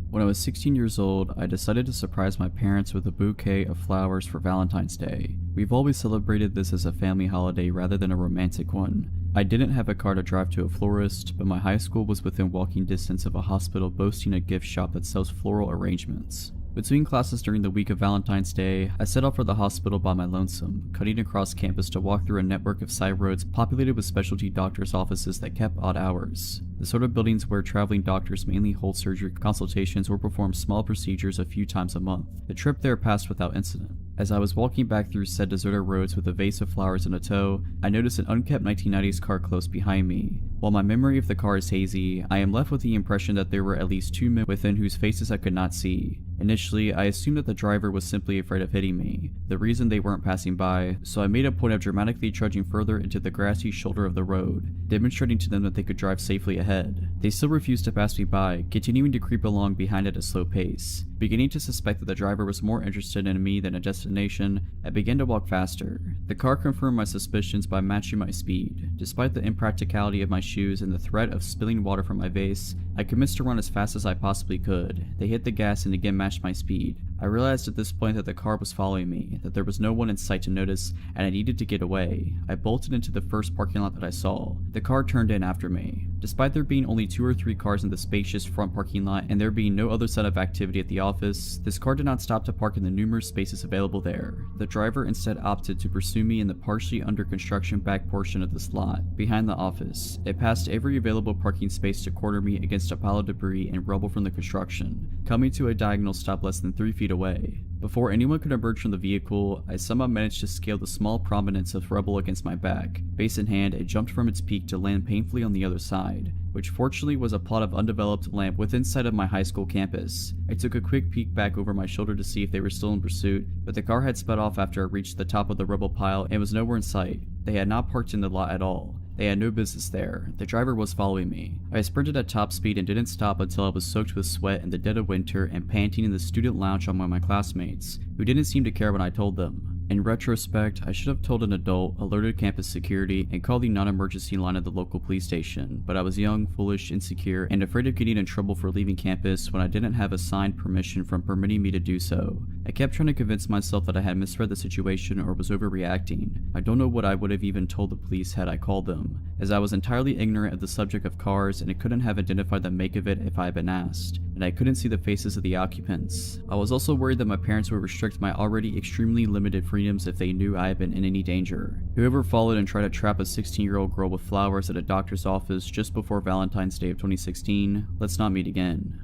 When I was 16 years old, I decided to surprise my parents with a bouquet of flowers for Valentine's Day. We've always celebrated this as a family holiday rather than a romantic one. I didn't have a car to drive to a florist, but my high school was within walking distance of a hospital boasting a gift shop that sells floral arrangements. Between classes during the week of Valentine's Day, I set off for the hospital by my lonesome, cutting across campus to walk through a network of side roads populated with specialty doctors' offices that kept odd hours. The sort of buildings where traveling doctors mainly hold surgery consultations or perform small procedures a few times a month. The trip there passed without incident. As I was walking back through said deserted roads with a vase of flowers in a tow, I noticed an unkept 1990s car close behind me. While my memory of the car is hazy, I am left with the impression that there were at least 2 men within whose faces I could not see. Initially, I assumed that the driver was simply afraid of hitting me, the reason they weren't passing by, so I made a point of dramatically trudging further into the grassy shoulder of the road, demonstrating to them that they could drive safely ahead. They still refused to pass me by, continuing to creep along behind at a slow pace. Beginning to suspect that the driver was more interested in me than a destination, I began to walk faster. The car confirmed my suspicions by matching my speed. Despite the impracticality of my shoes and the threat of spilling water from my vase, I commenced to run as fast as I possibly could. They hit the gas and again matched my speed. I realized at this point that the car was following me, that there was no one in sight to notice, and I needed to get away. I bolted into the first parking lot that I saw. The car turned in after me. Despite there being only 2 or 3 cars in the spacious front parking lot and there being no other sign of activity at the office, this car did not stop to park in the numerous spaces available there. The driver instead opted to pursue me in the partially under construction back portion of this lot, behind the office. It passed every available parking space to corner me against a pile of debris and rubble from the construction, coming to a diagonal stop less than 3 feet away. Before anyone could emerge from the vehicle, I somehow managed to scale the small prominence of rubble against my back. Base in hand, it jumped from its peak to land painfully on the other side, which fortunately was a plot of undeveloped land within sight of my high school campus. I took a quick peek back over my shoulder to see if they were still in pursuit, but the car had sped off after it reached the top of the rubble pile and was nowhere in sight. They had not parked in the lot at all. They had no business there. The driver was following me. I sprinted at top speed and didn't stop until I was soaked with sweat in the dead of winter and panting in the student lounge among my classmates, who didn't seem to care when I told them. In retrospect, I should have told an adult, alerted campus security, and called the non-emergency line at the local police station, but I was young, foolish, insecure, and afraid of getting in trouble for leaving campus when I didn't have a signed permission from permitting me to do so. I kept trying to convince myself that I had misread the situation or was overreacting. I don't know what I would have even told the police had I called them, as I was entirely ignorant of the subject of cars and I couldn't have identified the make of it if I had been asked, and I couldn't see the faces of the occupants. I was also worried that my parents would restrict my already extremely limited freedoms if they knew I had been in any danger. Whoever followed and tried to trap a 16-year-old girl with flowers at a doctor's office just before Valentine's Day of 2016, let's not meet again.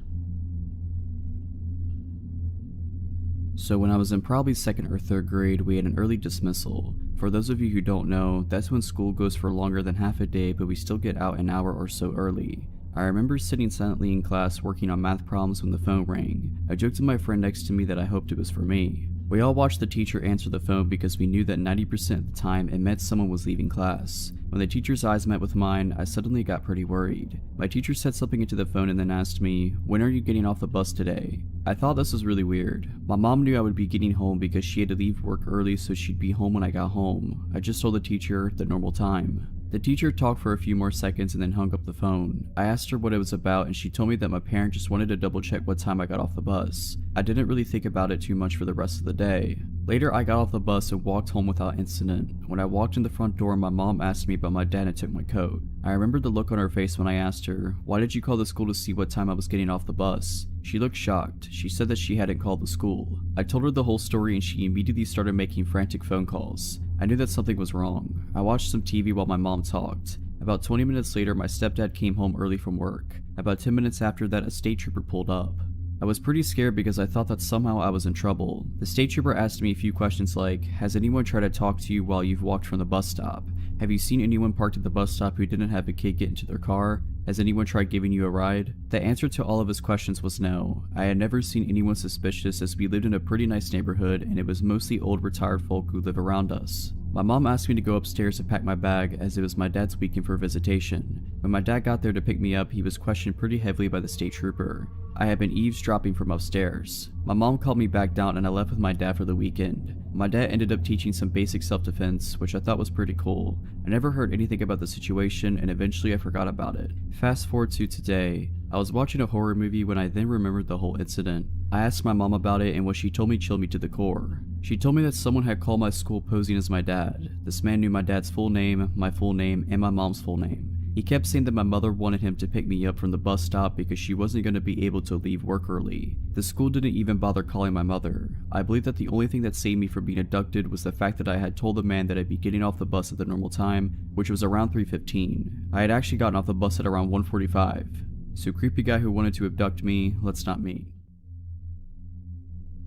So when I was in probably 2nd or 3rd grade, we had an early dismissal. For those of you who don't know, that's when school goes for longer than half a day, but we still get out an hour or so early. I remember sitting silently in class working on math problems when the phone rang. I joked to my friend next to me that I hoped it was for me. We all watched the teacher answer the phone because we knew that 90% of the time it meant someone was leaving class. When the teacher's eyes met with mine, I suddenly got pretty worried. My teacher said something into the phone and then asked me, "When are you getting off the bus today?" I thought this was really weird. My mom knew I would be getting home because she had to leave work early so she'd be home when I got home. I just told the teacher the normal time. The teacher talked for a few more seconds and then hung up the phone. I asked her what it was about and she told me that my parent just wanted to double check what time I got off the bus. I didn't really think about it too much for the rest of the day. Later I got off the bus and walked home without incident. When I walked in the front door, my mom asked me about my dad and took my coat. I remembered the look on her face when I asked her, "Why did you call the school to see what time I was getting off the bus?" She looked shocked. She said that she hadn't called the school. I told her the whole story and she immediately started making frantic phone calls. I knew that something was wrong. I watched some TV while my mom talked. About 20 minutes later, my stepdad came home early from work. About 10 minutes after that, a state trooper pulled up. I was pretty scared because I thought that somehow I was in trouble. The state trooper asked me a few questions like, "Has anyone tried to talk to you while you've walked from the bus stop? Have you seen anyone parked at the bus stop who didn't have a kid get into their car? Has anyone tried giving you a ride?" The answer to all of his questions was no. I had never seen anyone suspicious as we lived in a pretty nice neighborhood and it was mostly old retired folk who live around us. My mom asked me to go upstairs to pack my bag as it was my dad's weekend for visitation. When my dad got there to pick me up, he was questioned pretty heavily by the state trooper. I had been eavesdropping from upstairs. My mom called me back down and I left with my dad for the weekend. My dad ended up teaching some basic self-defense, which I thought was pretty cool. I never heard anything about the situation and eventually I forgot about it. Fast forward to today. I was watching a horror movie when I then remembered the whole incident. I asked my mom about it and what she told me chilled me to the core. She told me that someone had called my school posing as my dad. This man knew my dad's full name, my full name, and my mom's full name. He kept saying that my mother wanted him to pick me up from the bus stop because she wasn't going to be able to leave work early. The school didn't even bother calling my mother. I believe that the only thing that saved me from being abducted was the fact that I had told the man that I'd be getting off the bus at the normal time, which was around 3:15. I had actually gotten off the bus at around 1:45. So creepy guy who wanted to abduct me, let's not meet.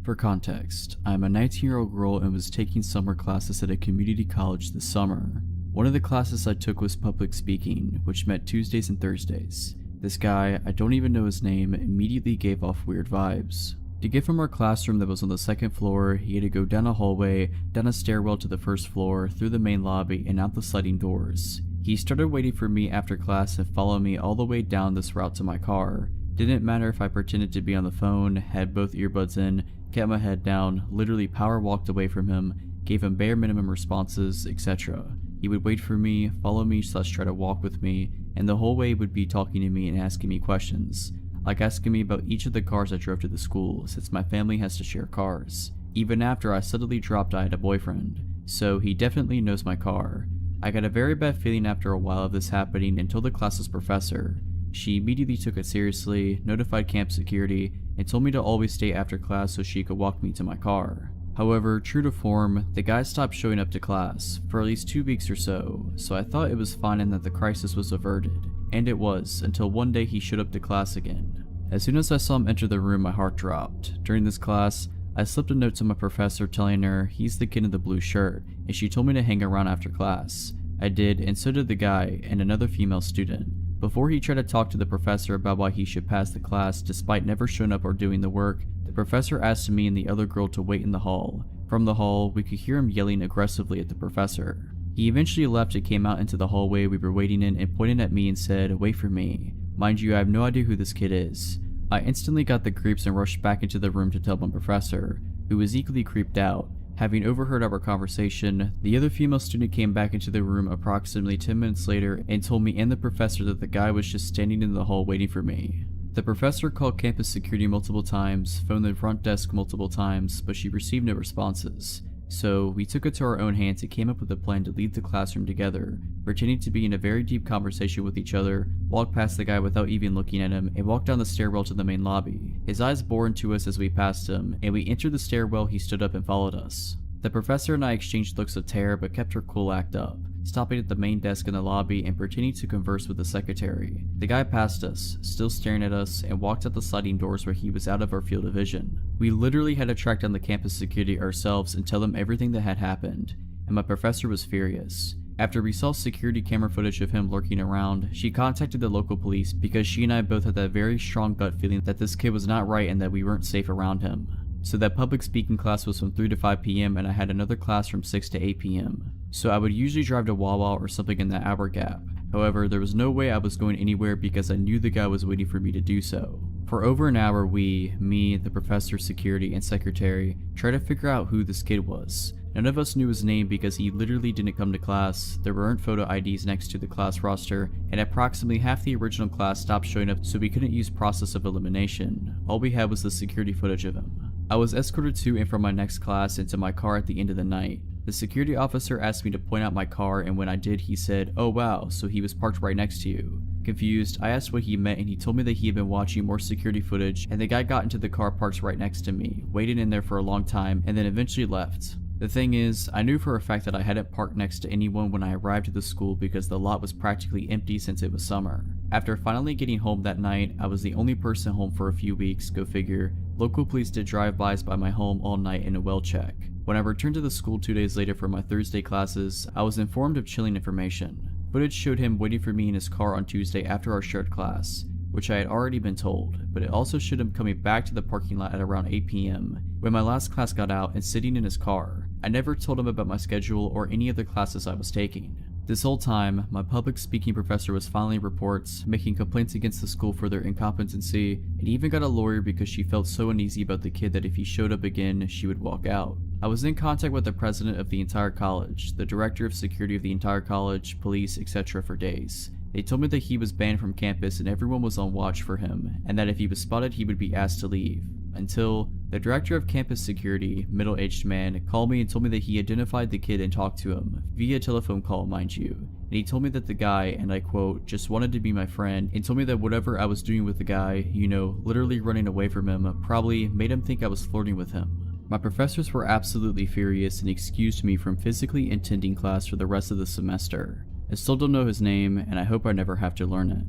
For context, I am a 19-year-old girl and was taking summer classes at a community college this summer. One of the classes I took was public speaking, which met Tuesdays and Thursdays. This guy, I don't even know his name, immediately gave off weird vibes. To get from our classroom that was on the 2nd floor, he had to go down a hallway, down a stairwell to the 1st floor, through the main lobby, and out the sliding doors. He started waiting for me after class and followed me all the way down this route to my car. Didn't matter if I pretended to be on the phone, had both earbuds in, kept my head down, literally power walked away from him, gave him bare minimum responses, etc. He would wait for me, follow me / try to walk with me, and the whole way would be talking to me and asking me questions, like asking me about each of the cars I drove to the school since my family has to share cars. Even after I suddenly dropped I had a boyfriend, so he definitely knows my car. I got a very bad feeling after a while of this happening and told the class's professor. She immediately took it seriously, notified camp security, and told me to always stay after class so she could walk me to my car. However, true to form, the guy stopped showing up to class for at least 2 weeks or so I thought it was fine and that the crisis was averted. And it was, until one day he showed up to class again. As soon as I saw him enter the room, my heart dropped. During this class, I slipped a note to my professor telling her he's the kid in the blue shirt, and she told me to hang around after class. I did, and so did the guy and another female student. Before he tried to talk to the professor about why he should pass the class despite never showing up or doing the work, the professor asked me and the other girl to wait in the hall. From the hall, we could hear him yelling aggressively at the professor. He eventually left and came out into the hallway we were waiting in and pointed at me and said, "Wait for me." Mind you, I have no idea who this kid is. I instantly got the creeps and rushed back into the room to tell my professor, who was equally creeped out. Having overheard our conversation, the other female student came back into the room approximately 10 minutes later and told me and the professor that the guy was just standing in the hall waiting for me. The professor called campus security multiple times, phoned the front desk multiple times, but she received no responses. So we took it to our own hands and came up with a plan to leave the classroom together, pretending to be in a very deep conversation with each other, walked past the guy without even looking at him, and walked down the stairwell to the main lobby. His eyes bore into us as we passed him, and we entered the stairwell. He stood up and followed us. The professor and I exchanged looks of terror but kept her cool act up, stopping at the main desk in the lobby and pretending to converse with the secretary. The guy passed us, still staring at us, and walked out the sliding doors where he was out of our field of vision. We literally had to track down the campus security ourselves and tell them everything that had happened, and my professor was furious. After we saw security camera footage of him lurking around, she contacted the local police because she and I both had that very strong gut feeling that this kid was not right and that we weren't safe around him. So that public speaking class was from 3 to 5 p.m. and I had another class from 6 to 8 p.m. So I would usually drive to Wawa or something in that hour gap. However, there was no way I was going anywhere because I knew the guy was waiting for me to do so. For over an hour me, the professor, security, and secretary, tried to figure out who this kid was. None of us knew his name because he literally didn't come to class, there weren't photo IDs next to the class roster, and approximately half the original class stopped showing up so we couldn't use process of elimination. All we had was the security footage of him. I was escorted to and from my next class into my car at the end of the night. The security officer asked me to point out my car, and when I did, he said, "Oh wow, so he was parked right next to you." Confused, I asked what he meant and he told me that he had been watching more security footage and the guy got into the car parked right next to me, waited in there for a long time, and then eventually left. The thing is, I knew for a fact that I hadn't parked next to anyone when I arrived at the school because the lot was practically empty since it was summer. After finally getting home that night, I was the only person home for a few weeks, go figure. Local police did drive-bys by my home all night in a well check. When I returned to the school 2 days later for my Thursday classes, I was informed of chilling information. Footage showed him waiting for me in his car on Tuesday after our shared class, which I had already been told, but it also showed him coming back to the parking lot at around 8 p.m. when my last class got out and sitting in his car. I never told him about my schedule or any other classes I was taking. This whole time, my public speaking professor was filing reports, making complaints against the school for their incompetency, and even got a lawyer because she felt so uneasy about the kid that if he showed up again, she would walk out. I was in contact with the president of the entire college, the director of security of the entire college, police, etc. for days. They told me that he was banned from campus and everyone was on watch for him, and that if he was spotted he would be asked to leave. Until the director of campus security, middle-aged man, called me and told me that he identified the kid and talked to him, via telephone call mind you, and he told me that the guy, and I quote, just wanted to be my friend, and told me that whatever I was doing with the guy, you know, literally running away from him, probably made him think I was flirting with him. My professors were absolutely furious and excused me from physically attending class for the rest of the semester. I still don't know his name, and I hope I never have to learn it.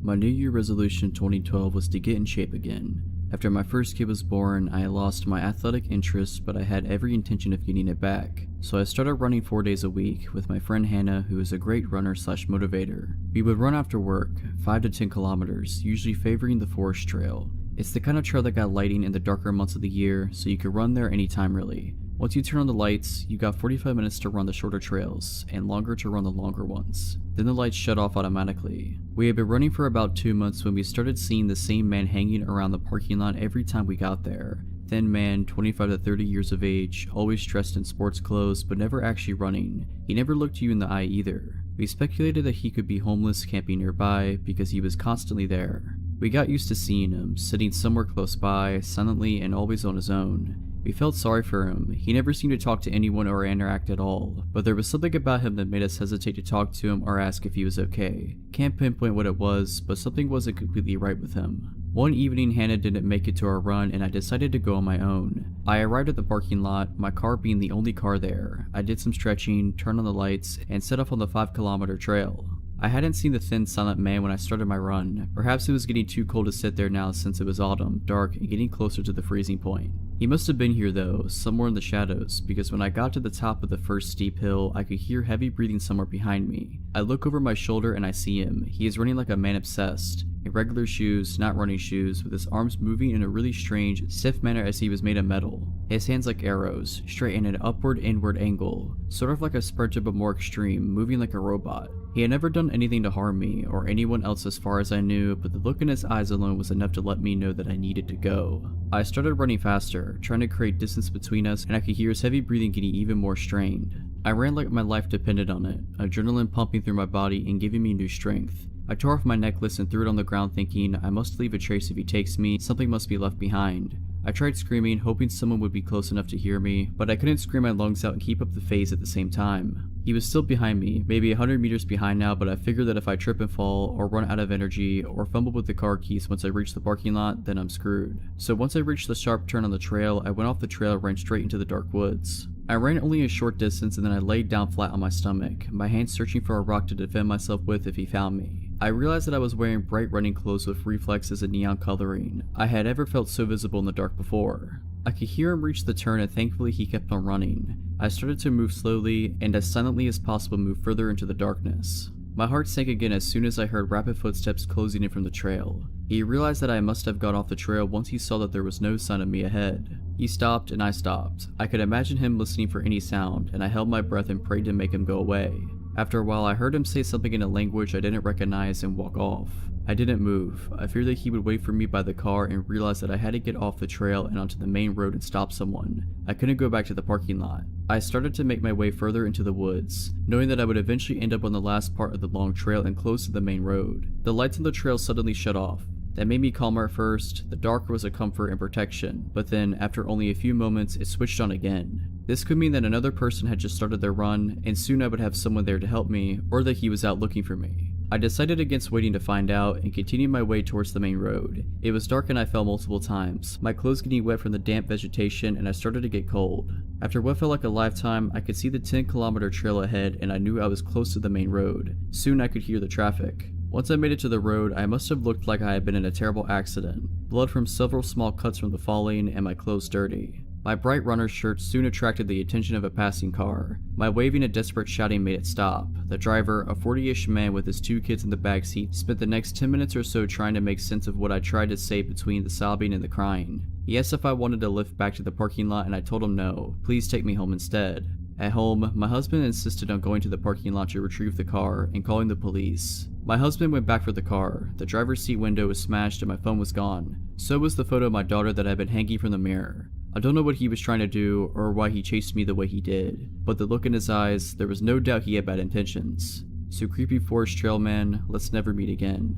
My New Year resolution 2012 was to get in shape again. After my first kid was born, I lost my athletic interest, but I had every intention of getting it back. So I started running 4 days a week with my friend Hannah, who is a great runner / motivator. We would run after work, 5 to 10 kilometers, usually favoring the forest trail. It's the kind of trail that got lighting in the darker months of the year, so you could run there anytime really. Once you turn on the lights, you got 45 minutes to run the shorter trails, and longer to run the longer ones. Then the lights shut off automatically. We had been running for about 2 months when we started seeing the same man hanging around the parking lot every time we got there. Thin man, 25 to 30 years of age, always dressed in sports clothes but never actually running. He never looked you in the eye either. We speculated that he could be homeless camping nearby because he was constantly there. We got used to seeing him, sitting somewhere close by, silently and always on his own. We felt sorry for him. He never seemed to talk to anyone or interact at all, but there was something about him that made us hesitate to talk to him or ask if he was okay. Can't pinpoint what it was, but something wasn't completely right with him. One evening, Hannah didn't make it to our run and I decided to go on my own. I arrived at the parking lot, my car being the only car there. I did some stretching, turned on the lights, and set off on the 5-kilometer trail. I hadn't seen the thin, silent man when I started my run. Perhaps it was getting too cold to sit there now since it was autumn, dark, and getting closer to the freezing point. He must have been here though, somewhere in the shadows, because when I got to the top of the first steep hill, I could hear heavy breathing somewhere behind me. I look over my shoulder and I see him. He is running like a man obsessed. In regular shoes, not running shoes, with his arms moving in a really strange, stiff manner as he was made of metal. His hands like arrows, straight in an upward-inward angle, sort of like a sprinter but more extreme, moving like a robot. He had never done anything to harm me, or anyone else as far as I knew, but the look in his eyes alone was enough to let me know that I needed to go. I started running faster, trying to create distance between us, and I could hear his heavy breathing getting even more strained. I ran like my life depended on it, adrenaline pumping through my body and giving me new strength. I tore off my necklace and threw it on the ground thinking, I must leave a trace if he takes me, something must be left behind. I tried screaming, hoping someone would be close enough to hear me, but I couldn't scream my lungs out and keep up the phase at the same time. He was still behind me, maybe 100 meters behind now, but I figured that if I trip and fall, or run out of energy, or fumble with the car keys once I reach the parking lot, then I'm screwed. So once I reached the sharp turn on the trail, I went off the trail and ran straight into the dark woods. I ran only a short distance and then I laid down flat on my stomach, my hands searching for a rock to defend myself with if he found me. I realized that I was wearing bright running clothes with reflexes and neon coloring. I had ever felt so visible in the dark before. I could hear him reach the turn and thankfully he kept on running. I started to move slowly and as silently as possible move further into the darkness. My heart sank again as soon as I heard rapid footsteps closing in from the trail. He realized that I must have got off the trail once he saw that there was no sign of me ahead. He stopped and I stopped. I could imagine him listening for any sound and I held my breath and prayed to make him go away. After a while I heard him say something in a language I didn't recognize and walk off. I didn't move. I feared that he would wait for me by the car and realized that I had to get off the trail and onto the main road and stop someone. I couldn't go back to the parking lot. I started to make my way further into the woods, knowing that I would eventually end up on the last part of the long trail and close to the main road. The lights on the trail suddenly shut off. That made me calmer at first. The dark was a comfort and protection, but then after only a few moments it switched on again. This could mean that another person had just started their run and soon I would have someone there to help me, or that he was out looking for me. I decided against waiting to find out and continued my way towards the main road. It was dark and I fell multiple times, my clothes getting wet from the damp vegetation and I started to get cold. After what felt like a lifetime, I could see the 10-kilometer trail ahead and I knew I was close to the main road. Soon I could hear the traffic. Once I made it to the road, I must have looked like I had been in a terrible accident. Blood from several small cuts from the falling and my clothes dirty. My bright runner's shirt soon attracted the attention of a passing car. My waving and desperate shouting made it stop. The driver, a 40-ish man with his 2 kids in the backseat, spent the next 10 minutes or so trying to make sense of what I tried to say between the sobbing and the crying. He asked if I wanted to lift back to the parking lot and I told him no, please take me home instead. At home, my husband insisted on going to the parking lot to retrieve the car and calling the police. My husband went back for the car. The driver's seat window was smashed and my phone was gone. So was the photo of my daughter that had been hanging from the mirror. I don't know what he was trying to do or why he chased me the way he did, but the look in his eyes, there was no doubt he had bad intentions. So creepy forest trail man, let's never meet again.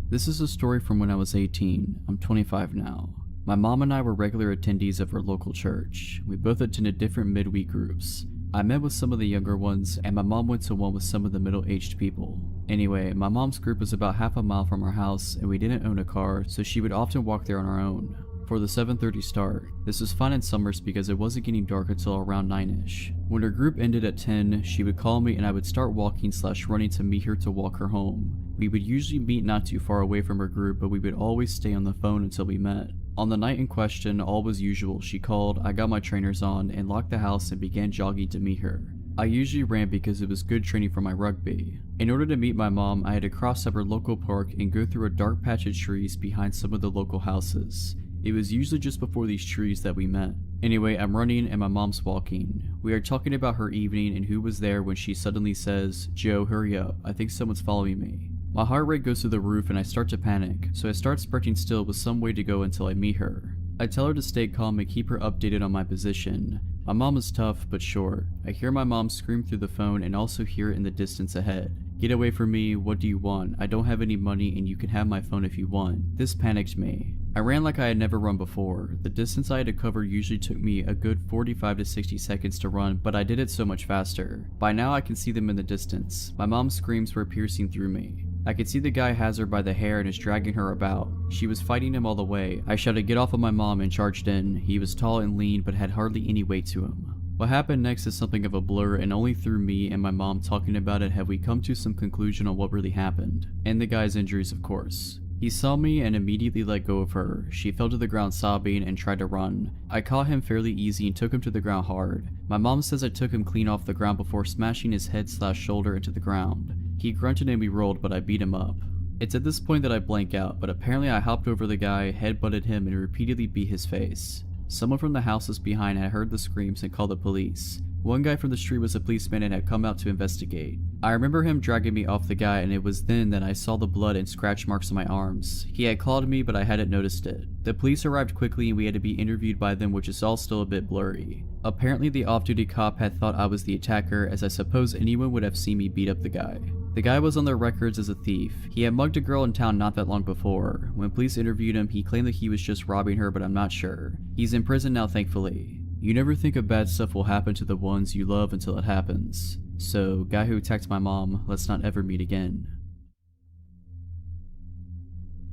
This is a story from when I was 18. I'm 25 now. My mom and I were regular attendees of our local church. We both attended different midweek groups. I met with some of the younger ones, and my mom went to one with some of the middle-aged people. Anyway, my mom's group was about half a mile from our house, and we didn't own a car, so she would often walk there on her own. For the 7:30 start, this was fun in summers because it wasn't getting dark until around 9ish. When her group ended at 10, she would call me and I would start walking/running to meet her to walk her home. We would usually meet not too far away from her group, but we would always stay on the phone until we met. On the night in question, all was usual. She called, I got my trainers on, and locked the house and began jogging to meet her. I usually ran because it was good training for my rugby. In order to meet my mom, I had to cross up our local park and go through a dark patch of trees behind some of the local houses. It was usually just before these trees that we met. Anyway, I'm running and my mom's walking. We are talking about her evening and who was there when she suddenly says, Joe, hurry up, I think someone's following me. My heart rate goes through the roof and I start to panic, so I start sprinting still with some way to go until I meet her. I tell her to stay calm and keep her updated on my position. My mom is tough but short. I hear my mom scream through the phone and also hear it in the distance ahead. "Get away from me, what do you want? I don't have any money and you can have my phone if you want." This panicked me. I ran like I had never run before. The distance I had to cover usually took me a good 45 to 60 seconds to run, but I did it so much faster. By now I can see them in the distance. My mom's screams were piercing through me. I could see the guy has her by the hair and is dragging her about. She was fighting him all the way. I shouted, "Get off of my mom," and charged in. He was tall and lean but had hardly any weight to him. What happened next is something of a blur, and only through me and my mom talking about it have we come to some conclusion on what really happened. And the guy's injuries, of course. He saw me and immediately let go of her. She fell to the ground sobbing and tried to run. I caught him fairly easy and took him to the ground hard. My mom says I took him clean off the ground before smashing his head/shoulder into the ground. He grunted and we rolled, but I beat him up. It's at this point that I blank out, but apparently I hopped over the guy, headbutted him, and repeatedly beat his face. Someone from the houses behind had heard the screams and called the police. One guy from the street was a policeman and had come out to investigate. I remember him dragging me off the guy, and it was then that I saw the blood and scratch marks on my arms. He had clawed me, but I hadn't noticed it. The police arrived quickly and we had to be interviewed by them, which is all still a bit blurry. Apparently the off-duty cop had thought I was the attacker, as I suppose anyone would have seen me beat up the guy. The guy was on their records as a thief. He had mugged a girl in town not that long before. When police interviewed him, he claimed that he was just robbing her, but I'm not sure. He's in prison now, thankfully. You never think of bad stuff will happen to the ones you love until it happens. So, guy who attacked my mom, let's not ever meet again.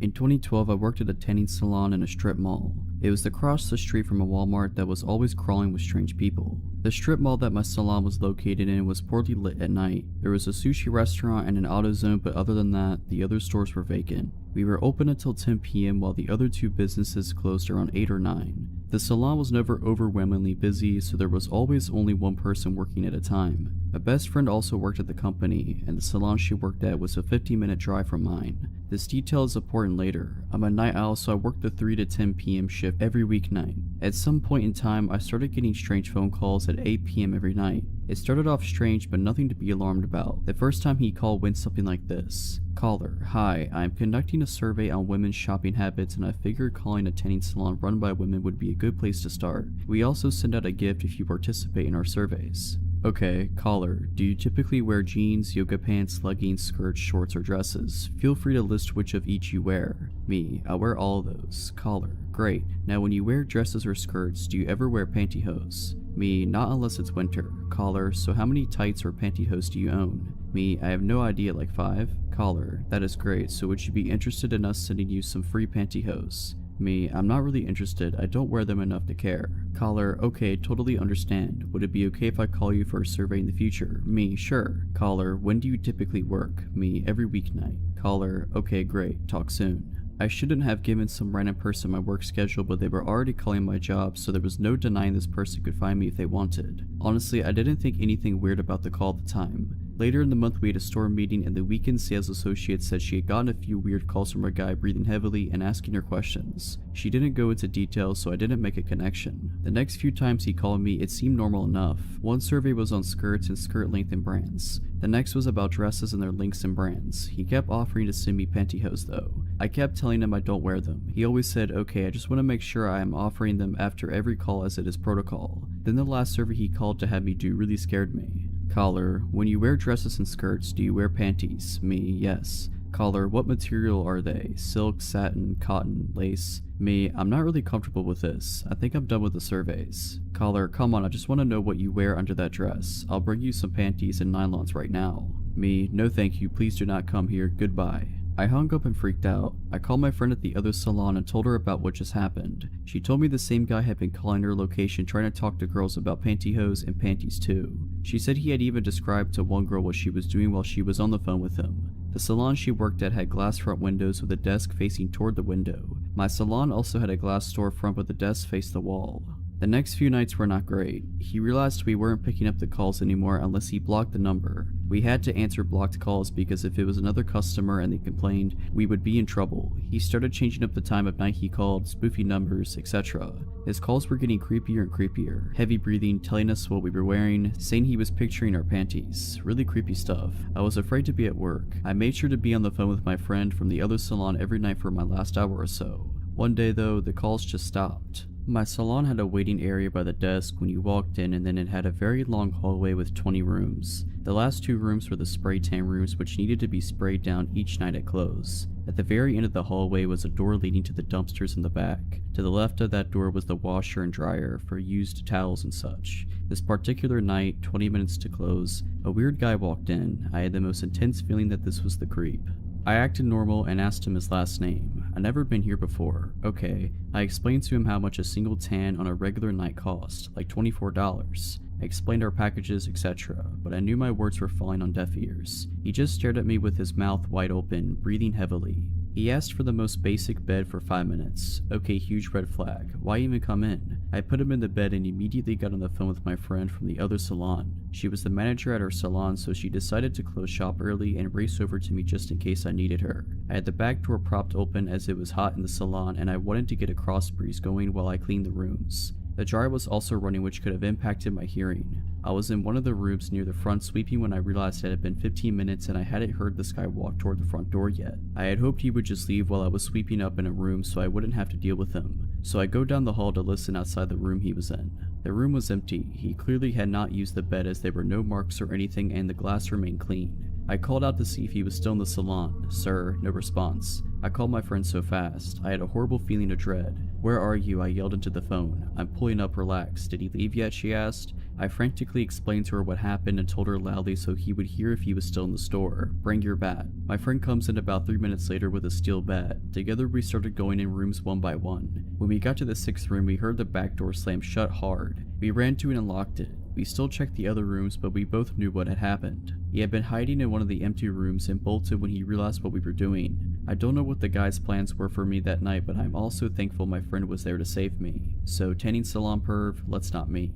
In 2012, I worked at a tanning salon in a strip mall. It was across the street from a Walmart that was always crawling with strange people. The strip mall that my salon was located in was poorly lit at night. There was a sushi restaurant and an auto zone, but other than that, the other stores were vacant. We were open until 10 p.m. while the other two businesses closed around 8 or 9. The salon was never overwhelmingly busy, so there was always only one person working at a time. My best friend also worked at the company, and the salon she worked at was a 15-minute drive from mine. This detail is important later. I'm a night owl, so I worked the 3 to 10 p.m. shift every weeknight. At some point in time, I started getting strange phone calls at 8 p.m. every night. It started off strange, but nothing to be alarmed about. The first time he called went something like this. Caller, hi, I'm conducting a survey on women's shopping habits and I figured calling a tanning salon run by women would be a good place to start. We also send out a gift if you participate in our surveys. Okay, caller, do you typically wear jeans, yoga pants, leggings, skirts, shorts, or dresses? Feel free to list which of each you wear. Me, I wear all of those. Caller, great. Now when you wear dresses or skirts, do you ever wear pantyhose? Me, not unless it's winter. Caller, so how many tights or pantyhose do you own? Me, I have no idea, like 5? Caller, that is great, so would you be interested in us sending you some free pantyhose? Me, I'm not really interested, I don't wear them enough to care. Caller, okay, totally understand. Would it be okay if I call you for a survey in the future? Me, sure. Caller, when do you typically work? Me, every weeknight. Caller, okay, great, talk soon. I shouldn't have given some random person my work schedule, but they were already calling my job, so there was no denying this person could find me if they wanted. Honestly, I didn't think anything weird about the call at the time. Later in the month we had a store meeting and the weekend sales associate said she had gotten a few weird calls from a guy breathing heavily and asking her questions. She didn't go into details, so I didn't make a connection. The next few times he called me, it seemed normal enough. One survey was on skirts and skirt length and brands. The next was about dresses and their lengths and brands. He kept offering to send me pantyhose though. I kept telling him I don't wear them. He always said, okay, I just want to make sure I am offering them after every call as it is protocol. Then the last survey he called to have me do really scared me. Caller, when you wear dresses and skirts, do you wear panties? Me, yes. Caller, what material are they? Silk, satin, cotton, lace? Me, I'm not really comfortable with this. I think I'm done with the surveys. Caller, come on, I just want to know what you wear under that dress. I'll bring you some panties and nylons right now. Me, no thank you, please do not come here, goodbye. I hung up and freaked out. I called my friend at the other salon and told her about what just happened. She told me the same guy had been calling her location trying to talk to girls about pantyhose and panties too. She said he had even described to one girl what she was doing while she was on the phone with him. The salon she worked at had glass front windows with a desk facing toward the window. My salon also had a glass storefront but the desk faced the wall. The next few nights were not great. He realized we weren't picking up the calls anymore unless he blocked the number. We had to answer blocked calls because if it was another customer and they complained, we would be in trouble. He started changing up the time of night he called, spoofing numbers, etc. His calls were getting creepier and creepier. Heavy breathing, telling us what we were wearing, saying he was picturing our panties. Really creepy stuff. I was afraid to be at work. I made sure to be on the phone with my friend from the other salon every night for my last hour or so. One day though, the calls just stopped. My salon had a waiting area by the desk when you walked in, and then it had a very long hallway with 20 rooms. The last 2 rooms were the spray tan rooms, which needed to be sprayed down each night at close. At the very end of the hallway was a door leading to the dumpsters in the back. To the left of that door was the washer and dryer for used towels and such. This particular night, 20 minutes to close, a weird guy walked in. I had the most intense feeling that this was the creep. I acted normal and asked him his last name. I'd never been here before. Okay. I explained to him how much a single tan on a regular night cost, like $24. I explained our packages, etc., but I knew my words were falling on deaf ears. He just stared at me with his mouth wide open, breathing heavily. He asked for the most basic bed for 5 minutes. Okay, huge red flag. Why even come in? I put him in the bed and immediately got on the phone with my friend from the other salon. She was the manager at our salon, so she decided to close shop early and race over to me just in case I needed her. I had the back door propped open as it was hot in the salon and I wanted to get a cross breeze going while I cleaned the rooms. The dryer was also running, which could have impacted my hearing. I was in one of the rooms near the front sweeping when I realized it had been 15 minutes and I hadn't heard this guy walk toward the front door yet. I had hoped he would just leave while I was sweeping up in a room so I wouldn't have to deal with him. So I go down the hall to listen outside the room he was in. The room was empty. He clearly had not used the bed as there were no marks or anything and the glass remained clean. I called out to see if he was still in the salon. Sir, no response. I called my friend so fast. I had a horrible feeling of dread. Where are you? I yelled into the phone. I'm pulling up, relax. Did he leave yet? She asked. I frantically explained to her what happened and told her loudly so he would hear if he was still in the store. Bring your bat. My friend comes in about 3 minutes later with a steel bat. Together we started going in rooms one by one. When we got to the 6th room, we heard the back door slam shut hard. We ran to it and locked it. We still checked the other rooms, but we both knew what had happened. He had been hiding in one of the empty rooms and bolted when he realized what we were doing. I don't know what the guy's plans were for me that night, but I'm also thankful my friend was there to save me. So tanning salon perv, let's not meet.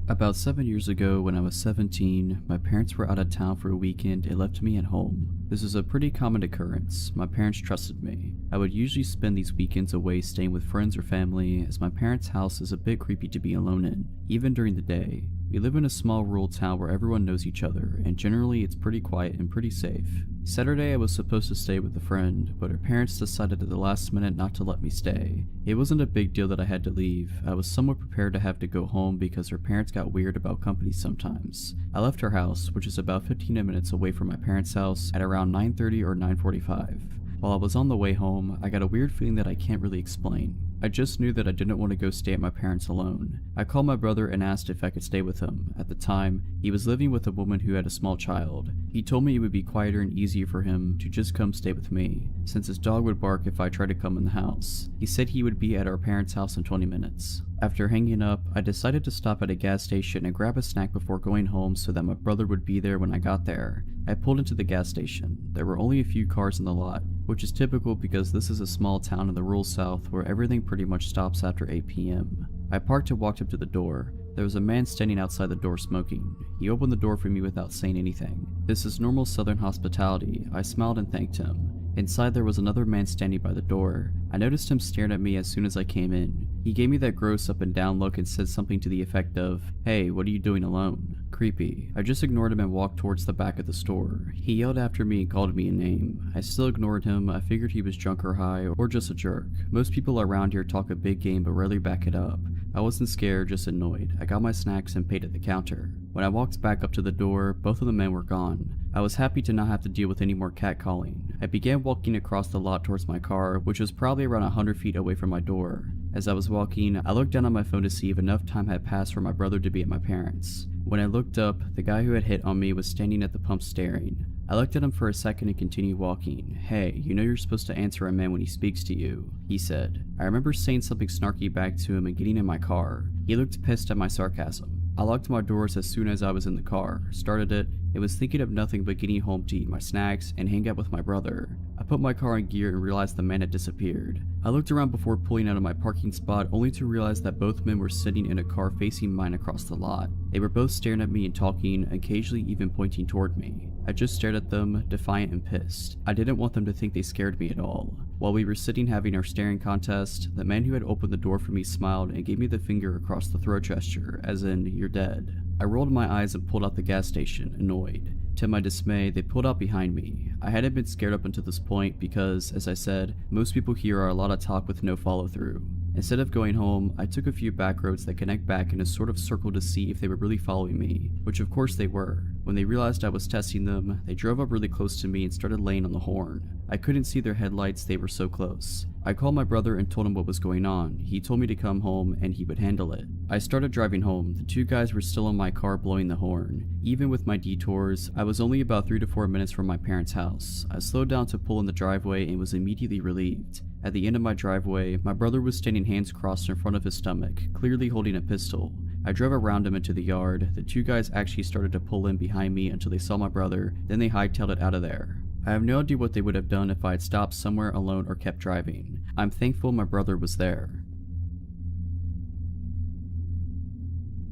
About 7 years ago, when I was 17, my parents were out of town for a weekend and left me at home. This is a pretty common occurrence. My parents trusted me. I would usually spend these weekends away staying with friends or family, as my parents' house is a bit creepy to be alone in, even during the day. We live in a small rural town where everyone knows each other, and generally it's pretty quiet and pretty safe. Saturday I was supposed to stay with a friend, but her parents decided at the last minute not to let me stay. It wasn't a big deal that I had to leave. I was somewhat prepared to have to go home because her parents got weird about company sometimes. I left her house, which is about 15 minutes away from my parents' house, at around 9:30 or 9:45. While I was on the way home, I got a weird feeling that I can't really explain. I just knew that I didn't want to go stay at my parents alone. I called my brother and asked if I could stay with him. At the time, he was living with a woman who had a small child. He told me it would be quieter and easier for him to just come stay with me, since his dog would bark if I tried to come in the house. He said he would be at our parents' house in 20 minutes. After hanging up, I decided to stop at a gas station and grab a snack before going home so that my brother would be there when I got there. I pulled into the gas station. There were only a few cars in the lot, which is typical because this is a small town in the rural south where everything pretty much stops after 8 p.m. I parked and walked up to the door. There was a man standing outside the door smoking. He opened the door for me without saying anything. This is normal southern hospitality. I smiled and thanked him. Inside there was another man standing by the door. I noticed him staring at me as soon as I came in. He gave me that gross up and down look and said something to the effect of, "Hey, what are you doing alone?" Creepy. I just ignored him and walked towards the back of the store. He yelled after me and called me a name. I still ignored him. I figured he was drunk or high or just a jerk. Most people around here talk a big game but rarely back it up. I wasn't scared, just annoyed. I got my snacks and paid at the counter. When I walked back up to the door, both of the men were gone. I was happy to not have to deal with any more catcalling. I began walking across the lot towards my car, which was probably around 100 feet away from my door. As I was walking, I looked down on my phone to see if enough time had passed for my brother to be at my parents'. When I looked up, the guy who had hit on me was standing at the pump staring. I looked at him for a second and continued walking. "Hey, you know you're supposed to answer a man when he speaks to you," he said. I remember saying something snarky back to him and getting in my car. He looked pissed at my sarcasm. I locked my doors as soon as I was in the car, started it, and was thinking of nothing but getting home to eat my snacks and hang out with my brother. A put my car in gear and realized the man had disappeared. I looked around before pulling out of my parking spot, only to realize that both men were sitting in a car facing mine across the lot. They were both staring at me and talking, occasionally even pointing toward me. I just stared at them, defiant and pissed. I didn't want them to think they scared me at all. While we were sitting having our staring contest, the man who had opened the door for me smiled and gave me the finger across the throat gesture, as in, "You're dead." I rolled my eyes and pulled out the gas station, annoyed. To my dismay, they pulled out behind me. I hadn't been scared up until this point because, as I said, most people here are a lot of talk with no follow through. Instead of going home, I took a few back roads that connect back in a sort of circle to see if they were really following me, which of course they were. When they realized I was testing them, they drove up really close to me and started laying on the horn. I couldn't see their headlights, they were so close. I called my brother and told him what was going on. He told me to come home and he would handle it. I started driving home. The two guys were still in my car blowing the horn. Even with my detours, I was only about 3 to 4 minutes from my parents' house. I slowed down to pull in the driveway and was immediately relieved. At the end of my driveway, my brother was standing hands crossed in front of his stomach, clearly holding a pistol. I drove around him into the yard. The two guys actually started to pull in behind me until they saw my brother, then they hightailed it out of there. I have no idea what they would have done if I had stopped somewhere alone or kept driving. I'm thankful my brother was there.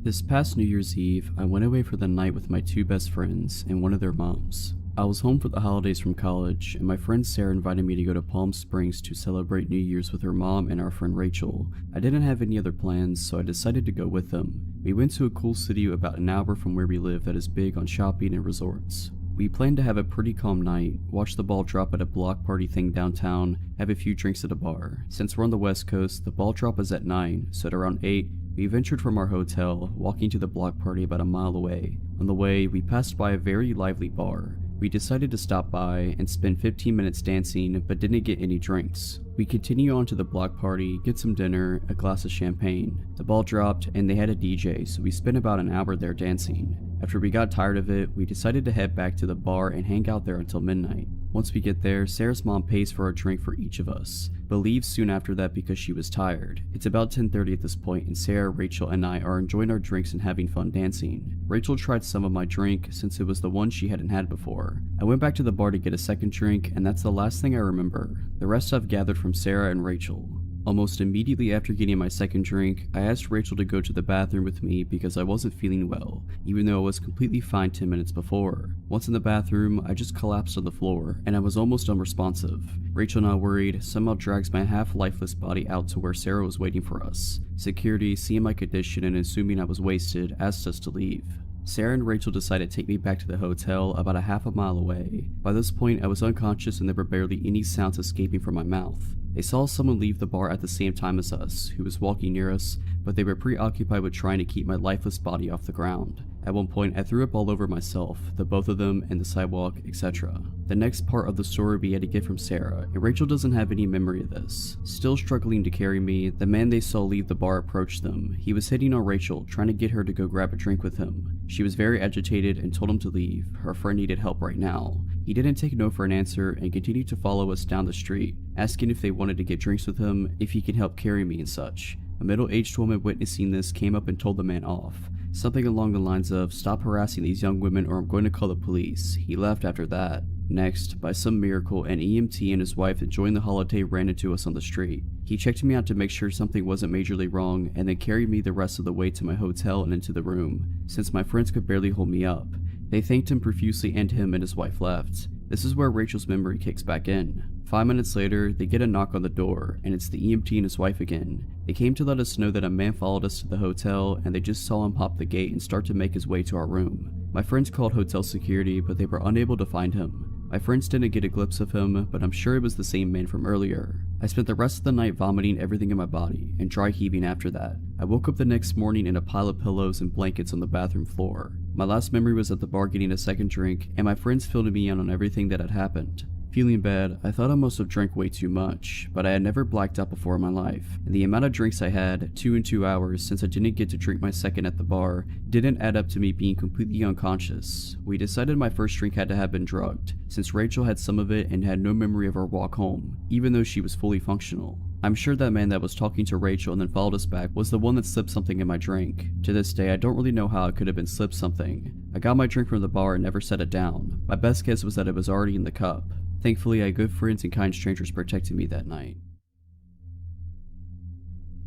This past New Year's Eve, I went away for the night with my two best friends and one of their moms. I was home for the holidays from college, and my friend Sarah invited me to go to Palm Springs to celebrate New Year's with her mom and our friend Rachel. I didn't have any other plans, so I decided to go with them. We went to a cool city about an hour from where we live that is big on shopping and resorts. We planned to have a pretty calm night, watch the ball drop at a block party thing downtown, have a few drinks at a bar. Since we're on the west coast, the ball drop is at 9, so at around 8, we ventured from our hotel, walking to the block party about a mile away. On the way, we passed by a very lively bar. We decided to stop by and spend 15 minutes dancing, but didn't get any drinks. We continue on to the block party, get some dinner, a glass of champagne. The ball dropped and they had a DJ, so we spent about an hour there dancing. After we got tired of it, we decided to head back to the bar and hang out there until midnight. Once we get there, Sarah's mom pays for a drink for each of us, but leaves soon after that because she was tired. It's about 10:30 at this point, and Sarah, Rachel, and I are enjoying our drinks and having fun dancing. Rachel tried some of my drink since it was the one she hadn't had before. I went back to the bar to get a second drink, and that's the last thing I remember. The rest I've gathered from Sarah and Rachel. Almost immediately after getting my second drink, I asked Rachel to go to the bathroom with me because I wasn't feeling well, even though I was completely fine 10 minutes before. Once in the bathroom, I just collapsed on the floor, and I was almost unresponsive. Rachel, not worried, somehow drags my half-lifeless body out to where Sarah was waiting for us. Security, seeing my condition and assuming I was wasted, asked us to leave. Sarah and Rachel decided to take me back to the hotel about a half a mile away. By this point, I was unconscious and there were barely any sounds escaping from my mouth. They saw someone leave the bar at the same time as us, who was walking near us, but they were preoccupied with trying to keep my lifeless body off the ground. At one point, I threw up all over myself, the both of them, and the sidewalk, etc. The next part of the story we had to get from Sarah, and Rachel doesn't have any memory of this. Still struggling to carry me, the man they saw leave the bar approached them. He was hitting on Rachel, trying to get her to go grab a drink with him. She was very agitated and told him to leave. Her friend needed help right now. He didn't take no for an answer and continued to follow us down the street, asking if they wanted to get drinks with him, if he could help carry me and such. A middle-aged woman witnessing this came up and told the man off. Something along the lines of, "Stop harassing these young women or I'm going to call the police." He left after that. Next, by some miracle, an EMT and his wife enjoying the holiday ran into us on the street. He checked me out to make sure something wasn't majorly wrong and then carried me the rest of the way to my hotel and into the room, since my friends could barely hold me up. They thanked him profusely and him and his wife left. This is where Rachel's memory kicks back in. 5 minutes later, they get a knock on the door, and it's the EMT and his wife again. They came to let us know that a man followed us to the hotel, and they just saw him pop the gate and start to make his way to our room. My friends called hotel security, but they were unable to find him. My friends didn't get a glimpse of him, but I'm sure it was the same man from earlier. I spent the rest of the night vomiting everything in my body, and dry heaving after that. I woke up the next morning in a pile of pillows and blankets on the bathroom floor. My last memory was at the bar getting a second drink, and my friends filled me in on everything that had happened. Feeling bad, I thought I must have drank way too much, but I had never blacked out before in my life, and the amount of drinks I had, 2 in 2 hours since I didn't get to drink my second at the bar, didn't add up to me being completely unconscious. We decided my first drink had to have been drugged, since Rachel had some of it and had no memory of our walk home, even though she was fully functional. I'm sure that man that was talking to Rachel and then followed us back was the one that slipped something in my drink. To this day, I don't really know how it could have been slipped something. I got my drink from the bar and never set it down. My best guess was that it was already in the cup. Thankfully, I had good friends and kind strangers protecting me that night.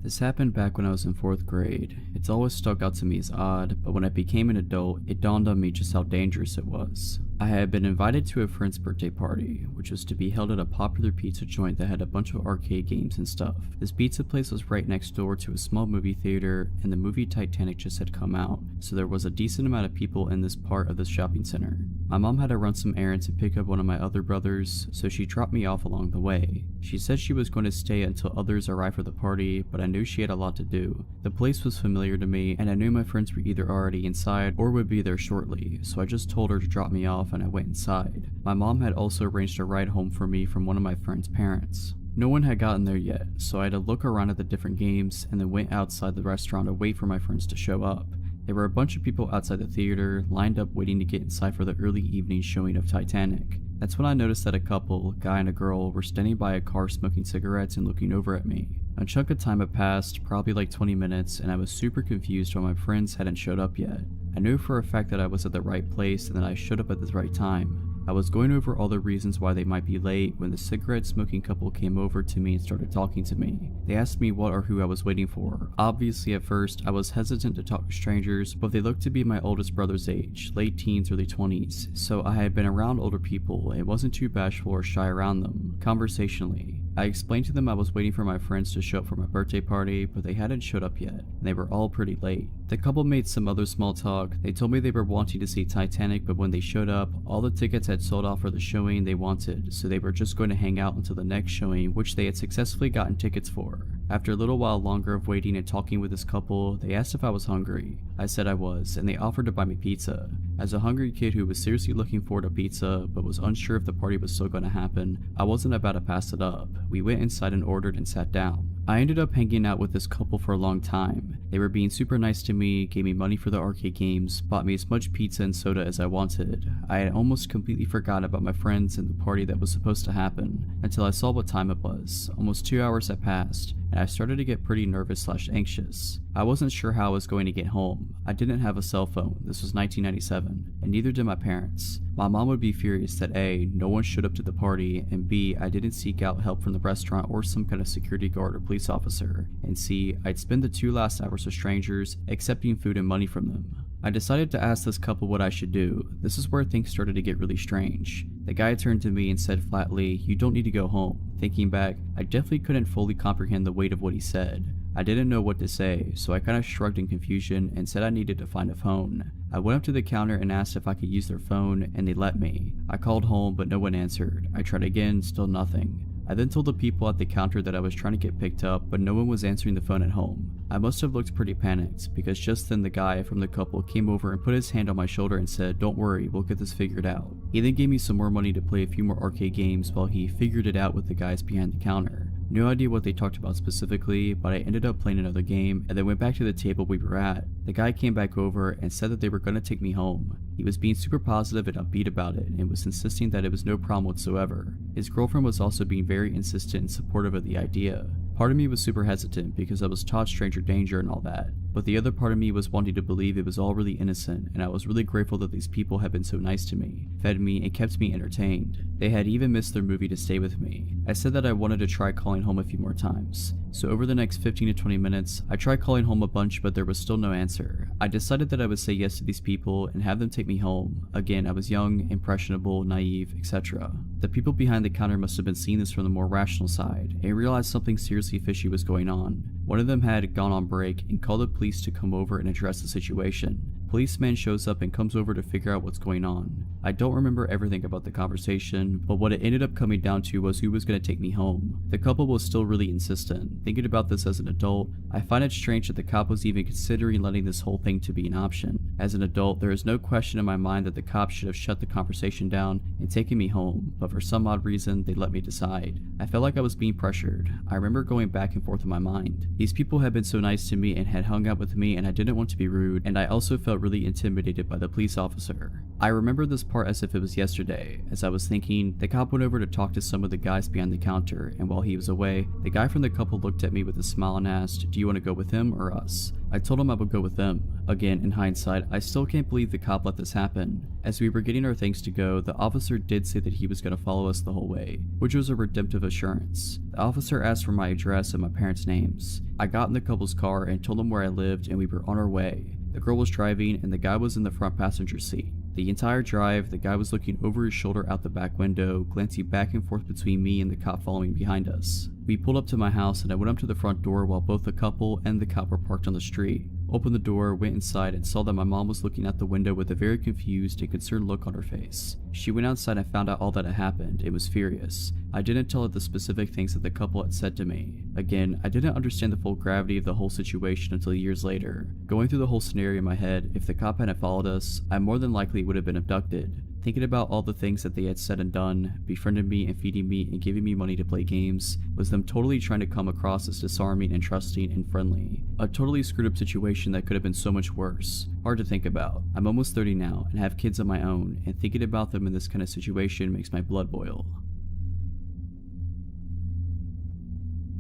This happened back when I was in 4th grade. It's always stuck out to me as odd, but when I became an adult, it dawned on me just how dangerous it was. I had been invited to a friend's birthday party, which was to be held at a popular pizza joint that had a bunch of arcade games and stuff. This pizza place was right next door to a small movie theater, and the movie Titanic just had come out, so there was a decent amount of people in this part of the shopping center. My mom had to run some errands and pick up one of my other brothers, so she dropped me off along the way. She said she was going to stay until others arrived for the party, but I knew she had a lot to do. The place was familiar to me, and I knew my friends were either already inside or would be there shortly, so I just told her to drop me off and I went inside. My mom had also arranged a ride home for me from one of my friend's parents. No one had gotten there yet, so I had to look around at the different games and then went outside the restaurant to wait for my friends to show up. There were a bunch of people outside the theater, lined up waiting to get inside for the early evening showing of Titanic. That's when I noticed that a couple, a guy and a girl, were standing by a car smoking cigarettes and looking over at me. A chunk of time had passed, probably like 20 minutes, and I was super confused why my friends hadn't showed up yet. I knew for a fact that I was at the right place and that I showed up at the right time. I was going over all the reasons why they might be late when the cigarette smoking couple came over to me and started talking to me. They asked me what or who I was waiting for. Obviously at first, I was hesitant to talk to strangers, but they looked to be my oldest brother's age, late teens, early 20s, so I had been around older people and wasn't too bashful or shy around them, conversationally. I explained to them I was waiting for my friends to show up for my birthday party, but they hadn't showed up yet, and they were all pretty late. The couple made some other small talk. They told me they were wanting to see Titanic, but when they showed up, all the tickets had sold off for the showing they wanted, so they were just going to hang out until the next showing, which they had successfully gotten tickets for. After a little while longer of waiting and talking with this couple, they asked if I was hungry. I said I was, and they offered to buy me pizza. As a hungry kid who was seriously looking forward to pizza, but was unsure if the party was still going to happen, I wasn't about to pass it up. We went inside and ordered and sat down. I ended up hanging out with this couple for a long time. They were being super nice to me, gave me money for the arcade games, bought me as much pizza and soda as I wanted. I had almost completely forgotten about my friends and the party that was supposed to happen, until I saw what time it was. Almost 2 hours had passed, and I started to get pretty nervous/anxious. I wasn't sure how I was going to get home. I didn't have a cell phone, this was 1997, and neither did my parents. My mom would be furious that A, no one showed up to the party, and B, I didn't seek out help from the restaurant or some kind of security guard or police officer, and C, I'd spend the 2 last hours with strangers, accepting food and money from them. I decided to ask this couple what I should do. This is where things started to get really strange. The guy turned to me and said flatly, "You don't need to go home." Thinking back, I definitely couldn't fully comprehend the weight of what he said. I didn't know what to say, so I kind of shrugged in confusion and said I needed to find a phone. I went up to the counter and asked if I could use their phone, and they let me. I called home, but no one answered. I tried again, still nothing. I then told the people at the counter that I was trying to get picked up, but no one was answering the phone at home. I must have looked pretty panicked, because just then the guy from the couple came over and put his hand on my shoulder and said, "Don't worry, we'll get this figured out." He then gave me some more money to play a few more arcade games while he figured it out with the guys behind the counter. No idea what they talked about specifically, but I ended up playing another game and then went back to the table we were at. The guy came back over and said that they were going to take me home. He was being super positive and upbeat about it and was insisting that it was no problem whatsoever. His girlfriend was also being very insistent and supportive of the idea. Part of me was super hesitant because I was taught stranger danger and all that, but the other part of me was wanting to believe it was all really innocent, and I was really grateful that these people had been so nice to me, fed me, and kept me entertained. They had even missed their movie to stay with me. I said that I wanted to try calling home a few more times. So over the next 15 to 20 minutes, I tried calling home a bunch, but there was still no answer. I decided that I would say yes to these people and have them take me home. Again, I was young, impressionable, naive, etc. The people behind the counter must have been seeing this from the more rational side and realized something seriously fishy was going on. One of them had gone on break and called the police to come over and address the situation. Policeman shows up and comes over to figure out what's going on. I don't remember everything about the conversation, but what it ended up coming down to was who was going to take me home. The couple was still really insistent. Thinking about this as an adult, I find it strange that the cop was even considering letting this whole thing to be an option. As an adult, there is no question in my mind that the cops should have shut the conversation down and taken me home, but for some odd reason, they let me decide. I felt like I was being pressured. I remember going back and forth in my mind. These people had been so nice to me and had hung out with me, and I didn't want to be rude, and I also felt really intimidated by the police officer. I remember this part as if it was yesterday. As I was thinking, the cop went over to talk to some of the guys behind the counter, and while he was away, the guy from the couple looked at me with a smile and asked, "Do you want to go with him or us?" I told him I would go with them. Again, in hindsight, I still can't believe the cop let this happen. As we were getting our things to go, the officer did say that he was going to follow us the whole way, which was a redemptive assurance. The officer asked for my address and my parents' names. I got in the couple's car and told them where I lived, and we were on our way. The girl was driving and the guy was in the front passenger seat. The entire drive, the guy was looking over his shoulder out the back window, glancing back and forth between me and the cop following behind us. We pulled up to my house and I went up to the front door while both the couple and the cop were parked on the street. Opened the door, went inside, and saw that my mom was looking out the window with a very confused and concerned look on her face. She went outside and found out all that had happened and was furious. I didn't tell her the specific things that the couple had said to me. Again, I didn't understand the full gravity of the whole situation until years later. Going through the whole scenario in my head, if the cop hadn't followed us, I more than likely would have been abducted. Thinking about all the things that they had said and done, befriending me and feeding me and giving me money to play games, was them totally trying to come across as disarming and trusting and friendly. A totally screwed up situation that could have been so much worse. Hard to think about. I'm almost 30 now and have kids of my own, and thinking about them in this kind of situation makes my blood boil.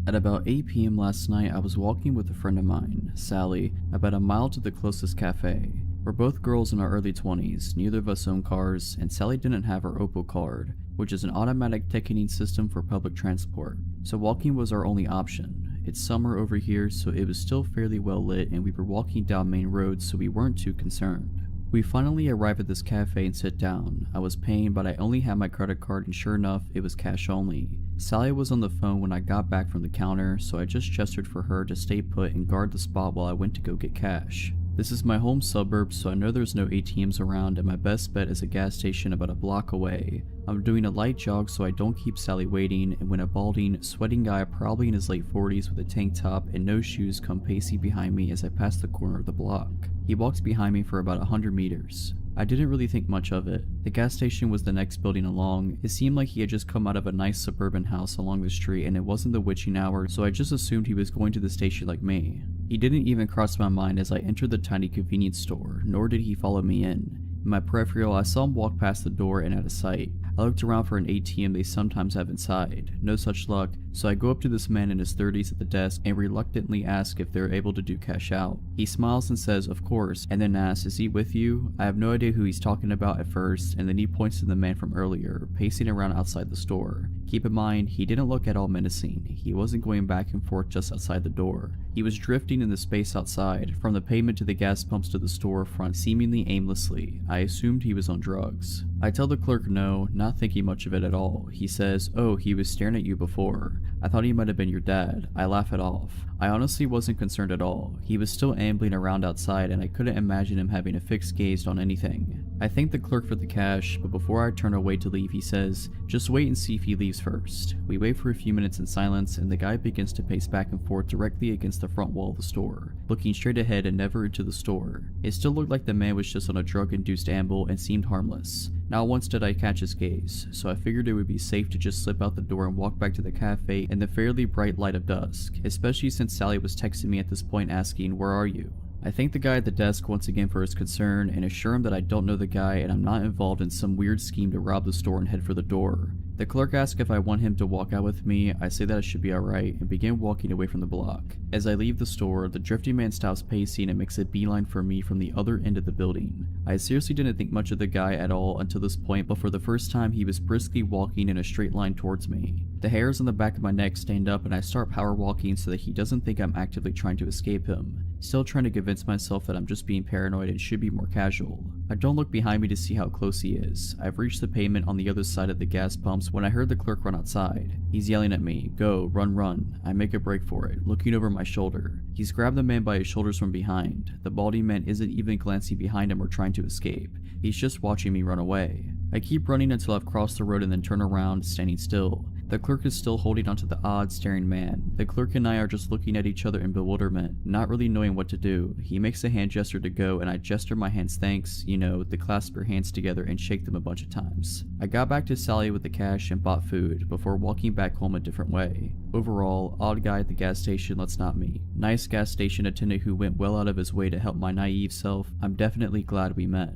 At about 8 p.m. last night, I was walking with a friend of mine, Sally, about a mile to the closest cafe. We're both girls in our early 20s, neither of us own cars, and Sally didn't have her Opal card, which is an automatic ticketing system for public transport, so walking was our only option. It's summer over here, so it was still fairly well lit and we were walking down main roads, so we weren't too concerned. We finally arrive at this cafe and sit down. I was paying, but I only had my credit card and sure enough, it was cash only. Sally was on the phone when I got back from the counter, so I just gestured for her to stay put and guard the spot while I went to go get cash. This is my home suburb, so I know there's no ATMs around and my best bet is a gas station about a block away. I'm doing a light jog so I don't keep Sally waiting, and when a balding, sweating guy probably in his late 40s with a tank top and no shoes come pacing behind me as I pass the corner of the block. He walks behind me for about 100 meters. I didn't really think much of it. The gas station was the next building along. It seemed like he had just come out of a nice suburban house along the street and it wasn't the witching hour, so I just assumed he was going to the station like me. He didn't even cross my mind as I entered the tiny convenience store, nor did he follow me in. In my peripheral, I saw him walk past the door and out of sight. I looked around for an ATM they sometimes have inside. No such luck, so I go up to this man in his 30s at the desk and reluctantly ask if they're able to do cash out. He smiles and says, "Of course," and then asks, "Is he with you?" I have no idea who he's talking about at first, and then he points to the man from earlier, pacing around outside the store. Keep in mind, he didn't look at all menacing. He wasn't going back and forth just outside the door. He was drifting in the space outside, from the pavement to the gas pumps to the storefront, seemingly aimlessly. I assumed he was on drugs. I tell the clerk no, not thinking much of it at all. He says, "Oh, he was staring at you before. I thought he might have been your dad." I laugh it off. I honestly wasn't concerned at all. He was still ambling around outside and I couldn't imagine him having a fixed gaze on anything. I thank the clerk for the cash, but before I turn away to leave, he says, "Just wait and see if he leaves first." We wait for a few minutes in silence and the guy begins to pace back and forth directly against the front wall of the store, looking straight ahead and never into the store. It still looked like the man was just on a drug-induced amble and seemed harmless. Not once did I catch his gaze, so I figured it would be safe to just slip out the door and walk back to the cafe in the fairly bright light of dusk, especially since Sally was texting me at this point asking, "Where are you?" I thank the guy at the desk once again for his concern and assure him that I don't know the guy and I'm not involved in some weird scheme to rob the store and head for the door. The clerk asks if I want him to walk out with me. I say that I should be alright and begin walking away from the block. As I leave the store, the drifty man stops pacing and makes a beeline for me from the other end of the building. I seriously didn't think much of the guy at all until this point, but for the first time he was briskly walking in a straight line towards me. The hairs on the back of my neck stand up and I start power walking so that he doesn't think I'm actively trying to escape him. Still trying to convince myself that I'm just being paranoid and should be more casual. I don't look behind me to see how close he is. I've reached the pavement on the other side of the gas pumps when I heard the clerk run outside. He's yelling at me, "Go, run, run." I make a break for it, looking over my shoulder. He's grabbed the man by his shoulders from behind. The balding man isn't even glancing behind him or trying to escape. He's just watching me run away. I keep running until I've crossed the road and then turn around, standing still. The clerk is still holding onto the odd, staring man. The clerk and I are just looking at each other in bewilderment, not really knowing what to do. He makes a hand gesture to go and I gesture my hands thanks, you know, to clasp your hands together and shake them a bunch of times. I got back to Sally with the cash and bought food, before walking back home a different way. Overall, odd guy at the gas station, let's not meet. Nice gas station attendant who went well out of his way to help my naive self. I'm definitely glad we met.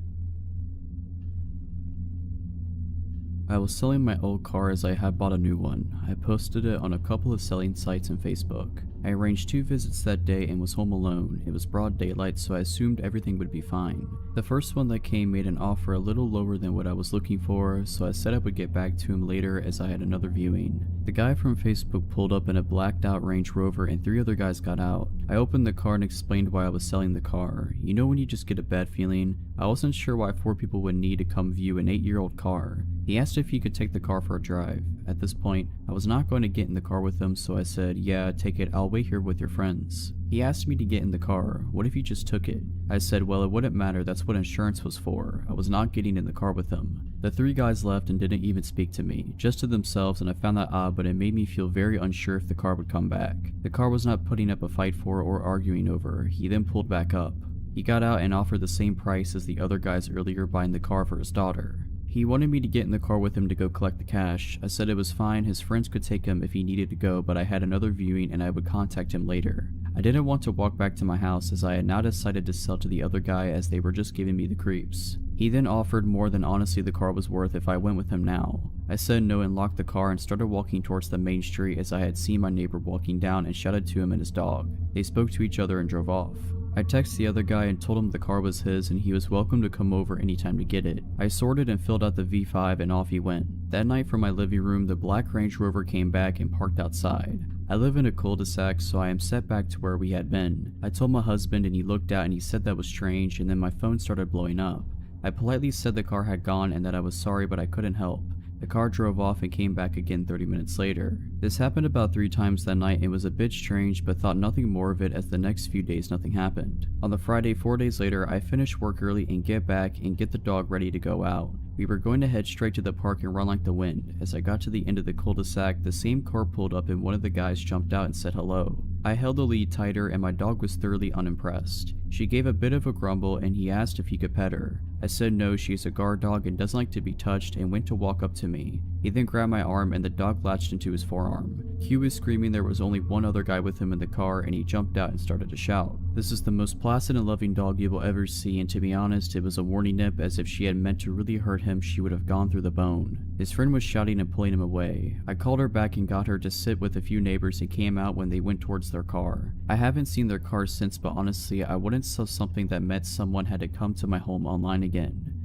I was selling my old car as I had bought a new one. I posted it on a couple of selling sites and Facebook. I arranged 2 visits that day and was home alone. It was broad daylight, so I assumed everything would be fine. The first one that came made an offer a little lower than what I was looking for, so I said I would get back to him later as I had another viewing. The guy from Facebook pulled up in a blacked out Range Rover and 3 other guys got out. I opened the car and explained why I was selling the car. You know when you just get a bad feeling? I wasn't sure why 4 people would need to come view an 8-year-old car. He asked if he could take the car for a drive. At this point, I was not going to get in the car with him, so I said, yeah, take it, I'll wait here with your friends. He asked me to get in the car. What if you just took it? I said, well, it wouldn't matter, that's what insurance was for. I was not getting in the car with him. The 3 guys left and didn't even speak to me, just to themselves, and I found that odd, but it made me feel very unsure if the car would come back. The car was not putting up a fight for or arguing over. He then pulled back up. He got out and offered the same price as the other guys earlier buying the car for his daughter. He wanted me to get in the car with him to go collect the cash. I said it was fine, his friends could take him if he needed to go, but I had another viewing and I would contact him later. I didn't want to walk back to my house as I had now decided to sell to the other guy as they were just giving me the creeps. He then offered more than honestly the car was worth if I went with him now. I said no and locked the car and started walking towards the main street as I had seen my neighbor walking down and shouted to him and his dog. They spoke to each other and drove off. I texted the other guy and told him the car was his and he was welcome to come over anytime to get it. I sorted and filled out the V5 and off he went. That night from my living room, the black Range Rover came back and parked outside. I live in a cul-de-sac, so I am set back to where we had been. I told my husband and he looked out and he said that was strange, and then my phone started blowing up. I politely said the car had gone and that I was sorry but I couldn't help. The car drove off and came back again 30 minutes later. This happened about 3 times that night and was a bit strange, but thought nothing more of it as the next few days nothing happened. On the Friday 4 days later, I finished work early and get back and get the dog ready to go out. We were going to head straight to the park and run like the wind. As I got to the end of the cul-de-sac, the same car pulled up and one of the guys jumped out and said hello. I held the lead tighter and my dog was thoroughly unimpressed. She gave a bit of a grumble and he asked if he could pet her. I said no, she's a guard dog and doesn't like to be touched, and went to walk up to me. He then grabbed my arm and the dog latched into his forearm. Q was screaming there was only one other guy with him in the car and he jumped out and started to shout. This is the most placid and loving dog you will ever see, and to be honest, it was a warning nip, as if she had meant to really hurt him she would have gone through the bone. His friend was shouting and pulling him away. I called her back and got her to sit with a few neighbors and came out when they went towards their car. I haven't seen their car since, but honestly I wouldn't sell something that meant someone had to come to my home online again.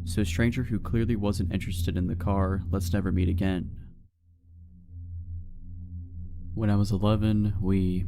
So a stranger who clearly wasn't interested in the car, let's never meet again. When I was 11,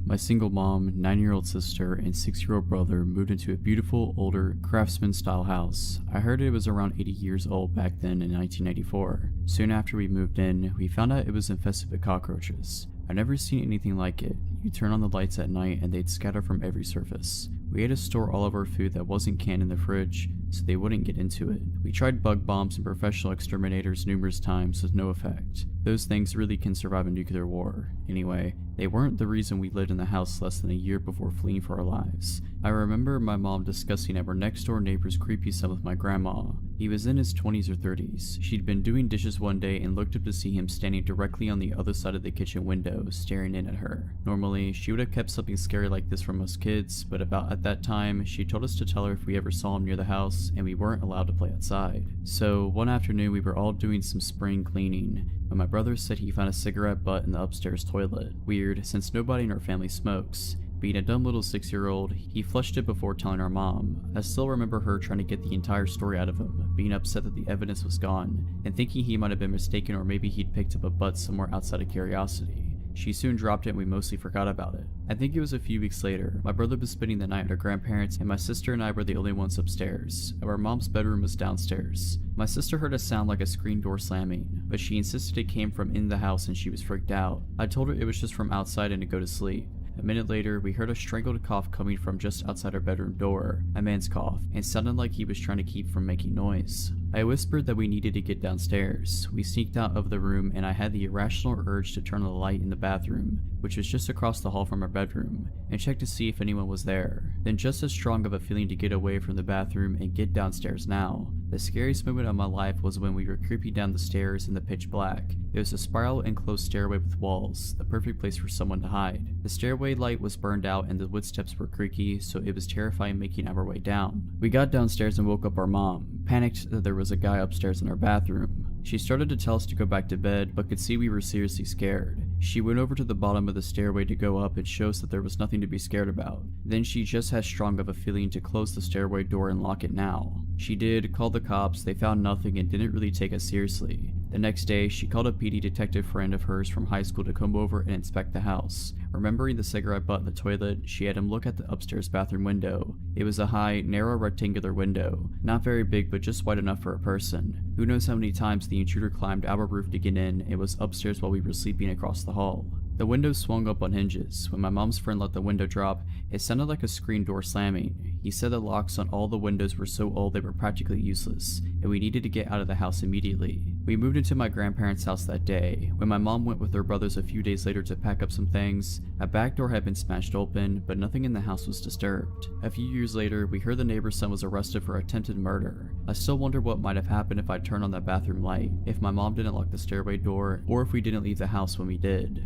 my single mom, 9-year-old sister, and 6-year-old brother moved into a beautiful, older, craftsman-style house. I heard it was around 80 years old back then in 1994. Soon after we moved in, we found out it was infested with cockroaches. I've never seen anything like it. You turn on the lights at night and they'd scatter from every surface. We had to store all of our food that wasn't canned in the fridge, so they wouldn't get into it. We tried bug bombs and professional exterminators numerous times with no effect. Those things really can survive a nuclear war. Anyway, they weren't the reason we lived in the house less than a year before fleeing for our lives. I remember my mom discussing our next door neighbor's creepy son with my grandma. He was in his 20s or 30s. She'd been doing dishes one day and looked up to see him standing directly on the other side of the kitchen window, staring in at her. Normally, she would have kept something scary like this from us kids, but about at that time, she told us to tell her if we ever saw him near the house, and we weren't allowed to play outside. So, one afternoon we were all doing some spring cleaning, when my brother said he found a cigarette butt in the upstairs toilet. Weird, since nobody in our family smokes. Being a dumb little 6-year-old, he flushed it before telling our mom. I still remember her trying to get the entire story out of him, being upset that the evidence was gone, and thinking he might have been mistaken or maybe he'd picked up a butt somewhere outside of curiosity. She soon dropped it and we mostly forgot about it. I think it was a few weeks later. My brother was spending the night at our grandparents and my sister and I were the only ones upstairs. Our mom's bedroom was downstairs. My sister heard a sound like a screen door slamming, but she insisted it came from in the house and she was freaked out. I told her it was just from outside and to go to sleep. A minute later, we heard a strangled cough coming from just outside our bedroom door, a man's cough, and sounded like he was trying to keep from making noise. I whispered that we needed to get downstairs. We sneaked out of the room and I had the irrational urge to turn on the light in the bathroom, which was just across the hall from our bedroom, and check to see if anyone was there. Then just as strong of a feeling to get away from the bathroom and get downstairs now. The scariest moment of my life was when we were creeping down the stairs in the pitch black. It was a spiral enclosed stairway with walls, the perfect place for someone to hide. The stairway light was burned out and the wood steps were creaky, so it was terrifying making our way down. We got downstairs and woke up our mom, panicked that there was a guy upstairs in our bathroom. She started to tell us to go back to bed, but could see we were seriously scared. She went over to the bottom of the stairway to go up and show us that there was nothing to be scared about. Then she just had strong of a feeling to close the stairway door and lock it now. She did, called the cops, they found nothing and didn't really take us seriously. The next day, she called a PD detective friend of hers from high school to come over and inspect the house. Remembering the cigarette butt in the toilet, she had him look at the upstairs bathroom window. It was a high, narrow rectangular window, not very big but just wide enough for a person. Who knows how many times the intruder climbed our roof to get in and was upstairs while we were sleeping across the hall. The window swung up on hinges. When my mom's friend let the window drop, it sounded like a screen door slamming. He said the locks on all the windows were so old they were practically useless, and we needed to get out of the house immediately. We moved into my grandparents' house that day. When my mom went with her brothers a few days later to pack up some things, a back door had been smashed open, but nothing in the house was disturbed. A few years later, we heard the neighbor's son was arrested for attempted murder. I still wonder what might have happened if I turned on that bathroom light, if my mom didn't lock the stairway door, or if we didn't leave the house when we did.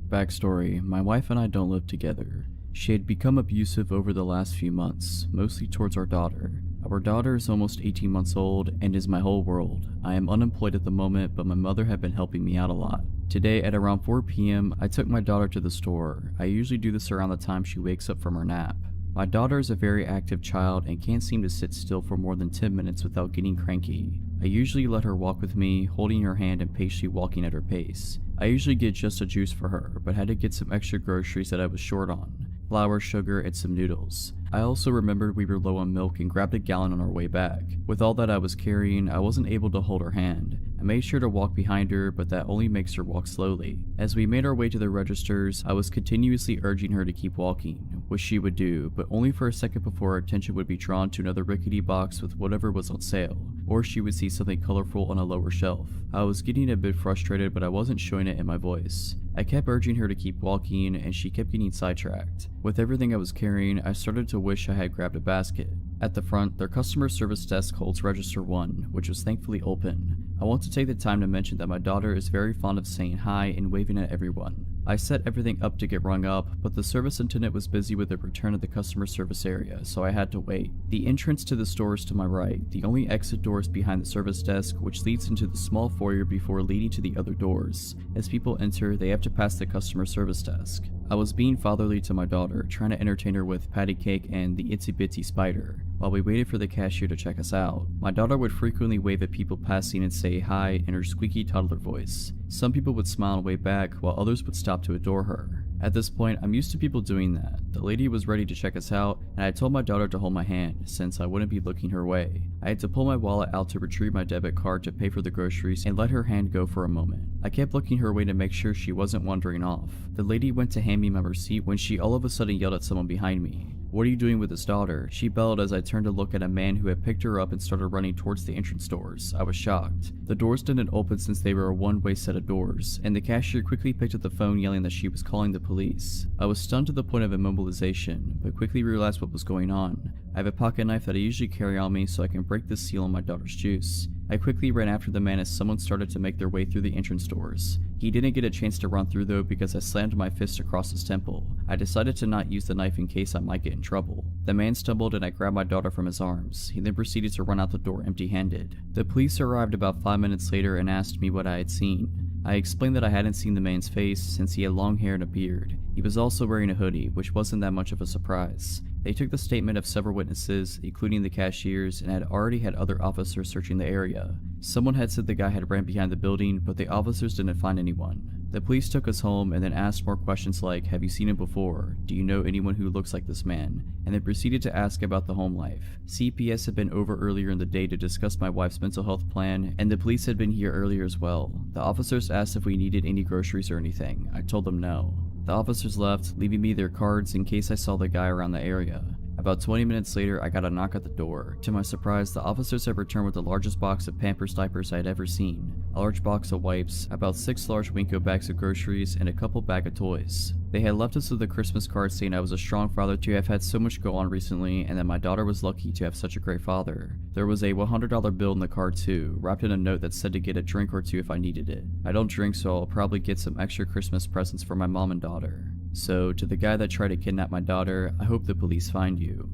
Backstory: my wife and I don't live together. She had become abusive over the last few months, mostly towards our daughter. Our daughter is almost 18 months old and is my whole world. I am unemployed at the moment, but my mother had been helping me out a lot. Today at around 4 p.m, I took my daughter to the store. I usually do this around the time she wakes up from her nap. My daughter is a very active child and can't seem to sit still for more than 10 minutes without getting cranky. I usually let her walk with me, holding her hand and patiently walking at her pace. I usually get just a juice for her, but had to get some extra groceries that I was short on: flour, sugar, and some noodles. I also remembered we were low on milk and grabbed a gallon on our way back. With all that I was carrying, I wasn't able to hold her hand. I made sure to walk behind her, but that only makes her walk slowly. As we made our way to the registers, I was continuously urging her to keep walking, which she would do, but only for a second before her attention would be drawn to another rickety box with whatever was on sale, or she would see something colorful on a lower shelf. I was getting a bit frustrated, but I wasn't showing it in my voice. I kept urging her to keep walking, and she kept getting sidetracked. With everything I was carrying, I started to wish I had grabbed a basket. At the front, their customer service desk holds register 1, which was thankfully open. I want to take the time to mention that my daughter is very fond of saying hi and waving at everyone. I set everything up to get rung up, but the service attendant was busy with the return of the customer service area, so I had to wait. The entrance to the store is to my right. The only exit door is behind the service desk, which leads into the small foyer before leading to the other doors. As people enter, they have to pass the customer service desk. I was being fatherly to my daughter, trying to entertain her with patty cake and the itsy bitsy spider, while we waited for the cashier to check us out. My daughter would frequently wave at people passing and say hi in her squeaky toddler voice. Some people would smile and wave back, while others would stop to adore her. At this point, I'm used to people doing that. The lady was ready to check us out, and I told my daughter to hold my hand, since I wouldn't be looking her way. I had to pull my wallet out to retrieve my debit card to pay for the groceries and let her hand go for a moment. I kept looking her way to make sure she wasn't wandering off. The lady went to hand me my receipt when she all of a sudden yelled at someone behind me. "What are you doing with his daughter?" She bellowed as I turned to look at a man who had picked her up and started running towards the entrance doors. I was shocked. The doors didn't open since they were a one-way set of doors, and the cashier quickly picked up the phone yelling that she was calling the police. I was stunned to the point of immobilization, but quickly realized what was going on. I have a pocket knife that I usually carry on me so I can break the seal on my daughter's juice. I quickly ran after the man as someone started to make their way through the entrance doors. He didn't get a chance to run through though because I slammed my fist across his temple. I decided to not use the knife in case I might get in trouble. The man stumbled and I grabbed my daughter from his arms. He then proceeded to run out the door empty-handed. The police arrived about 5 minutes later and asked me what I had seen. I explained that I hadn't seen the man's face since he had long hair and a beard. He was also wearing a hoodie, which wasn't that much of a surprise. They took the statement of several witnesses, including the cashiers, and had already had other officers searching the area. Someone had said the guy had ran behind the building, but the officers didn't find anyone. The police took us home and then asked more questions like, "Have you seen him before? Do you know anyone who looks like this man?" And then proceeded to ask about the home life. CPS had been over earlier in the day to discuss my wife's mental health plan, and the police had been here earlier as well. The officers asked if we needed any groceries or anything. I told them no. The officers left, leaving me their cards in case I saw the guy around the area. About 20 minutes later, I got a knock at the door. To my surprise, the officers had returned with the largest box of Pampers diapers I had ever seen, a large box of wipes, about 6 large Winco bags of groceries, and a couple bag of toys. They had left us with a Christmas card saying I was a strong father to have had so much go on recently, and that my daughter was lucky to have such a great father. There was a $100 bill in the card too, wrapped in a note that said to get a drink or two if I needed it. I don't drink, so I'll probably get some extra Christmas presents for my mom and daughter. So, to the guy that tried to kidnap my daughter, I hope the police find you.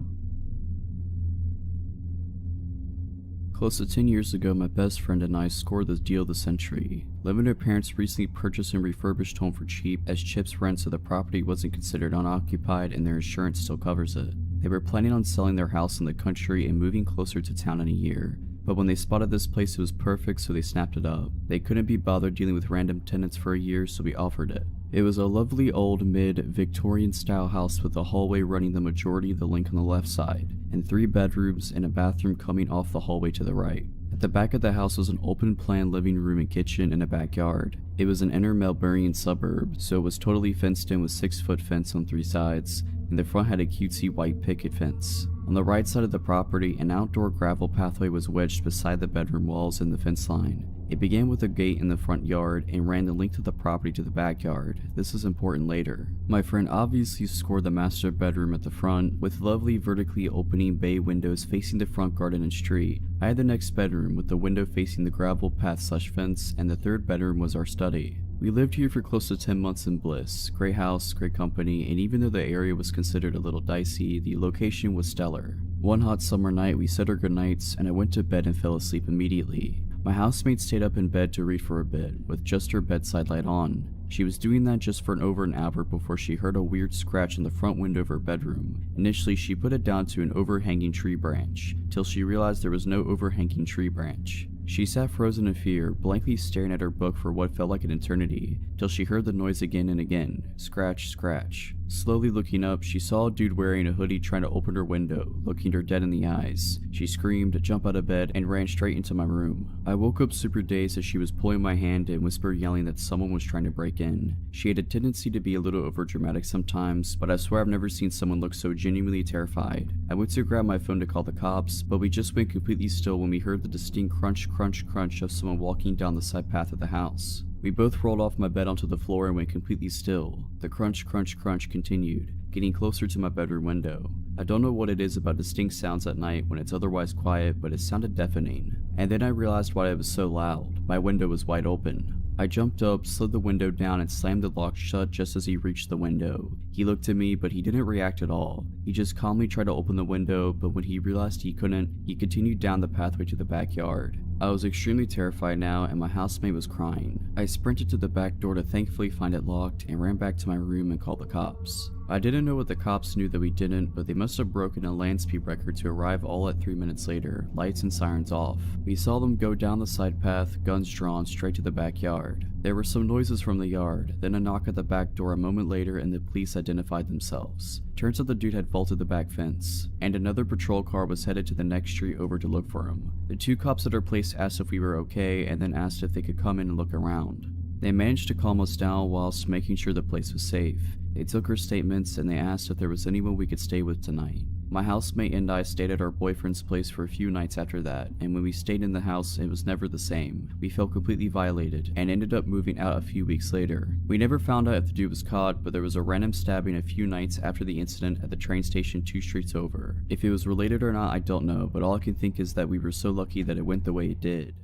Close to 10 years ago, my best friend and I scored the deal of the century. Living with her parents recently purchased and refurbished home for cheap, as Chip's rent so the property wasn't considered unoccupied and their insurance still covers it. They were planning on selling their house in the country and moving closer to town in a year. But when they spotted this place, it was perfect, so they snapped it up. They couldn't be bothered dealing with random tenants for a year, so we offered it. It was a lovely old mid-Victorian style house with a hallway running the majority of the length on the left side, and 3 bedrooms and a bathroom coming off the hallway to the right. At the back of the house was an open plan living room and kitchen and a backyard. It was an inner Melbourne suburb, so it was totally fenced in with 6-foot fence on 3 sides, and the front had a cutesy white picket fence. On the right side of the property, an outdoor gravel pathway was wedged beside the bedroom walls and the fence line. It began with a gate in the front yard and ran the length of the property to the backyard. This is important later. My friend obviously scored the master bedroom at the front, with lovely vertically opening bay windows facing the front garden and street. I had the next bedroom with the window facing the gravel path/fence, and the 3rd bedroom was our study. We lived here for close to 10 months in bliss. Great house, great company, and even though the area was considered a little dicey, the location was stellar. One hot summer night, we said our goodnights, and I went to bed and fell asleep immediately. My housemate stayed up in bed to read for a bit, with just her bedside light on. She was doing that just for over an hour before she heard a weird scratch in the front window of her bedroom. Initially, she put it down to an overhanging tree branch, till she realized there was no overhanging tree branch. She sat frozen in fear, blankly staring at her book for what felt like an eternity, till she heard the noise again and again. Scratch, scratch. Slowly looking up, she saw a dude wearing a hoodie trying to open her window, looking her dead in the eyes. She screamed, jumped out of bed, and ran straight into my room. I woke up super dazed as she was pulling my hand and whispered yelling that someone was trying to break in. She had a tendency to be a little overdramatic sometimes, but I swear I've never seen someone look so genuinely terrified. I went to grab my phone to call the cops, but we just went completely still when we heard the distinct crunch, crunch, crunch of someone walking down the side path of the house. We both rolled off my bed onto the floor and went completely still. The crunch, crunch, crunch continued, getting closer to my bedroom window. I don't know what it is about distinct sounds at night when it's otherwise quiet, but it sounded deafening. And then I realized why it was so loud. My window was wide open. I jumped up, slid the window down, and slammed the lock shut just as he reached the window. He looked at me, but he didn't react at all. He just calmly tried to open the window, but when he realized he couldn't, he continued down the pathway to the backyard. I was extremely terrified now, and my housemate was crying. I sprinted to the back door to thankfully find it locked, and ran back to my room and called the cops. I didn't know what the cops knew that we didn't, but they must have broken a land speed record to arrive all at 3 minutes later, lights and sirens off. We saw them go down the side path, guns drawn, straight to the backyard. There were some noises from the yard, then a knock at the back door a moment later, and the police identified themselves. Turns out the dude had vaulted the back fence, and another patrol car was headed to the next street over to look for him. The 2 cops at our place asked if we were okay, and then asked if they could come in and look around. They managed to calm us down whilst making sure the place was safe. They took our statements and they asked if there was anyone we could stay with tonight. My housemate and I stayed at our boyfriend's place for a few nights after that, and when we stayed in the house, it was never the same. We felt completely violated, and ended up moving out a few weeks later. We never found out if the dude was caught, but there was a random stabbing a few nights after the incident at the train station 2 streets over. If it was related or not, I don't know, but all I can think is that we were so lucky that it went the way it did.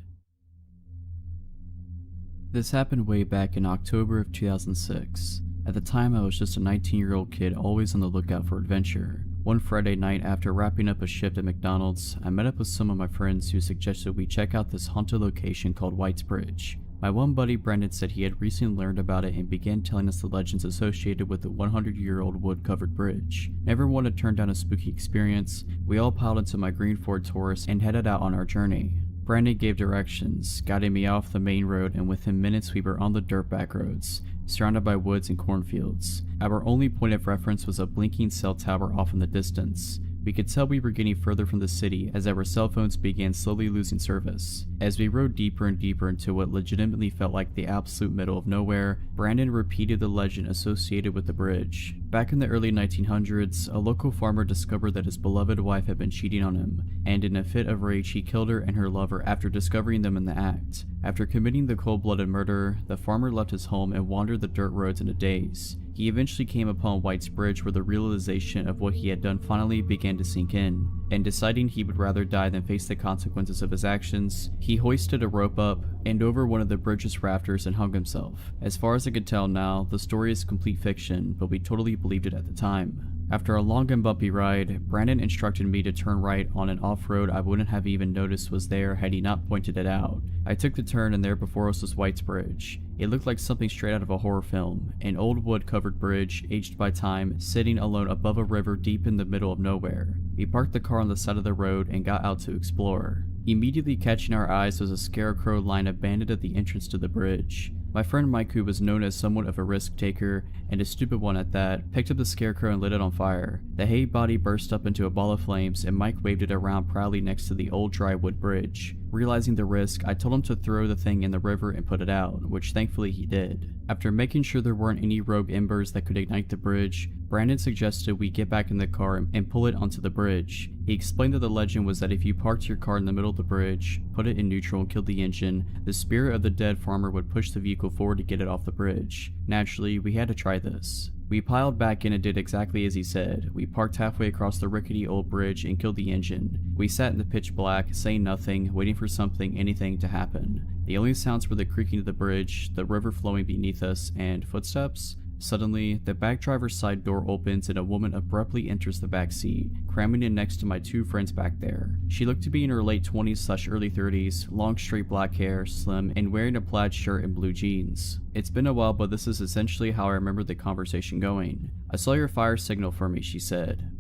This happened way back in October of 2006. At the time, I was just a 19-year-old kid always on the lookout for adventure. One Friday night, after wrapping up a shift at McDonald's, I met up with some of my friends who suggested we check out this haunted location called White's Bridge. My one buddy Brendan said he had recently learned about it and began telling us the legends associated with the 100-year-old wood-covered bridge. Never one to turn down a spooky experience, we all piled into my green Ford Taurus and headed out on our journey. Brandon gave directions, guiding me off the main road, and within minutes we were on the dirt back roads, surrounded by woods and cornfields. Our only point of reference was a blinking cell tower off in the distance. We could tell we were getting further from the city as our cell phones began slowly losing service. As we rode deeper and deeper into what legitimately felt like the absolute middle of nowhere, Brandon repeated the legend associated with the bridge. Back in the early 1900s, a local farmer discovered that his beloved wife had been cheating on him, and in a fit of rage he killed her and her lover after discovering them in the act. After committing the cold-blooded murder, the farmer left his home and wandered the dirt roads in a daze. He eventually came upon White's Bridge where the realization of what he had done finally began to sink in, and deciding he would rather die than face the consequences of his actions, he hoisted a rope up and over one of the bridge's rafters and hung himself. As far as I could tell now, the story is complete fiction, but we totally believed it at the time. After a long and bumpy ride, Brandon instructed me to turn right on an off-road I wouldn't have even noticed was there had he not pointed it out. I took the turn and there before us was White's Bridge. It looked like something straight out of a horror film, an old wood-covered bridge, aged by time, sitting alone above a river deep in the middle of nowhere. We parked the car on the side of the road and got out to explore. Immediately catching our eyes was a scarecrow lying abandoned at the entrance to the bridge. My friend Mike, who was known as somewhat of a risk taker, and a stupid one at that, picked up the scarecrow and lit it on fire. The hay body burst up into a ball of flames and Mike waved it around proudly next to the old dry wood bridge. Realizing the risk, I told him to throw the thing in the river and put it out, which thankfully he did. After making sure there weren't any rogue embers that could ignite the bridge, Brandon suggested we get back in the car and pull it onto the bridge. He explained that the legend was that if you parked your car in the middle of the bridge, put it in neutral and killed the engine, the spirit of the dead farmer would push the vehicle forward to get it off the bridge. Naturally, we had to try this. We piled back in and did exactly as he said. We parked halfway across the rickety old bridge and killed the engine. We sat in the pitch black, saying nothing, waiting for anything to happen. The only sounds were the creaking of the bridge, the river flowing beneath us, and footsteps. Suddenly, the back driver's side door opens and a woman abruptly enters the back seat, cramming in next to my two friends back there. She looked to be in her late 20s/early 30s, long straight black hair, slim, and wearing a plaid shirt and blue jeans. It's been a while, but this is essentially how I remember the conversation going. "I saw your fire signal for me," she said.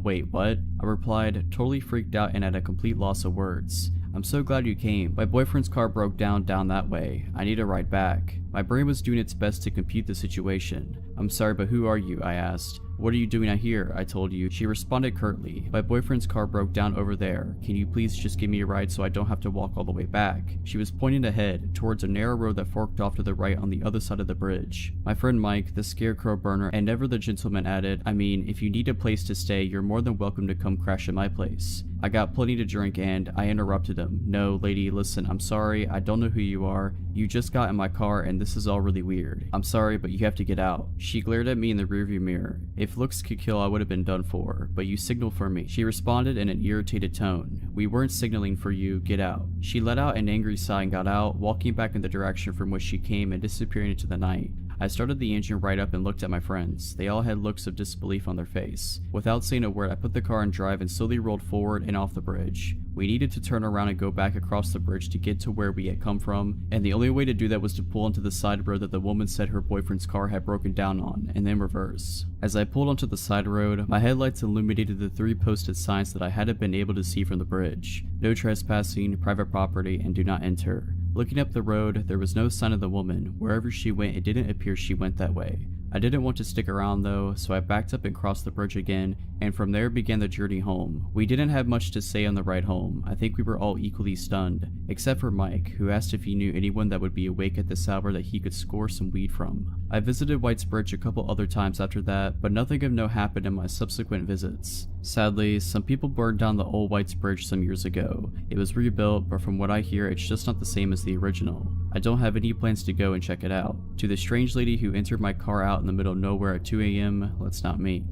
Wait, what?" I replied, totally freaked out and at a complete loss of words. "I'm so glad you came. My boyfriend's car broke down that way. I need a ride back." My brain was doing its best to compute the situation. "I'm sorry, but who are you?" I asked. "What are you doing out here? I told you." She responded curtly. "My boyfriend's car broke down over there. Can you please just give me a ride so I don't have to walk all the way back?" She was pointing ahead, towards a narrow road that forked off to the right on the other side of the bridge. My friend Mike, the scarecrow burner, and never the gentleman added, "I mean, if you need a place to stay, you're more than welcome to come crash at my place." I got plenty to drink and I interrupted him. "No, lady, listen, I'm sorry, I don't know who you are. You just got in my car and this is all really weird. I'm sorry, but you have to get out." She glared at me in the rearview mirror. If looks could kill, I would have been done for, but you signaled for me. She responded in an irritated tone. "We weren't signaling for you, get out." She let out an angry sigh and got out, walking back in the direction from which she came and disappearing into the night. I started the engine right up and looked at my friends. They all had looks of disbelief on their face. Without saying a word, I put the car in drive and slowly rolled forward and off the bridge. We needed to turn around and go back across the bridge to get to where we had come from, and the only way to do that was to pull onto the side road that the woman said her boyfriend's car had broken down on, and then reverse. As I pulled onto the side road, my headlights illuminated the 3 posted signs that I hadn't been able to see from the bridge: "No trespassing, private property, and do not enter." Looking up the road, there was no sign of the woman. Wherever she went, it didn't appear she went that way. I didn't want to stick around though, so I backed up and crossed the bridge again, and from there began the journey home. We didn't have much to say on the ride home. I think we were all equally stunned, except for Mike, who asked if he knew anyone that would be awake at this hour that he could score some weed from. I visited White's Bridge a couple other times after that, but nothing of note happened in my subsequent visits. Sadly, some people burned down the old White's Bridge some years ago. It was rebuilt, but from what I hear, it's just not the same as the original. I don't have any plans to go and check it out. To the strange lady who entered my car out in the middle of nowhere at 2 a.m., let's not meet.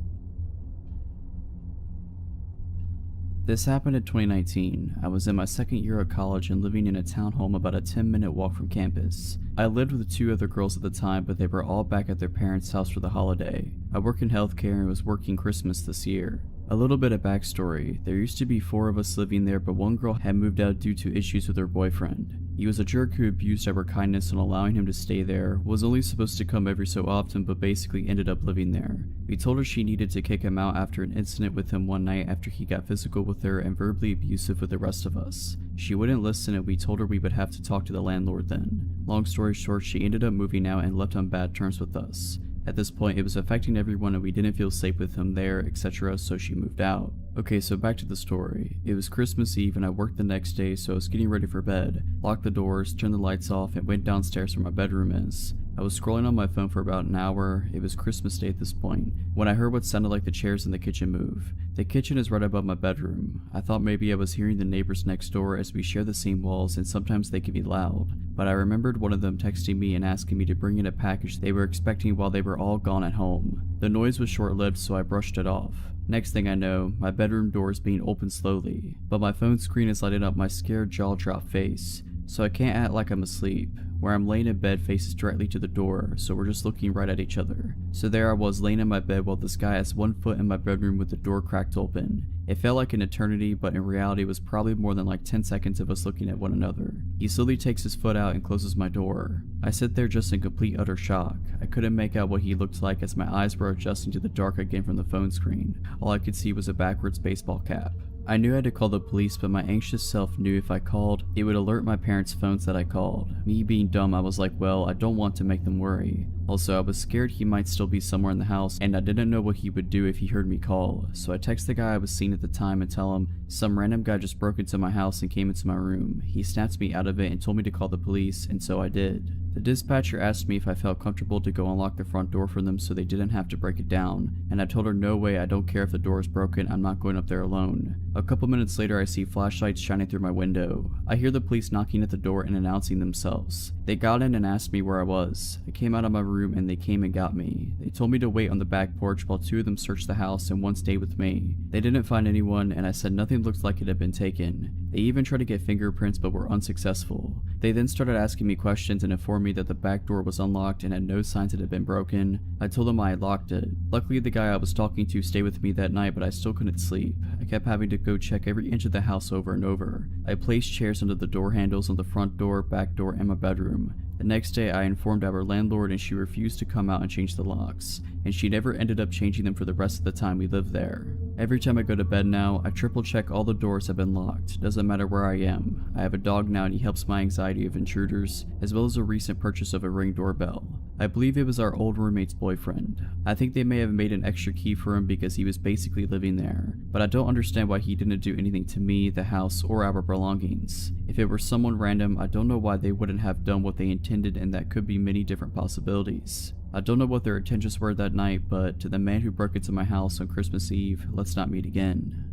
This happened in 2019. I was in my second year of college and living in a townhome about a 10-minute walk from campus. I lived with 2 other girls at the time, but they were all back at their parents' house for the holiday. I work in healthcare and was working Christmas this year. A little bit of backstory: there used to be 4 of us living there, but one girl had moved out due to issues with her boyfriend. He was a jerk who abused our kindness and allowing him to stay there, was only supposed to come every so often but basically ended up living there. We told her she needed to kick him out after an incident with him one night after he got physical with her and verbally abusive with the rest of us. She wouldn't listen and we told her we would have to talk to the landlord then. Long story short, she ended up moving out and left on bad terms with us. At this point, it was affecting everyone and we didn't feel safe with him there, etc., so she moved out. Okay, so back to the story. It was Christmas Eve and I worked the next day, so I was getting ready for bed, locked the doors, turned the lights off, and went downstairs where my bedroom is. I was scrolling on my phone for about an hour. It was Christmas Day at this point, when I heard what sounded like the chairs in the kitchen move. The kitchen is right above my bedroom. I thought maybe I was hearing the neighbors next door as we share the same walls and sometimes they can be loud, but I remembered one of them texting me and asking me to bring in a package they were expecting while they were all gone at home. The noise was short-lived, so I brushed it off. Next thing I know, my bedroom door is being opened slowly, but my phone screen is lighting up my scared jaw-drop face. so I can't act like I'm asleep. Where I'm laying in bed faces directly to the door, so we're just looking right at each other. So there I was laying in my bed while this guy has one foot in my bedroom with the door cracked open. It felt like an eternity, but in reality it was probably more than like 10 seconds of us looking at one another. He slowly takes his foot out and closes my door. I sit there just in complete utter shock. I couldn't make out what he looked like as my eyes were adjusting to the dark again from the phone screen. All I could see was a backwards baseball cap. I knew I had to call the police, but my anxious self knew if I called, it would alert my parents' phones that I called. Me being dumb, I was like, well, I don't want to make them worry. Also, I was scared he might still be somewhere in the house, and I didn't know what he would do if he heard me call. So I text the guy I was seeing at the time and tell him, some random guy just broke into my house and came into my room. He snapped me out of it and told me to call the police, and so I did. The dispatcher asked me if I felt comfortable to go unlock the front door for them so they didn't have to break it down, and I told her no way, I don't care if the door is broken, I'm not going up there alone. A couple minutes later I see flashlights shining through my window. I hear the police knocking at the door and announcing themselves. They got in and asked me where I was. I came out of my room and they came and got me. They told me to wait on the back porch while 2 of them searched the house and 1 stayed with me. They didn't find anyone and I said nothing looked like it had been taken. They even tried to get fingerprints but were unsuccessful. They then started asking me questions and informed me that the back door was unlocked and had no signs it had been broken. I told them I had locked it. Luckily the guy I was talking to stayed with me that night, but I still couldn't sleep. I kept having to go check every inch of the house over and over. I placed chairs under the door handles on the front door, back door, and my bedroom. The next day I informed our landlord and she refused to come out and change the locks, and she never ended up changing them for the rest of the time we lived there. Every time I go to bed now, I triple check all the doors have been locked. Doesn't matter where I am. I have a dog now and he helps my anxiety of intruders, as well as a recent purchase of a Ring doorbell. I believe it was our old roommate's boyfriend. I think they may have made an extra key for him because he was basically living there, but I don't understand why he didn't do anything to me, the house, or our belongings. If it were someone random, I don't know why they wouldn't have done what they intended, and that could be many different possibilities. I don't know what their intentions were that night, but to the man who broke into my house on Christmas Eve, let's not meet again.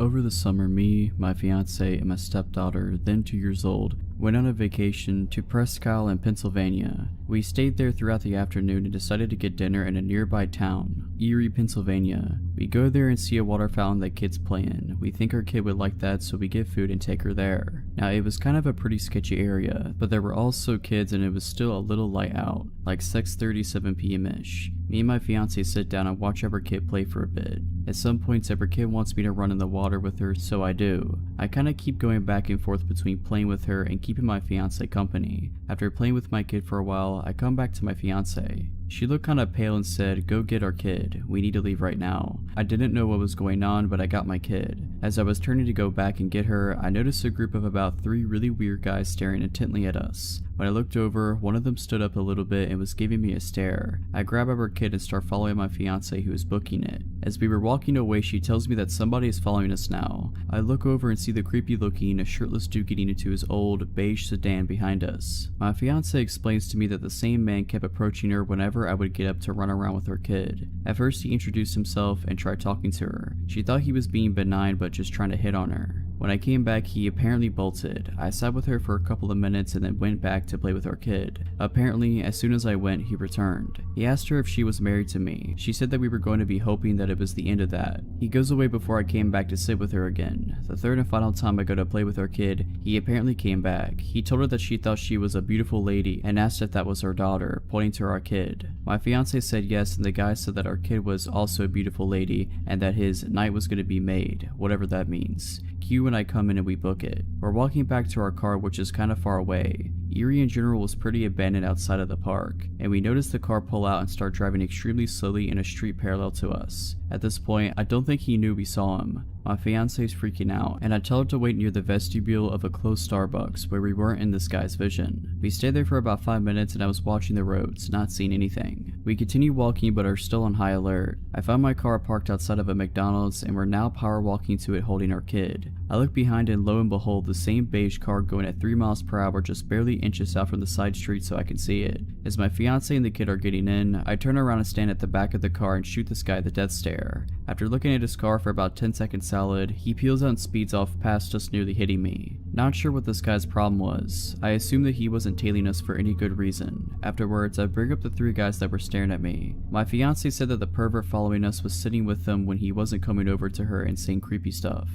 Over the summer, me, my fiance, and my stepdaughter, then 2 years old, went on a vacation to Presque Isle in Pennsylvania. We stayed there throughout the afternoon and decided to get dinner in a nearby town, Erie, Pennsylvania. We go there and see a water fountain that kids play in. We think our kid would like that, so we get food and take her there. Now it was kind of a pretty sketchy area, but there were also kids and it was still a little light out, like 6:37 p.m.ish. Me and my fiance sit down and watch our kid play for a bit. At some points our kid wants me to run in the water with her, so I do. I kinda keep going back and forth between playing with her and keeping my fiance company. After playing with my kid for a while, I come back to my fiance. She looked kinda pale and said, "Go get our kid. We need to leave right now." I didn't know what was going on, but I got my kid. As I was turning to go back and get her, I noticed a group of about 3 really weird guys staring intently at us. When I looked over, one of them stood up a little bit and was giving me a stare. I grab our kid and start following my fiance who was booking it. As we were walking away, she tells me that somebody is following us now. I look over and see the creepy looking, shirtless dude getting into his old, beige sedan behind us. My fiance explains to me that the same man kept approaching her whenever I would get up to run around with her kid. At first he introduced himself and tried talking to her. She thought he was being benign but just trying to hit on her. When I came back, he apparently bolted. I sat with her for a couple of minutes and then went back to play with our kid. Apparently, as soon as I went, he returned. He asked her if she was married to me. She said that we were going to be hoping that it was the end of that. He goes away before I came back to sit with her again. The third and final time I go to play with our kid, he apparently came back. He told her that she thought she was a beautiful lady and asked if that was her daughter, pointing to our kid. My fiance said yes, and the guy said that our kid was also a beautiful lady and that his night was going to be made, whatever that means. Q and I come in and we book it. We're walking back to our car, which is kind of far away. Erie in general was pretty abandoned outside of the park, and we noticed the car pull out and start driving extremely slowly in a street parallel to us. At this point, I don't think he knew we saw him. My fiance's freaking out, and I tell her to wait near the vestibule of a closed Starbucks where we weren't in this guy's vision. We stayed there for about 5 minutes and I was watching the roads, not seeing anything. We continue walking but are still on high alert. I found my car parked outside of a McDonald's and we're now power walking to it holding our kid. I look behind and lo and behold, the same beige car going at 3 miles per hour just barely inches out from the side street so I can see it. As my fiance and the kid are getting in, I turn around and stand at the back of the car and shoot this guy the death stare. After looking at his car for about 10 seconds solid, he peels out and speeds off past just nearly hitting me. Not sure what this guy's problem was. I assume that he wasn't tailing us for any good reason. Afterwards, I bring up the 3 guys that were staring at me. My fiance said that the pervert following us was sitting with them when he wasn't coming over to her and saying creepy stuff.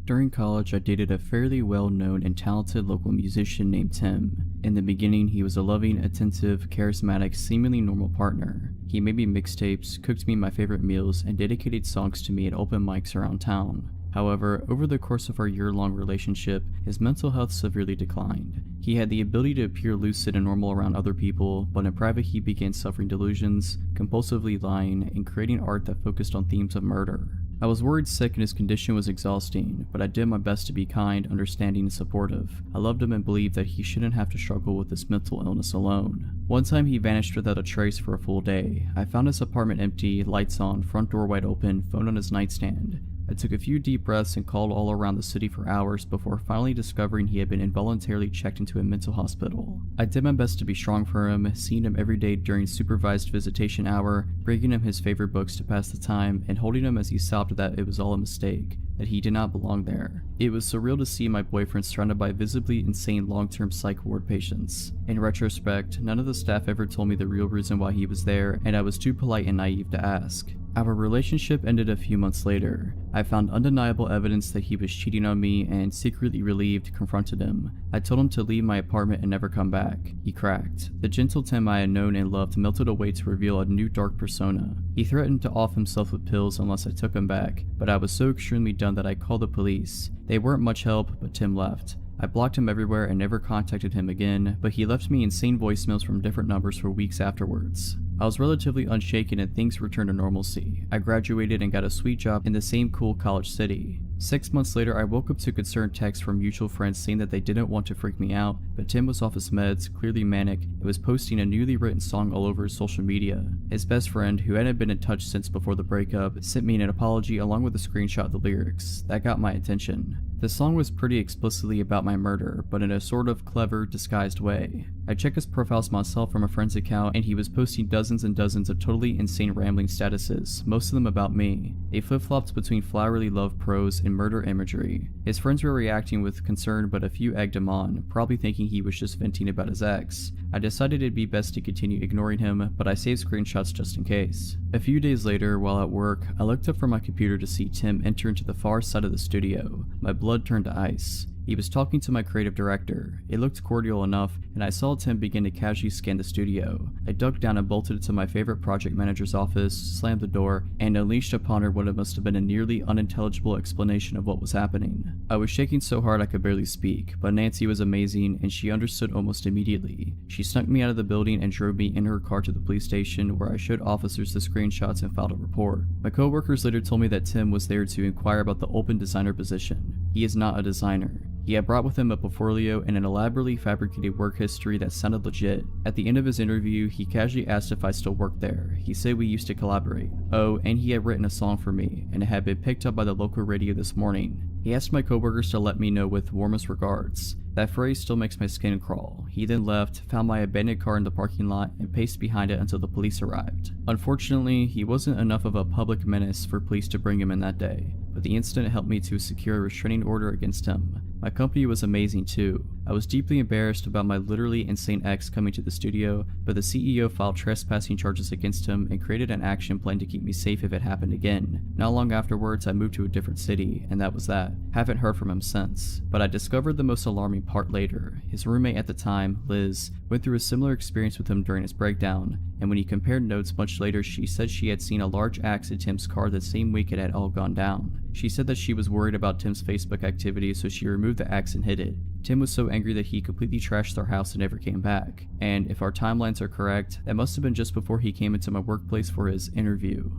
During college, I dated a fairly well-known and talented local musician named Tim. In the beginning, he was a loving, attentive, charismatic, seemingly normal partner. He made me mixtapes, cooked me my favorite meals, and dedicated songs to me at open mics around town. However, over the course of our year-long relationship, his mental health severely declined. He had the ability to appear lucid and normal around other people, but in private he began suffering delusions, compulsively lying, and creating art that focused on themes of murder. I was worried sick and his condition was exhausting, but I did my best to be kind, understanding, and supportive. I loved him and believed that he shouldn't have to struggle with this mental illness alone. One time he vanished without a trace for a full day. I found his apartment empty, lights on, front door wide open, phone on his nightstand. I took a few deep breaths and called all around the city for hours before finally discovering he had been involuntarily checked into a mental hospital. I did my best to be strong for him, seeing him every day during supervised visitation hour, bringing him his favorite books to pass the time, and holding him as he sobbed that it was all a mistake, that he did not belong there. It was surreal to see my boyfriend surrounded by visibly insane long-term psych ward patients. In retrospect, none of the staff ever told me the real reason why he was there, and I was too polite and naive to ask. Our relationship ended a few months later. I found undeniable evidence that he was cheating on me and, secretly relieved, confronted him. I told him to leave my apartment and never come back. He cracked. The gentle Tim I had known and loved melted away to reveal a new dark persona. He threatened to off himself with pills unless I took him back, but I was so extremely done that I called the police. They weren't much help, but Tim left. I blocked him everywhere and never contacted him again, but he left me insane voicemails from different numbers for weeks afterwards. I was relatively unshaken and things returned to normalcy. I graduated and got a sweet job in the same cool college city. 6 months later, I woke up to concerned texts from mutual friends saying that they didn't want to freak me out, but Tim was off his meds, clearly manic, and was posting a newly written song all over his social media. His best friend, who hadn't been in touch since before the breakup, sent me an apology along with a screenshot of the lyrics. That got my attention. The song was pretty explicitly about my murder, but in a sort of clever, disguised way. I checked his profiles myself from a friend's account, and he was posting dozens and dozens of totally insane rambling statuses, most of them about me. They flip-flopped between flowery love prose and murder imagery. His friends were reacting with concern, but a few egged him on, probably thinking he was just venting about his ex. I decided it'd be best to continue ignoring him, but I saved screenshots just in case. A few days later, while at work, I looked up from my computer to see Tim enter into the far side of the studio. My blood turned to ice. He was talking to my creative director. It looked cordial enough, and I saw Tim begin to casually scan the studio. I ducked down and bolted into my favorite project manager's office, slammed the door, and unleashed upon her what it must have been a nearly unintelligible explanation of what was happening. I was shaking so hard I could barely speak, but Nancy was amazing, and she understood almost immediately. She snuck me out of the building and drove me in her car to the police station, where I showed officers the screenshots and filed a report. My coworkers later told me that Tim was there to inquire about the open designer position. He is not a designer. He had brought with him a portfolio and an elaborately fabricated work history that sounded legit. At the end of his interview, he casually asked if I still worked there. He said we used to collaborate. Oh, and he had written a song for me, and it had been picked up by the local radio this morning. He asked my coworkers to let me know with warmest regards. That phrase still makes my skin crawl. He then left, found my abandoned car in the parking lot, and paced behind it until the police arrived. Unfortunately, he wasn't enough of a public menace for police to bring him in that day, but the incident helped me to secure a restraining order against him. My company was amazing too. I was deeply embarrassed about my literally insane ex coming to the studio, but the CEO filed trespassing charges against him and created an action plan to keep me safe if it happened again. Not long afterwards, I moved to a different city, and that was that. Haven't heard from him since. But I discovered the most alarming part later. His roommate at the time, Liz, went through a similar experience with him during his breakdown, and when he compared notes much later, she said she had seen a large axe in Tim's car the same week it had all gone down. She said that she was worried about Tim's Facebook activity, so she removed the axe and hid it. Tim was so angry that he completely trashed their house and never came back. And if our timelines are correct, that must have been just before he came into my workplace for his interview.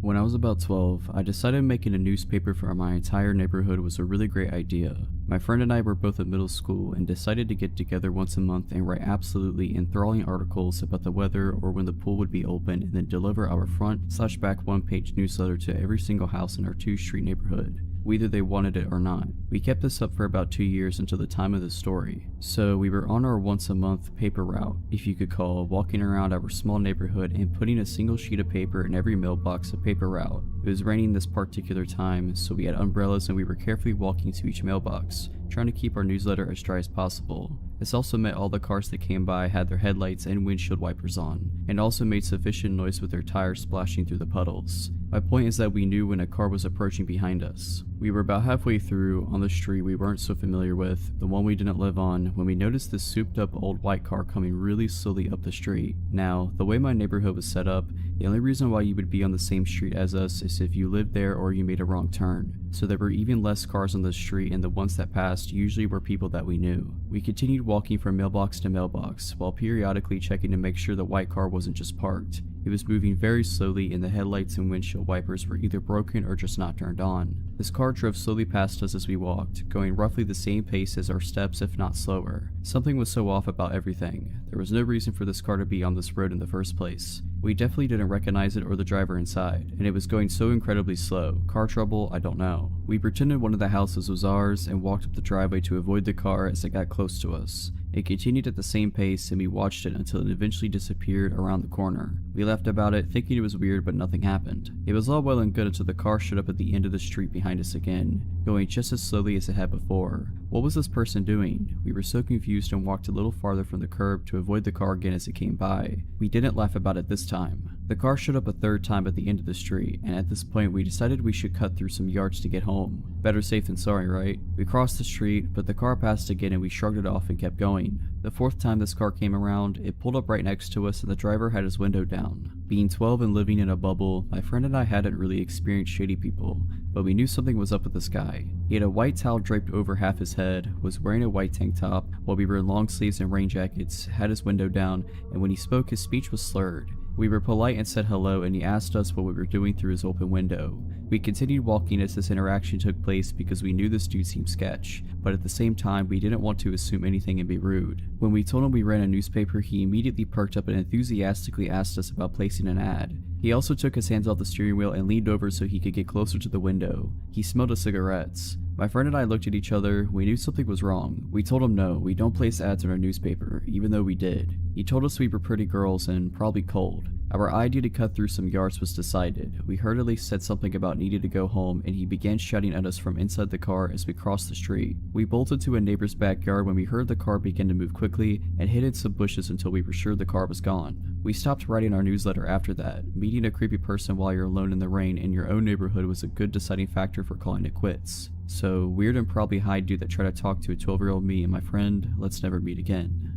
When I was about 12, I decided making a newspaper for my entire neighborhood was a really great idea. My friend and I were both in middle school and decided to get together once a month and write absolutely enthralling articles about the weather or when the pool would be open, and then deliver our front/back one-page newsletter to every single house in our 2-street neighborhood, whether they wanted it or not. We kept this up for about 2 years until the time of the story. So we were on our once-a-month paper route, if you could call, walking around our small neighborhood and putting a single sheet of paper in every mailbox of paper route. It was raining this particular time, so we had umbrellas and we were carefully walking to each mailbox, trying to keep our newsletter as dry as possible. This also meant all the cars that came by had their headlights and windshield wipers on, and also made sufficient noise with their tires splashing through the puddles. My point is that we knew when a car was approaching behind us. We were about halfway through on the street we weren't so familiar with, the one we didn't live on, when we noticed this souped up old white car coming really slowly up the street. Now, the way my neighborhood was set up, the only reason why you would be on the same street as us is if you lived there or you made a wrong turn. So there were even less cars on the street, and the ones that passed usually were people that we knew. We continued walking from mailbox to mailbox, while periodically checking to make sure the white car wasn't just parked. It was moving very slowly, and the headlights and windshield wipers were either broken or just not turned on. This car drove slowly past us as we walked, going roughly the same pace as our steps if not slower. Something was so off about everything. There was no reason for this car to be on this road in the first place. We definitely didn't recognize it or the driver inside, and it was going so incredibly slow. Car trouble? I don't know. We pretended one of the houses was ours and walked up the driveway to avoid the car as it got close to us. It continued at the same pace, and we watched it until it eventually disappeared around the corner. We laughed about it, thinking it was weird, but nothing happened. It was all well and good until the car showed up at the end of the street behind us again, going just as slowly as it had before. What was this person doing? We were so confused and walked a little farther from the curb to avoid the car again as it came by. We didn't laugh about it this time. The car showed up a third time at the end of the street, and at this point we decided we should cut through some yards to get home. Better safe than sorry, right? We crossed the street, but the car passed again and we shrugged it off and kept going. The fourth time this car came around, it pulled up right next to us and the driver had his window down. Being 12 and living in a bubble, my friend and I hadn't really experienced shady people, but we knew something was up with this guy. He had a white towel draped over half his head, was wearing a white tank top, while we were in long sleeves and rain jackets, had his window down, and when he spoke his speech was slurred. We were polite and said hello, and he asked us what we were doing through his open window. We continued walking as this interaction took place because we knew this dude seemed sketch, but at the same time we didn't want to assume anything and be rude. When we told him we ran a newspaper, he immediately perked up and enthusiastically asked us about placing an ad. He also took his hands off the steering wheel and leaned over so he could get closer to the window. He smelled of cigarettes. My friend and I looked at each other. We knew something was wrong. We told him no, we don't place ads in our newspaper, even though we did. He told us we were pretty girls and probably cold. Our idea to cut through some yards was decided. We hurriedly said something about needing to go home, and he began shouting at us from inside the car as we crossed the street. We bolted to a neighbor's backyard when we heard the car begin to move quickly and hid in some bushes until we were sure the car was gone. We stopped writing our newsletter after that. Meeting a creepy person while you're alone in the rain in your own neighborhood was a good deciding factor for calling it quits. So, weird and probably high dude that tried to talk to a 12-year-old me and my friend, let's never meet again.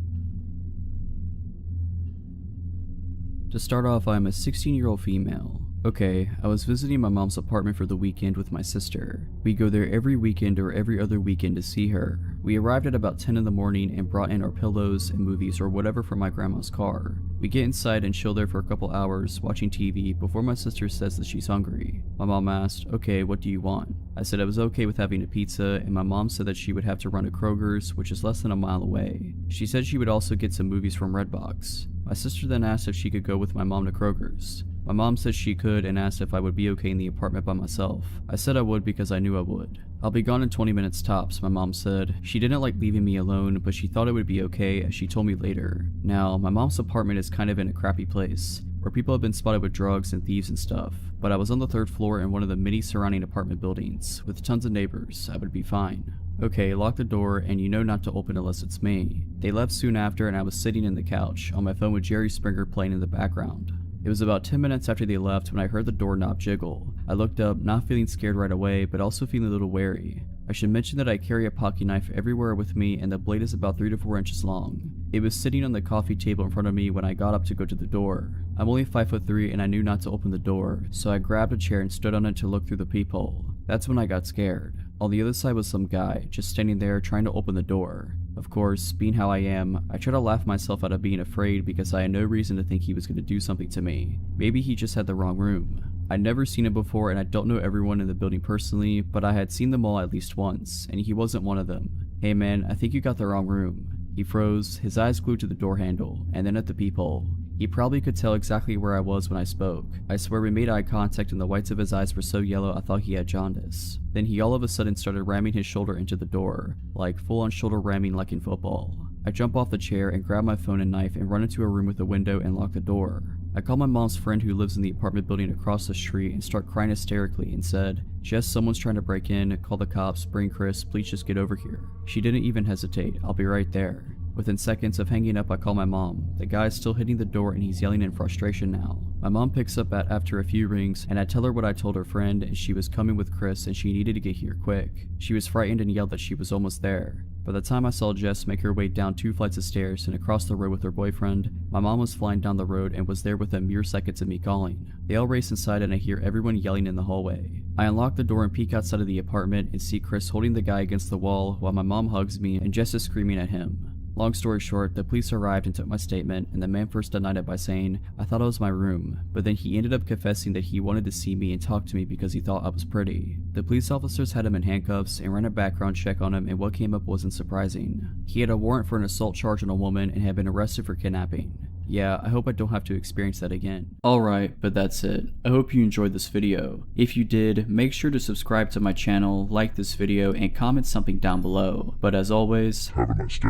To start off, I'm a 16-year-old female. Okay, I was visiting my mom's apartment for the weekend with my sister. We go there every weekend or every other weekend to see her. We arrived at about 10 in the morning and brought in our pillows and movies or whatever from my grandma's car. We get inside and chill there for a couple hours watching TV before my sister says that she's hungry. My mom asked, okay, what do you want? I said I was okay with having a pizza, and my mom said that she would have to run to Kroger's, which is less than a mile away. She said she would also get some movies from Redbox. My sister then asked if she could go with my mom to Kroger's. My mom said she could and asked if I would be okay in the apartment by myself. I said I would because I knew I would. I'll be gone in 20 minutes tops, my mom said. She didn't like leaving me alone, but she thought it would be okay as she told me later. Now, my mom's apartment is kind of in a crappy place, where people have been spotted with drugs and thieves and stuff, but I was on the 3rd floor in one of the many surrounding apartment buildings, with tons of neighbors. I would be fine. Okay, lock the door, and you know not to open unless it's me. They left soon after, and I was sitting in the couch, on my phone with Jerry Springer playing in the background. It was about 10 minutes after they left when I heard the doorknob jiggle. I looked up, not feeling scared right away, but also feeling a little wary. I should mention that I carry a pocket knife everywhere with me, and the blade is about 3 to 4 inches long. It was sitting on the coffee table in front of me when I got up to go to the door. I'm only 5'3" and I knew not to open the door, so I grabbed a chair and stood on it to look through the peephole. That's when I got scared. On the other side was some guy, just standing there trying to open the door. Of course, being how I am, I try to laugh myself out of being afraid because I had no reason to think he was going to do something to me. Maybe he just had the wrong room. I'd never seen him before and I don't know everyone in the building personally, but I had seen them all at least once, and he wasn't one of them. Hey man, I think you got the wrong room. He froze, his eyes glued to the door handle, and then at the peephole. He probably could tell exactly where I was when I spoke. I swear we made eye contact and the whites of his eyes were so yellow I thought he had jaundice. Then he all of a sudden started ramming his shoulder into the door, like full on shoulder ramming like in football. I jump off the chair and grab my phone and knife and run into a room with a window and lock the door. I call my mom's friend who lives in the apartment building across the street and start crying hysterically and said, Jess, someone's trying to break in, call the cops, bring Chris, please just get over here. She didn't even hesitate, I'll be right there. Within seconds of hanging up, I call my mom. The guy is still hitting the door and he's yelling in frustration now. My mom picks up after a few rings, and I tell her what I told her friend, and she was coming with Chris and she needed to get here quick. She was frightened and yelled that she was almost there. By the time I saw Jess make her way down 2 flights of stairs and across the road with her boyfriend, my mom was flying down the road and was there within mere seconds of me calling. They all race inside and I hear everyone yelling in the hallway. I unlock the door and peek outside of the apartment and see Chris holding the guy against the wall while my mom hugs me and Jess is screaming at him. Long story short, the police arrived and took my statement, and the man first denied it by saying, I thought it was my room, but then he ended up confessing that he wanted to see me and talk to me because he thought I was pretty. The police officers had him in handcuffs and ran a background check on him, and what came up wasn't surprising. He had a warrant for an assault charge on a woman and had been arrested for kidnapping. Yeah, I hope I don't have to experience that again. Alright, but that's it. I hope you enjoyed this video. If you did, make sure to subscribe to my channel, like this video, and comment something down below. But as always, Have a nice day.